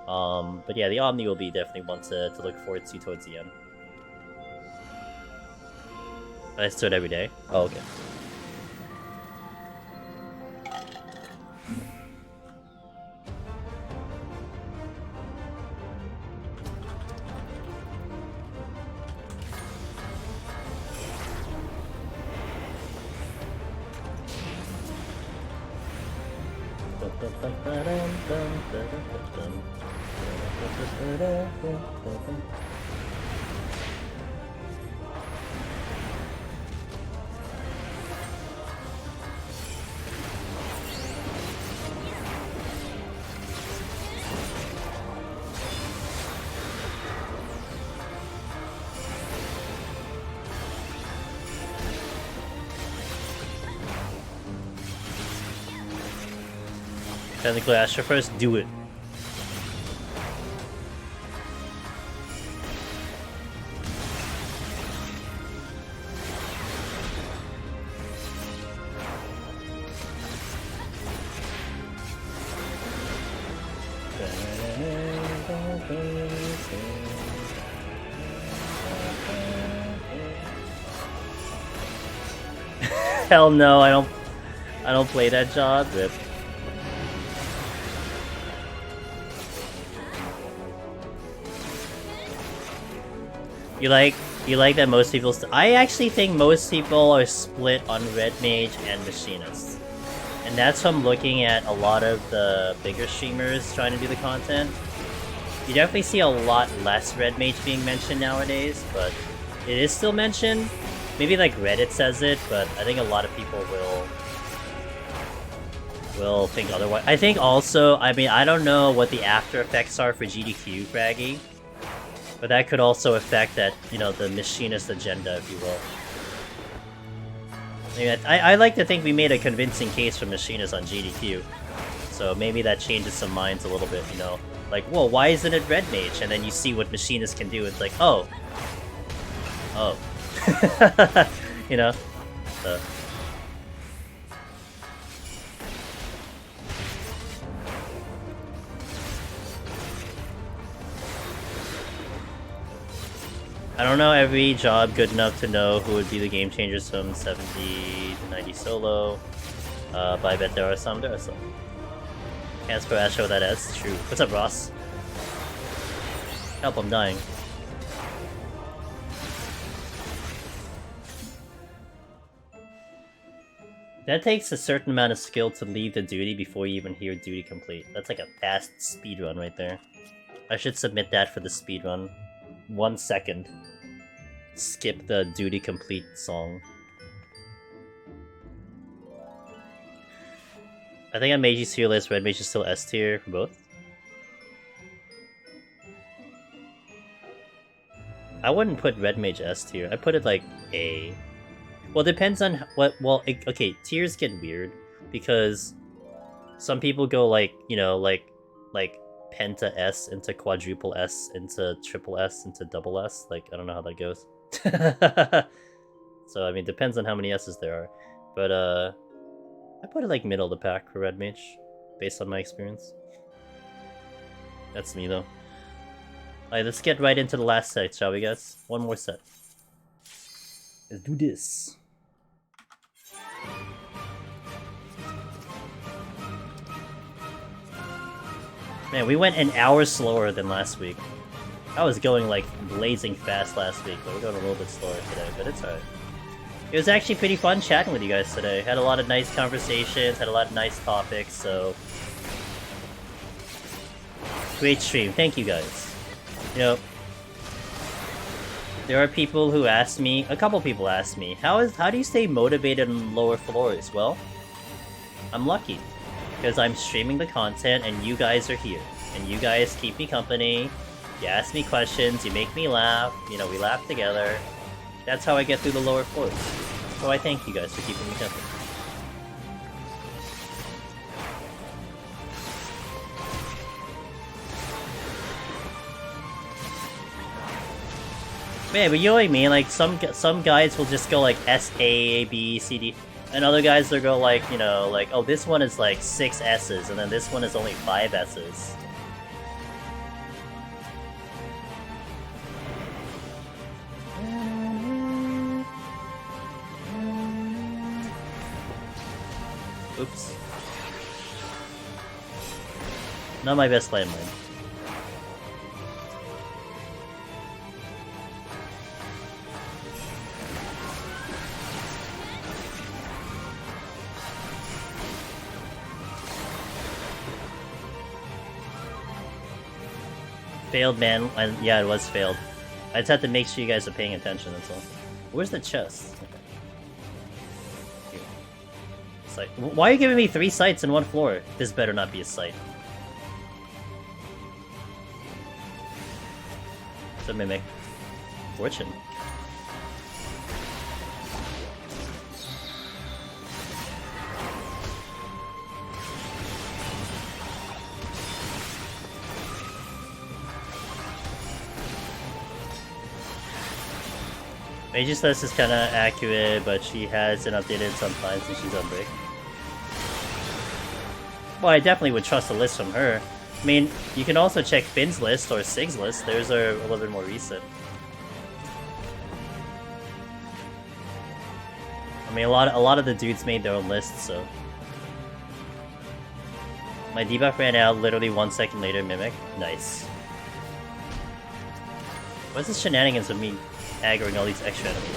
But yeah, the Omni will be definitely one to look forward to towards the end. I stood every day? Oh, okay. Technically, Astro first, do it. Hell no, I don't play that job. Rip. You like that most people I actually think most people are split on Red Mage and Machinist. And that's from looking at a lot of the bigger streamers trying to do the content. You definitely see a lot less Red Mage being mentioned nowadays, but it is still mentioned. Maybe like Reddit says it, but I think a lot of people will think otherwise. I think also, I mean, I don't know what the after effects are for GDQ, Craggy. But that could also affect that, you know, the Machinist agenda, if you will. I mean, I like to think we made a convincing case for Machinist on GDQ. So maybe that changes some minds a little bit, you know? Like, whoa, why isn't it Red Mage? And then you see what Machinist can do, it's like, oh. Oh. You know? So. I don't know every job good enough to know who would be the game changers from 70 to 90 solo. But I bet there are some. Can't spell Astro with that S. True. What's up, Ross? Help, I'm dying. That takes a certain amount of skill to leave the duty before you even hear duty complete. That's like a fast speedrun right there. I should submit that for the speedrun. 1 second. Skip the duty complete song. I think on Meiji's tier list, Red Mage is still S tier for both. I wouldn't put Red Mage S tier. I put it like A. Well, it depends on what. Well, okay, tiers get weird because some people go like, you know, like Penta S into Quadruple S into Triple S into Double S. Like, I don't know how that goes. So I mean, depends on how many S's there are. But I put it like middle of the pack for Red Mage, based on my experience. That's me though. Alright, let's get right into the last set, shall we, guys? One more set. Let's do this. Man, we went an hour slower than last week. I was going like blazing fast last week, but we're going a little bit slower today, but it's alright. It was actually pretty fun chatting with you guys today. Had a lot of nice conversations, had a lot of nice topics, so... Great stream, thank you guys. You know, there are people who ask me, a couple people ask me, how do you stay motivated on lower floors? Well, I'm lucky. Because I'm streaming the content and you guys are here. And you guys keep me company. You ask me questions, you make me laugh, you know, we laugh together. That's how I get through the lower floors. So I thank you guys for keeping me company. Man, but you know what I mean? Like, some guys will just go like S, A, B, C, D. And other guys will go like, you know, like, oh, this one is like 6 S's, and then this one is only 5 S's. Oops. Not my best landmine. Failed, man. Yeah, it was failed. I just had to make sure you guys are paying attention, that's all. Where's the chest? Okay. Site. Why are you giving me 3 sites in 1 floor? This better not be a site. It's a mimic. Fortune. Mage's List is kinda accurate, but she hasn't updated sometimes and she's on break. Well, I definitely would trust a list from her. I mean, you can also check Finn's list or Sig's list. Those are a little bit more recent. I mean, a lot of the dudes made their own lists, so. My debuff ran out literally 1 second later, Mimic. Nice. What's this shenanigans with me aggroing all these extra enemies?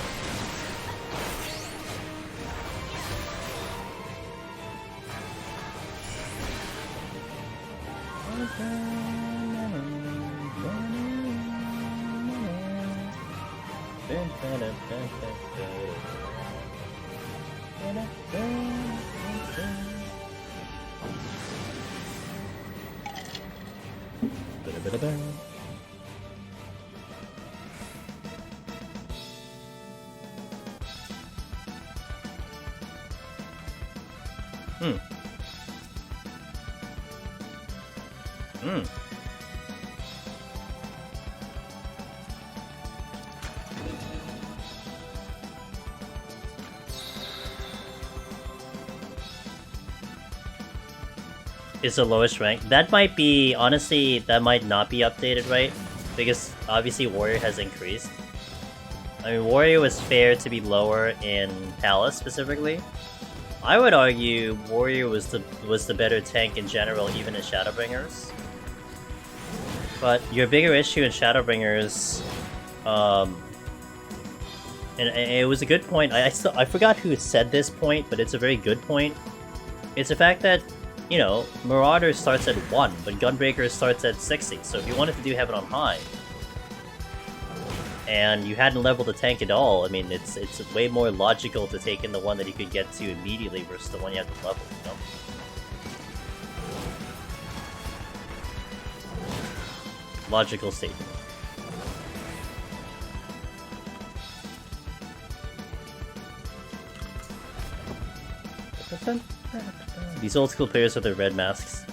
Is the lowest rank. That might be, honestly, that might not be updated, right? Because obviously Warrior has increased. I mean, Warrior was fair to be lower in Palace specifically. I would argue Warrior was the better tank in general, even in Shadowbringers. But your bigger issue in Shadowbringers, and it was a good point. I forgot who said this point, but it's a very good point. It's the fact that, you know, Marauder starts at 1, but Gunbreaker starts at 60. So if you wanted to do Heaven on High, and you hadn't leveled the tank at all, I mean, it's way more logical to take in the one that you could get to immediately versus the one you have to level, you know? Logical statement. These old school players with their red masks.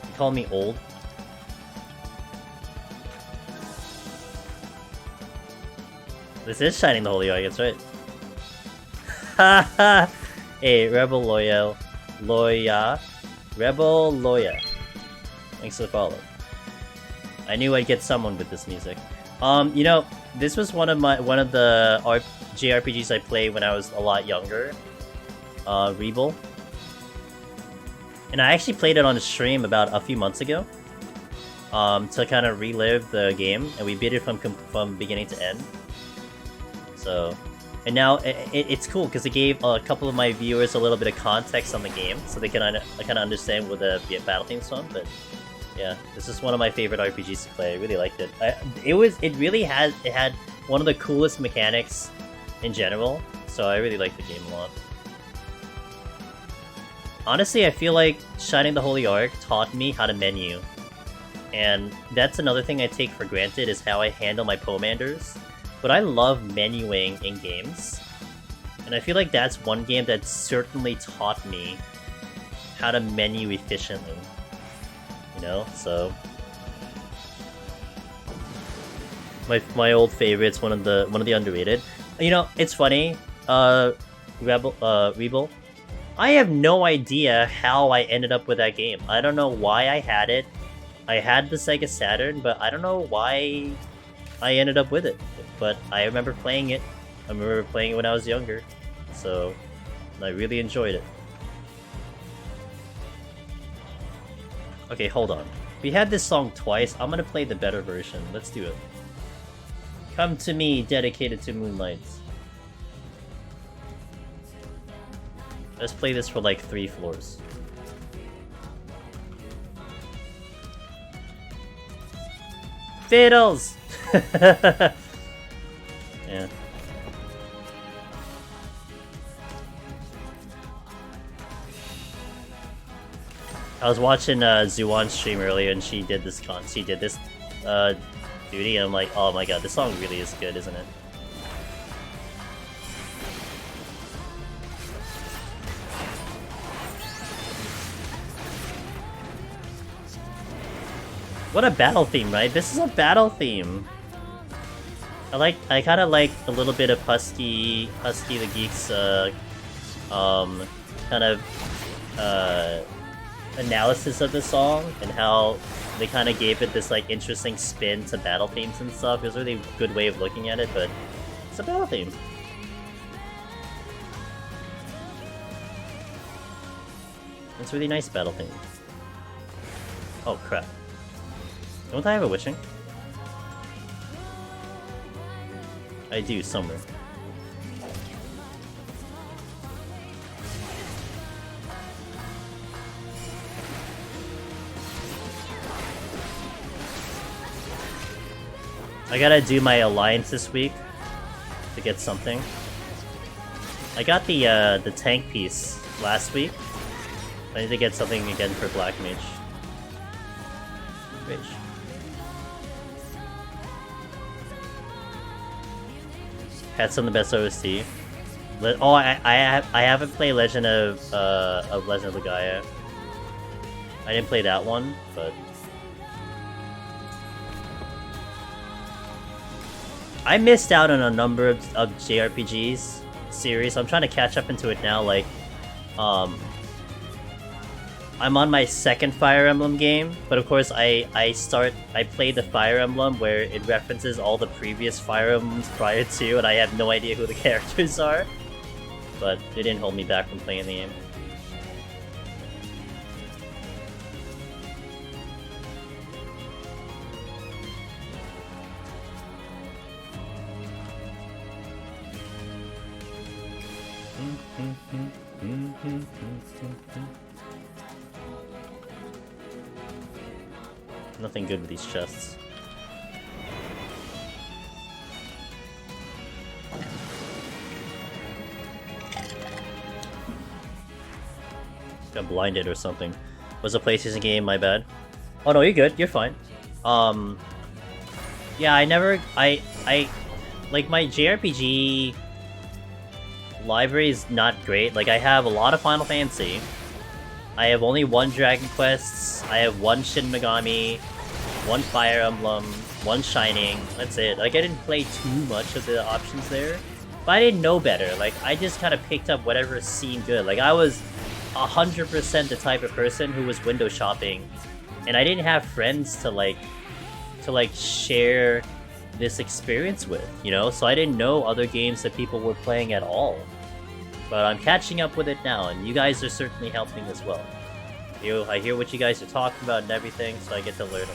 You call me old? This is Shining the Holy Ark, that's right. Haha! Hey, Rebel Loya. Rebel Loya. Thanks for the follow. I knew I'd get someone with this music. You know, this was one of the JRPGs I played when I was a lot younger. Rebel. And I actually played it on a stream about a few months ago. To kind of relive the game, and we beat it from beginning to end. So, and now it's cool because it gave a couple of my viewers a little bit of context on the game, so they can kind of understand where the battle theme's from. But yeah, this is one of my favorite RPGs to play. I really liked it. It had one of the coolest mechanics in general, so I really liked the game a lot. Honestly, I feel like Shining the Holy Ark taught me how to menu, and that's another thing I take for granted is how I handle my Pomanders. But I love menuing in games, and I feel like that's one game that certainly taught me how to menu efficiently. You know, so my old favorites, one of the underrated. You know, it's funny. Rebel. I have no idea how I ended up with that game. I don't know why I had it. I had the Sega Saturn, but I don't know why I ended up with it. But I remember playing it. I remember playing it when I was younger. So, I really enjoyed it. Okay, hold on. We had this song twice. I'm gonna play the better version. Let's do it. Come to me, dedicated to Moonlights. Let's play this for like 3 floors. Fiddles! Yeah. I was watching Zuon's stream earlier, and she did this duty, and I'm like, oh my god, this song really is good, isn't it? What a battle theme, right? This is a battle theme. I kind of like a little bit of Husky the Geek's kind of analysis of the song and how they kind of gave it this like interesting spin to battle themes and stuff. It was a really good way of looking at it, but it's a battle theme. It's a really nice battle theme. Oh crap. Don't I have a wishing? I do, somewhere. I gotta do my alliance this week to get something. I got the tank piece last week. I need to get something again for Black Mage. Rage. Had some of the best OST. Oh, I haven't played Legend of Legend of Legaia. I didn't play that one, but I missed out on a number of JRPGs series. So I'm trying to catch up into it now. Like, I'm on my second Fire Emblem game, but of course I played the Fire Emblem where it references all the previous Fire Emblems prior to, and I have no idea who the characters are. But it didn't hold me back from playing the game. Nothing good with these chests. Got blinded or something. Was a PlayStation game, my bad. Oh no, you're good, you're fine. Yeah, I like my JRPG library is not great. Like, I have a lot of Final Fantasy. I have only one Dragon Quest, I have one Shin Megami, one Fire Emblem, one Shining, that's it. Like, I didn't play too much of the options there, but I didn't know better. Like, I just kind of picked up whatever seemed good. Like, I was 100% the type of person who was window shopping, and I didn't have friends to share this experience with, you know? So I didn't know other games that people were playing at all. But I'm catching up with it now, and you guys are certainly helping as well. I hear what you guys are talking about and everything, so I get to learn a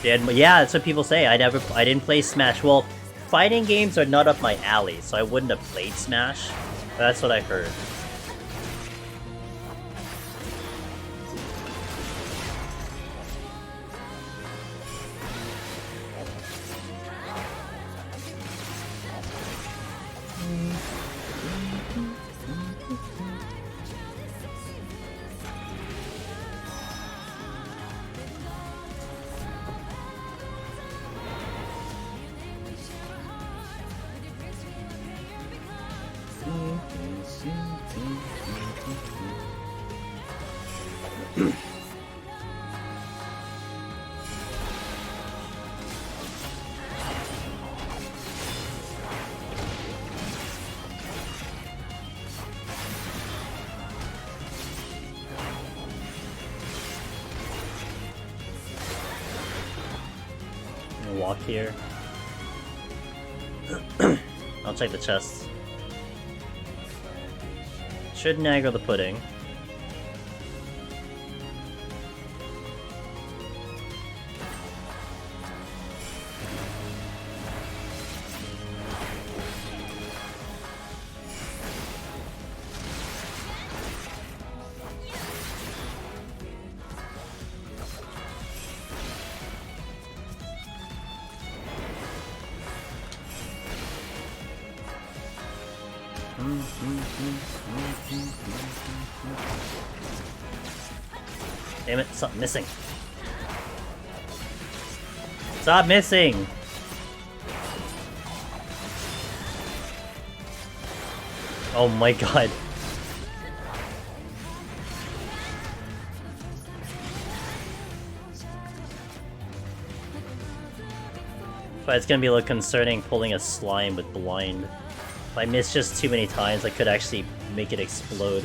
little bit. Yeah, that's what people say. I didn't play Smash. Well, fighting games are not up my alley, so I wouldn't have played Smash. That's what I heard. Walk here. I'll check the chests. Shouldn't aggro the pudding. Damn it, stop missing. Stop missing! Oh my god. But it's gonna be a little concerning pulling a slime with blind. If I miss just too many times, I could actually make it explode.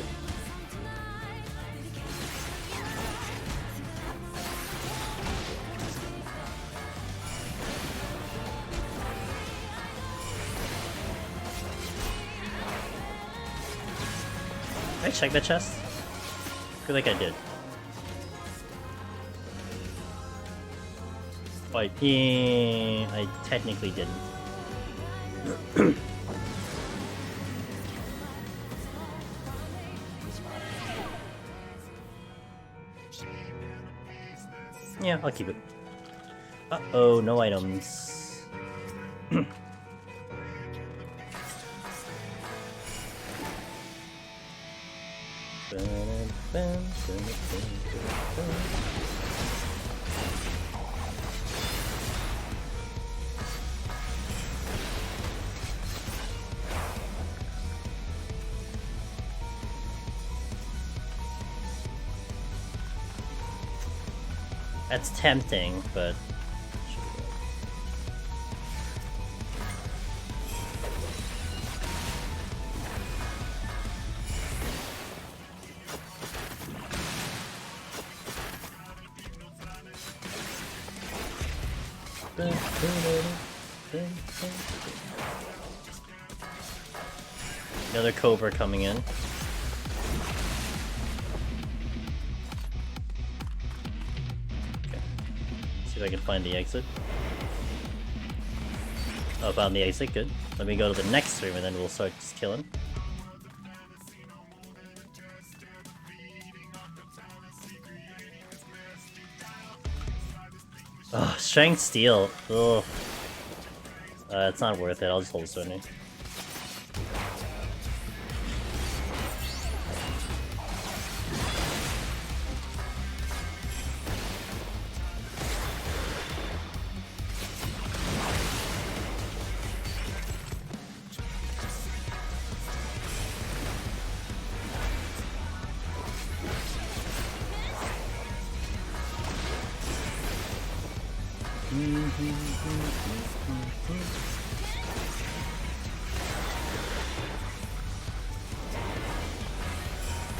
Did I check the chest? I feel like I did. Yeah, I technically didn't. Yeah, I'll keep it. Uh-oh, no items. That's tempting, but... Another Cobra coming in. See if I can find the exit. Oh, found the exit, good. Let me go to the next room and then we'll start just killing. Oh, Strength Steel. Ugh. It's not worth it, I'll just hold Sony.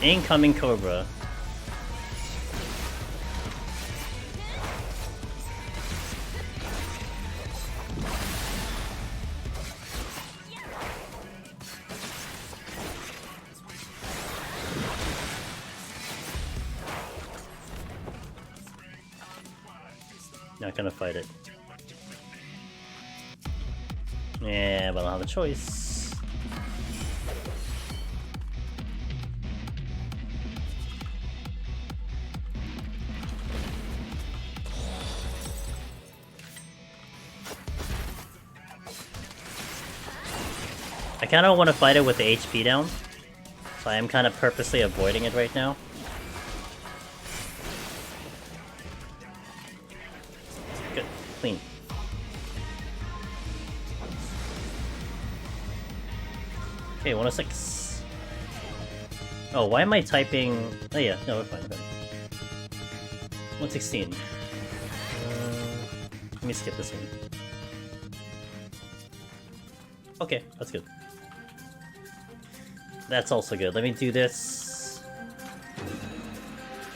Incoming Cobra. Not gonna fight it. Yeah, but I don't have a choice. I kind of want to fight it with the HP down, so I am kind of purposely avoiding it right now. Good, clean. Okay, 106. Oh, why am I typing? Oh yeah, no, we're fine. 116. Let me skip this one. Okay, that's good. That's also good. Let me do this.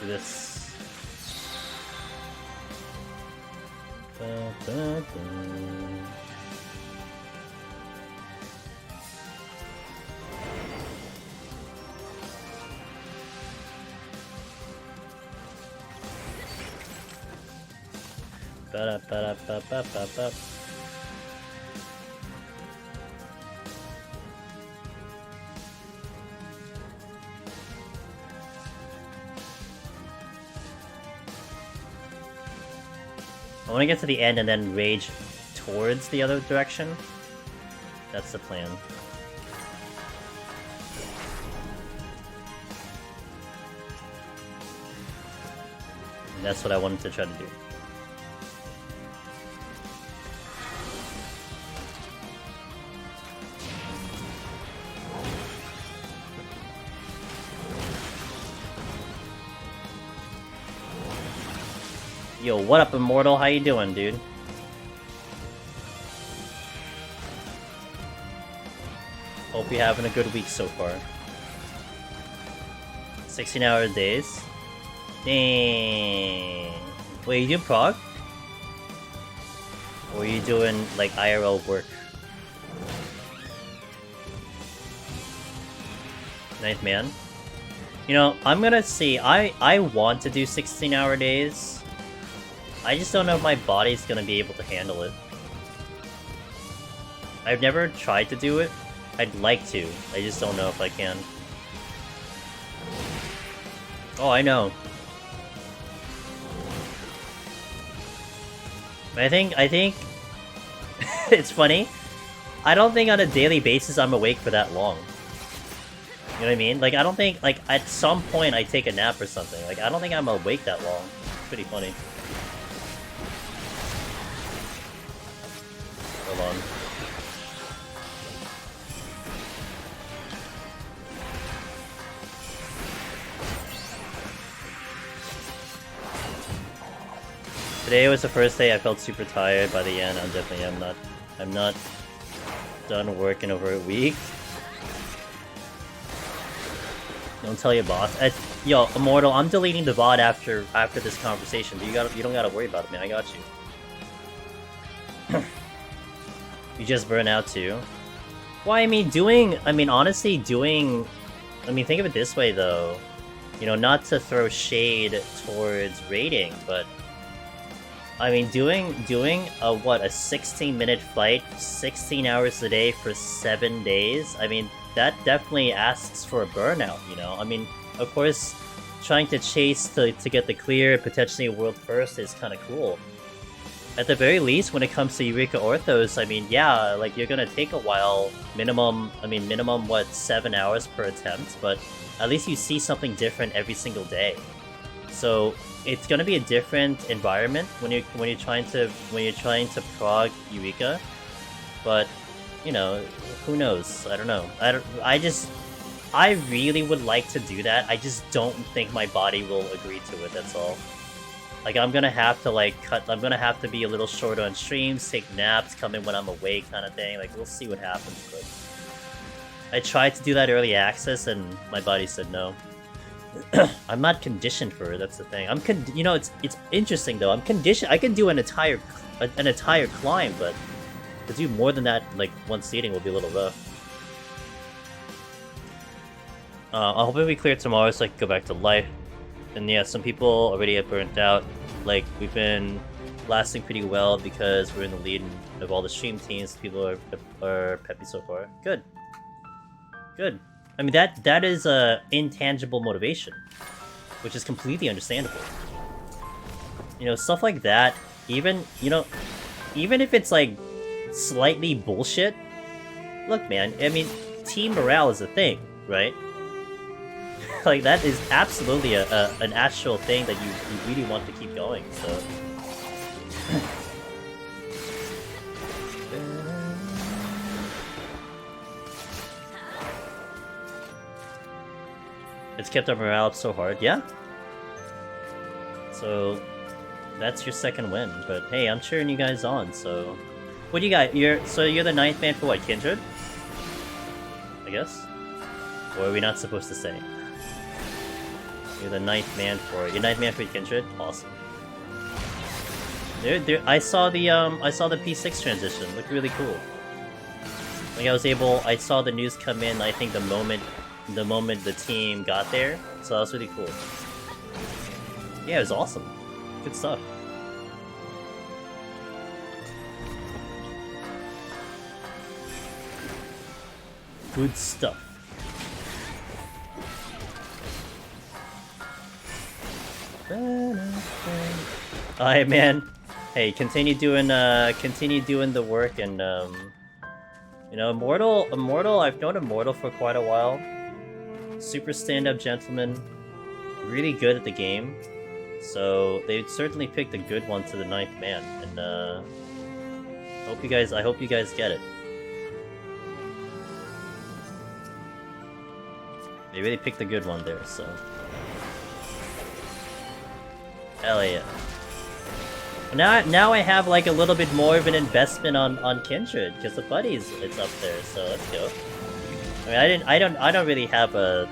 Do this. Ba-da-ba-da-ba-ba-ba-ba. I want to get to the end and then rage towards the other direction. That's the plan. That's what I wanted to try to do. Yo, what up, Immortal? How you doing, dude? Hope you're having a good week so far. 16-hour days? Dang. Wait, you do prog? Or are you doing, like, IRL work? Ninth man? You know, I'm gonna see. I want to do 16-hour days. I just don't know if my body's gonna be able to handle it. I've never tried to do it. I'd like to. I just don't know if I can. Oh, I know. I think it's funny. I don't think on a daily basis I'm awake for that long. You know what I mean? Like, I don't think, like, at some point I take a nap or something. Like, I don't think I'm awake that long. It's pretty funny. Hold on. Today was the first day I felt super tired. By the end, I'm not done working over a week. Don't tell your boss. Yo, Immortal, I'm deleting the VOD after this conversation. You don't gotta worry about it, man. I got you. You just burn out too. Well, I mean, honestly, I mean, think of it this way though. You know, not to throw shade towards raiding, but I mean, doing a 16-minute fight, 16 hours a day for 7 days. I mean, that definitely asks for a burnout. You know, I mean, of course, trying to chase to get the clear, potentially a world first, is kind of cool. At the very least, when it comes to Eureka Orthos, I mean, yeah, like, you're gonna take a while. Minimum, what, 7 hours per attempt, but at least you see something different every single day. So it's gonna be a different environment when you're trying to prog Eureka, but you know, who knows? I don't know. I really would like to do that. I just don't think my body will agree to it. That's all. Like, I'm gonna have to I'm gonna have to be a little shorter on streams, take naps, come in when I'm awake, kind of thing. Like, we'll see what happens. But I tried to do that early access, and my body said no. I'm not conditioned for it. That's the thing. You know, it's interesting though. I'm conditioned. I can do an entire climb, but to do more than that, like, one seating, will be a little rough. I'll hope we clear tomorrow so I can go back to life. And yeah, some people already have burnt out. Like, we've been lasting pretty well because we're in the lead of all the stream teams. People are peppy so far. Good. Good. I mean, that is a intangible motivation, which is completely understandable. You know, stuff like that, even if it's, like, slightly bullshit, look, man, I mean, team morale is a thing, right? Like, that is absolutely an actual thing that you really want to keep going, so... It's kept our morale up so hard, yeah? So, that's your second win, but hey, I'm cheering you guys on, so... What do you got? You're the 9th man for what, Kindred? I guess? Or are we not supposed to say? You're the 9th man for... You're 9th man for Kindred? Awesome. I saw the P6 transition, looked really cool. Like, I saw the news come in, I think the moment the team got there, so that was really cool. Yeah, it was awesome. Good stuff. Good stuff. Alright, man. Hey, continue doing the work, and you know, Immortal. I've known Immortal for quite a while. Super stand-up gentleman, really good at the game. So they certainly picked a good one to the 9th man, and I hope you guys get it. They really picked a good one there, so hell yeah. Now I have like a little bit more of an investment on Kindred because the buddies it's up there, so let's go. I mean, I don't really have a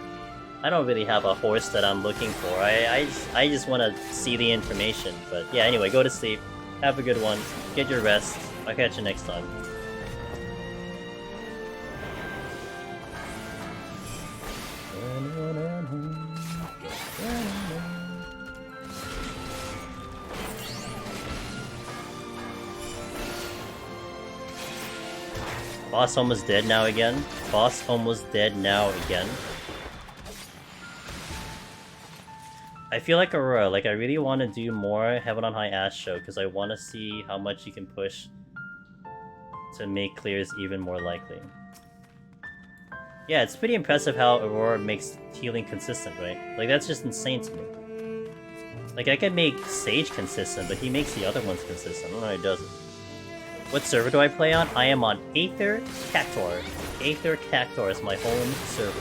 horse that I'm looking for. I just want to see the information. But yeah, anyway, go to sleep. Have a good one. Get your rest. I'll catch you next time. Boss almost dead now again. Boss almost dead now again. I feel like Aurora, like I really want to do more Heaven on High Astro because I want to see how much you can push to make clears even more likely. Yeah, it's pretty impressive how Aurora makes healing consistent, right? Like that's just insane to me. Like I could make Sage consistent, but he makes the other ones consistent. I don't know how he does it. What server do I play on? I am on Aether Cactor. Aether Cactor is my home server.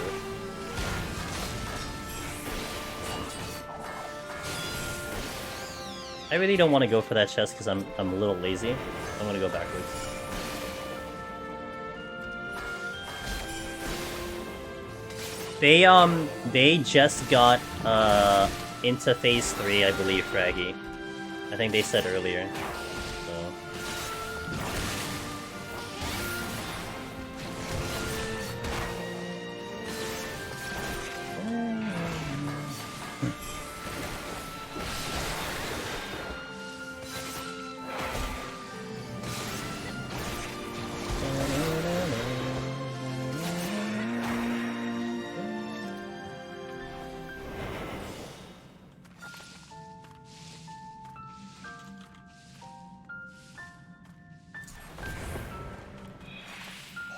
I really don't want to go for that chest because I'm a little lazy. I'm gonna go backwards. They just got into phase 3, I believe, Fraggy. I think they said earlier. So.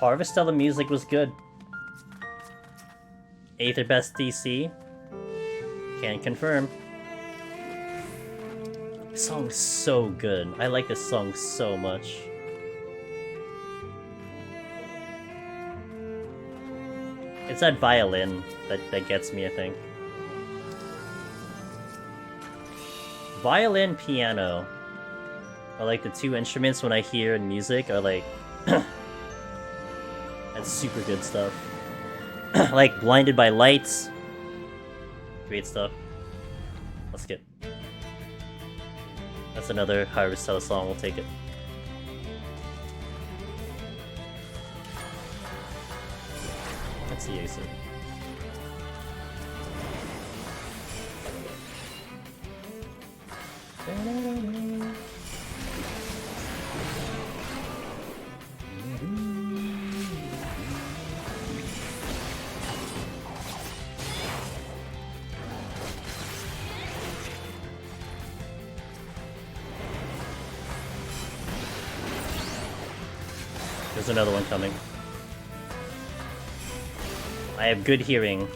Harvestella music was good. Aether best DC. Can't confirm. This song's so good. I like this song so much. It's that violin that gets me, I think. Violin, piano are like the two instruments when I hear music are like that's super good stuff. Like Blinded by Lights. Great stuff. Let's get. That's another Harvestella song, we'll take it. That's the ace. There's another one coming. I have good hearing.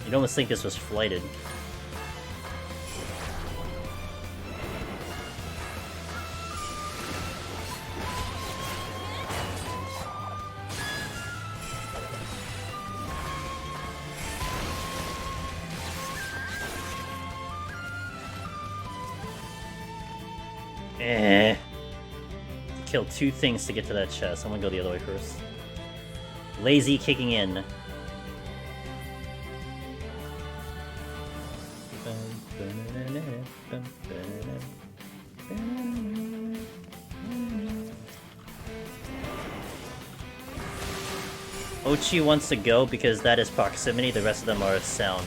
You'd almost think this was flighted. Kill two things to get to that chest. I'm gonna go the other way first. Lazy kicking in. Ochi wants to go because that is proximity, the rest of them are sound.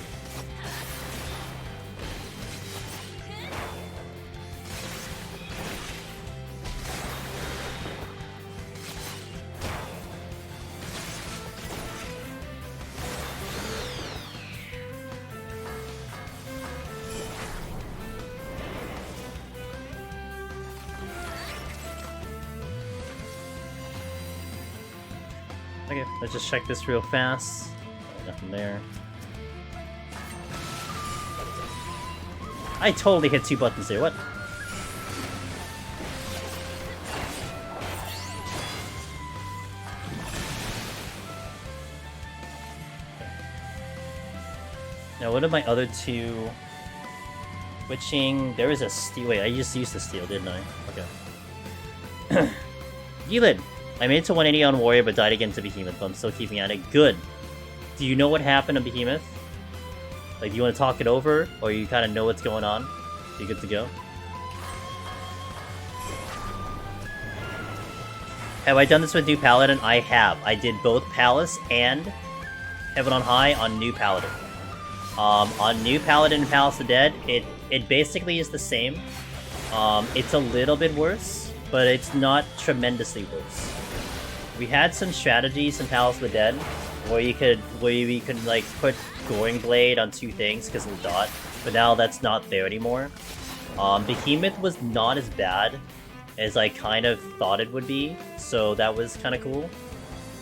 Okay, let's just check this real fast. Nothing there. I totally hit 2 buttons there, what? Now, what are my other 2? Switching. There is a steal. Wait, I just used the steal, didn't I? Okay. Gilid! I made it to 180 on Warrior, but died again to Behemoth, but I'm still keeping at it. Good! Do you know what happened on Behemoth? Like, do you want to talk it over? Or you kind of know what's going on? You good to go? Have I done this with New Paladin? I have. I did both Palace and Heaven on High on New Paladin. On New Paladin and Palace of the Dead, it basically is the same. It's a little bit worse, but it's not tremendously worse. We had some strategies in Palace of the Dead where we could like put Goring Blade on 2 things because of the dot, but now that's not there anymore. Behemoth was not as bad as I kind of thought it would be, so that was kind of cool.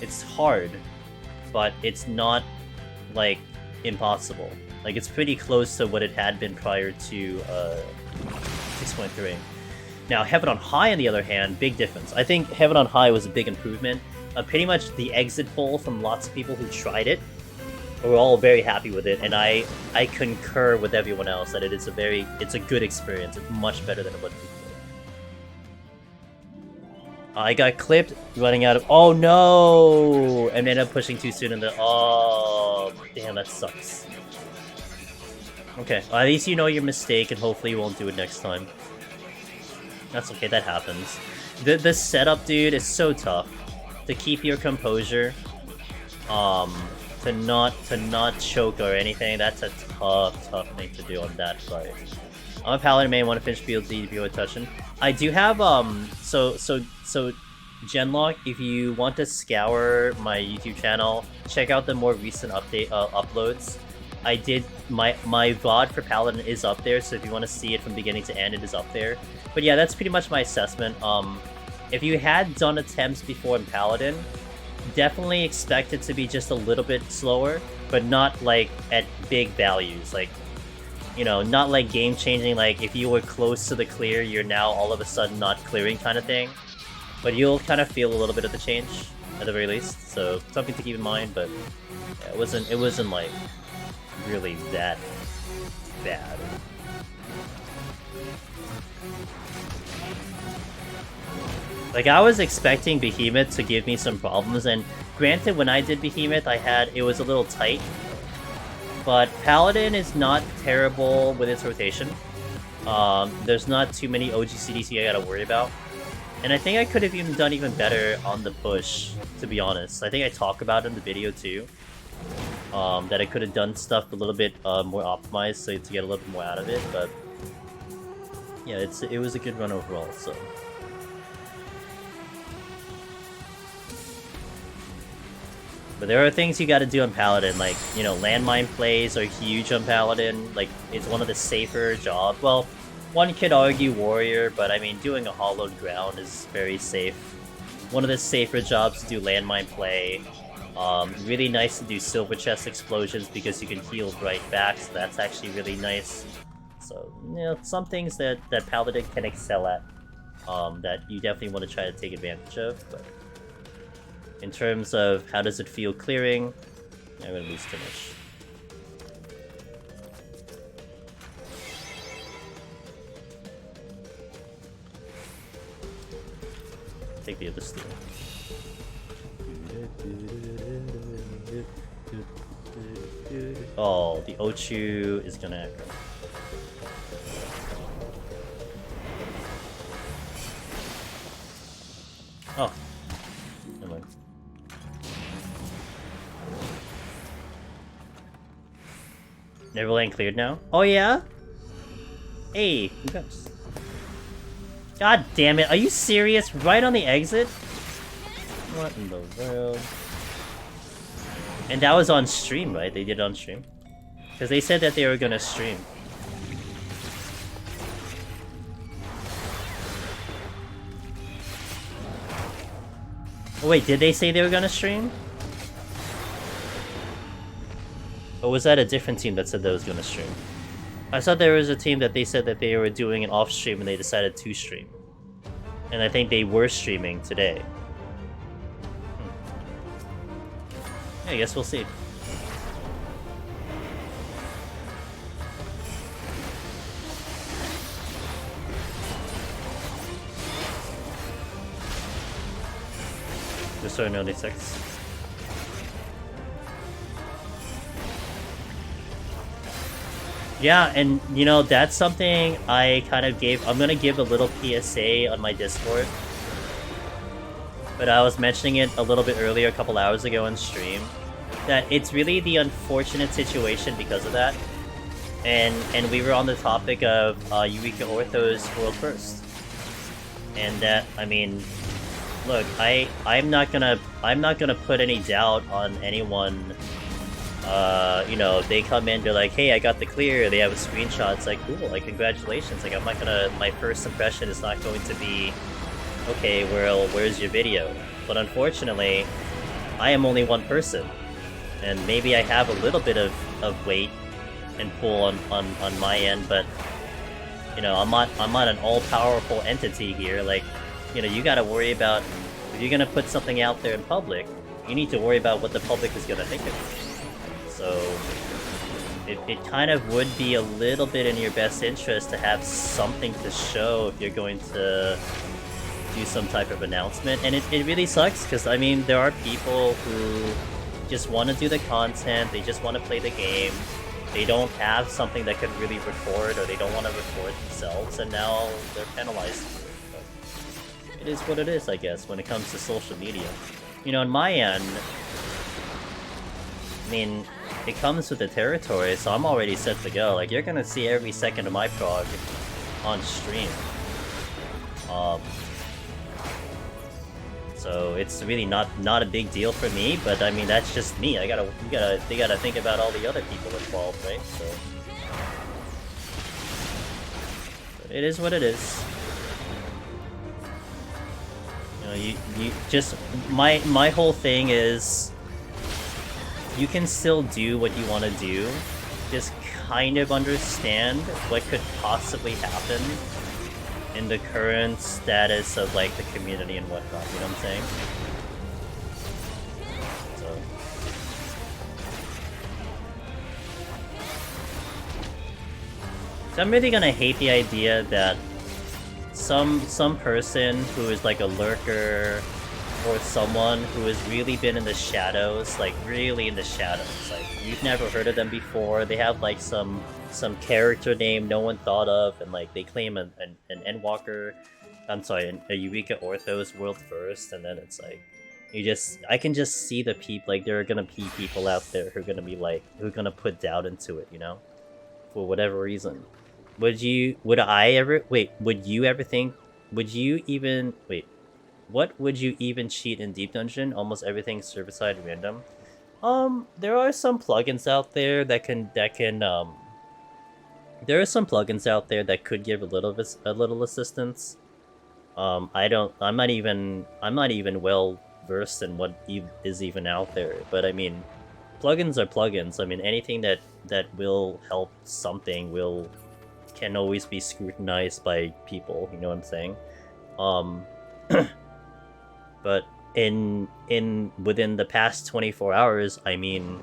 It's hard, but it's not like impossible. Like, it's pretty close to what it had been prior to 6.3. Now, Heaven on High, on the other hand, big difference. I think Heaven on High was a big improvement. Pretty much the exit poll from lots of people who tried it were all very happy with it, and I concur with everyone else that it's a good experience. It's much better than it was before. I got clipped running out of. Oh no! And ended up pushing too soon in the. Oh, damn, that sucks. Okay, well, at least you know your mistake, and hopefully you won't do it next time. That's okay, that happens. The setup, dude, is so tough. To keep your composure, to not choke or anything, that's a tough thing to do on that fight. I'm a Paladin main, want to finish PoTD before touching. I do have, so Genlock, if you want to scour my YouTube channel, check out the more recent uploads. I did, my VOD for Paladin is up there, so if you want to see it from beginning to end, it is up there. But yeah, that's pretty much my assessment. If you had done attempts before in Paladin, definitely expect it to be just a little bit slower, but not like at big values. Like, you know, not like game-changing, like if you were close to the clear, you're now all of a sudden not clearing kind of thing. But you'll kind of feel a little bit of the change, at the very least, so something to keep in mind, but yeah, it wasn't like really that bad. Like, I was expecting Behemoth to give me some problems, and granted, when I did Behemoth, it was a little tight. But Paladin is not terrible with its rotation. There's not too many OG CDC I gotta worry about. And I think I could have even done even better on the push, to be honest. I think I talk about it in the video too. That I could have done stuff a little bit more optimized so to get a little bit more out of it, but yeah, it was a good run overall, so. But there are things you gotta do on Paladin, like, you know, landmine plays are huge on Paladin, like, it's one of the safer jobs. Well, one could argue Warrior, but I mean, doing a hollowed ground is very safe. One of the safer jobs to do landmine play. Really nice to do silver chest explosions because you can heal right back, so that's actually really nice. So, you know, some things that Paladin can excel at, that you definitely want to try to take advantage of, but in terms of how does it feel clearing, I'm gonna lose too much. Take the other steal. Oh, the Ochu is gonna echo. Oh, never mind. Neverland cleared now? Oh yeah? Hey, who goes? God damn it, are you serious? Right on the exit? What in the world? And that was on stream, right? They did it on stream? Because they said that they were gonna stream. Oh wait, did they say they were gonna stream? Or was that a different team that said that was gonna stream? I thought there was a team that they said that they were doing an off stream and they decided to stream. And I think they were streaming today. Yeah, I guess we'll see. Just so 96. Yeah, and you know, that's something I kind of gave. I'm gonna give a little PSA on my Discord. But I was mentioning it a little bit earlier, a couple hours ago on stream, that it's really the unfortunate situation because of that. And we were on the topic of Eureka Ortho's world first. And that, I mean, look, I'm not gonna put any doubt on anyone. You know, if they come in, they're like, hey, I got the clear, they have a screenshot, it's like, cool, like, congratulations, like, I'm not gonna, my first impression is not going to be, okay, well, where's your video? But unfortunately, I am only one person, and maybe I have a little bit of weight and pull on my end, but, you know, I'm not an all-powerful entity here, like, you know, you gotta worry about, if you're gonna put something out there in public, you need to worry about what the public is gonna think of it. So, it kind of would be a little bit in your best interest to have something to show if you're going to do some type of announcement. And it really sucks, because, I mean, there are people who just want to do the content, they just want to play the game, they don't have something that could really record, or they don't want to record themselves, and now they're penalized for it. But it is what it is, I guess, when it comes to social media. You know, on my end, I mean, it comes with the territory, so I'm already set to go. Like, you're gonna see every second of my prog on stream. So it's really not a big deal for me, but I mean, that's just me. They gotta think about all the other people involved, right? So it is what it is. You know, you just my whole thing is, you can still do what you want to do, just kind of understand what could possibly happen in the current status of, like, the community and whatnot, you know what I'm saying? So I'm really gonna hate the idea that some person who is like a lurker, or someone who has really been in the shadows, like really in the shadows, like you've never heard of them before, they have like some character name no one thought of, and like they claim an Endwalker, a Eureka Orthos world first, and then it's like, I can just see the people, like there are gonna be people out there who are gonna be like, who are gonna put doubt into it, you know? For whatever reason. Would you even cheat in Deep Dungeon? Almost everything's server-side random. There are some plugins out there that could give a little assistance. I'm not even well versed in what is even out there, but I mean, plugins are plugins. I mean, anything that will help something can always be scrutinized by people, you know what I'm saying? But within the past 24 hours, I mean,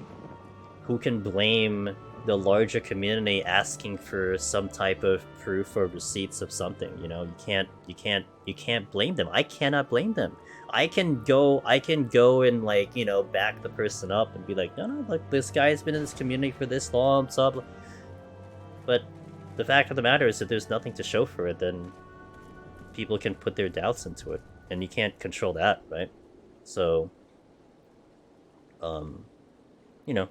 who can blame the larger community asking for some type of proof or receipts of something? You know, you can't blame them. I cannot blame them. I can go and, like, you know, back the person up and be like, no, like, this guy's been in this community for this long, blah, blah. But the fact of the matter is that there's nothing to show for it, then people can put their doubts into it, and you can't control that, right? So, you know,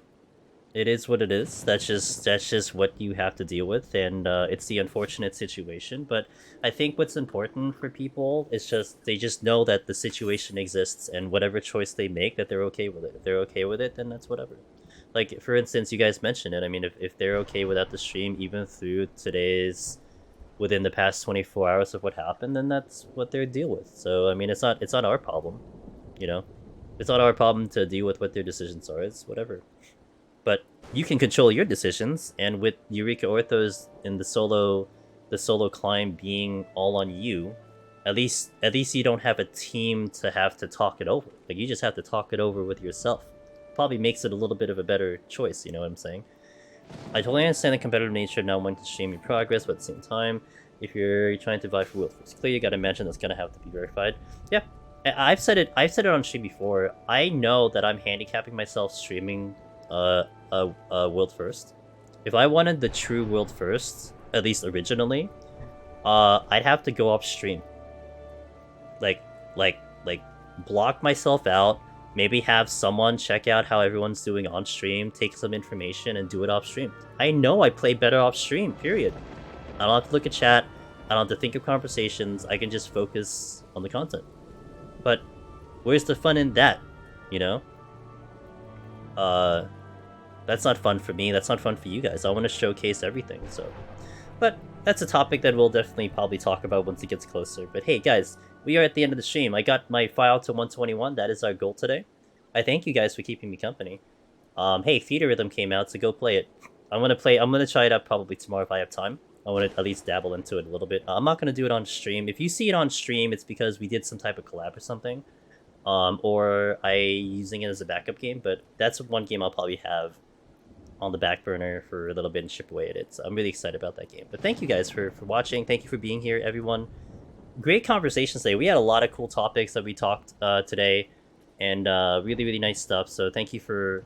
It is what it is. That's just what you have to deal with, and it's the unfortunate situation. But I think what's important for people is just they just know that the situation exists, and whatever choice they make, that they're okay with it. If they're okay with it, then that's whatever. Like for instance, you guys mentioned it. I mean, if they're okay without the stream, even through today's within the past 24 hours of what happened, then that's what they deal with. So I mean, it's not our problem, you know. It's not our problem to deal with what their decisions are. It's whatever. But you can control your decisions, and with Eureka Orthos in the solo climb being all on you, at least you don't have a team to have to talk it over. Like you just have to talk it over with yourself. Probably makes it a little bit of a better choice. You know what I'm saying? I totally understand the competitive nature of not wanting to stream your progress, but at the same time, if you're trying to vie for World First Clear, you gotta mention that's gonna have to be verified. Yeah, I've said it. I've said it on stream before. I know that I'm handicapping myself streaming World First. If I wanted the true World First, at least originally, I'd have to go off stream. Like, block myself out. Maybe have someone check out how everyone's doing on stream, take some information, and do it off stream. I know I play better off stream, period. I don't have to look at chat. I don't have to think of conversations. I can just focus on the content. But where's the fun in that? You know? That's not fun for me. That's not fun for you guys. I want to showcase everything, so. But that's a topic that we'll definitely probably talk about once it gets closer. But hey, guys, we are at the end of the stream. I got my file to 121. That is our goal today. I thank you guys for keeping me company. Hey, Theater Rhythm came out, so go play it. I'm gonna try it out probably tomorrow if I have time. I want to at least dabble into it a little bit. I'm not gonna do it on stream. If you see it on stream, it's because we did some type of collab or something. Or I using it as a backup game, but that's one game I'll probably have on the back burner for a little bit and chip away at it. So I'm really excited about that game. But thank you guys for watching. Thank you for being here, everyone. Great conversations today. We had a lot of cool topics that we talked today, and really, really nice stuff. So thank you for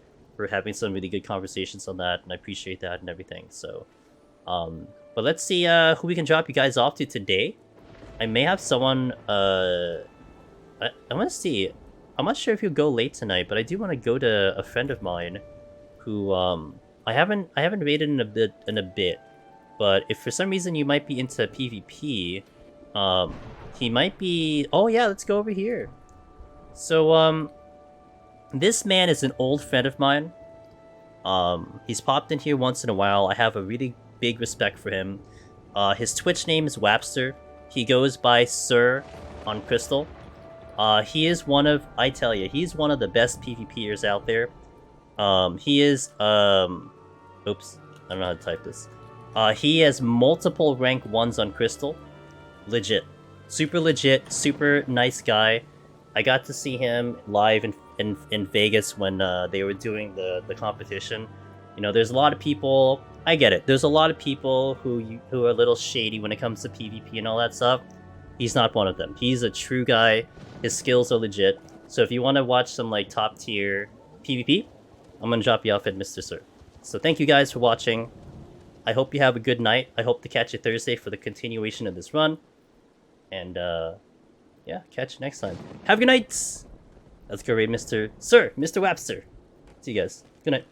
having some really good conversations on that, and I appreciate that and everything. So, but let's see who we can drop you guys off to today. I may have someone. I want to see. I'm not sure if you'll go late tonight, but I do want to go to a friend of mine who I haven't rated in a bit, but if for some reason you might be into PvP, he might be. Oh yeah, let's go over here. So this man is an old friend of mine. He's popped in here once in a while. I have a really big respect for him. His Twitch name is Wapster. He goes by Sir on Crystal. He is one of, I tell you, he's one of the best PvPers out there. He is, oops, I don't know how to type this. He has multiple rank 1s on Crystal. Legit. Super legit, super nice guy. I got to see him live in Vegas when they were doing the competition. You know, there's a lot of people, I get it, there's a lot of people who are a little shady when it comes to PvP and all that stuff. He's not one of them. He's a true guy. His skills are legit. So if you want to watch some like top tier PvP, I'm going to drop you off at Mr. Sir. So thank you guys for watching. I hope you have a good night. I hope to catch you Thursday for the continuation of this run. And yeah, catch you next time. Have a good night. Let's go raid Mr. Sir, Mr. Wapster. See you guys. Good night.